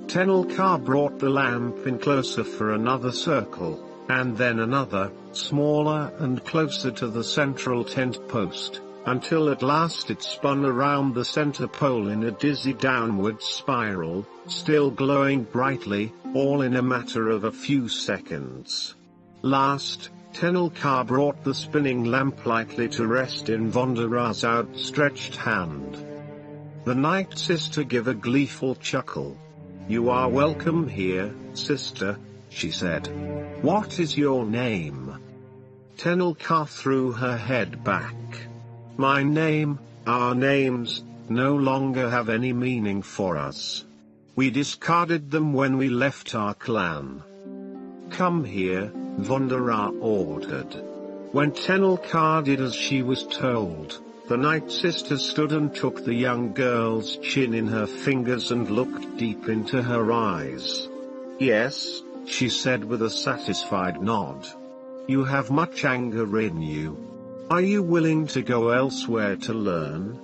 Tenelka brought the lamp in closer for another circle, and then another, smaller and closer to the central tent post, until at last it spun around the center pole in a dizzy downward spiral, still glowing brightly, all in a matter of a few seconds. Last, Tenelka brought the spinning lamp lightly to rest in Vondara's outstretched hand. The Night Sister gave a gleeful chuckle. "You are welcome here, sister," she said. "What is your name?" Tenelka threw her head back. "My name, our names, no longer have any meaning for us. We discarded them when we left our clan." "Come here," Vondara ordered. When Tenelka did as she was told, the Night Sister stood and took the young girl's chin in her fingers and looked deep into her eyes. "Yes," she said with a satisfied nod. "You have much anger in you. Are you willing to go elsewhere to learn?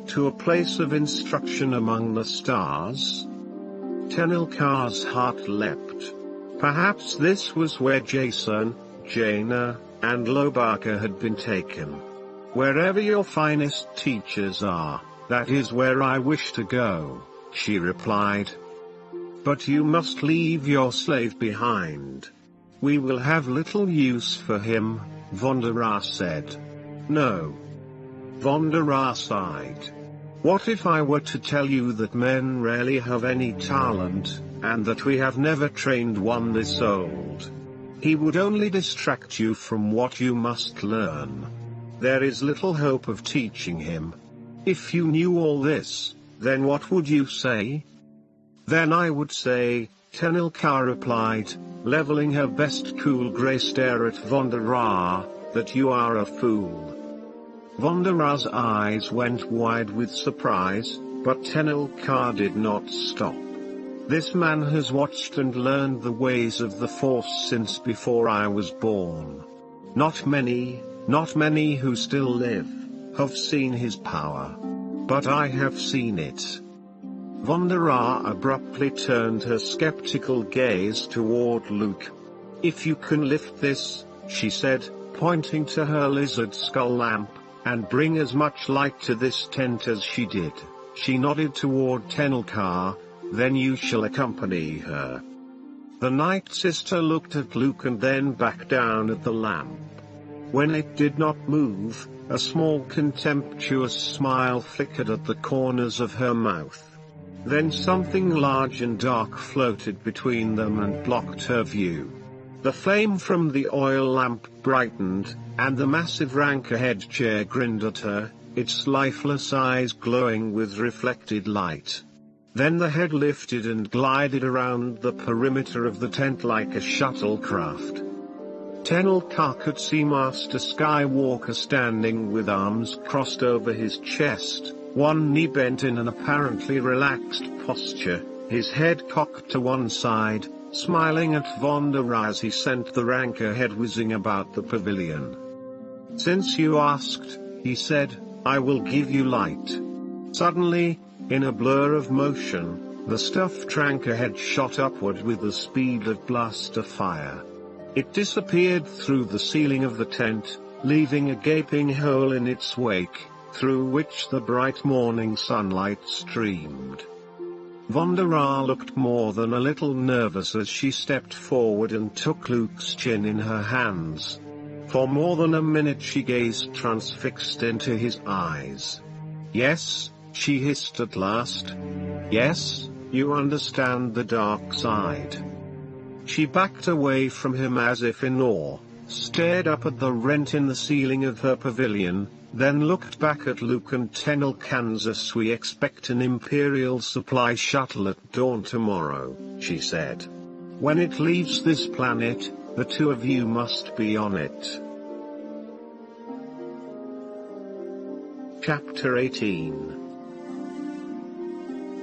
To a place of instruction among the stars?" Tenelka's heart leapt. Perhaps this was where Jason, Jaina, and Lobaka had been taken. "Wherever your finest teachers are, that is where I wish to go," she replied. "But you must leave your slave behind. We will have little use for him," Vondara said. "No." Vondara sighed. "What if I were to tell you that men rarely have any talent, and that we have never trained one this old? He would only distract you from what you must learn. There is little hope of teaching him. If you knew all this, then what would you say?" "Then I would say," Tenelka replied, leveling her best cool grey stare at Vondara, "that you are a fool." Vondara's eyes went wide with surprise, but Tenelka did not stop. "This man has watched and learned the ways of the Force since before I was born. Not many who still live, have seen his power. But I have seen it." Vondara abruptly turned her skeptical gaze toward Luke. "If you can lift this," she said, pointing to her lizard skull lamp, "and bring as much light to this tent as she did," she nodded toward Tenelka, "then you shall accompany her." The Night Sister looked at Luke and then back down at the lamp. When it did not move, a small contemptuous smile flickered at the corners of her mouth. Then something large and dark floated between them and blocked her view. The flame from the oil lamp brightened, and the massive rank-ahead chair grinned at her, its lifeless eyes glowing with reflected light. Then the head lifted and glided around the perimeter of the tent like a shuttlecraft. Tenelka could see Master Skywalker standing with arms crossed over his chest, one knee bent in an apparently relaxed posture, his head cocked to one side, smiling at Vondara as he sent the rank-ahead whizzing about the pavilion. "Since you asked," he said, "I will give you light." Suddenly, in a blur of motion, the stuffed rank-ahead shot upward with the speed of blaster fire. It disappeared through the ceiling of the tent, leaving a gaping hole in its wake, through which the bright morning sunlight streamed. Vondara looked more than a little nervous as she stepped forward and took Luke's chin in her hands. For more than a minute she gazed transfixed into his eyes. "Yes," she hissed at last. "Yes, you understand the dark side." She backed away from him as if in awe, stared up at the rent in the ceiling of her pavilion, then looked back at Luke and Tenel. "Kansas, we expect an Imperial supply shuttle at dawn tomorrow," she said. When it leaves this planet, the two of you must be on it. Chapter 18.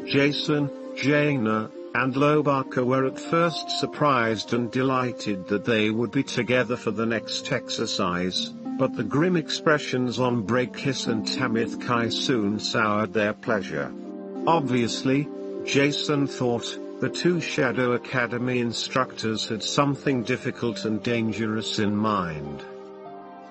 Jason, Jaina, and Lobaka were at first surprised and delighted that they would be together for the next exercise, but the grim expressions on Brakis and Tamithkai soon soured their pleasure. Obviously, Jason thought, the two Shadow Academy instructors had something difficult and dangerous in mind.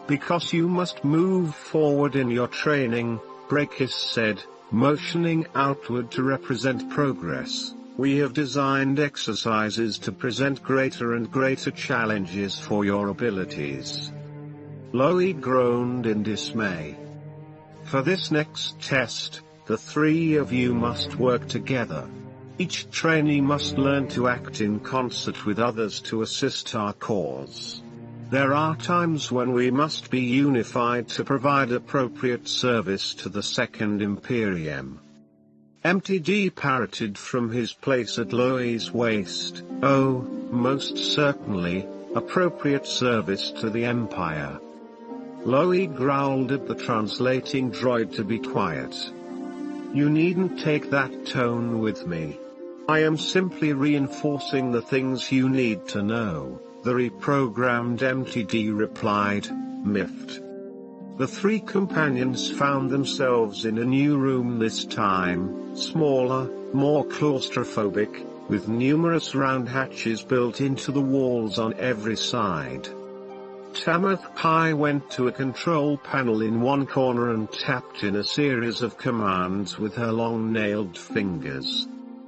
Because you must move forward in your training, Brakis said, motioning outward to represent progress. We have designed exercises to present greater and greater challenges for your abilities. Loie groaned in dismay. For this next test, the three of you must work together. Each trainee must learn to act in concert with others to assist our cause. There are times when we must be unified to provide appropriate service to the Second Imperium. MTD parroted from his place at Loie's waist, oh, most certainly, appropriate service to the Empire. Loie growled at the translating droid to be quiet. You needn't take that tone with me. I am simply reinforcing the things you need to know, the reprogrammed MTD replied, miffed. The three companions found themselves in a new room this time, smaller, more claustrophobic, with numerous round hatches built into the walls on every side. Tamithkai went to a control panel in one corner and tapped in a series of commands with her long-nailed fingers.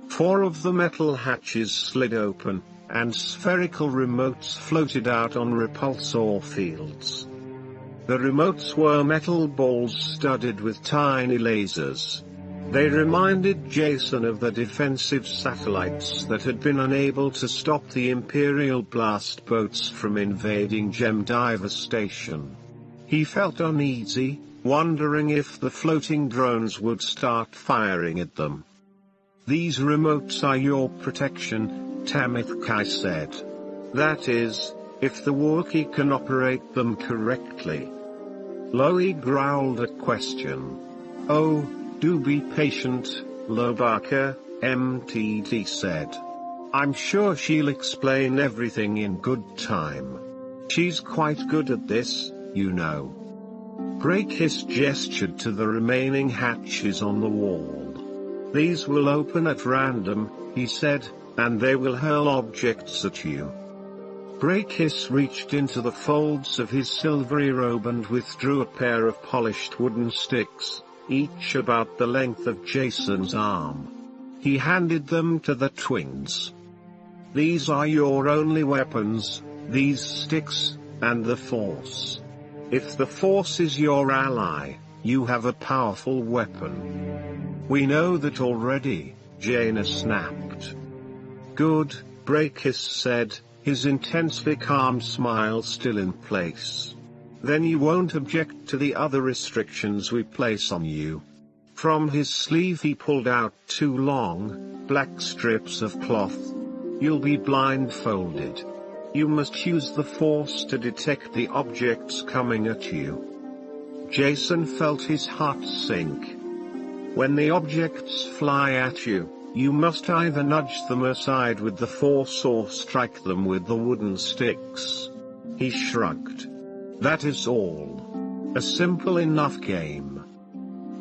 4 of the metal hatches slid open, and spherical remotes floated out on repulsor fields. The remotes were metal balls studded with tiny lasers. They reminded Jason of the defensive satellites that had been unable to stop the Imperial blast boats from invading Gemdiver Station. He felt uneasy, wondering if the floating drones would start firing at them. These remotes are your protection, Tamithkai said. That is, if the Wookiee can operate them correctly. Loie growled a question. Oh, do be patient, Lobaka, MTD said. I'm sure she'll explain everything in good time. She's quite good at this, you know. Brakis gestured to the remaining hatches on the wall. These will open at random, he said, and they will hurl objects at you. Brakis reached into the folds of his silvery robe and withdrew a pair of polished wooden sticks, each about the length of Jason's arm. He handed them to the twins. These are your only weapons, these sticks, and the Force. If the Force is your ally, you have a powerful weapon. We know that already, Jaina snapped. Good, Brakis said, his intensely calm smile still in place. Then you won't object to the other restrictions we place on you. From his sleeve he pulled out 2 long, black strips of cloth. You'll be blindfolded. You must use the Force to detect the objects coming at you. Jason felt his heart sink. When the objects fly at you, you must either nudge them aside with the Force or strike them with the wooden sticks. He shrugged. That is all. A simple enough game.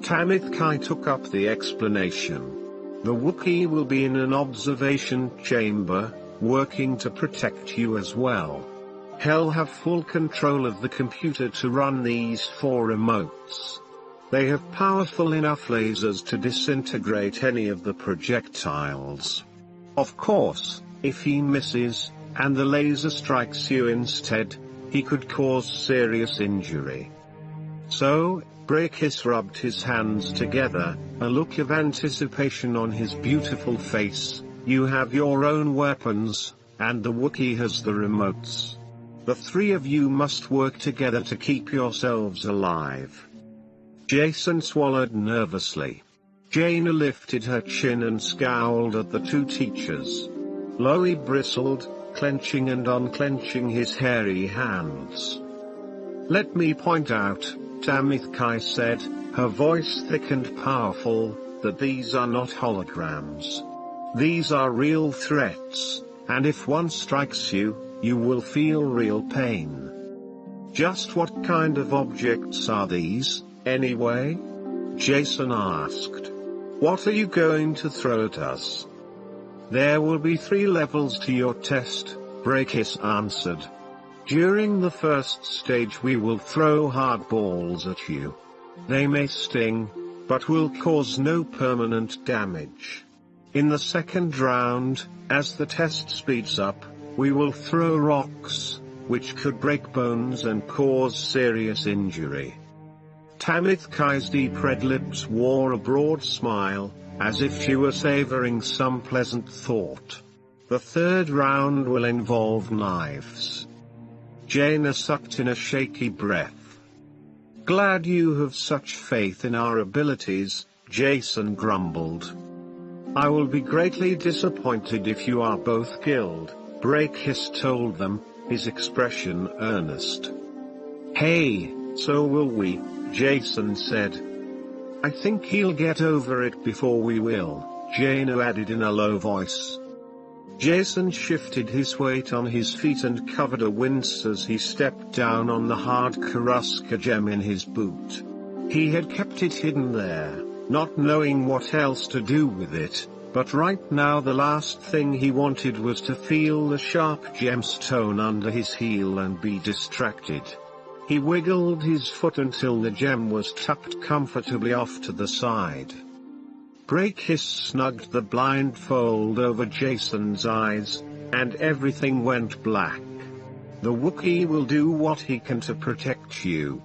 Tamithkai took up the explanation. The Wookiee will be in an observation chamber, working to protect you as well. He'll have full control of the computer to run these 4 remotes. They have powerful enough lasers to disintegrate any of the projectiles. Of course, if he misses, and the laser strikes you instead, he could cause serious injury. So, Brakis rubbed his hands together, a look of anticipation on his beautiful face. You have your own weapons, and the Wookiee has the remotes. The 3 of you must work together to keep yourselves alive. Jason swallowed nervously. Jaina lifted her chin and scowled at the 2 teachers. Loey bristled, clenching and unclenching his hairy hands. "Let me point out," Tamithkai said, her voice thick and powerful, "that these are not holograms. These are real threats, and if one strikes you, you will feel real pain." "Just what kind of objects are these, anyway?" Jason asked. "What are you going to throw at us?" "There will be 3 levels to your test," Brakis answered. "During the first stage we will throw hard balls at you. They may sting, but will cause no permanent damage. In the second round, as the test speeds up, we will throw rocks, which could break bones and cause serious injury." Tamithkai's deep red lips wore a broad smile, as if she were savoring some pleasant thought. "The third round will involve knives." Jaina sucked in a shaky breath. "Glad you have such faith in our abilities," Jason grumbled. "I will be greatly disappointed if you are both killed," Brakis told them, his expression earnest. "Hey, so will we," Jason said. "I think he'll get over it before we will," Jaina added in a low voice. Jason shifted his weight on his feet and covered a wince as he stepped down on the hard Karuska gem in his boot. He had kept it hidden there, not knowing what else to do with it, but right now the last thing he wanted was to feel the sharp gemstone under his heel and be distracted. He wiggled his foot until the gem was tucked comfortably off to the side. Brakis snugged the blindfold over Jason's eyes, and everything went black. "The Wookiee will do what he can to protect you."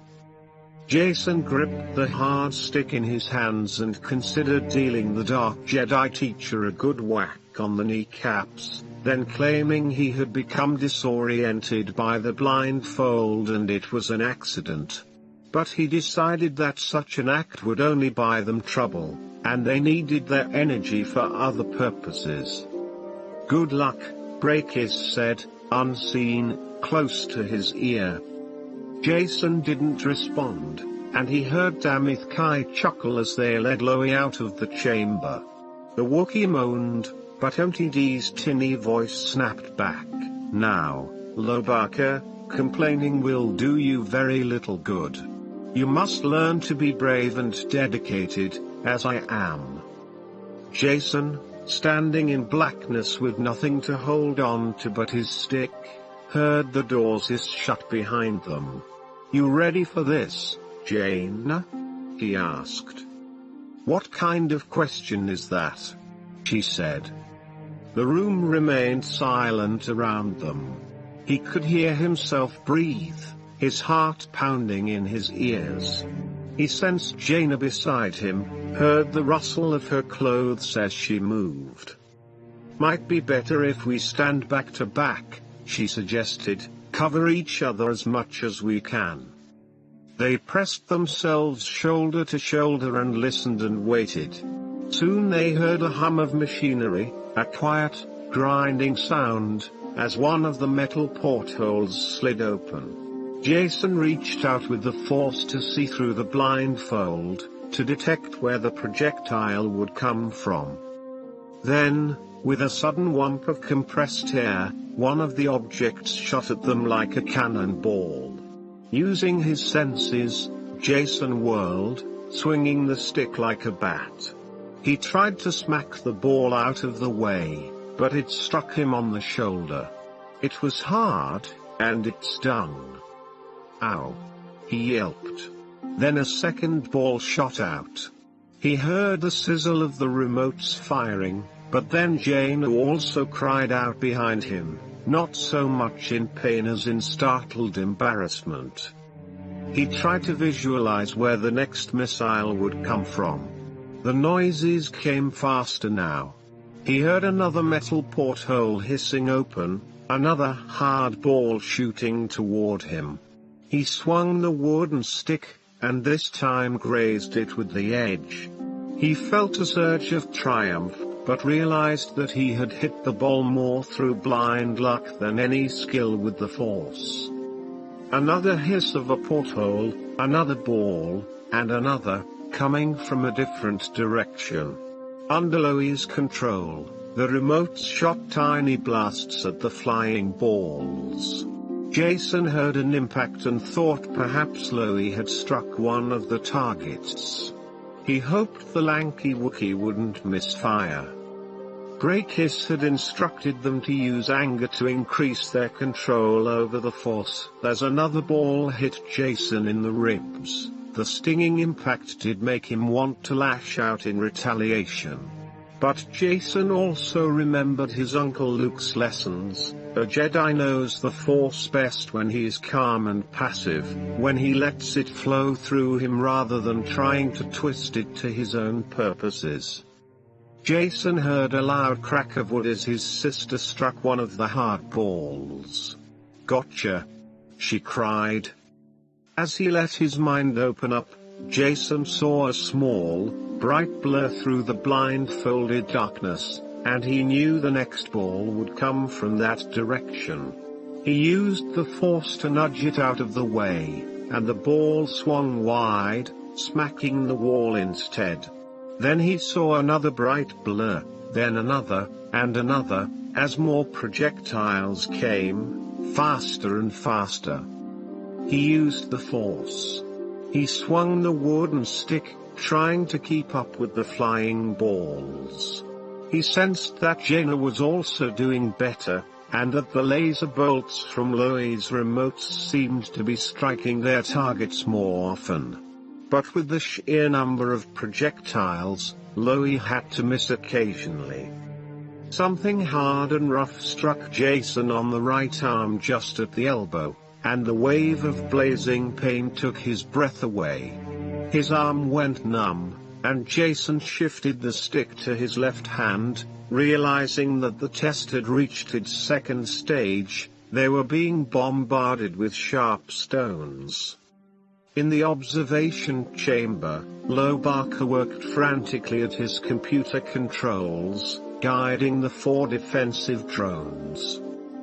Jason gripped the hard stick in his hands and considered dealing the Dark Jedi teacher a good whack on the kneecaps, then claiming he had become disoriented by the blindfold and it was an accident. But he decided that such an act would only buy them trouble, and they needed their energy for other purposes. "Good luck," Brakis said, unseen, close to his ear. Jason didn't respond, and he heard Tamithkai chuckle as they led Loey out of the chamber. The Wookiee moaned, but MTD's tinny voice snapped back, "Now, Lobaka, complaining will do you very little good. You must learn to be brave and dedicated, as I am." Jason, standing in blackness with nothing to hold on to but his stick, heard the doors hiss shut behind them. "You ready for this, Jaina?" he asked. "What kind of question is that?" she said. The room remained silent around them. He could hear himself breathe, his heart pounding in his ears. He sensed Jaina beside him, heard the rustle of her clothes as she moved. "Might be better if we stand back to back," she suggested, "cover each other as much as we can." They pressed themselves shoulder to shoulder and listened and waited. Soon they heard a hum of machinery, a quiet, grinding sound, as one of the metal portholes slid open. Jason reached out with the force to see through the blindfold, to detect where the projectile would come from. Then, with a sudden whump of compressed air, one of the objects shot at them like a cannonball. Using his senses, Jason whirled, swinging the stick like a bat. He tried to smack the ball out of the way, but it struck him on the shoulder. It was hard, and it stung. "Ow!" he yelped. Then a second ball shot out. He heard the sizzle of the remotes firing, but then Jaina also cried out behind him, not so much in pain as in startled embarrassment. He tried to visualize where the next missile would come from. The noises came faster now. He heard another metal porthole hissing open, another hard ball shooting toward him. He swung the wooden stick, and this time grazed it with the edge. He felt a surge of triumph, but realized that he had hit the ball more through blind luck than any skill with the Force. Another hiss of a porthole, another ball, and another, coming from a different direction. Under Loi's control, the remotes shot tiny blasts at the flying balls. Jason heard an impact and thought perhaps Loi had struck one of the targets. He hoped the lanky Wookiee wouldn't misfire. Brakis had instructed them to use anger to increase their control over the Force. As another ball hit Jason in the ribs, the stinging impact did make him want to lash out in retaliation. But Jason also remembered his Uncle Luke's lessons. A Jedi knows the Force best when he is calm and passive, when he lets it flow through him rather than trying to twist it to his own purposes. Jason heard a loud crack of wood as his sister struck one of the hard balls. "Gotcha!" she cried. As he let his mind open up, Jason saw a small, bright blur through the blindfolded darkness, and he knew the next ball would come from that direction. He used the Force to nudge it out of the way, and the ball swung wide, smacking the wall instead. Then he saw another bright blur, then another, and another, as more projectiles came, faster and faster. He used the Force. He swung the wooden stick, trying to keep up with the flying balls. He sensed that Jaina was also doing better, and that the laser bolts from Loi's remotes seemed to be striking their targets more often. But with the sheer number of projectiles, Loi had to miss occasionally. Something hard and rough struck Jason on the right arm just at the elbow, and the wave of blazing pain took his breath away. His arm went numb, and Jason shifted the stick to his left hand, realizing that the test had reached its second stage. They were being bombarded with sharp stones. In the observation chamber, Lobaka worked frantically at his computer controls, guiding the 4 defensive drones.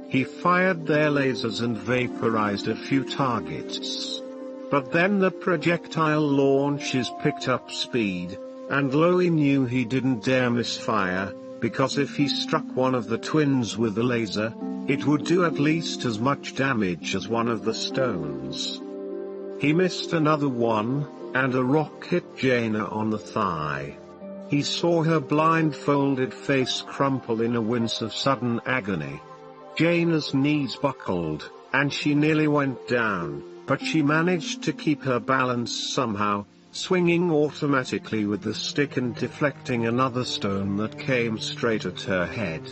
He fired their lasers and vaporized a few targets. But then the projectile launches picked up speed, and Loi knew he didn't dare misfire, because if he struck one of the twins with the laser, it would do at least as much damage as one of the stones. He missed another one, and a rock hit Jaina on the thigh. He saw her blindfolded face crumple in a wince of sudden agony. Jaina's knees buckled, and she nearly went down, but she managed to keep her balance somehow, swinging automatically with the stick and deflecting another stone that came straight at her head.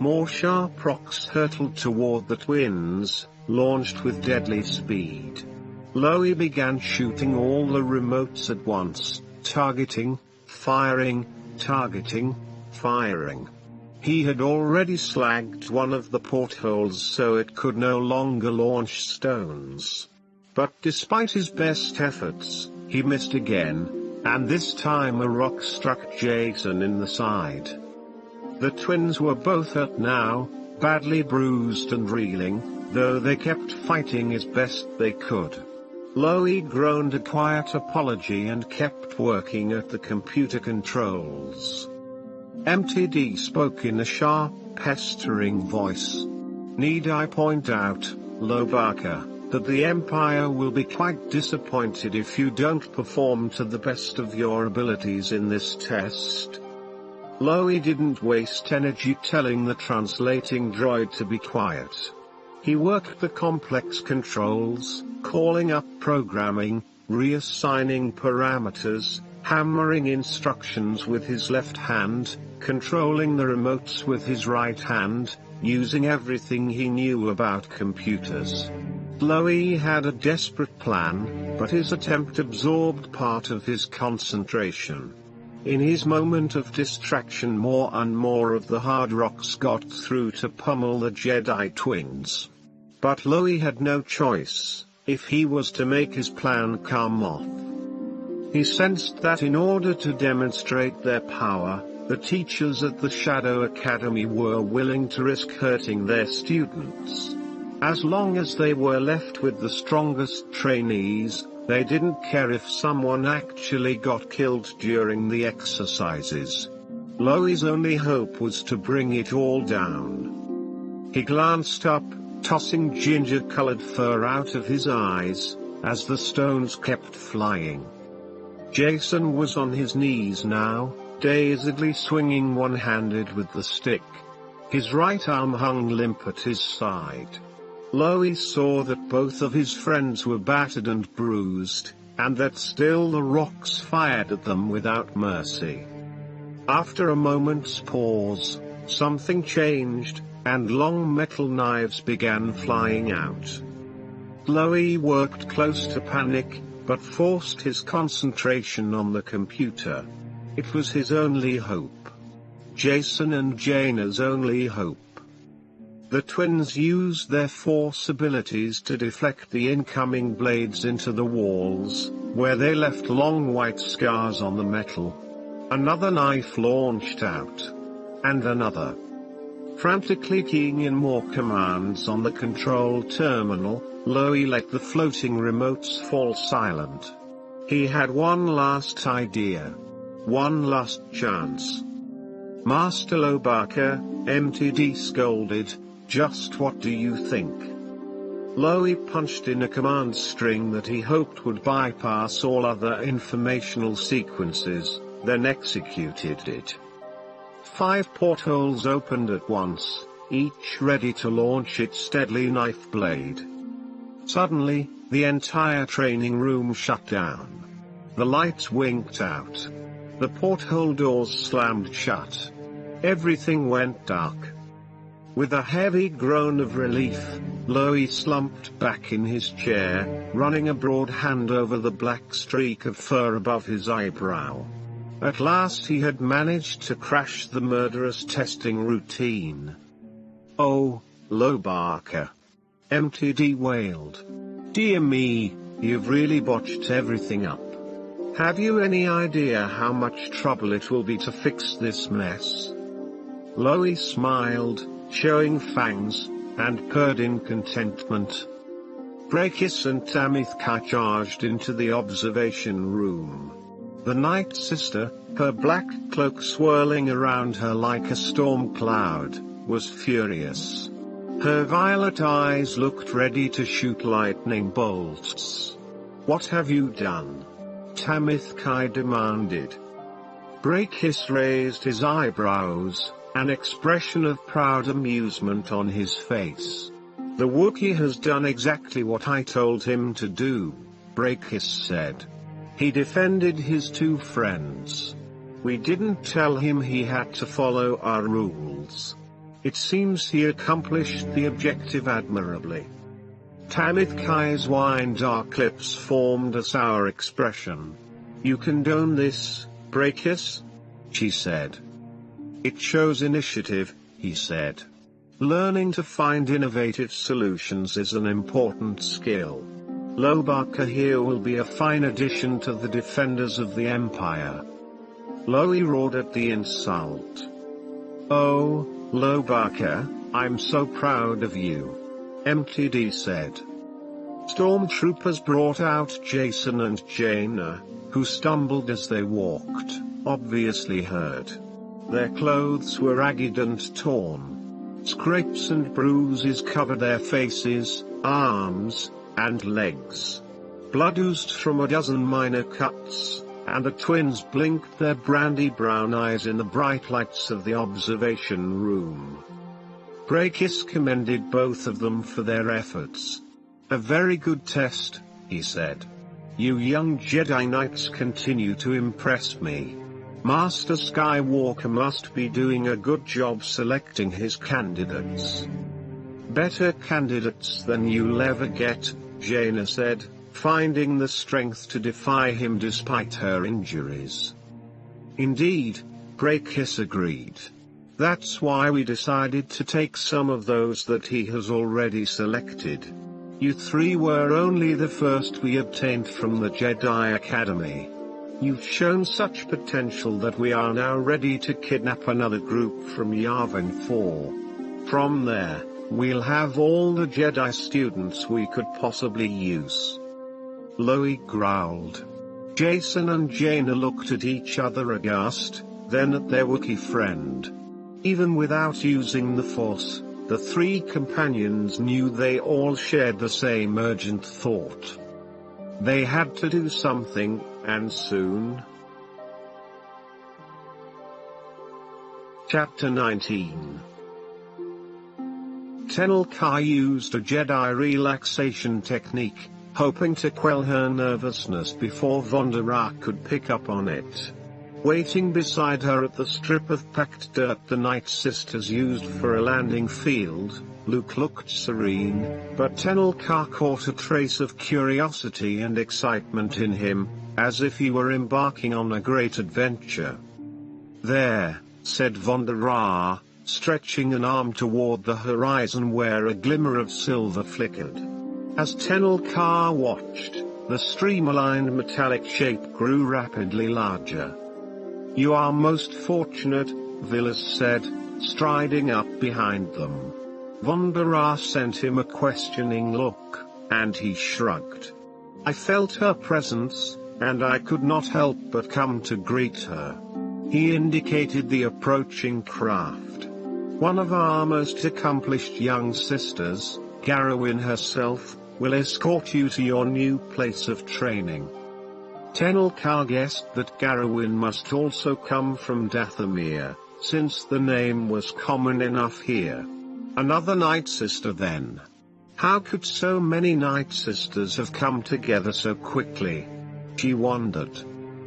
More sharp rocks hurtled toward the twins, launched with deadly speed. Loi began shooting all the remotes at once, targeting, firing, targeting, firing. He had already slagged one of the portholes so it could no longer launch stones. But despite his best efforts, he missed again, and this time a rock struck Jason in the side. The twins were both hurt now, badly bruised and reeling, though they kept fighting as best they could. Loi groaned a quiet apology and kept working at the computer controls. MTD spoke in a sharp, pestering voice. "Need I point out, Lobaka, that the Empire will be quite disappointed if you don't perform to the best of your abilities in this test?" Loi didn't waste energy telling the translating droid to be quiet. He worked the complex controls, calling up programming, reassigning parameters, hammering instructions with his left hand, controlling the remotes with his right hand, using everything he knew about computers. Loi had a desperate plan, but his attempt absorbed part of his concentration. In his moment of distraction, more and more of the hard rocks got through to pummel the Jedi twins. But Loi had no choice, if he was to make his plan come off. He sensed that in order to demonstrate their power, The teachers at the Shadow Academy were willing to risk hurting their students. As long as they were left with the strongest trainees, they didn't care if someone actually got killed during the exercises. Loi's only hope was to bring it all down. He glanced up, tossing ginger-colored fur out of his eyes, as the stones kept flying. Jason was on his knees now, dazedly swinging one-handed with the stick. His right arm hung limp at his side. Loi saw that both of his friends were battered and bruised, and that still the rocks fired at them without mercy. After a moment's pause, something changed, and long metal knives began flying out. Loi worked close to panic, but forced his concentration on the computer. It was his only hope. Jason and Jaina's only hope. The twins used their force abilities to deflect the incoming blades into the walls, where they left long white scars on the metal. Another knife launched out. And another. Frantically keying in more commands on the control terminal, Loi let the floating remotes fall silent. He had one last idea. One last chance. Master Lobaka, MTD scolded, "Just what do you think?" Loi punched in a command string that he hoped would bypass all other informational sequences, then executed it. 5 portholes opened at once, each ready to launch its deadly knife blade. Suddenly, the entire training room shut down. The lights winked out. The porthole doors slammed shut. Everything went dark. With a heavy groan of relief, Loi slumped back in his chair, running a broad hand over the black streak of fur above his eyebrow. At last he had managed to crash the murderous testing routine. "Oh, Lobaka," MTD wailed. "Dear me, you've really botched everything up. Have you any idea how much trouble it will be to fix this mess?" Loi smiled, showing fangs, and purred in contentment. Brakis and Tamithka charged into the observation room. The Night Sister, her black cloak swirling around her like a storm cloud, was furious. Her violet eyes looked ready to shoot lightning bolts. "What have you done?" Tamithka demanded. Brakis raised his eyebrows, an expression of proud amusement on his face. "The Wookiee has done exactly what I told him to do," Brakis said. "He defended his 2 friends. We didn't tell him he had to follow our rules. It seems he accomplished the objective admirably." Tamithka's wine-dark lips formed a sour expression. "You condone this, Brakis?" she said. "It shows initiative," he said. "Learning to find innovative solutions is an important skill. Lobaka here will be a fine addition to the defenders of the Empire." Loi roared at the insult. "Oh, Lobaka, I'm so proud of you," MTD said. Stormtroopers brought out Jason and Jaina, who stumbled as they walked, obviously hurt. Their clothes were ragged and torn. Scrapes and bruises covered their faces, arms, and legs. Blood oozed from a dozen minor cuts, and the twins blinked their brandy-brown eyes in the bright lights of the observation room. Brakis commended both of them for their efforts. "A very good test," he said. "You young Jedi Knights continue to impress me. Master Skywalker must be doing a good job selecting his candidates." "Better candidates than you'll ever get," Jaina said, finding the strength to defy him despite her injuries. "Indeed," Brakis agreed. "That's why we decided to take some of those that he has already selected. You 3 were only the first we obtained from the Jedi Academy. You've shown such potential that we are now ready to kidnap another group from Yavin 4. From there, we'll have all the Jedi students we could possibly use." Loie growled. Jason and Jaina looked at each other aghast, then at their Wookiee friend. Even without using the Force, the three companions knew they all shared the same urgent thought. They had to do something, and soon. Chapter 19. Tenel Ka used a Jedi relaxation technique, hoping to quell her nervousness before Vonda Ra could pick up on it. Waiting beside her at the strip of packed dirt the Night Sisters used for a landing field, Luke looked serene, but Tenel Ka caught a trace of curiosity and excitement in him, as if he were embarking on a great adventure. "There," said Vonda Ra, stretching an arm toward the horizon where a glimmer of silver flickered. As Tenel Ka watched, the streamlined metallic shape grew rapidly larger. "You are most fortunate," Villas said, striding up behind them. Vonda Ra sent him a questioning look, and he shrugged. "I felt her presence, and I could not help but come to greet her." He indicated the approaching craft. "One of our most accomplished young sisters, Garrowyn herself, will escort you to your new place of training." Tenel Ka guessed that Garrowyn must also come from Dathomir, since the name was common enough here. Another Night Sister then. How could so many Night Sisters have come together so quickly? She wondered.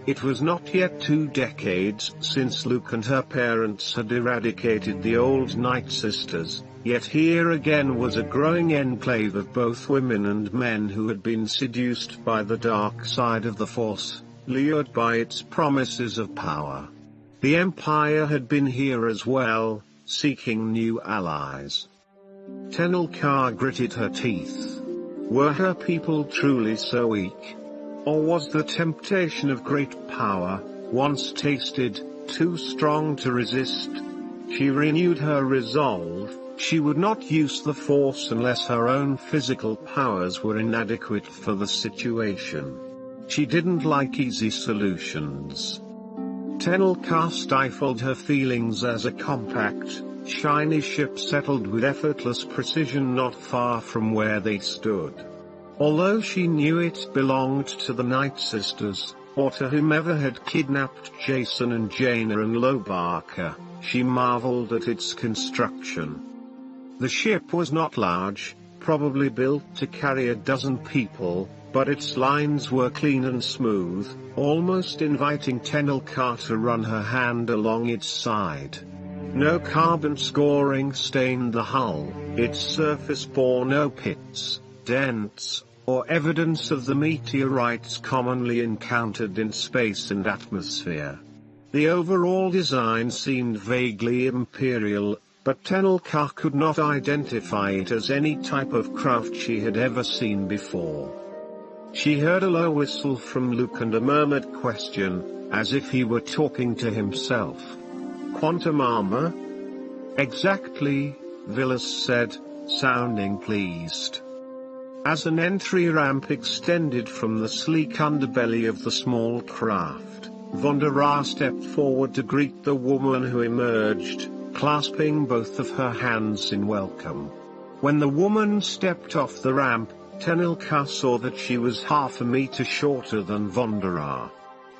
It was not yet 2 decades since Luke and her parents had eradicated the old Night Sisters, yet here again was a growing enclave of both women and men who had been seduced by the dark side of the Force, lured by its promises of power. The Empire had been here as well, seeking new allies. Tenel Ka gritted her teeth. Were her people truly so weak? Or was the temptation of great power, once tasted, too strong to resist? She renewed her resolve. She would not use the Force unless her own physical powers were inadequate for the situation. She didn't like easy solutions. Tenel Ka stifled her feelings as a compact, shiny ship settled with effortless precision not far from where they stood. Although she knew it belonged to the Night Sisters, or to whomever had kidnapped Jason and Jaina and Lobaka, she marveled at its construction. The ship was not large, probably built to carry a dozen people, but its lines were clean and smooth, almost inviting Tenel Ka to run her hand along its side. No carbon scoring stained the hull, its surface bore no pits, dents, or evidence of the meteorites commonly encountered in space and atmosphere. The overall design seemed vaguely imperial, but Tenel Ka could not identify it as any type of craft she had ever seen before. She heard a low whistle from Luke and a murmured question, as if he were talking to himself. "Quantum armor?" "Exactly," Villas said, sounding pleased. As an entry ramp extended from the sleek underbelly of the small craft, Vonda Ra stepped forward to greet the woman who emerged, clasping both of her hands in welcome. When the woman stepped off the ramp, Tenel Ka saw that she was half a meter shorter than Vonda Ra.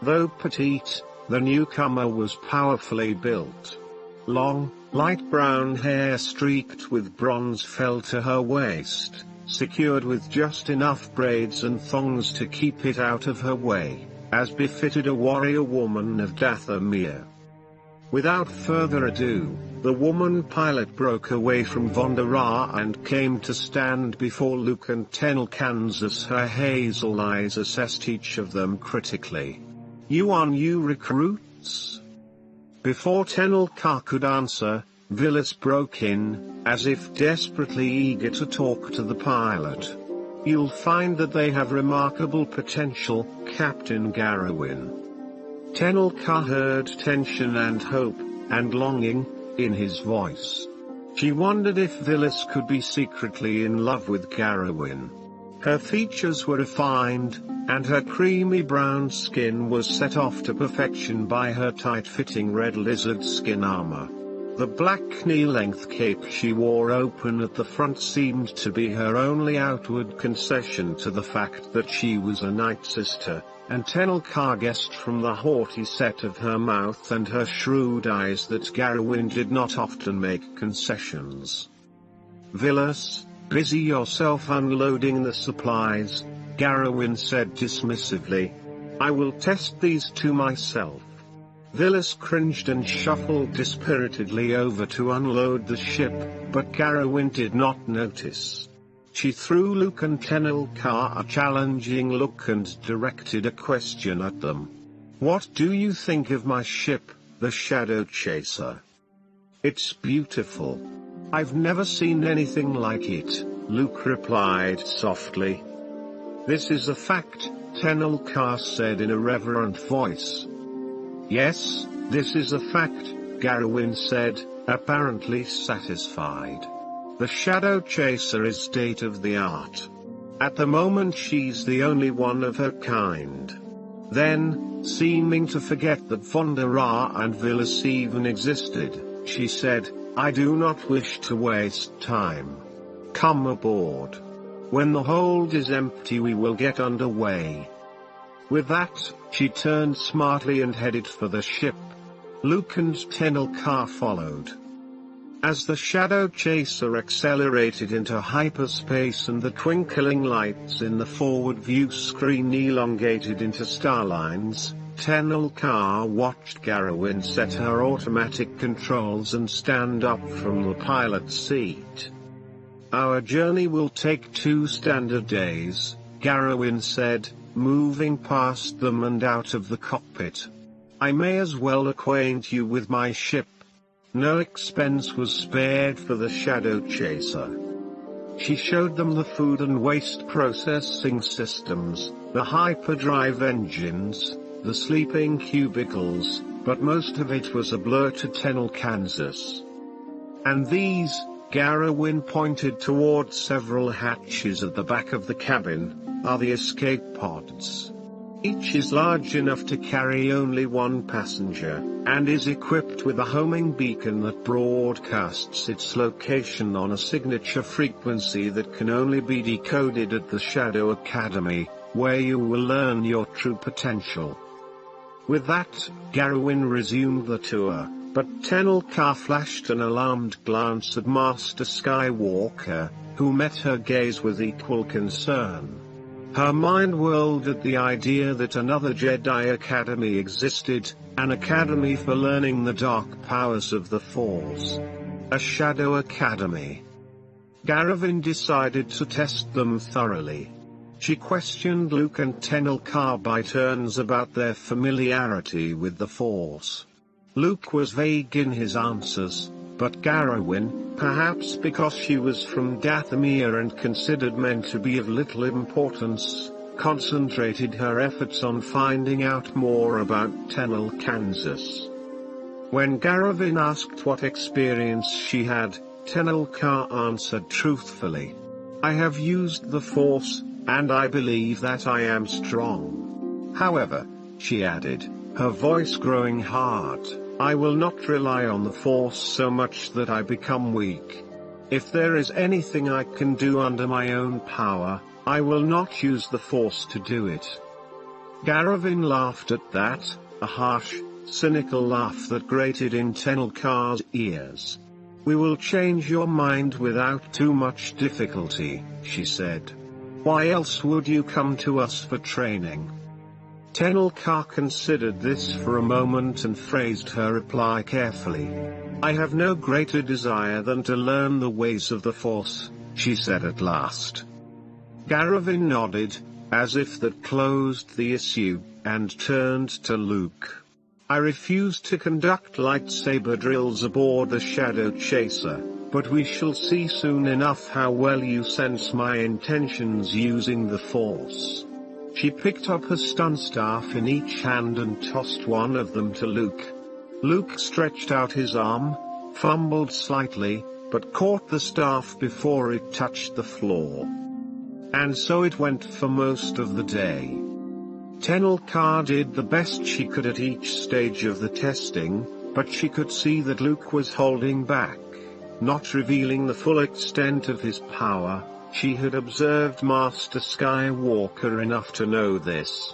Though petite, the newcomer was powerfully built. Long, light brown hair streaked with bronze fell to her waist, secured with just enough braids and thongs to keep it out of her way, as befitted a warrior woman of Dathomir. Without further ado, the woman pilot broke away from Vonda Ra and came to stand before Luke and Tenel Kansas. Her hazel eyes assessed each of them critically. "You are new recruits?" Before Tenel Ka could answer, Villas broke in, as if desperately eager to talk to the pilot. "You'll find that they have remarkable potential, Captain Garrowyn. Tenelka heard tension and hope, and longing, in his voice. She wondered if Vilis could be secretly in love with Garrowin. Her features were refined, and her creamy brown skin was set off to perfection by her tight-fitting red lizard skin armor. The black knee-length cape she wore open at the front seemed to be her only outward concession to the fact that she was a Night Sister, and Tenelka guessed from the haughty set of her mouth and her shrewd eyes that Garrowin did not often make concessions. "Vilis, busy yourself unloading the supplies," Garrowin said dismissively. "I will test these two myself." Vilis cringed and shuffled dispiritedly over to unload the ship, but Garrowin did not notice. She threw Luke and Tenelka a challenging look and directed a question at them. "What do you think of my ship, the Shadow Chaser?" "It's beautiful. I've never seen anything like it," Luke replied softly. "This is a fact," Tenelka said in a reverent voice. "Yes, this is a fact," Garrowin said, apparently satisfied. "The Shadow Chaser is state-of-the-art. At the moment she's the only one of her kind." Then, seeming to forget that Vondara and Vilis even existed, she said, "I do not wish to waste time. Come aboard. When the hold is empty we will get underway." With that, she turned smartly and headed for the ship. Luke and Tenelka followed. As the Shadow Chaser accelerated into hyperspace and the twinkling lights in the forward view screen elongated into starlines, Tenelka watched Garrowin set her automatic controls and stand up from the pilot's seat. "Our journey will take 2 standard days," Garrowin said, moving past them and out of the cockpit. "I may as well acquaint you with my ship." No expense was spared for the Shadow Chaser. She showed them the food and waste processing systems, the hyperdrive engines, the sleeping cubicles, but most of it was a blur to Kansas. "And these," Garrowin pointed toward several hatches at the back of the cabin, "are the escape pods. Each is large enough to carry only one passenger, and is equipped with a homing beacon that broadcasts its location on a signature frequency that can only be decoded at the Shadow Academy, where you will learn your true potential." With that, Garrowin resumed the tour, but Tenelka flashed an alarmed glance at Master Skywalker, who met her gaze with equal concern. Her mind whirled at the idea that another Jedi Academy existed, an academy for learning the dark powers of the Force. A Shadow Academy. Garrowin decided to test them thoroughly. She questioned Luke and Tenelka by turns about their familiarity with the Force. Luke was vague in his answers, but Garrowin, perhaps because she was from Dathomir and considered men to be of little importance, concentrated her efforts on finding out more about Kansas. When Garrowin asked what experience she had, Tenelka answered truthfully, "I have used the Force, and I believe that I am strong. However," she added, her voice growing hard, "I will not rely on the Force so much that I become weak. If there is anything I can do under my own power, I will not use the Force to do it." Garrowin laughed at that, a harsh, cynical laugh that grated in Tenelka's ears. "We will change your mind without too much difficulty," she said. "Why else would you come to us for training?" Tenelka considered this for a moment and phrased her reply carefully. "I have no greater desire than to learn the ways of the Force," she said at last. Garrowin nodded, as if that closed the issue, and turned to Luke. "I refuse to conduct lightsaber drills aboard the Shadow Chaser, but we shall see soon enough how well you sense my intentions using the Force." She picked up a stun staff in each hand and tossed one of them to Luke. Luke stretched out his arm, fumbled slightly, but caught the staff before it touched the floor. And so it went for most of the day. Tenelka did the best she could at each stage of the testing, but she could see that Luke was holding back, not revealing the full extent of his power. She had observed Master Skywalker enough to know this.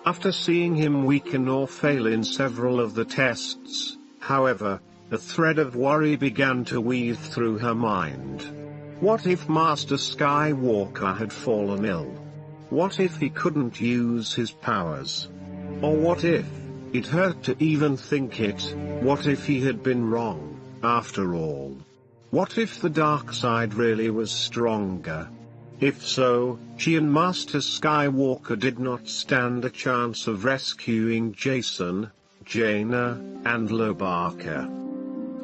After seeing him weaken or fail in several of the tests, however, a thread of worry began to weave through her mind. What if Master Skywalker had fallen ill? What if he couldn't use his powers? Or what if, it hurt to even think it, what if he had been wrong, after all? What if the dark side really was stronger? If so, she and Master Skywalker did not stand a chance of rescuing Jason, Jaina, and Lobaka.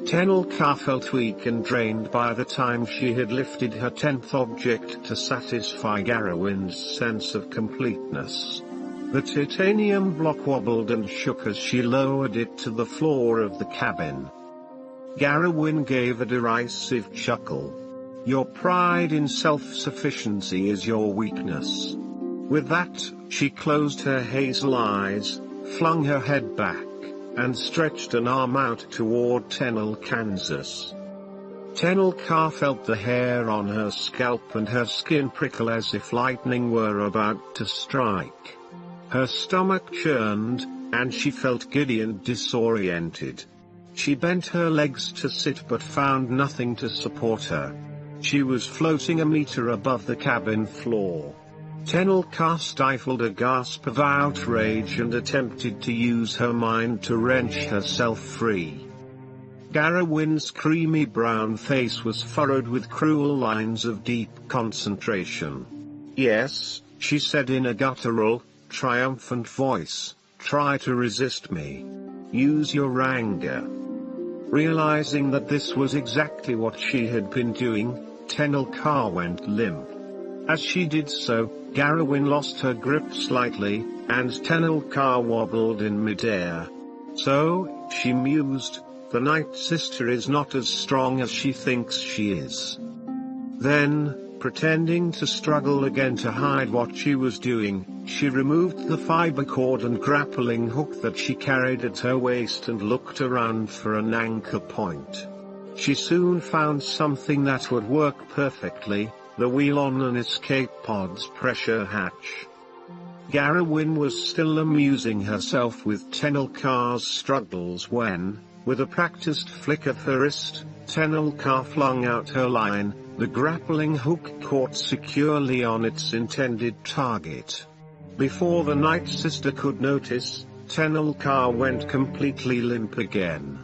Tenelka felt weak and drained by the time she had lifted her 10th object to satisfy Garrowin's sense of completeness. The titanium block wobbled and shook as she lowered it to the floor of the cabin. Garrowin gave a derisive chuckle. Your pride in self-sufficiency is your weakness. With that, she closed her hazel eyes, flung her head back, and stretched an arm out toward Tenelka. Tenelka felt the hair on her scalp and her skin prickle as if lightning were about to strike. Her stomach churned, and she felt giddy and disoriented. She bent her legs to sit but found nothing to support her. She was floating a meter above the cabin floor. Tenelka stifled a gasp of outrage and attempted to use her mind to wrench herself free. Garrowin's creamy brown face was furrowed with cruel lines of deep concentration. Yes, she said in a guttural, triumphant voice, try to resist me. Use your anger. Realizing that this was exactly what she had been doing, Tenelka went limp. As she did so, Garrowin lost her grip slightly, and Tenelka wobbled in midair. So, she mused, the Night Sister is not as strong as she thinks she is. Then, pretending to struggle again to hide what she was doing, she removed the fiber cord and grappling hook that she carried at her waist and looked around for an anchor point. She soon found something that would work perfectly, the wheel on an escape pod's pressure hatch. Garrowin was still amusing herself with Tenelka's struggles when, with a practiced flick of her wrist, Tenelka flung out her line. The grappling hook caught securely on its intended target. Before the Night Sister could notice, Tenelka went completely limp again.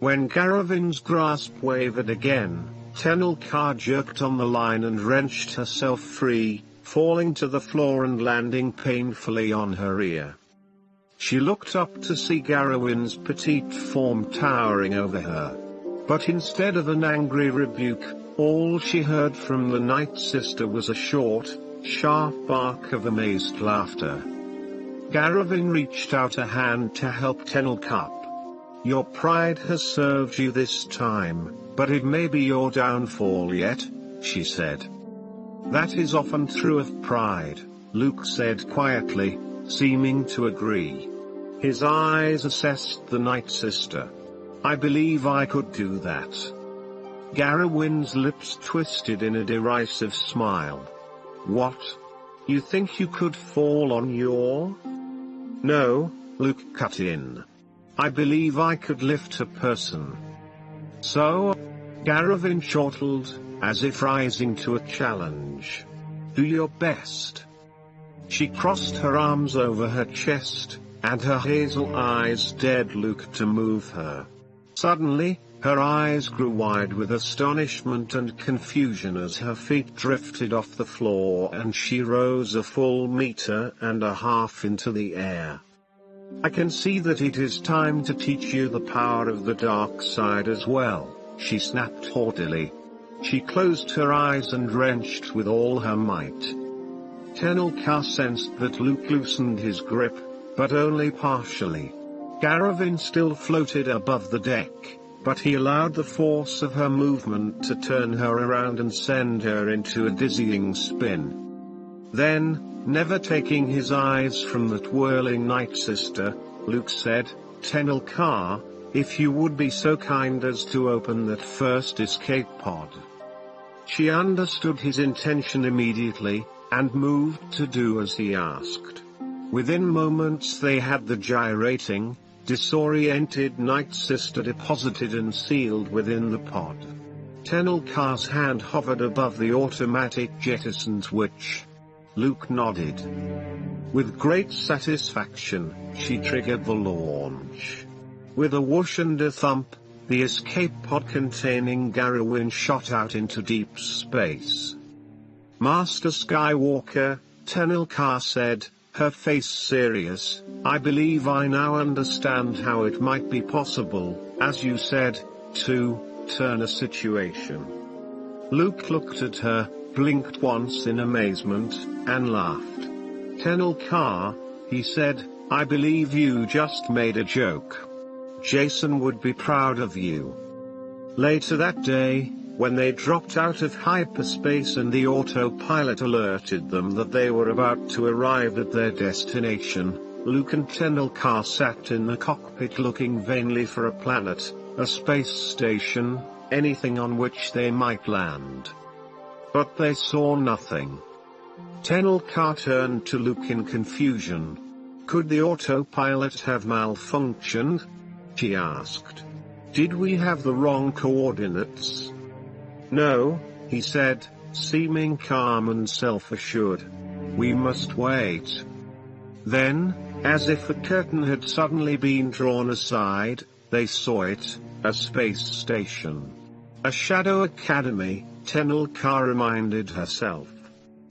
When Garrowin's grasp wavered again, Tenelka jerked on the line and wrenched herself free, falling to the floor and landing painfully on her ear. She looked up to see Garrowin's petite form towering over her. But instead of an angry rebuke, all she heard from the Night Sister was a short, sharp bark of amazed laughter. Garrowin reached out a hand to help Tenelka. Your pride has served you this time, but it may be your downfall yet, she said. That is often true of pride, Luke said quietly, seeming to agree. His eyes assessed the Night Sister. I believe I could do that. Garrowin's lips twisted in a derisive smile. What? You think you could fall on your? No, Luke cut in. I believe I could lift a person. So? Garrowin chortled, as if rising to a challenge. Do your best. She crossed her arms over her chest, and her hazel eyes dared Luke to move her. Suddenly, her eyes grew wide with astonishment and confusion as her feet drifted off the floor and she rose a full meter and a half into the air. I can see that it is time to teach you the power of the dark side as well, she snapped haughtily. She closed her eyes and wrenched with all her might. Tenelka sensed that Luke loosened his grip, but only partially. Garavin still floated above the deck, but he allowed the force of her movement to turn her around and send her into a dizzying spin. Then, never taking his eyes from the twirling Night Sister, Luke said, "Tenelka, if you would be so kind as to open that first escape pod." She understood his intention immediately, and moved to do as he asked. Within moments they had the gyrating, disoriented Night Sister deposited and sealed within the pod. Tenelka's hand hovered above the automatic jettison switch. Luke nodded. With great satisfaction, she triggered the launch. With a whoosh and a thump, the escape pod containing Garawin shot out into deep space. "Master Skywalker," Tenelka said, her face serious, "I believe I now understand how it might be possible, as you said, to turn a situation." Luke looked at her, blinked once in amazement, and laughed. "Tenelka," he said, "I believe you just made a joke. Jason would be proud of you." Later that day, when they dropped out of hyperspace and the autopilot alerted them that they were about to arrive at their destination, Luke and Tenelka sat in the cockpit looking vainly for a planet, a space station, anything on which they might land. But they saw nothing. Tenelka turned to Luke in confusion. "Could the autopilot have malfunctioned?" she asked. "Did we have the wrong coordinates?" "No," he said, seeming calm and self-assured. "We must wait." Then, as if a curtain had suddenly been drawn aside, they saw it, a space station. A Shadow Academy, Tenelka reminded herself.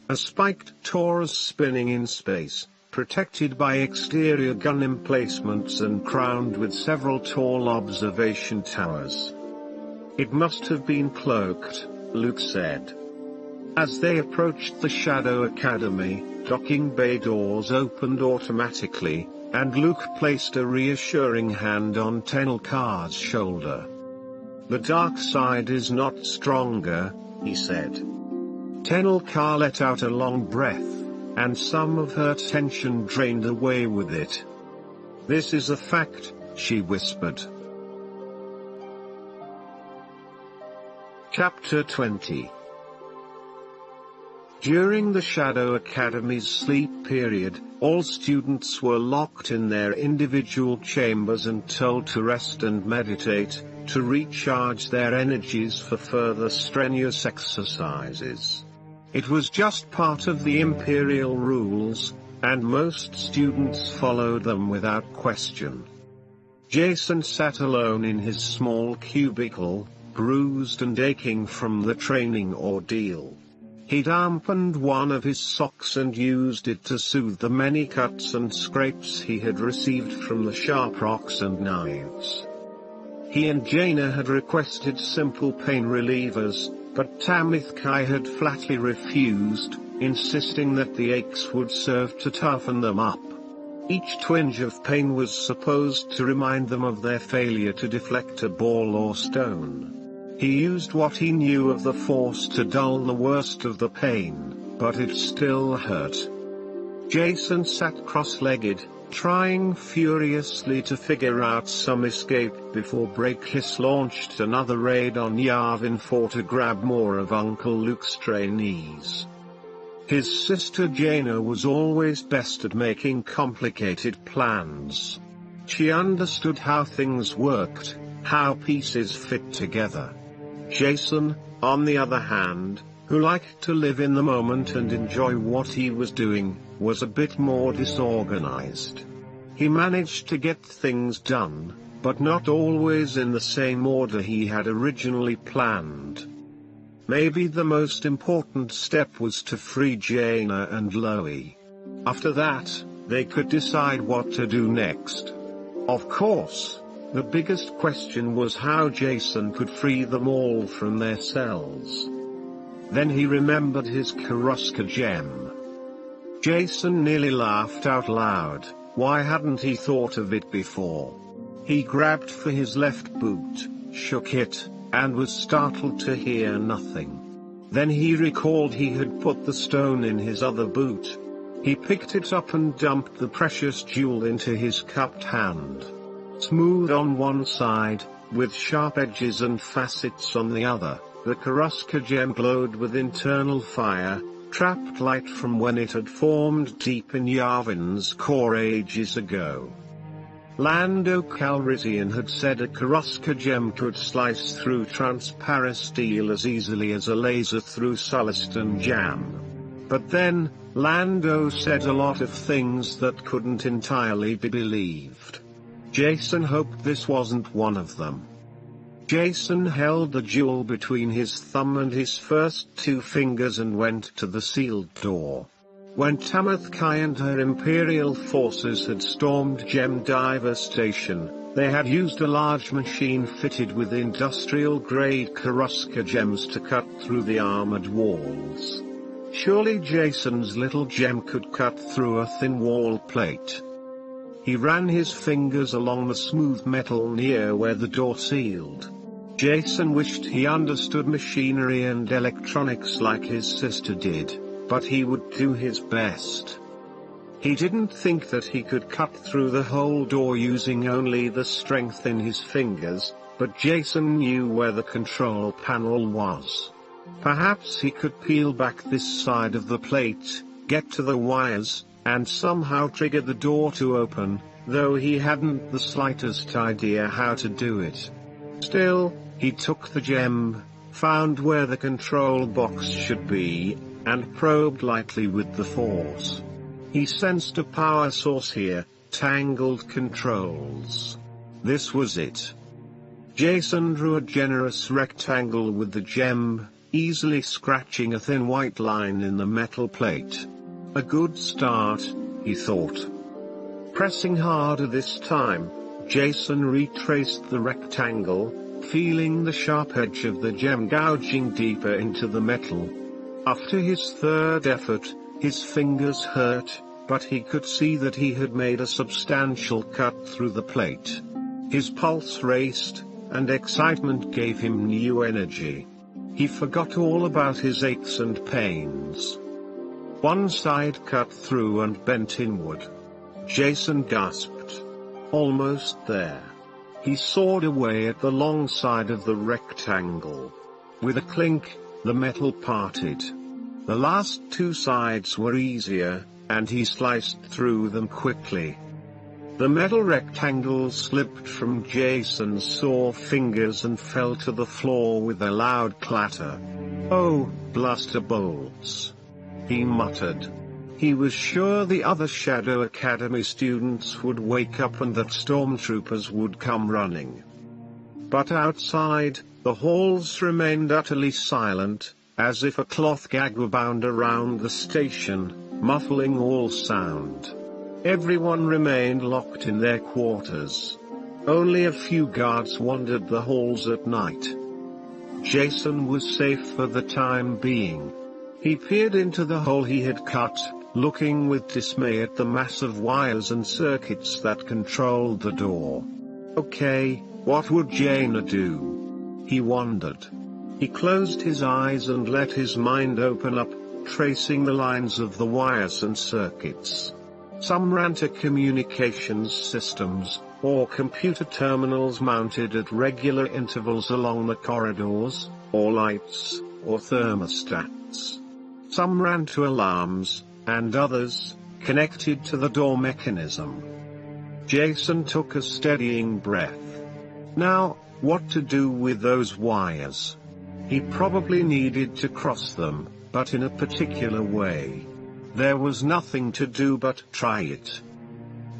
A spiked Taurus spinning in space, protected by exterior gun emplacements and crowned with several tall observation towers. "It must have been cloaked," Luke said. As they approached the Shadow Academy, docking bay doors opened automatically, and Luke placed a reassuring hand on Tenelka's shoulder. "The dark side is not stronger," he said. Tenelka let out a long breath, and some of her tension drained away with it. "This is a fact," she whispered. Chapter 20. During the Shadow Academy's sleep period, all students were locked in their individual chambers and told to rest and meditate, to recharge their energies for further strenuous exercises. It was just part of the Imperial rules, and most students followed them without question. Jason sat alone in his small cubicle, bruised and aching from the training ordeal. He dampened one of his socks and used it to soothe the many cuts and scrapes he had received from the sharp rocks and knives. He and Jaina had requested simple pain relievers, but Tamithkai had flatly refused, insisting that the aches would serve to toughen them up. Each twinge of pain was supposed to remind them of their failure to deflect a ball or stone. He used what he knew of the Force to dull the worst of the pain, but it still hurt. Jason sat cross-legged, trying furiously to figure out some escape before Brakis launched another raid on Yavin 4 to grab more of Uncle Luke's trainees. His sister Jaina was always best at making complicated plans. She understood how things worked, how pieces fit together. Jason, on the other hand, who liked to live in the moment and enjoy what he was doing, was a bit more disorganized. He managed to get things done, but not always in the same order he had originally planned. Maybe the most important step was to free Jaina and Loie. After that, they could decide what to do next. Of course, the biggest question was how Jason could free them all from their cells. Then he remembered his Karuska gem. Jason nearly laughed out loud. Why hadn't he thought of it before? He grabbed for his left boot, shook it, and was startled to hear nothing. Then he recalled he had put the stone in his other boot. He picked it up and dumped the precious jewel into his cupped hand. Smooth on one side, with sharp edges and facets on the other, the Karuska gem glowed with internal fire, trapped light from when it had formed deep in Yavin's core ages ago. Lando Calrissian had said a Karuska gem could slice through transparent steel as easily as a laser through Sulliston jam. But then, Lando said a lot of things that couldn't entirely be believed. Jason hoped this wasn't one of them. Jason held the jewel between his thumb and his first two fingers and went to the sealed door. When Tamath Kai and her Imperial forces had stormed Gem Diver Station, they had used a large machine fitted with industrial-grade Karuska gems to cut through the armored walls. Surely Jason's little gem could cut through a thin wall plate. He ran his fingers along the smooth metal near where the door sealed. Jason wished he understood machinery and electronics like his sister did, but he would do his best. He didn't think that he could cut through the whole door using only the strength in his fingers, but Jason knew where the control panel was. Perhaps he could peel back this side of the plate, get to the wires, and somehow trigger the door to open, though he hadn't the slightest idea how to do it. Still, he took the gem, found where the control box should be, and probed lightly with the force. He sensed a power source here, tangled controls. This was it. Jason drew a generous rectangle with the gem, easily scratching a thin white line in the metal plate. A good start, he thought. Pressing harder this time, Jason retraced the rectangle, feeling the sharp edge of the gem gouging deeper into the metal. After his third effort, his fingers hurt, but he could see that he had made a substantial cut through the plate. His pulse raced, and excitement gave him new energy. He forgot all about his aches and pains. One side cut through and bent inward. Jason gasped. Almost there. He sawed away at the long side of the rectangle. With a clink, the metal parted. The last two sides were easier, and he sliced through them quickly. The metal rectangle slipped from Jason's sore fingers and fell to the floor with a loud clatter. "Oh, bluster bolts," he muttered. He was sure the other Shadow Academy students would wake up and that stormtroopers would come running. But outside, the halls remained utterly silent, as if a cloth gag were bound around the station, muffling all sound. Everyone remained locked in their quarters. Only a few guards wandered the halls at night. Jason was safe for the time being. He peered into the hole he had cut, looking with dismay at the massive wires and circuits that controlled the door. Okay, what would Jaina do? He wondered. He closed his eyes and let his mind open up, tracing the lines of the wires and circuits. Some ran to communications systems, or computer terminals mounted at regular intervals along the corridors, or lights, or thermostats. Some ran to alarms, and others, connected to the door mechanism. Jason took a steadying breath. Now, what to do with those wires? He probably needed to cross them, but in a particular way. There was nothing to do but try it.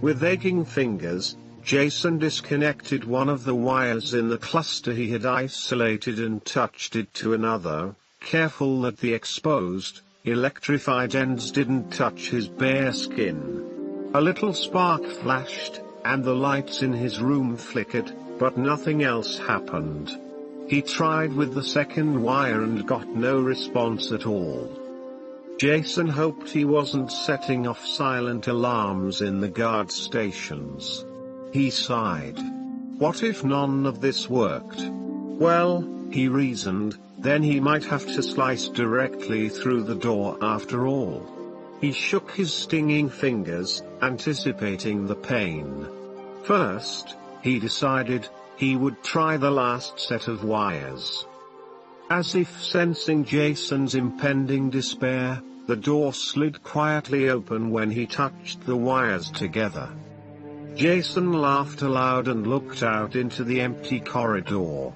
With aching fingers, Jason disconnected one of the wires in the cluster he had isolated and touched it to another, careful that the exposed, electrified ends didn't touch his bare skin. A little spark flashed, and the lights in his room flickered, but nothing else happened. He tried with the second wire and got no response at all. Jason hoped he wasn't setting off silent alarms in the guard stations. He sighed. What if none of this worked? Well, he reasoned, then he might have to slice directly through the door after all. He shook his stinging fingers, anticipating the pain. First, he decided, he would try the last set of wires. As if sensing Jason's impending despair, the door slid quietly open when he touched the wires together. Jason laughed aloud and looked out into the empty corridor.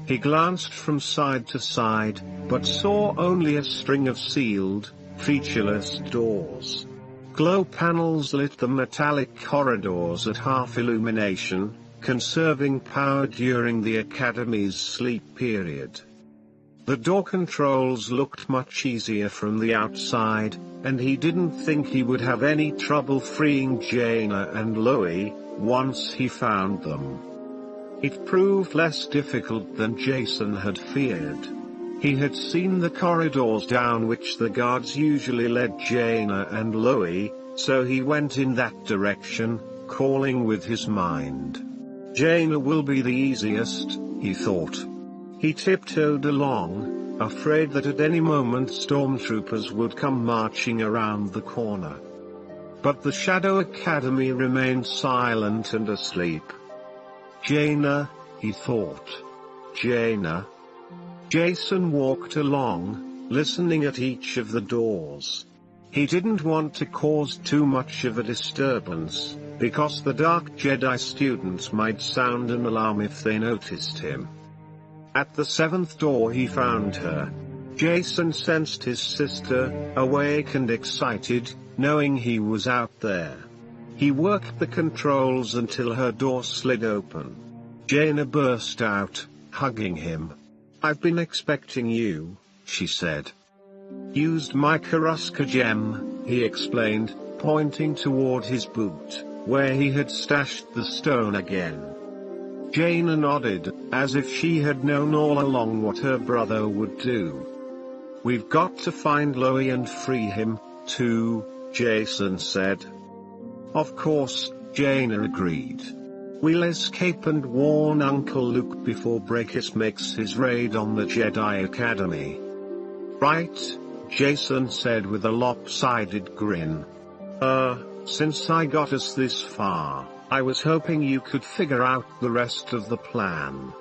He glanced from side to side, but saw only a string of sealed, featureless doors. Glow panels lit the metallic corridors at half illumination, conserving power during the Academy's sleep period. The door controls looked much easier from the outside, and he didn't think he would have any trouble freeing Jaina and Louie, once he found them. It proved less difficult than Jason had feared. He had seen the corridors down which the guards usually led Jaina and Louie, so he went in that direction, calling with his mind. Jaina will be the easiest, he thought. He tiptoed along, afraid that at any moment stormtroopers would come marching around the corner. But the Shadow Academy remained silent and asleep. Jaina, he thought. Jaina. Jason walked along, listening at each of the doors. He didn't want to cause too much of a disturbance, because the Dark Jedi students might sound an alarm if they noticed him. At the 7th door he found her. Jason sensed his sister, awake and excited, knowing he was out there. He worked the controls until her door slid open. Jaina burst out, hugging him. I've been expecting you, she said. Used my Karuska gem, he explained, pointing toward his boot, where he had stashed the stone again. Jaina nodded, as if she had known all along what her brother would do. We've got to find Louie and free him, too, Jason said. Of course, Jaina agreed. We'll escape and warn Uncle Luke before Brakis makes his raid on the Jedi Academy. Right, Jason said with a lopsided grin. Since I got us this far, I was hoping you could figure out the rest of the plan.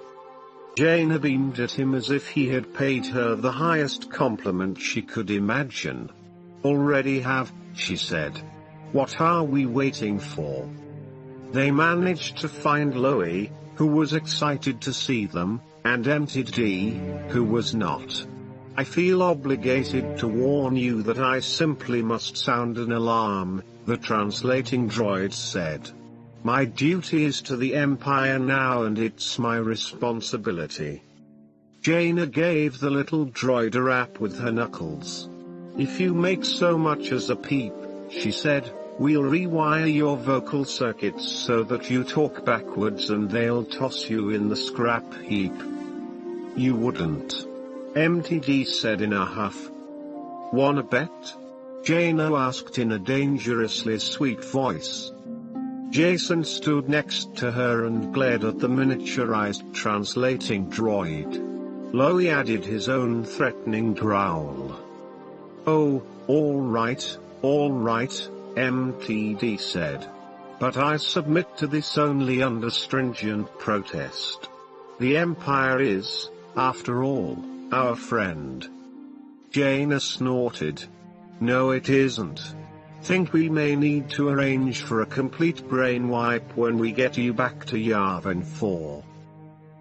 Jaina beamed at him as if he had paid her the highest compliment she could imagine. Already have, she said. What are we waiting for? They managed to find Louie, who was excited to see them, and MTD, who was not. I feel obligated to warn you that I simply must sound an alarm, the translating droid said. My duty is to the Empire now and it's my responsibility. Jaina gave the little droid a rap with her knuckles. If you make so much as a peep, she said, we'll rewire your vocal circuits so that you talk backwards and they'll toss you in the scrap heap. You wouldn't. MTD said in a huff. Wanna bet? Jaina asked in a dangerously sweet voice. Jason stood next to her and glared at the miniaturized translating droid. Louie added his own threatening growl. Oh, all right, MTD said. But I submit to this only under stringent protest. The Empire is, after all, our friend. Jaina snorted. No it isn't. Think we may need to arrange for a complete brain wipe when we get you back to Yavin 4.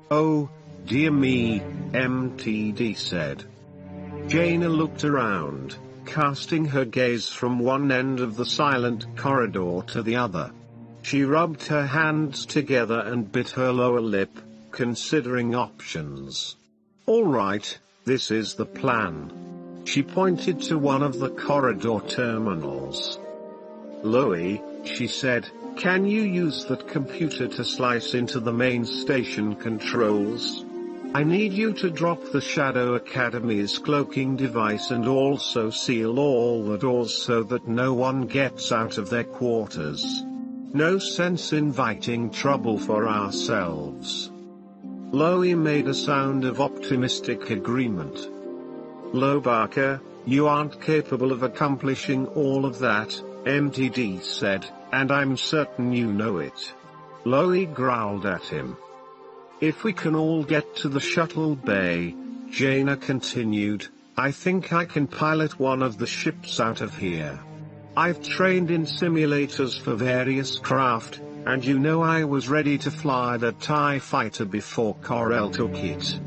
Oh, dear me, MTD said. Jaina looked around, casting her gaze from one end of the silent corridor to the other. She rubbed her hands together and bit her lower lip, considering options. All right, this is the plan. She pointed to one of the corridor terminals. Louie, she said, can you use that computer to slice into the main station controls? I need you to drop the Shadow Academy's cloaking device and also seal all the doors so that no one gets out of their quarters. No sense inviting trouble for ourselves." Loie made a sound of optimistic agreement. "Lobaka, you aren't capable of accomplishing all of that," MTD said, "and I'm certain you know it." Loie growled at him. "If we can all get to the shuttle bay," Jaina continued, "I think I can pilot one of the ships out of here. I've trained in simulators for various craft, and you know I was ready to fly the TIE fighter before Corel took it."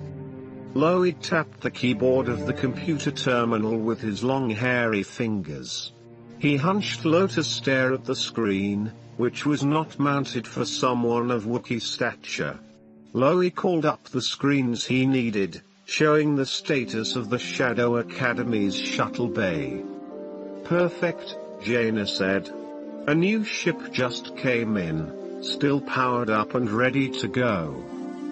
Loie tapped the keyboard of the computer terminal with his long hairy fingers. He hunched low to stare at the screen, which was not mounted for someone of Wookiee stature. Loie called up the screens he needed, showing the status of the Shadow Academy's shuttle bay. "Perfect," Jaina said. "A new ship just came in, still powered up and ready to go.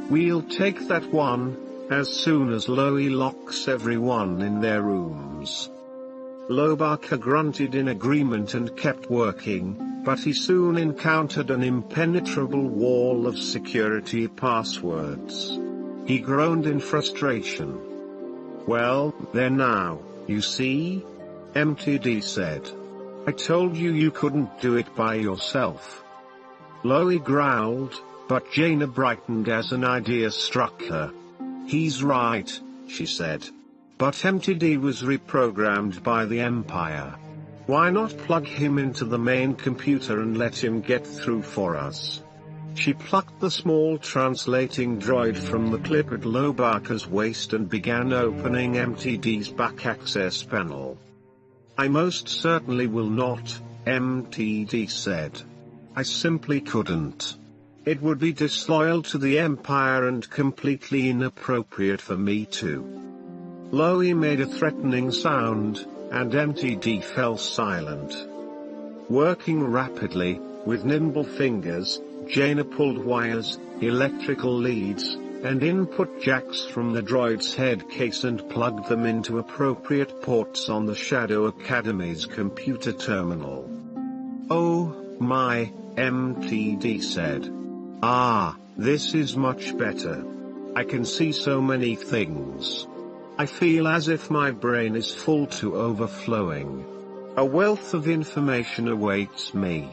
We'll take that one, as soon as Loie locks everyone in their rooms." Lobaka grunted in agreement and kept working, but he soon encountered an impenetrable wall of security passwords. He groaned in frustration. "Well, there now, you see?" MTD said. "I told you you couldn't do it by yourself." Loie growled, but Jaina brightened as an idea struck her. "He's right," she said. "But MTD was reprogrammed by the Empire. Why not plug him into the main computer and let him get through for us?" She plucked the small translating droid from the clip at Lobaka's waist and began opening MTD's back access panel. "I most certainly will not," MTD said. "I simply couldn't. It would be disloyal to the Empire and completely inappropriate for me to." Loie made a threatening sound, and MTD fell silent. Working rapidly, with nimble fingers, Jaina pulled wires, electrical leads, and input jacks from the droid's head case and plugged them into appropriate ports on the Shadow Academy's computer terminal. "Oh, my," MTD said. "Ah, this is much better. I can see so many things. I feel as if my brain is full to overflowing. A wealth of information awaits me."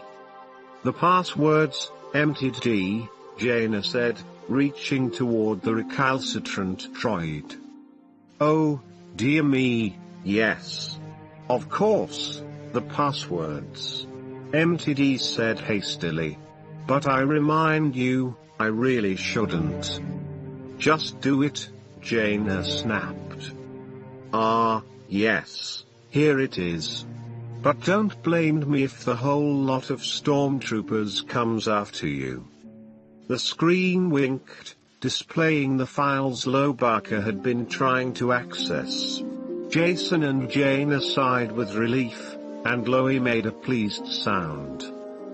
"The passwords, MTD," Jaina said, reaching toward the recalcitrant droid. "Oh, dear me, yes. Of course, the passwords," MTD said hastily. "But I remind you, I really shouldn't." "Just do it," Jaina snapped. "Ah, yes, here it is. But don't blame me if the whole lot of stormtroopers comes after you." The screen winked, displaying the files Lobaka had been trying to access. Jason and Jaina sighed with relief, and Loie made a pleased sound.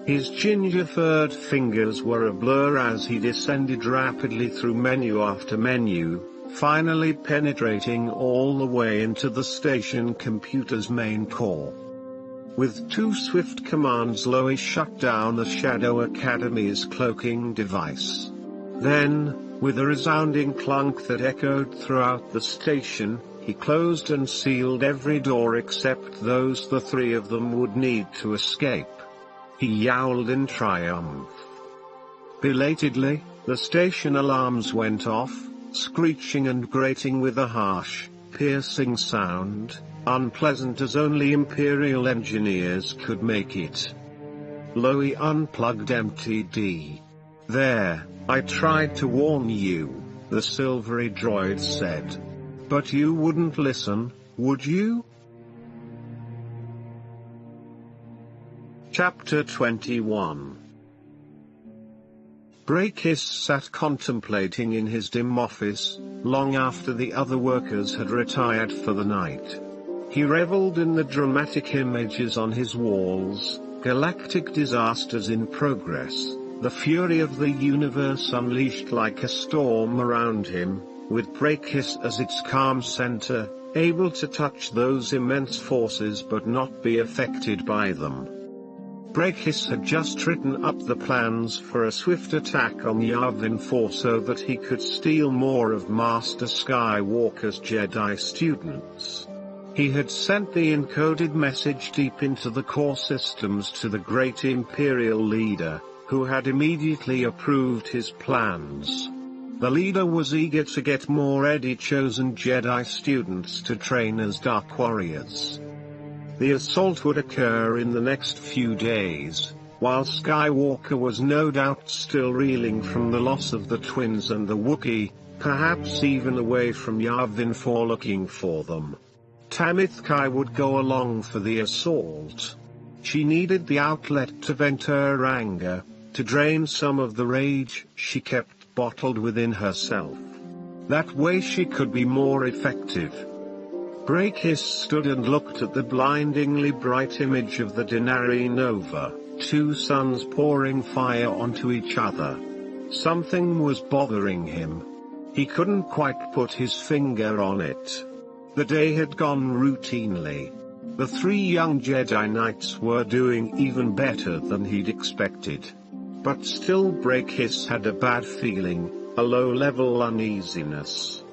His ginger-furred fingers were a blur as he descended rapidly through menu after menu, finally penetrating all the way into the station computer's main core. With two swift commands Loie shut down the Shadow Academy's cloaking device. Then, with a resounding clunk that echoed throughout the station, he closed and sealed every door except those the three of them would need to escape. He yowled in triumph. Belatedly, the station alarms went off, screeching and grating with a harsh, piercing sound, unpleasant as only Imperial engineers could make it. Loie unplugged MTD. "There, I tried to warn you," the silvery droid said. "But you wouldn't listen, would you?" Chapter 21. Brakis sat contemplating in his dim office, long after the other workers had retired for the night. He reveled in the dramatic images on his walls, galactic disasters in progress, the fury of the universe unleashed like a storm around him, with Brakis as its calm center, able to touch those immense forces but not be affected by them. Brakis had just written up the plans for a swift attack on Yavin 4 so that he could steal more of Master Skywalker's Jedi students. He had sent the encoded message deep into the core systems to the great Imperial leader, who had immediately approved his plans. The leader was eager to get more chosen Jedi students to train as Dark Warriors. The assault would occur in the next few days, while Skywalker was no doubt still reeling from the loss of the twins and the Wookiee, perhaps even away from Yavin 4 looking for them. Tamith Kai would go along for the assault. She needed the outlet to vent her anger, to drain some of the rage she kept bottled within herself. That way she could be more effective. Brakis stood and looked at the blindingly bright image of the Denari Nova, two suns pouring fire onto each other. Something was bothering him. He couldn't quite put his finger on it. The day had gone routinely. The three young Jedi Knights were doing even better than he'd expected. But still Brakis had a bad feeling, a low-level uneasiness.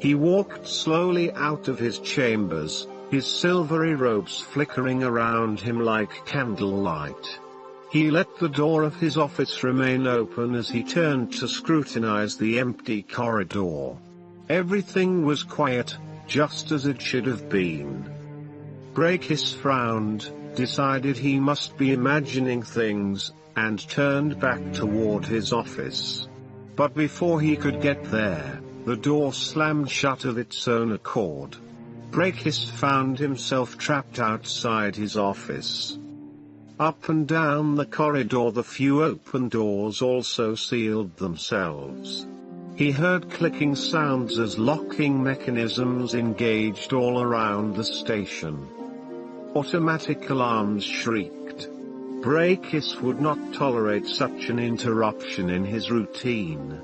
He walked slowly out of his chambers, his silvery robes flickering around him like candlelight. He let the door of his office remain open as he turned to scrutinize the empty corridor. Everything was quiet, just as it should have been. Brakis frowned, decided he must be imagining things, and turned back toward his office. But before he could get there, the door slammed shut of its own accord. Brakis found himself trapped outside his office. Up and down the corridor the few open doors also sealed themselves. He heard clicking sounds as locking mechanisms engaged all around the station. Automatic alarms shrieked. Brakis would not tolerate such an interruption in his routine.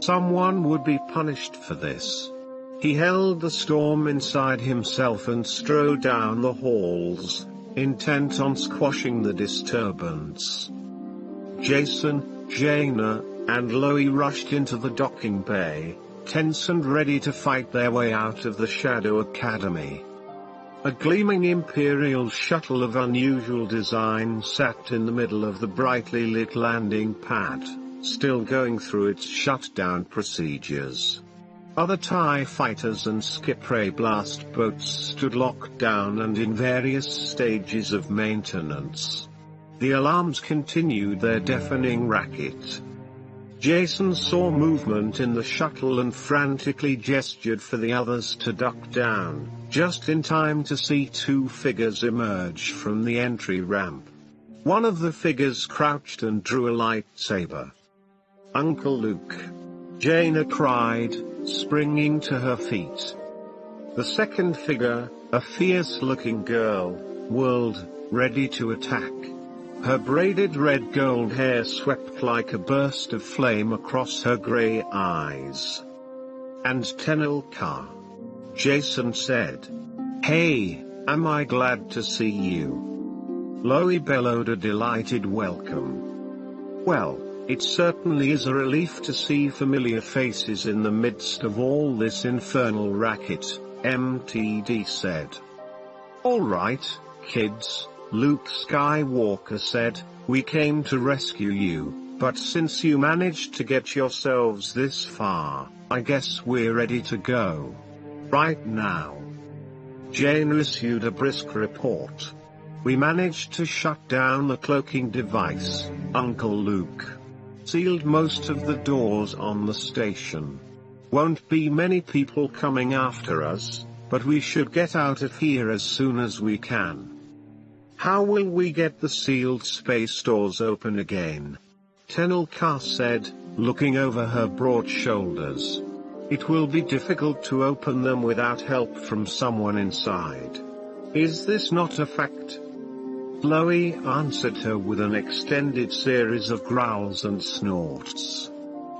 Someone would be punished for this. He held the storm inside himself and strode down the halls, intent on squashing the disturbance. Jason, Jaina, and Loie rushed into the docking bay, tense and ready to fight their way out of the Shadow Academy. A gleaming Imperial shuttle of unusual design sat in the middle of the brightly lit landing pad, still going through its shutdown procedures. Other TIE fighters and Skipray blast boats stood locked down and in various stages of maintenance. The alarms continued their deafening racket. Jason saw movement in the shuttle and frantically gestured for the others to duck down, just in time to see two figures emerge from the entry ramp. One of the figures crouched and drew a lightsaber. "Uncle Luke!" Jaina cried, springing to her feet. The second figure, a fierce-looking girl, whirled, ready to attack. Her braided red gold hair swept like a burst of flame across her grey eyes. "And Tenel Ka," Jason said. "Hey, am I glad to see you." Loie bellowed a delighted welcome. "Well, it certainly is a relief to see familiar faces in the midst of all this infernal racket," MTD said. "All right, kids," Luke Skywalker said, "we came to rescue you, but since you managed to get yourselves this far, I guess we're ready to go. Right now." Jane issued a brisk report. "We managed to shut down the cloaking device, Uncle Luke. Sealed most of the doors on the station. Won't be many people coming after us, but we should get out of here as soon as we can." "How will we get the sealed space doors open again?" Tenel Ka said, looking over her broad shoulders. "It will be difficult to open them without help from someone inside. Is this not a fact?" Loie answered her with an extended series of growls and snorts.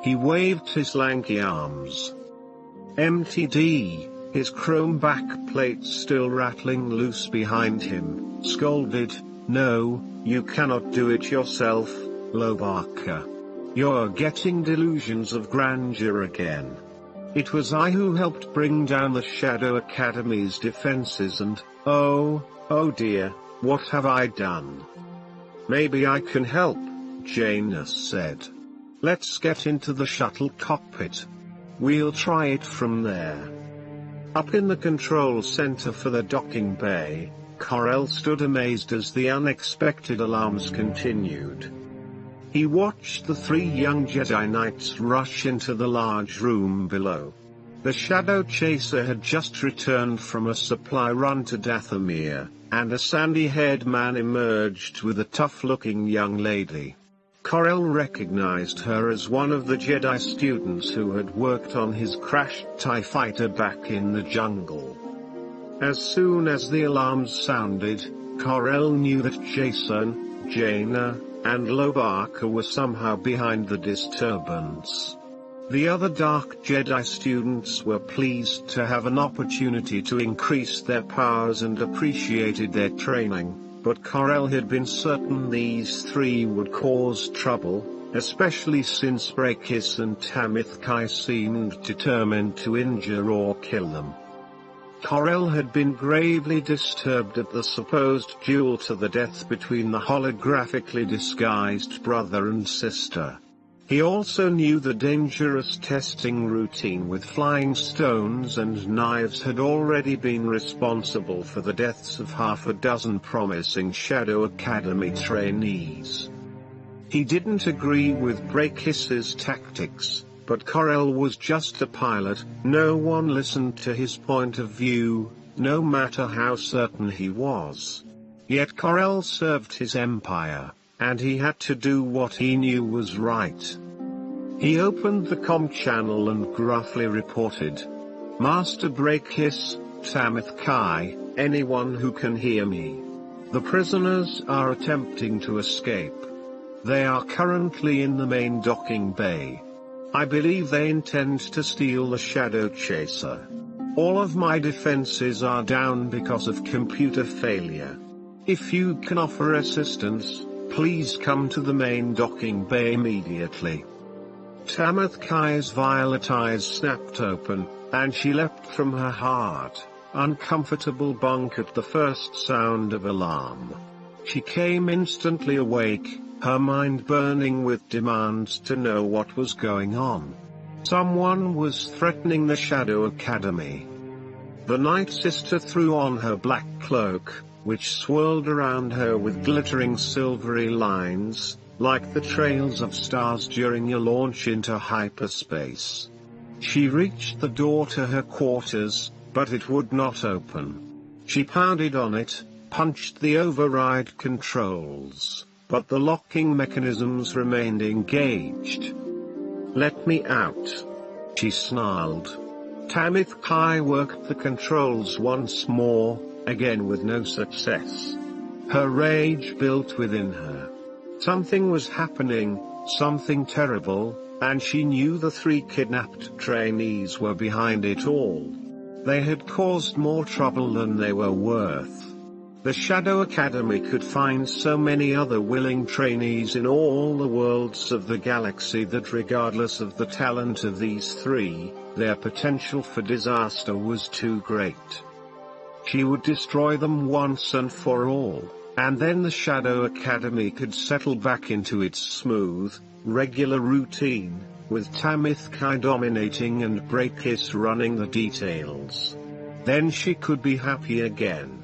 He waved his lanky arms. MTD, his chrome backplate still rattling loose behind him, scolded, "No, you cannot do it yourself, Lobaka. You're getting delusions of grandeur again. It was I who helped bring down the Shadow Academy's defenses and, oh dear, what have I done?" "Maybe I can help," Jaina said. "Let's get into the shuttle cockpit. We'll try it from there." Up in the control center for the docking bay, Corel stood amazed as the unexpected alarms continued. He watched the 3 young Jedi Knights rush into the large room below. The Shadow Chaser had just returned from a supply run to Dathomir, and a sandy-haired man emerged with a tough-looking young lady. Corel recognized her as one of the Jedi students who had worked on his crashed TIE fighter back in the jungle. As soon as the alarms sounded, Corel knew that Jason, Jaina, and Lobaka were somehow behind the disturbance. The other Dark Jedi students were pleased to have an opportunity to increase their powers and appreciated their training, but Corel had been certain these 3 would cause trouble, especially since Brakis and Tamith Kai seemed determined to injure or kill them. Corel had been gravely disturbed at the supposed duel to the death between the holographically disguised brother and sister. He also knew the dangerous testing routine with flying stones and knives had already been responsible for the deaths of half a dozen promising Shadow Academy trainees. He didn't agree with Brakis's tactics, but Corel was just a pilot. No one listened to his point of view, no matter how certain he was. Yet Corel served his empire, and he had to do what he knew was right. He opened the comm channel and gruffly reported, "Master Brakis, Tamith Kai, anyone who can hear me. The prisoners are attempting to escape. They are currently in the main docking bay. I believe they intend to steal the Shadow Chaser. All of my defenses are down because of computer failure. If you can offer assistance, please come to the main docking bay immediately." Tamith Kai's violet eyes snapped open, and she leapt from her heart, uncomfortable bunk at the first sound of alarm. She came instantly awake, her mind burning with demands to know what was going on. Someone was threatening the Shadow Academy. The Night Sister threw on her black cloak, which swirled around her with glittering silvery lines, like the trails of stars during a launch into hyperspace. She reached the door to her quarters, but it would not open. She pounded on it, punched the override controls, but the locking mechanisms remained engaged. "Let me out," she snarled. Tamith Kai worked the controls once more, again with no success. Her rage built within her. Something was happening, something terrible, and she knew the 3 kidnapped trainees were behind it all. They had caused more trouble than they were worth. The Shadow Academy could find so many other willing trainees in all the worlds of the galaxy that regardless of the talent of these 3, their potential for disaster was too great. She would destroy them once and for all, and then the Shadow Academy could settle back into its smooth, regular routine, with Tamith Kai dominating and Brakis running the details. Then she could be happy again.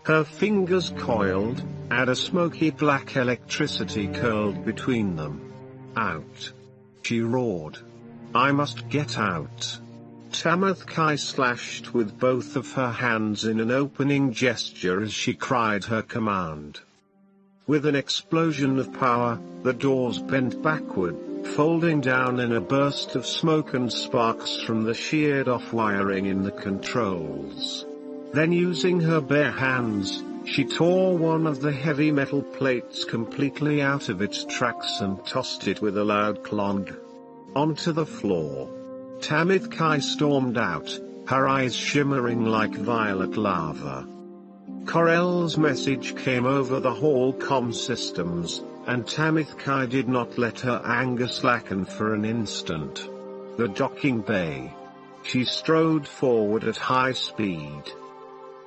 Her fingers coiled, and a smoky black electricity curled between them. "Out!" she roared. "I must get out!" Tamith Kai slashed with both of her hands in an opening gesture as she cried her command. With an explosion of power, the doors bent backward, folding down in a burst of smoke and sparks from the sheared-off wiring in the controls. Then using her bare hands, she tore one of the heavy metal plates completely out of its tracks and tossed it with a loud clonk onto the floor. Tamith stormed out, her eyes shimmering like violet lava. Corell's message came over the hall comm systems, and Tamith did not let her anger slacken for an instant. The docking bay. She strode forward at high speed.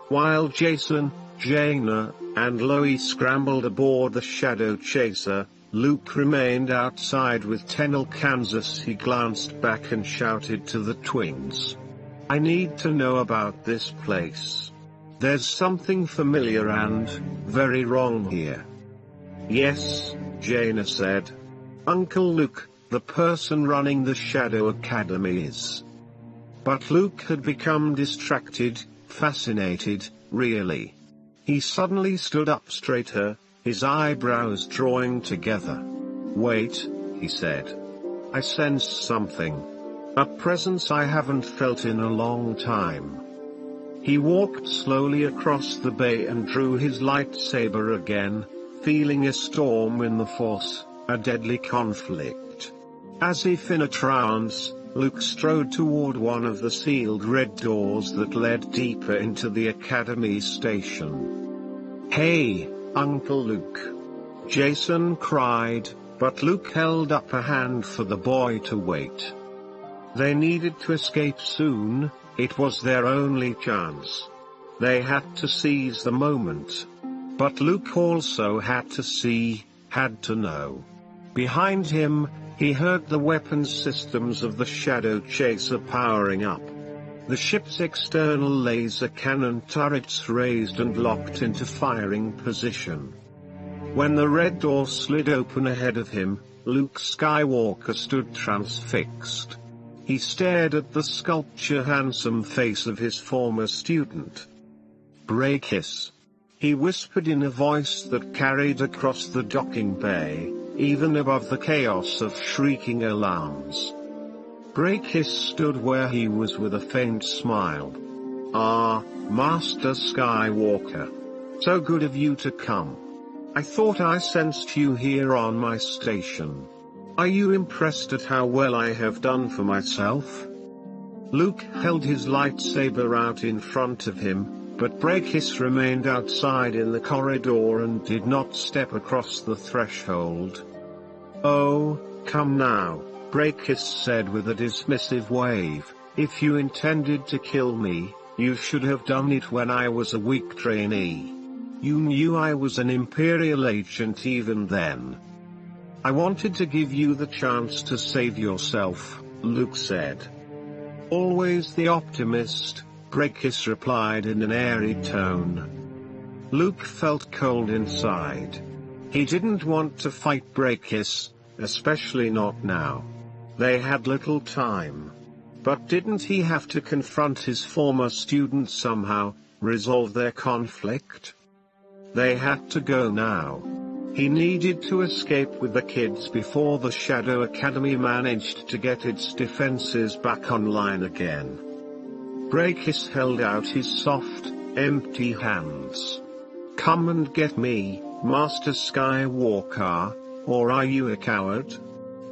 While Jason, Jaina, and Loie scrambled aboard the Shadow Chaser, Luke remained outside with Tenel Kansas. He glanced back and shouted to the twins. I need to know about this place. There's something familiar and very wrong here. Yes, Jaina said. Uncle Luke, the person running the Shadow Academy is. But Luke had become distracted, fascinated, really. He suddenly stood up straighter, his eyebrows drawing together. Wait, he said. I sense something. A presence I haven't felt in a long time. He walked slowly across the bay and drew his lightsaber again, feeling a storm in the Force, a deadly conflict. As if in a trance, Luke strode toward one of the sealed red doors that led deeper into the Academy station. Hey, Uncle Luke! Jason cried, but Luke held up a hand for the boy to wait. They needed to escape soon, it was their only chance. They had to seize the moment. But Luke also had to see, had to know. Behind him, he heard the weapons systems of the Shadow Chaser powering up. The ship's external laser cannon turrets raised and locked into firing position. When the red door slid open ahead of him, Luke Skywalker stood transfixed. He stared at the sculpture-handsome face of his former student. Brakis. He whispered in a voice that carried across the docking bay, even above the chaos of shrieking alarms. Brakis stood where he was with a faint smile. Ah, Master Skywalker. So good of you to come. I thought I sensed you here on my station. Are you impressed at how well I have done for myself? Luke held his lightsaber out in front of him, but Brakis remained outside in the corridor and did not step across the threshold. Oh, come now, Brakis said with a dismissive wave. If you intended to kill me, you should have done it when I was a weak trainee. You knew I was an Imperial agent even then. I wanted to give you the chance to save yourself, Luke said. Always the optimist, Brakis replied in an airy tone. Luke felt cold inside. He didn't want to fight Brakis, especially not now. They had little time. But didn't he have to confront his former student somehow, resolve their conflict? They had to go now. He needed to escape with the kids before the Shadow Academy managed to get its defenses back online again. Brakis held out his soft, empty hands. Come and get me, Master Skywalker, or are you a coward?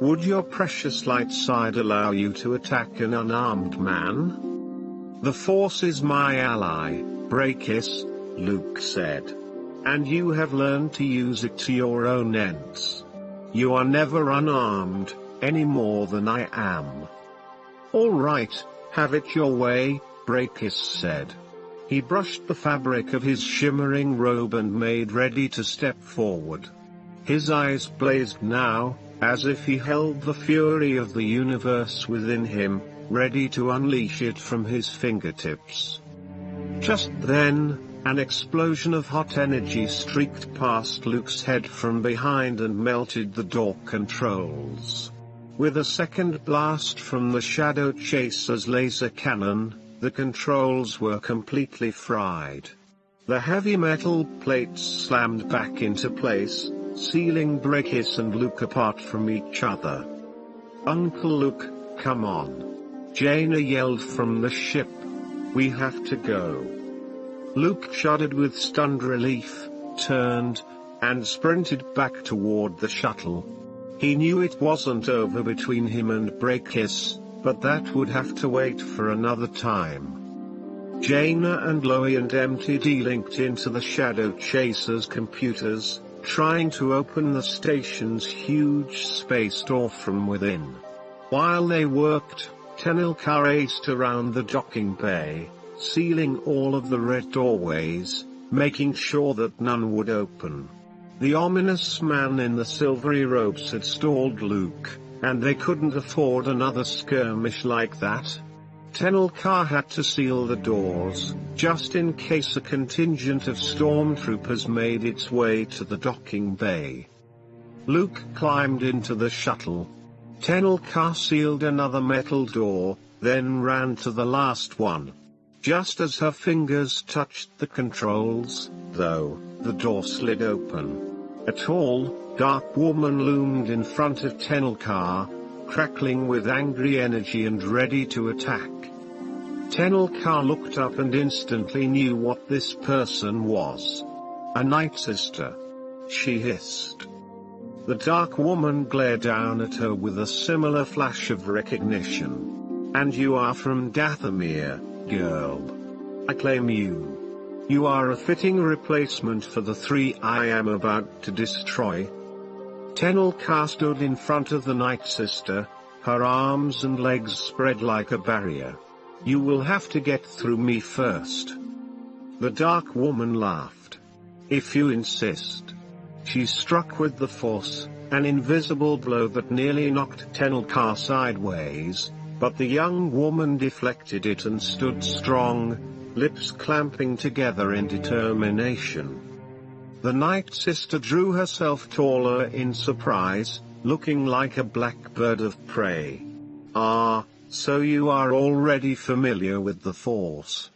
Would your precious light side allow you to attack an unarmed man? The Force is my ally, Brakis, Luke said. And you have learned to use it to your own ends. You are never unarmed, any more than I am. All right, have it your way, Brakis said. He brushed the fabric of his shimmering robe and made ready to step forward. His eyes blazed now, as if he held the fury of the universe within him, ready to unleash it from his fingertips. Just then, an explosion of hot energy streaked past Luke's head from behind and melted the door controls. With a second blast from the Shadow Chaser's laser cannon, the controls were completely fried. The heavy metal plates slammed back into place, sealing Brakis and Luke apart from each other. Uncle Luke, come on. Jaina yelled from the ship. We have to go. Luke shuddered with stunned relief, turned, and sprinted back toward the shuttle. He knew it wasn't over between him and Brakis, but that would have to wait for another time. Jaina and Loie and MTD linked into the Shadow Chaser's computers, trying to open the station's huge space door from within. While they worked, Tenilka raced around the docking bay, sealing all of the red doorways, making sure that none would open. The ominous man in the silvery robes had stalled Luke, and they couldn't afford another skirmish like that. Tenilka had to seal the doors, just in case a contingent of stormtroopers made its way to the docking bay. Luke climbed into the shuttle. Tenilka sealed another metal door, then ran to the last one. Just as her fingers touched the controls, though, the door slid open. A tall, dark woman loomed in front of Tenilka, crackling with angry energy and ready to attack. Tenilka looked up and instantly knew what this person was. A Night Sister. She hissed. The dark woman glared down at her with a similar flash of recognition. "And you are from Dathomir, girl. I claim you. You are a fitting replacement for the three I am about to destroy." Tenilka stood in front of the Night Sister, her arms and legs spread like a barrier. "You will have to get through me first." The dark woman laughed. "If you insist." She struck with the force, an invisible blow that nearly knocked Tenilka sideways, but the young woman deflected it and stood strong, lips clamping together in determination. The Night Sister drew herself taller in surprise, looking like a black bird of prey. "Ah, so you are already familiar with the Force.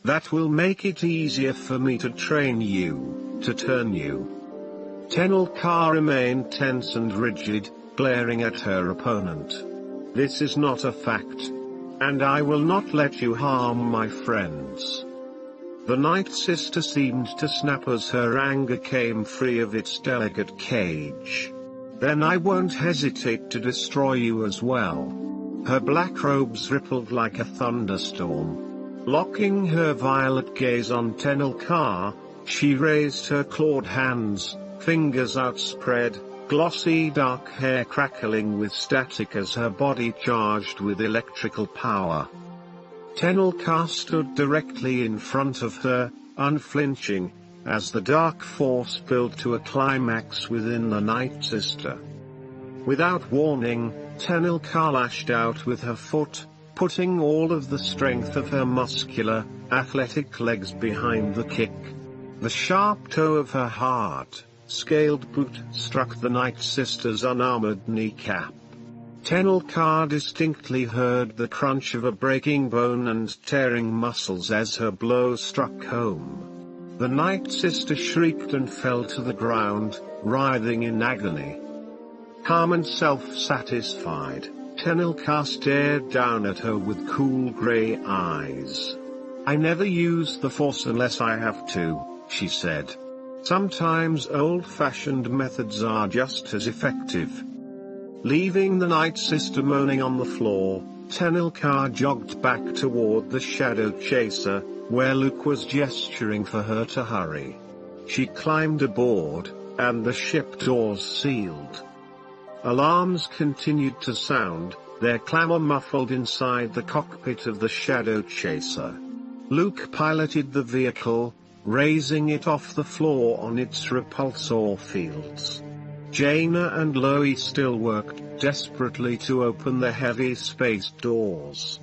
That will make it easier for me to train you, to turn you." Tenilka remained tense and rigid, glaring at her opponent. "This is not a fact. And I will not let you harm my friends." The Night Sister seemed to snap as her anger came free of its delicate cage. "Then I won't hesitate to destroy you as well." Her black robes rippled like a thunderstorm. Locking her violet gaze on Tenilka, she raised her clawed hands, fingers outspread, glossy dark hair crackling with static as her body charged with electrical power. Tenilka stood directly in front of her, unflinching, as the dark force built to a climax within the Night Sister. Without warning, Tenilka lashed out with her foot, putting all of the strength of her muscular, athletic legs behind the kick. The sharp toe of her hard-scaled boot struck the Night Sister's unarmored kneecap. Tenilka distinctly heard the crunch of a breaking bone and tearing muscles as her blow struck home. The Night Sister shrieked and fell to the ground, writhing in agony. Calm and self-satisfied, Tenilka stared down at her with cool grey eyes. "I never use the Force unless I have to," she said. "Sometimes old-fashioned methods are just as effective." Leaving the Night Sister moaning on the floor, Tenilka jogged back toward the Shadow Chaser, where Luke was gesturing for her to hurry. She climbed aboard, and the ship doors sealed. Alarms continued to sound, their clamor muffled inside the cockpit of the Shadow Chaser. Luke piloted the vehicle, raising it off the floor on its repulsor fields. Jaina and Loie still worked desperately to open the heavy space doors.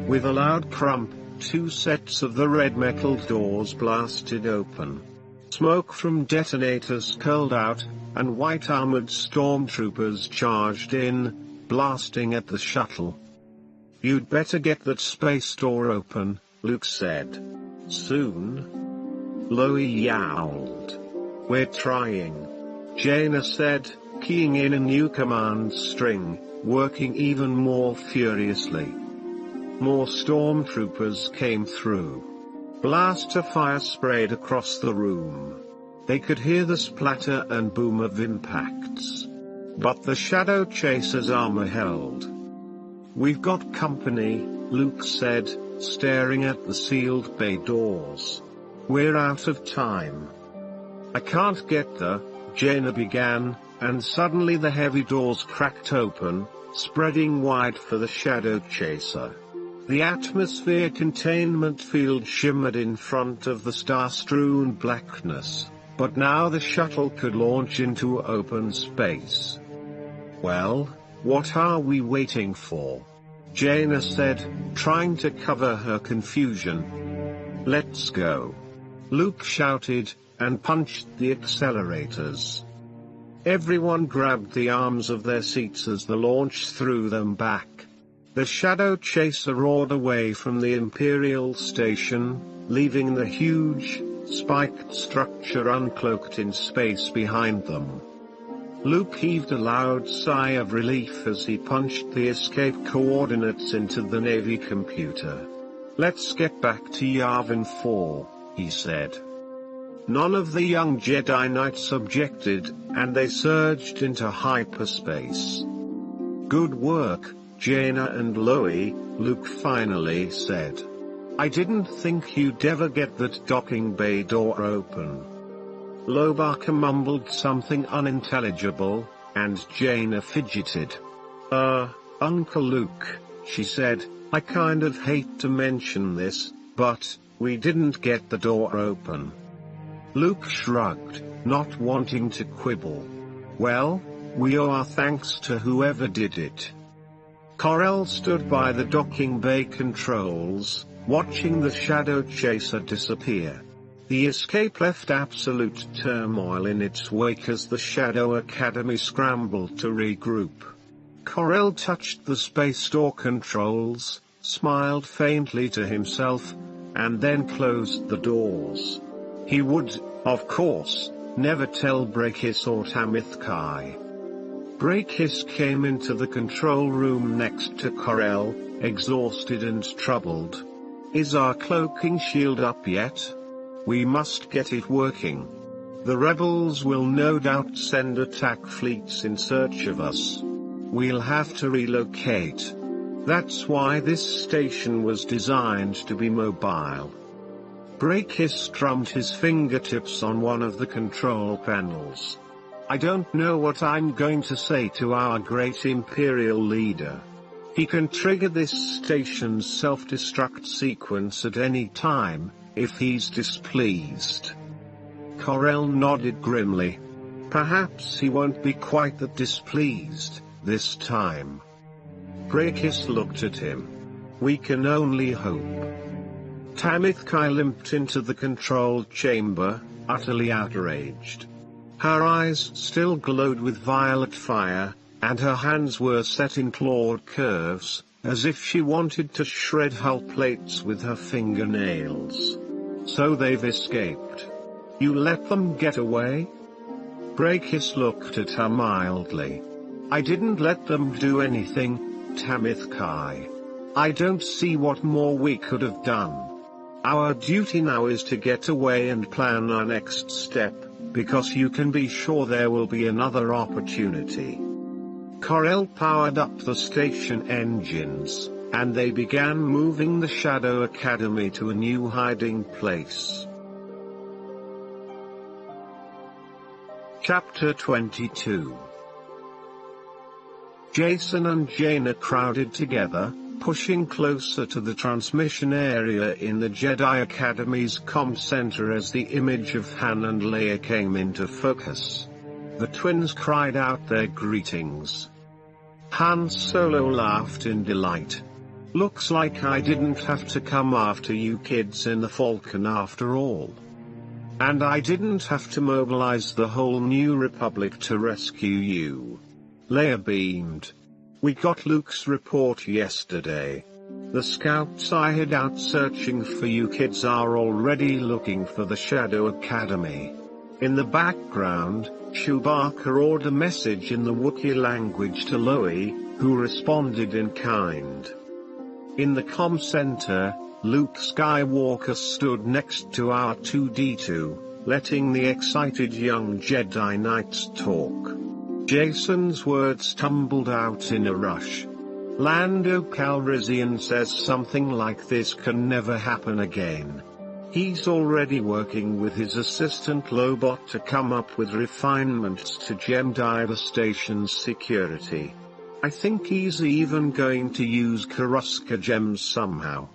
With a loud crump, two sets of the red metal doors blasted open. Smoke from detonators curled out, and white-armored stormtroopers charged in, blasting at the shuttle. "You'd better get that space door open," Luke said. "Soon?" Loie yowled. "We're trying," Jaina said, keying in a new command string, working even more furiously. More stormtroopers came through. Blaster fire sprayed across the room. They could hear the splatter and boom of impacts. But the Shadow Chaser's armor held. "We've got company," Luke said, staring at the sealed bay doors. "We're out of time." "I can't get the," Jaina began, and suddenly the heavy doors cracked open, spreading wide for the shadow chaser. The atmosphere containment field shimmered in front of the star-strewn blackness, but now the shuttle could launch into open space. "Well, what are we waiting for?" Jaina said, trying to cover her confusion. "Let's go," Luke shouted, and punched the accelerators. Everyone grabbed the arms of their seats as the launch threw them back. The shadow chaser roared away from the Imperial station, leaving the huge, spiked structure uncloaked in space behind them. Luke heaved a loud sigh of relief as he punched the escape coordinates into the Navy computer. "Let's get back to Yavin 4, he said. None of the young Jedi Knights objected, and they surged into hyperspace. "Good work, Jaina and Loie," Luke finally said. "I didn't think you'd ever get that docking bay door open." Lobaka mumbled something unintelligible, and Jaina fidgeted. Uncle Luke," she said, "I kind of hate to mention this, but we didn't get the door open." Luke shrugged, not wanting to quibble. "Well, we owe our thanks to whoever did it." Corell stood by the docking bay controls, watching the shadow chaser disappear. The escape left absolute turmoil in its wake as the Shadow Academy scrambled to regroup. Corell touched the space door controls, smiled faintly to himself, and then closed the doors. He would, of course, never tell Brakis or Tamithkai. Brakis came into the control room next to Corell, exhausted and troubled. "Is our cloaking shield up yet? We must get it working. The rebels will no doubt send attack fleets in search of us. We'll have to relocate. That's why this station was designed to be mobile." Brakis strummed his fingertips on one of the control panels. "I don't know what I'm going to say to our great Imperial leader. He can trigger this station's self-destruct sequence at any time, if he's displeased." Corell nodded grimly. "Perhaps he won't be quite that displeased, this time." Brakis looked at him. "We can only hope." Tamithkai limped into the control chamber, utterly outraged. Her eyes still glowed with violet fire, and her hands were set in clawed curves, as if she wanted to shred hull plates with her fingernails. "So they've escaped. You let them get away?" Brakis looked at her mildly. "I didn't let them do anything, Tamithkai. I don't see what more we could have done. Our duty now is to get away and plan our next step, because you can be sure there will be another opportunity." Corell powered up the station engines, and they began moving the Shadow Academy to a new hiding place. Chapter 22. Jason and Jaina crowded together, pushing closer to the transmission area in the Jedi Academy's comm center as the image of Han and Leia came into focus. The twins cried out their greetings. Han Solo laughed in delight. "Looks like I didn't have to come after you kids in the Falcon after all. And I didn't have to mobilize the whole New Republic to rescue you." Leia beamed. "We got Luke's report yesterday. The scouts I had out searching for you kids are already looking for the Shadow Academy." In the background, Chewbacca roared a message in the Wookiee language to Loie, who responded in kind. In the comm center, Luke Skywalker stood next to R2-D2, letting the excited young Jedi Knights talk. Jason's words tumbled out in a rush. Lando Calrissian says something like this can never happen again. He's already working with his assistant Lobot to come up with refinements to Jedi the station's security. I think he's even going to use Karuska gems somehow.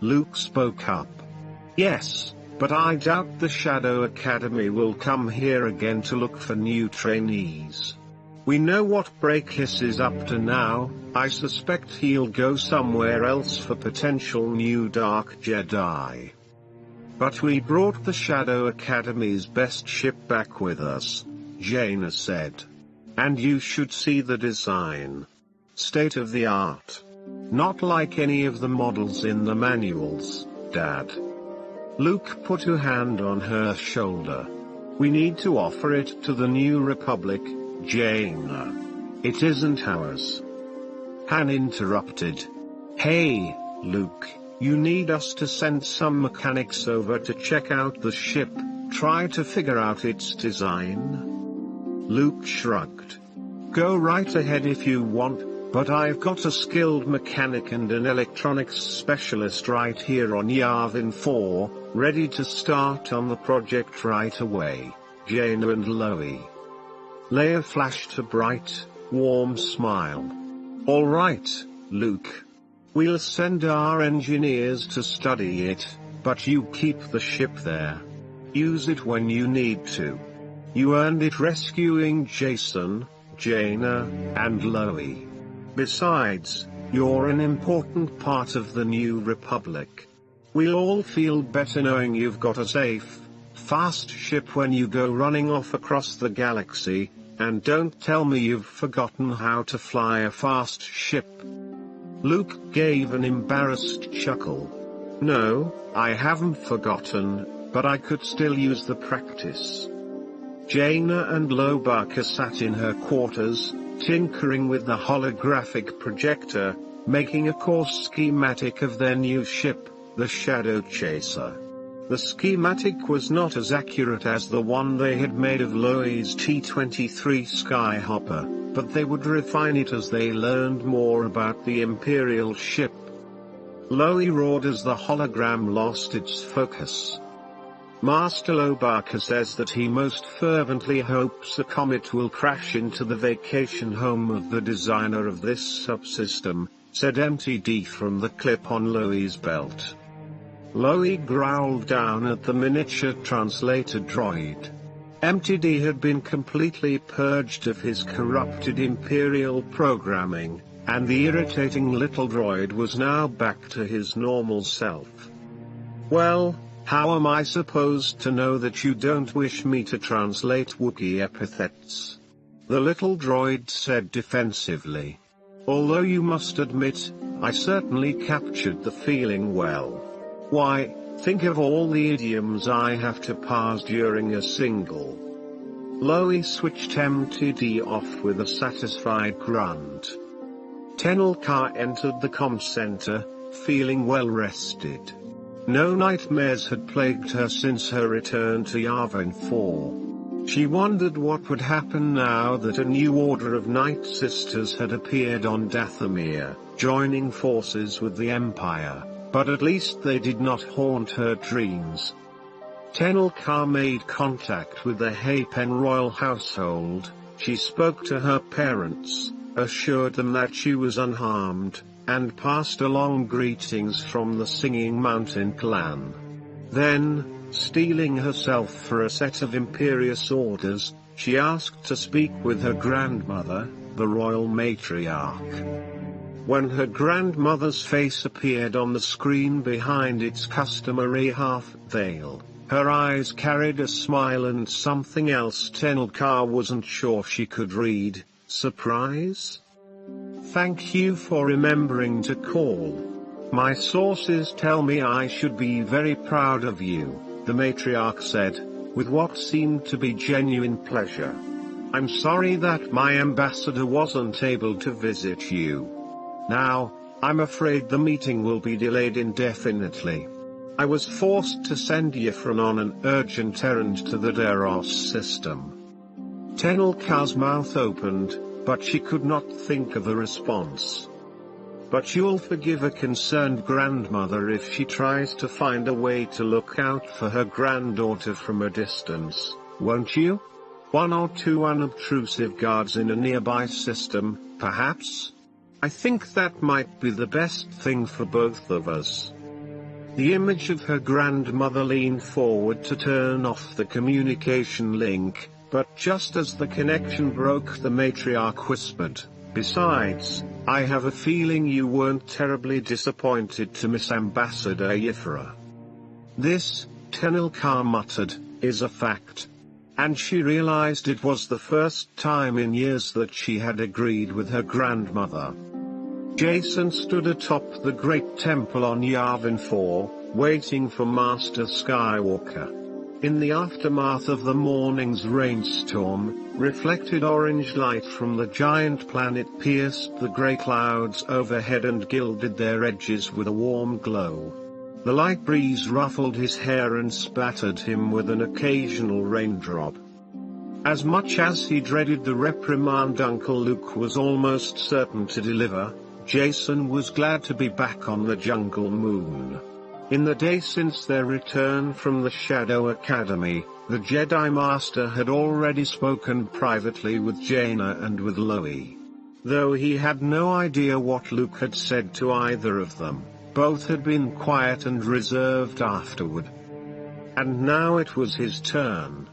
Luke spoke up. Yes, but I doubt the Shadow Academy will come here again to look for new trainees. We know what Breakiss is up to now. I suspect he'll go somewhere else for potential new Dark Jedi. But we brought the Shadow Academy's best ship back with us, Jaina said. And you should see the design. State of the art. Not like any of the models in the manuals, Dad. Luke put a hand on her shoulder. We need to offer it to the New Republic, Jaina. It isn't ours. Han interrupted. Hey, Luke, you need us to send some mechanics over to check out the ship, try to figure out its design? Luke shrugged. Go right ahead if you want, but I've got a skilled mechanic and an electronics specialist right here on Yavin 4, ready to start on the project right away, Jaina and Loie. Leia flashed a bright, warm smile. All right, Luke. We'll send our engineers to study it, but you keep the ship there. Use it when you need to. You earned it rescuing Jason, Jaina, and Loie. Besides, you're an important part of the New Republic. We'll all feel better knowing you've got a safe, fast ship when you go running off across the galaxy, and don't tell me you've forgotten how to fly a fast ship. Luke gave an embarrassed chuckle. No, I haven't forgotten, but I could still use the practice. Jaina and Lobaka sat in her quarters, tinkering with the holographic projector, making a course schematic of their new ship, the Shadow Chaser. The schematic was not as accurate as the one they had made of Loie's T-23 Skyhopper, but they would refine it as they learned more about the Imperial ship. Loie roared as the hologram lost its focus. Master Lobaka says that he most fervently hopes a comet will crash into the vacation home of the designer of this subsystem, said MTD from the clip on Loie's belt. Loie growled down at the miniature translator droid. MTD had been completely purged of his corrupted Imperial programming, and the irritating little droid was now back to his normal self. Well, how am I supposed to know that you don't wish me to translate Wookiee epithets? The little droid said defensively. Although you must admit, I certainly captured the feeling well. Why, think of all the idioms I have to parse during a single. Loie switched MTD off with a satisfied grunt. Tenelka entered the comm center, feeling well rested. No nightmares had plagued her since her return to Yavin 4. She wondered what would happen now that a new order of Night Sisters had appeared on Dathomir, joining forces with the Empire, but at least they did not haunt her dreams. Tenelka made contact with the Haypen royal household. She spoke to her parents, assured them that she was unharmed, and passed along greetings from the Singing Mountain clan. Then, steeling herself for a set of imperious orders, she asked to speak with her grandmother, the royal matriarch. When her grandmother's face appeared on the screen behind its customary half-veil, her eyes carried a smile and something else Tenelka wasn't sure she could read. Surprise? Thank you for remembering to call. My sources tell me I should be very proud of you, the matriarch said, with what seemed to be genuine pleasure. I'm sorry that my ambassador wasn't able to visit you. Now, I'm afraid the meeting will be delayed indefinitely. I was forced to send Yifron on an urgent errand to the Deros system. Tenelka's mouth opened, but she could not think of a response. But you'll forgive a concerned grandmother if she tries to find a way to look out for her granddaughter from a distance, won't you? One or two unobtrusive guards in a nearby system, perhaps? I think that might be the best thing for both of us. The image of her grandmother leaned forward to turn off the communication link, but just as the connection broke, the matriarch whispered, "Besides, I have a feeling you weren't terribly disappointed to miss Ambassador Yifra." This, Tenilka muttered, is a fact. And she realized it was the first time in years that she had agreed with her grandmother. Jason stood atop the great temple on Yavin 4, waiting for Master Skywalker. In the aftermath of the morning's rainstorm, reflected orange light from the giant planet pierced the gray clouds overhead and gilded their edges with a warm glow. The light breeze ruffled his hair and spattered him with an occasional raindrop. As much as he dreaded the reprimand Uncle Luke was almost certain to deliver, Jason was glad to be back on the jungle moon. In the day since their return from the Shadow Academy, the Jedi Master had already spoken privately with Jaina and with Loie. Though he had no idea what Luke had said to either of them, both had been quiet and reserved afterward. And now it was his turn.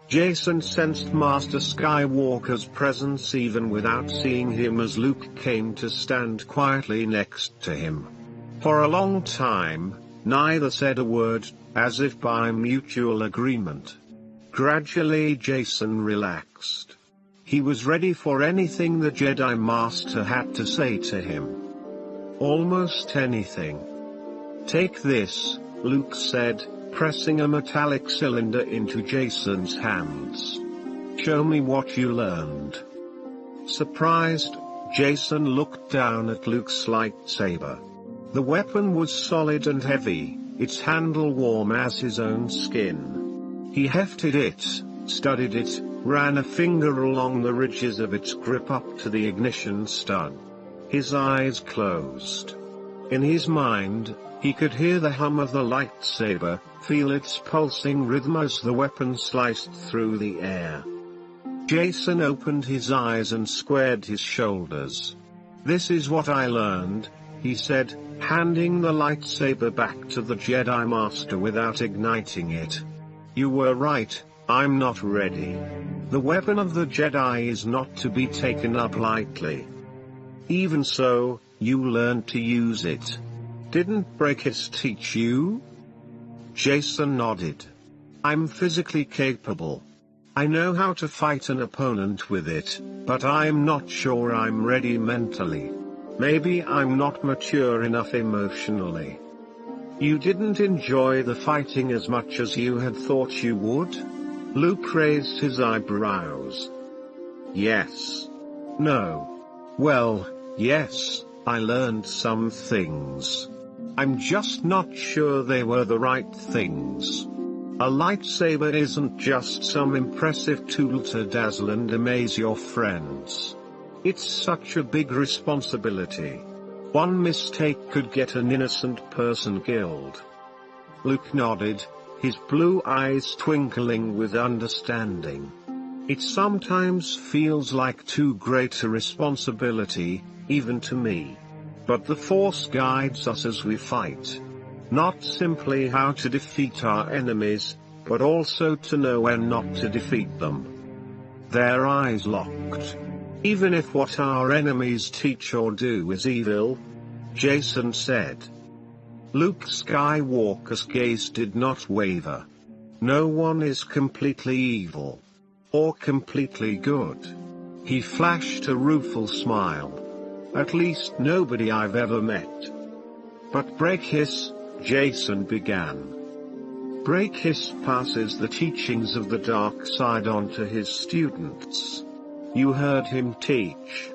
Jason sensed Master Skywalker's presence even without seeing him as Luke came to stand quietly next to him. For a long time, neither said a word, as if by mutual agreement. Gradually Jason relaxed. He was ready for anything the Jedi Master had to say to him. Almost anything. "Take this," Luke said, pressing a metallic cylinder into Jason's hands. "Show me what you learned." Surprised, Jason looked down at Luke's lightsaber. The weapon was solid and heavy, its handle warm as his own skin. He hefted it, studied it, ran a finger along the ridges of its grip up to the ignition stud. His eyes closed. In his mind, he could hear the hum of the lightsaber, feel its pulsing rhythm as the weapon sliced through the air. Jason opened his eyes and squared his shoulders. "This is what I learned," he said, handing the lightsaber back to the Jedi Master without igniting it. "You were right, I'm not ready. The weapon of the Jedi is not to be taken up lightly. Even so, you learned to use it. Didn't Brakis teach you?" Jason nodded. "I'm physically capable. I know how to fight an opponent with it, but I'm not sure I'm ready mentally. Maybe I'm not mature enough emotionally." "You didn't enjoy the fighting as much as you had thought you would?" Luke raised his eyebrows. "Yes. No. Well, yes, I learned some things. I'm just not sure they were the right things. A lightsaber isn't just some impressive tool to dazzle and amaze your friends. It's such a big responsibility. One mistake could get an innocent person killed." Luke nodded, his blue eyes twinkling with understanding. "It sometimes feels like too great a responsibility, even to me. But the Force guides us as we fight. Not simply how to defeat our enemies, but also to know when not to defeat them." Their eyes locked. "Even if what our enemies teach or do is evil?" Jason said. Luke Skywalker's gaze did not waver. "No one is completely evil. Or completely good." He flashed a rueful smile. "At least nobody I've ever met." "But Brakis," Jason began. "Brakis passes the teachings of the dark side on to his students. You heard him teach.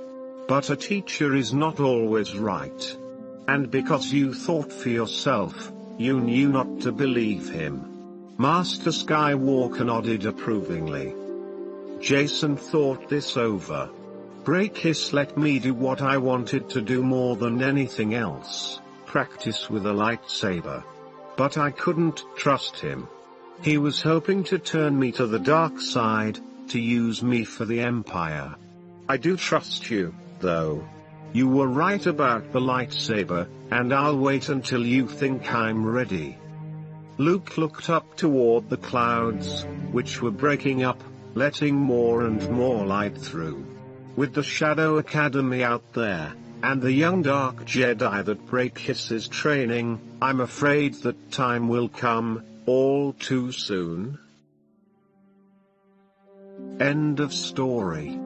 But a teacher is not always right. And because you thought for yourself, you knew not to believe him." Master Skywalker nodded approvingly. Jason thought this over. Brakis let me do what I wanted to do more than anything else, practice with a lightsaber. But I couldn't trust him. He was hoping to turn me to the dark side, to use me for the Empire. I do trust you, though. You were right about the lightsaber, and I'll wait until you think I'm ready. Luke looked up toward the clouds, which were breaking up, letting more and more light through. With the Shadow Academy out there, and the young dark Jedi that Brakis is training, I'm afraid that time will come, all too soon. End of story.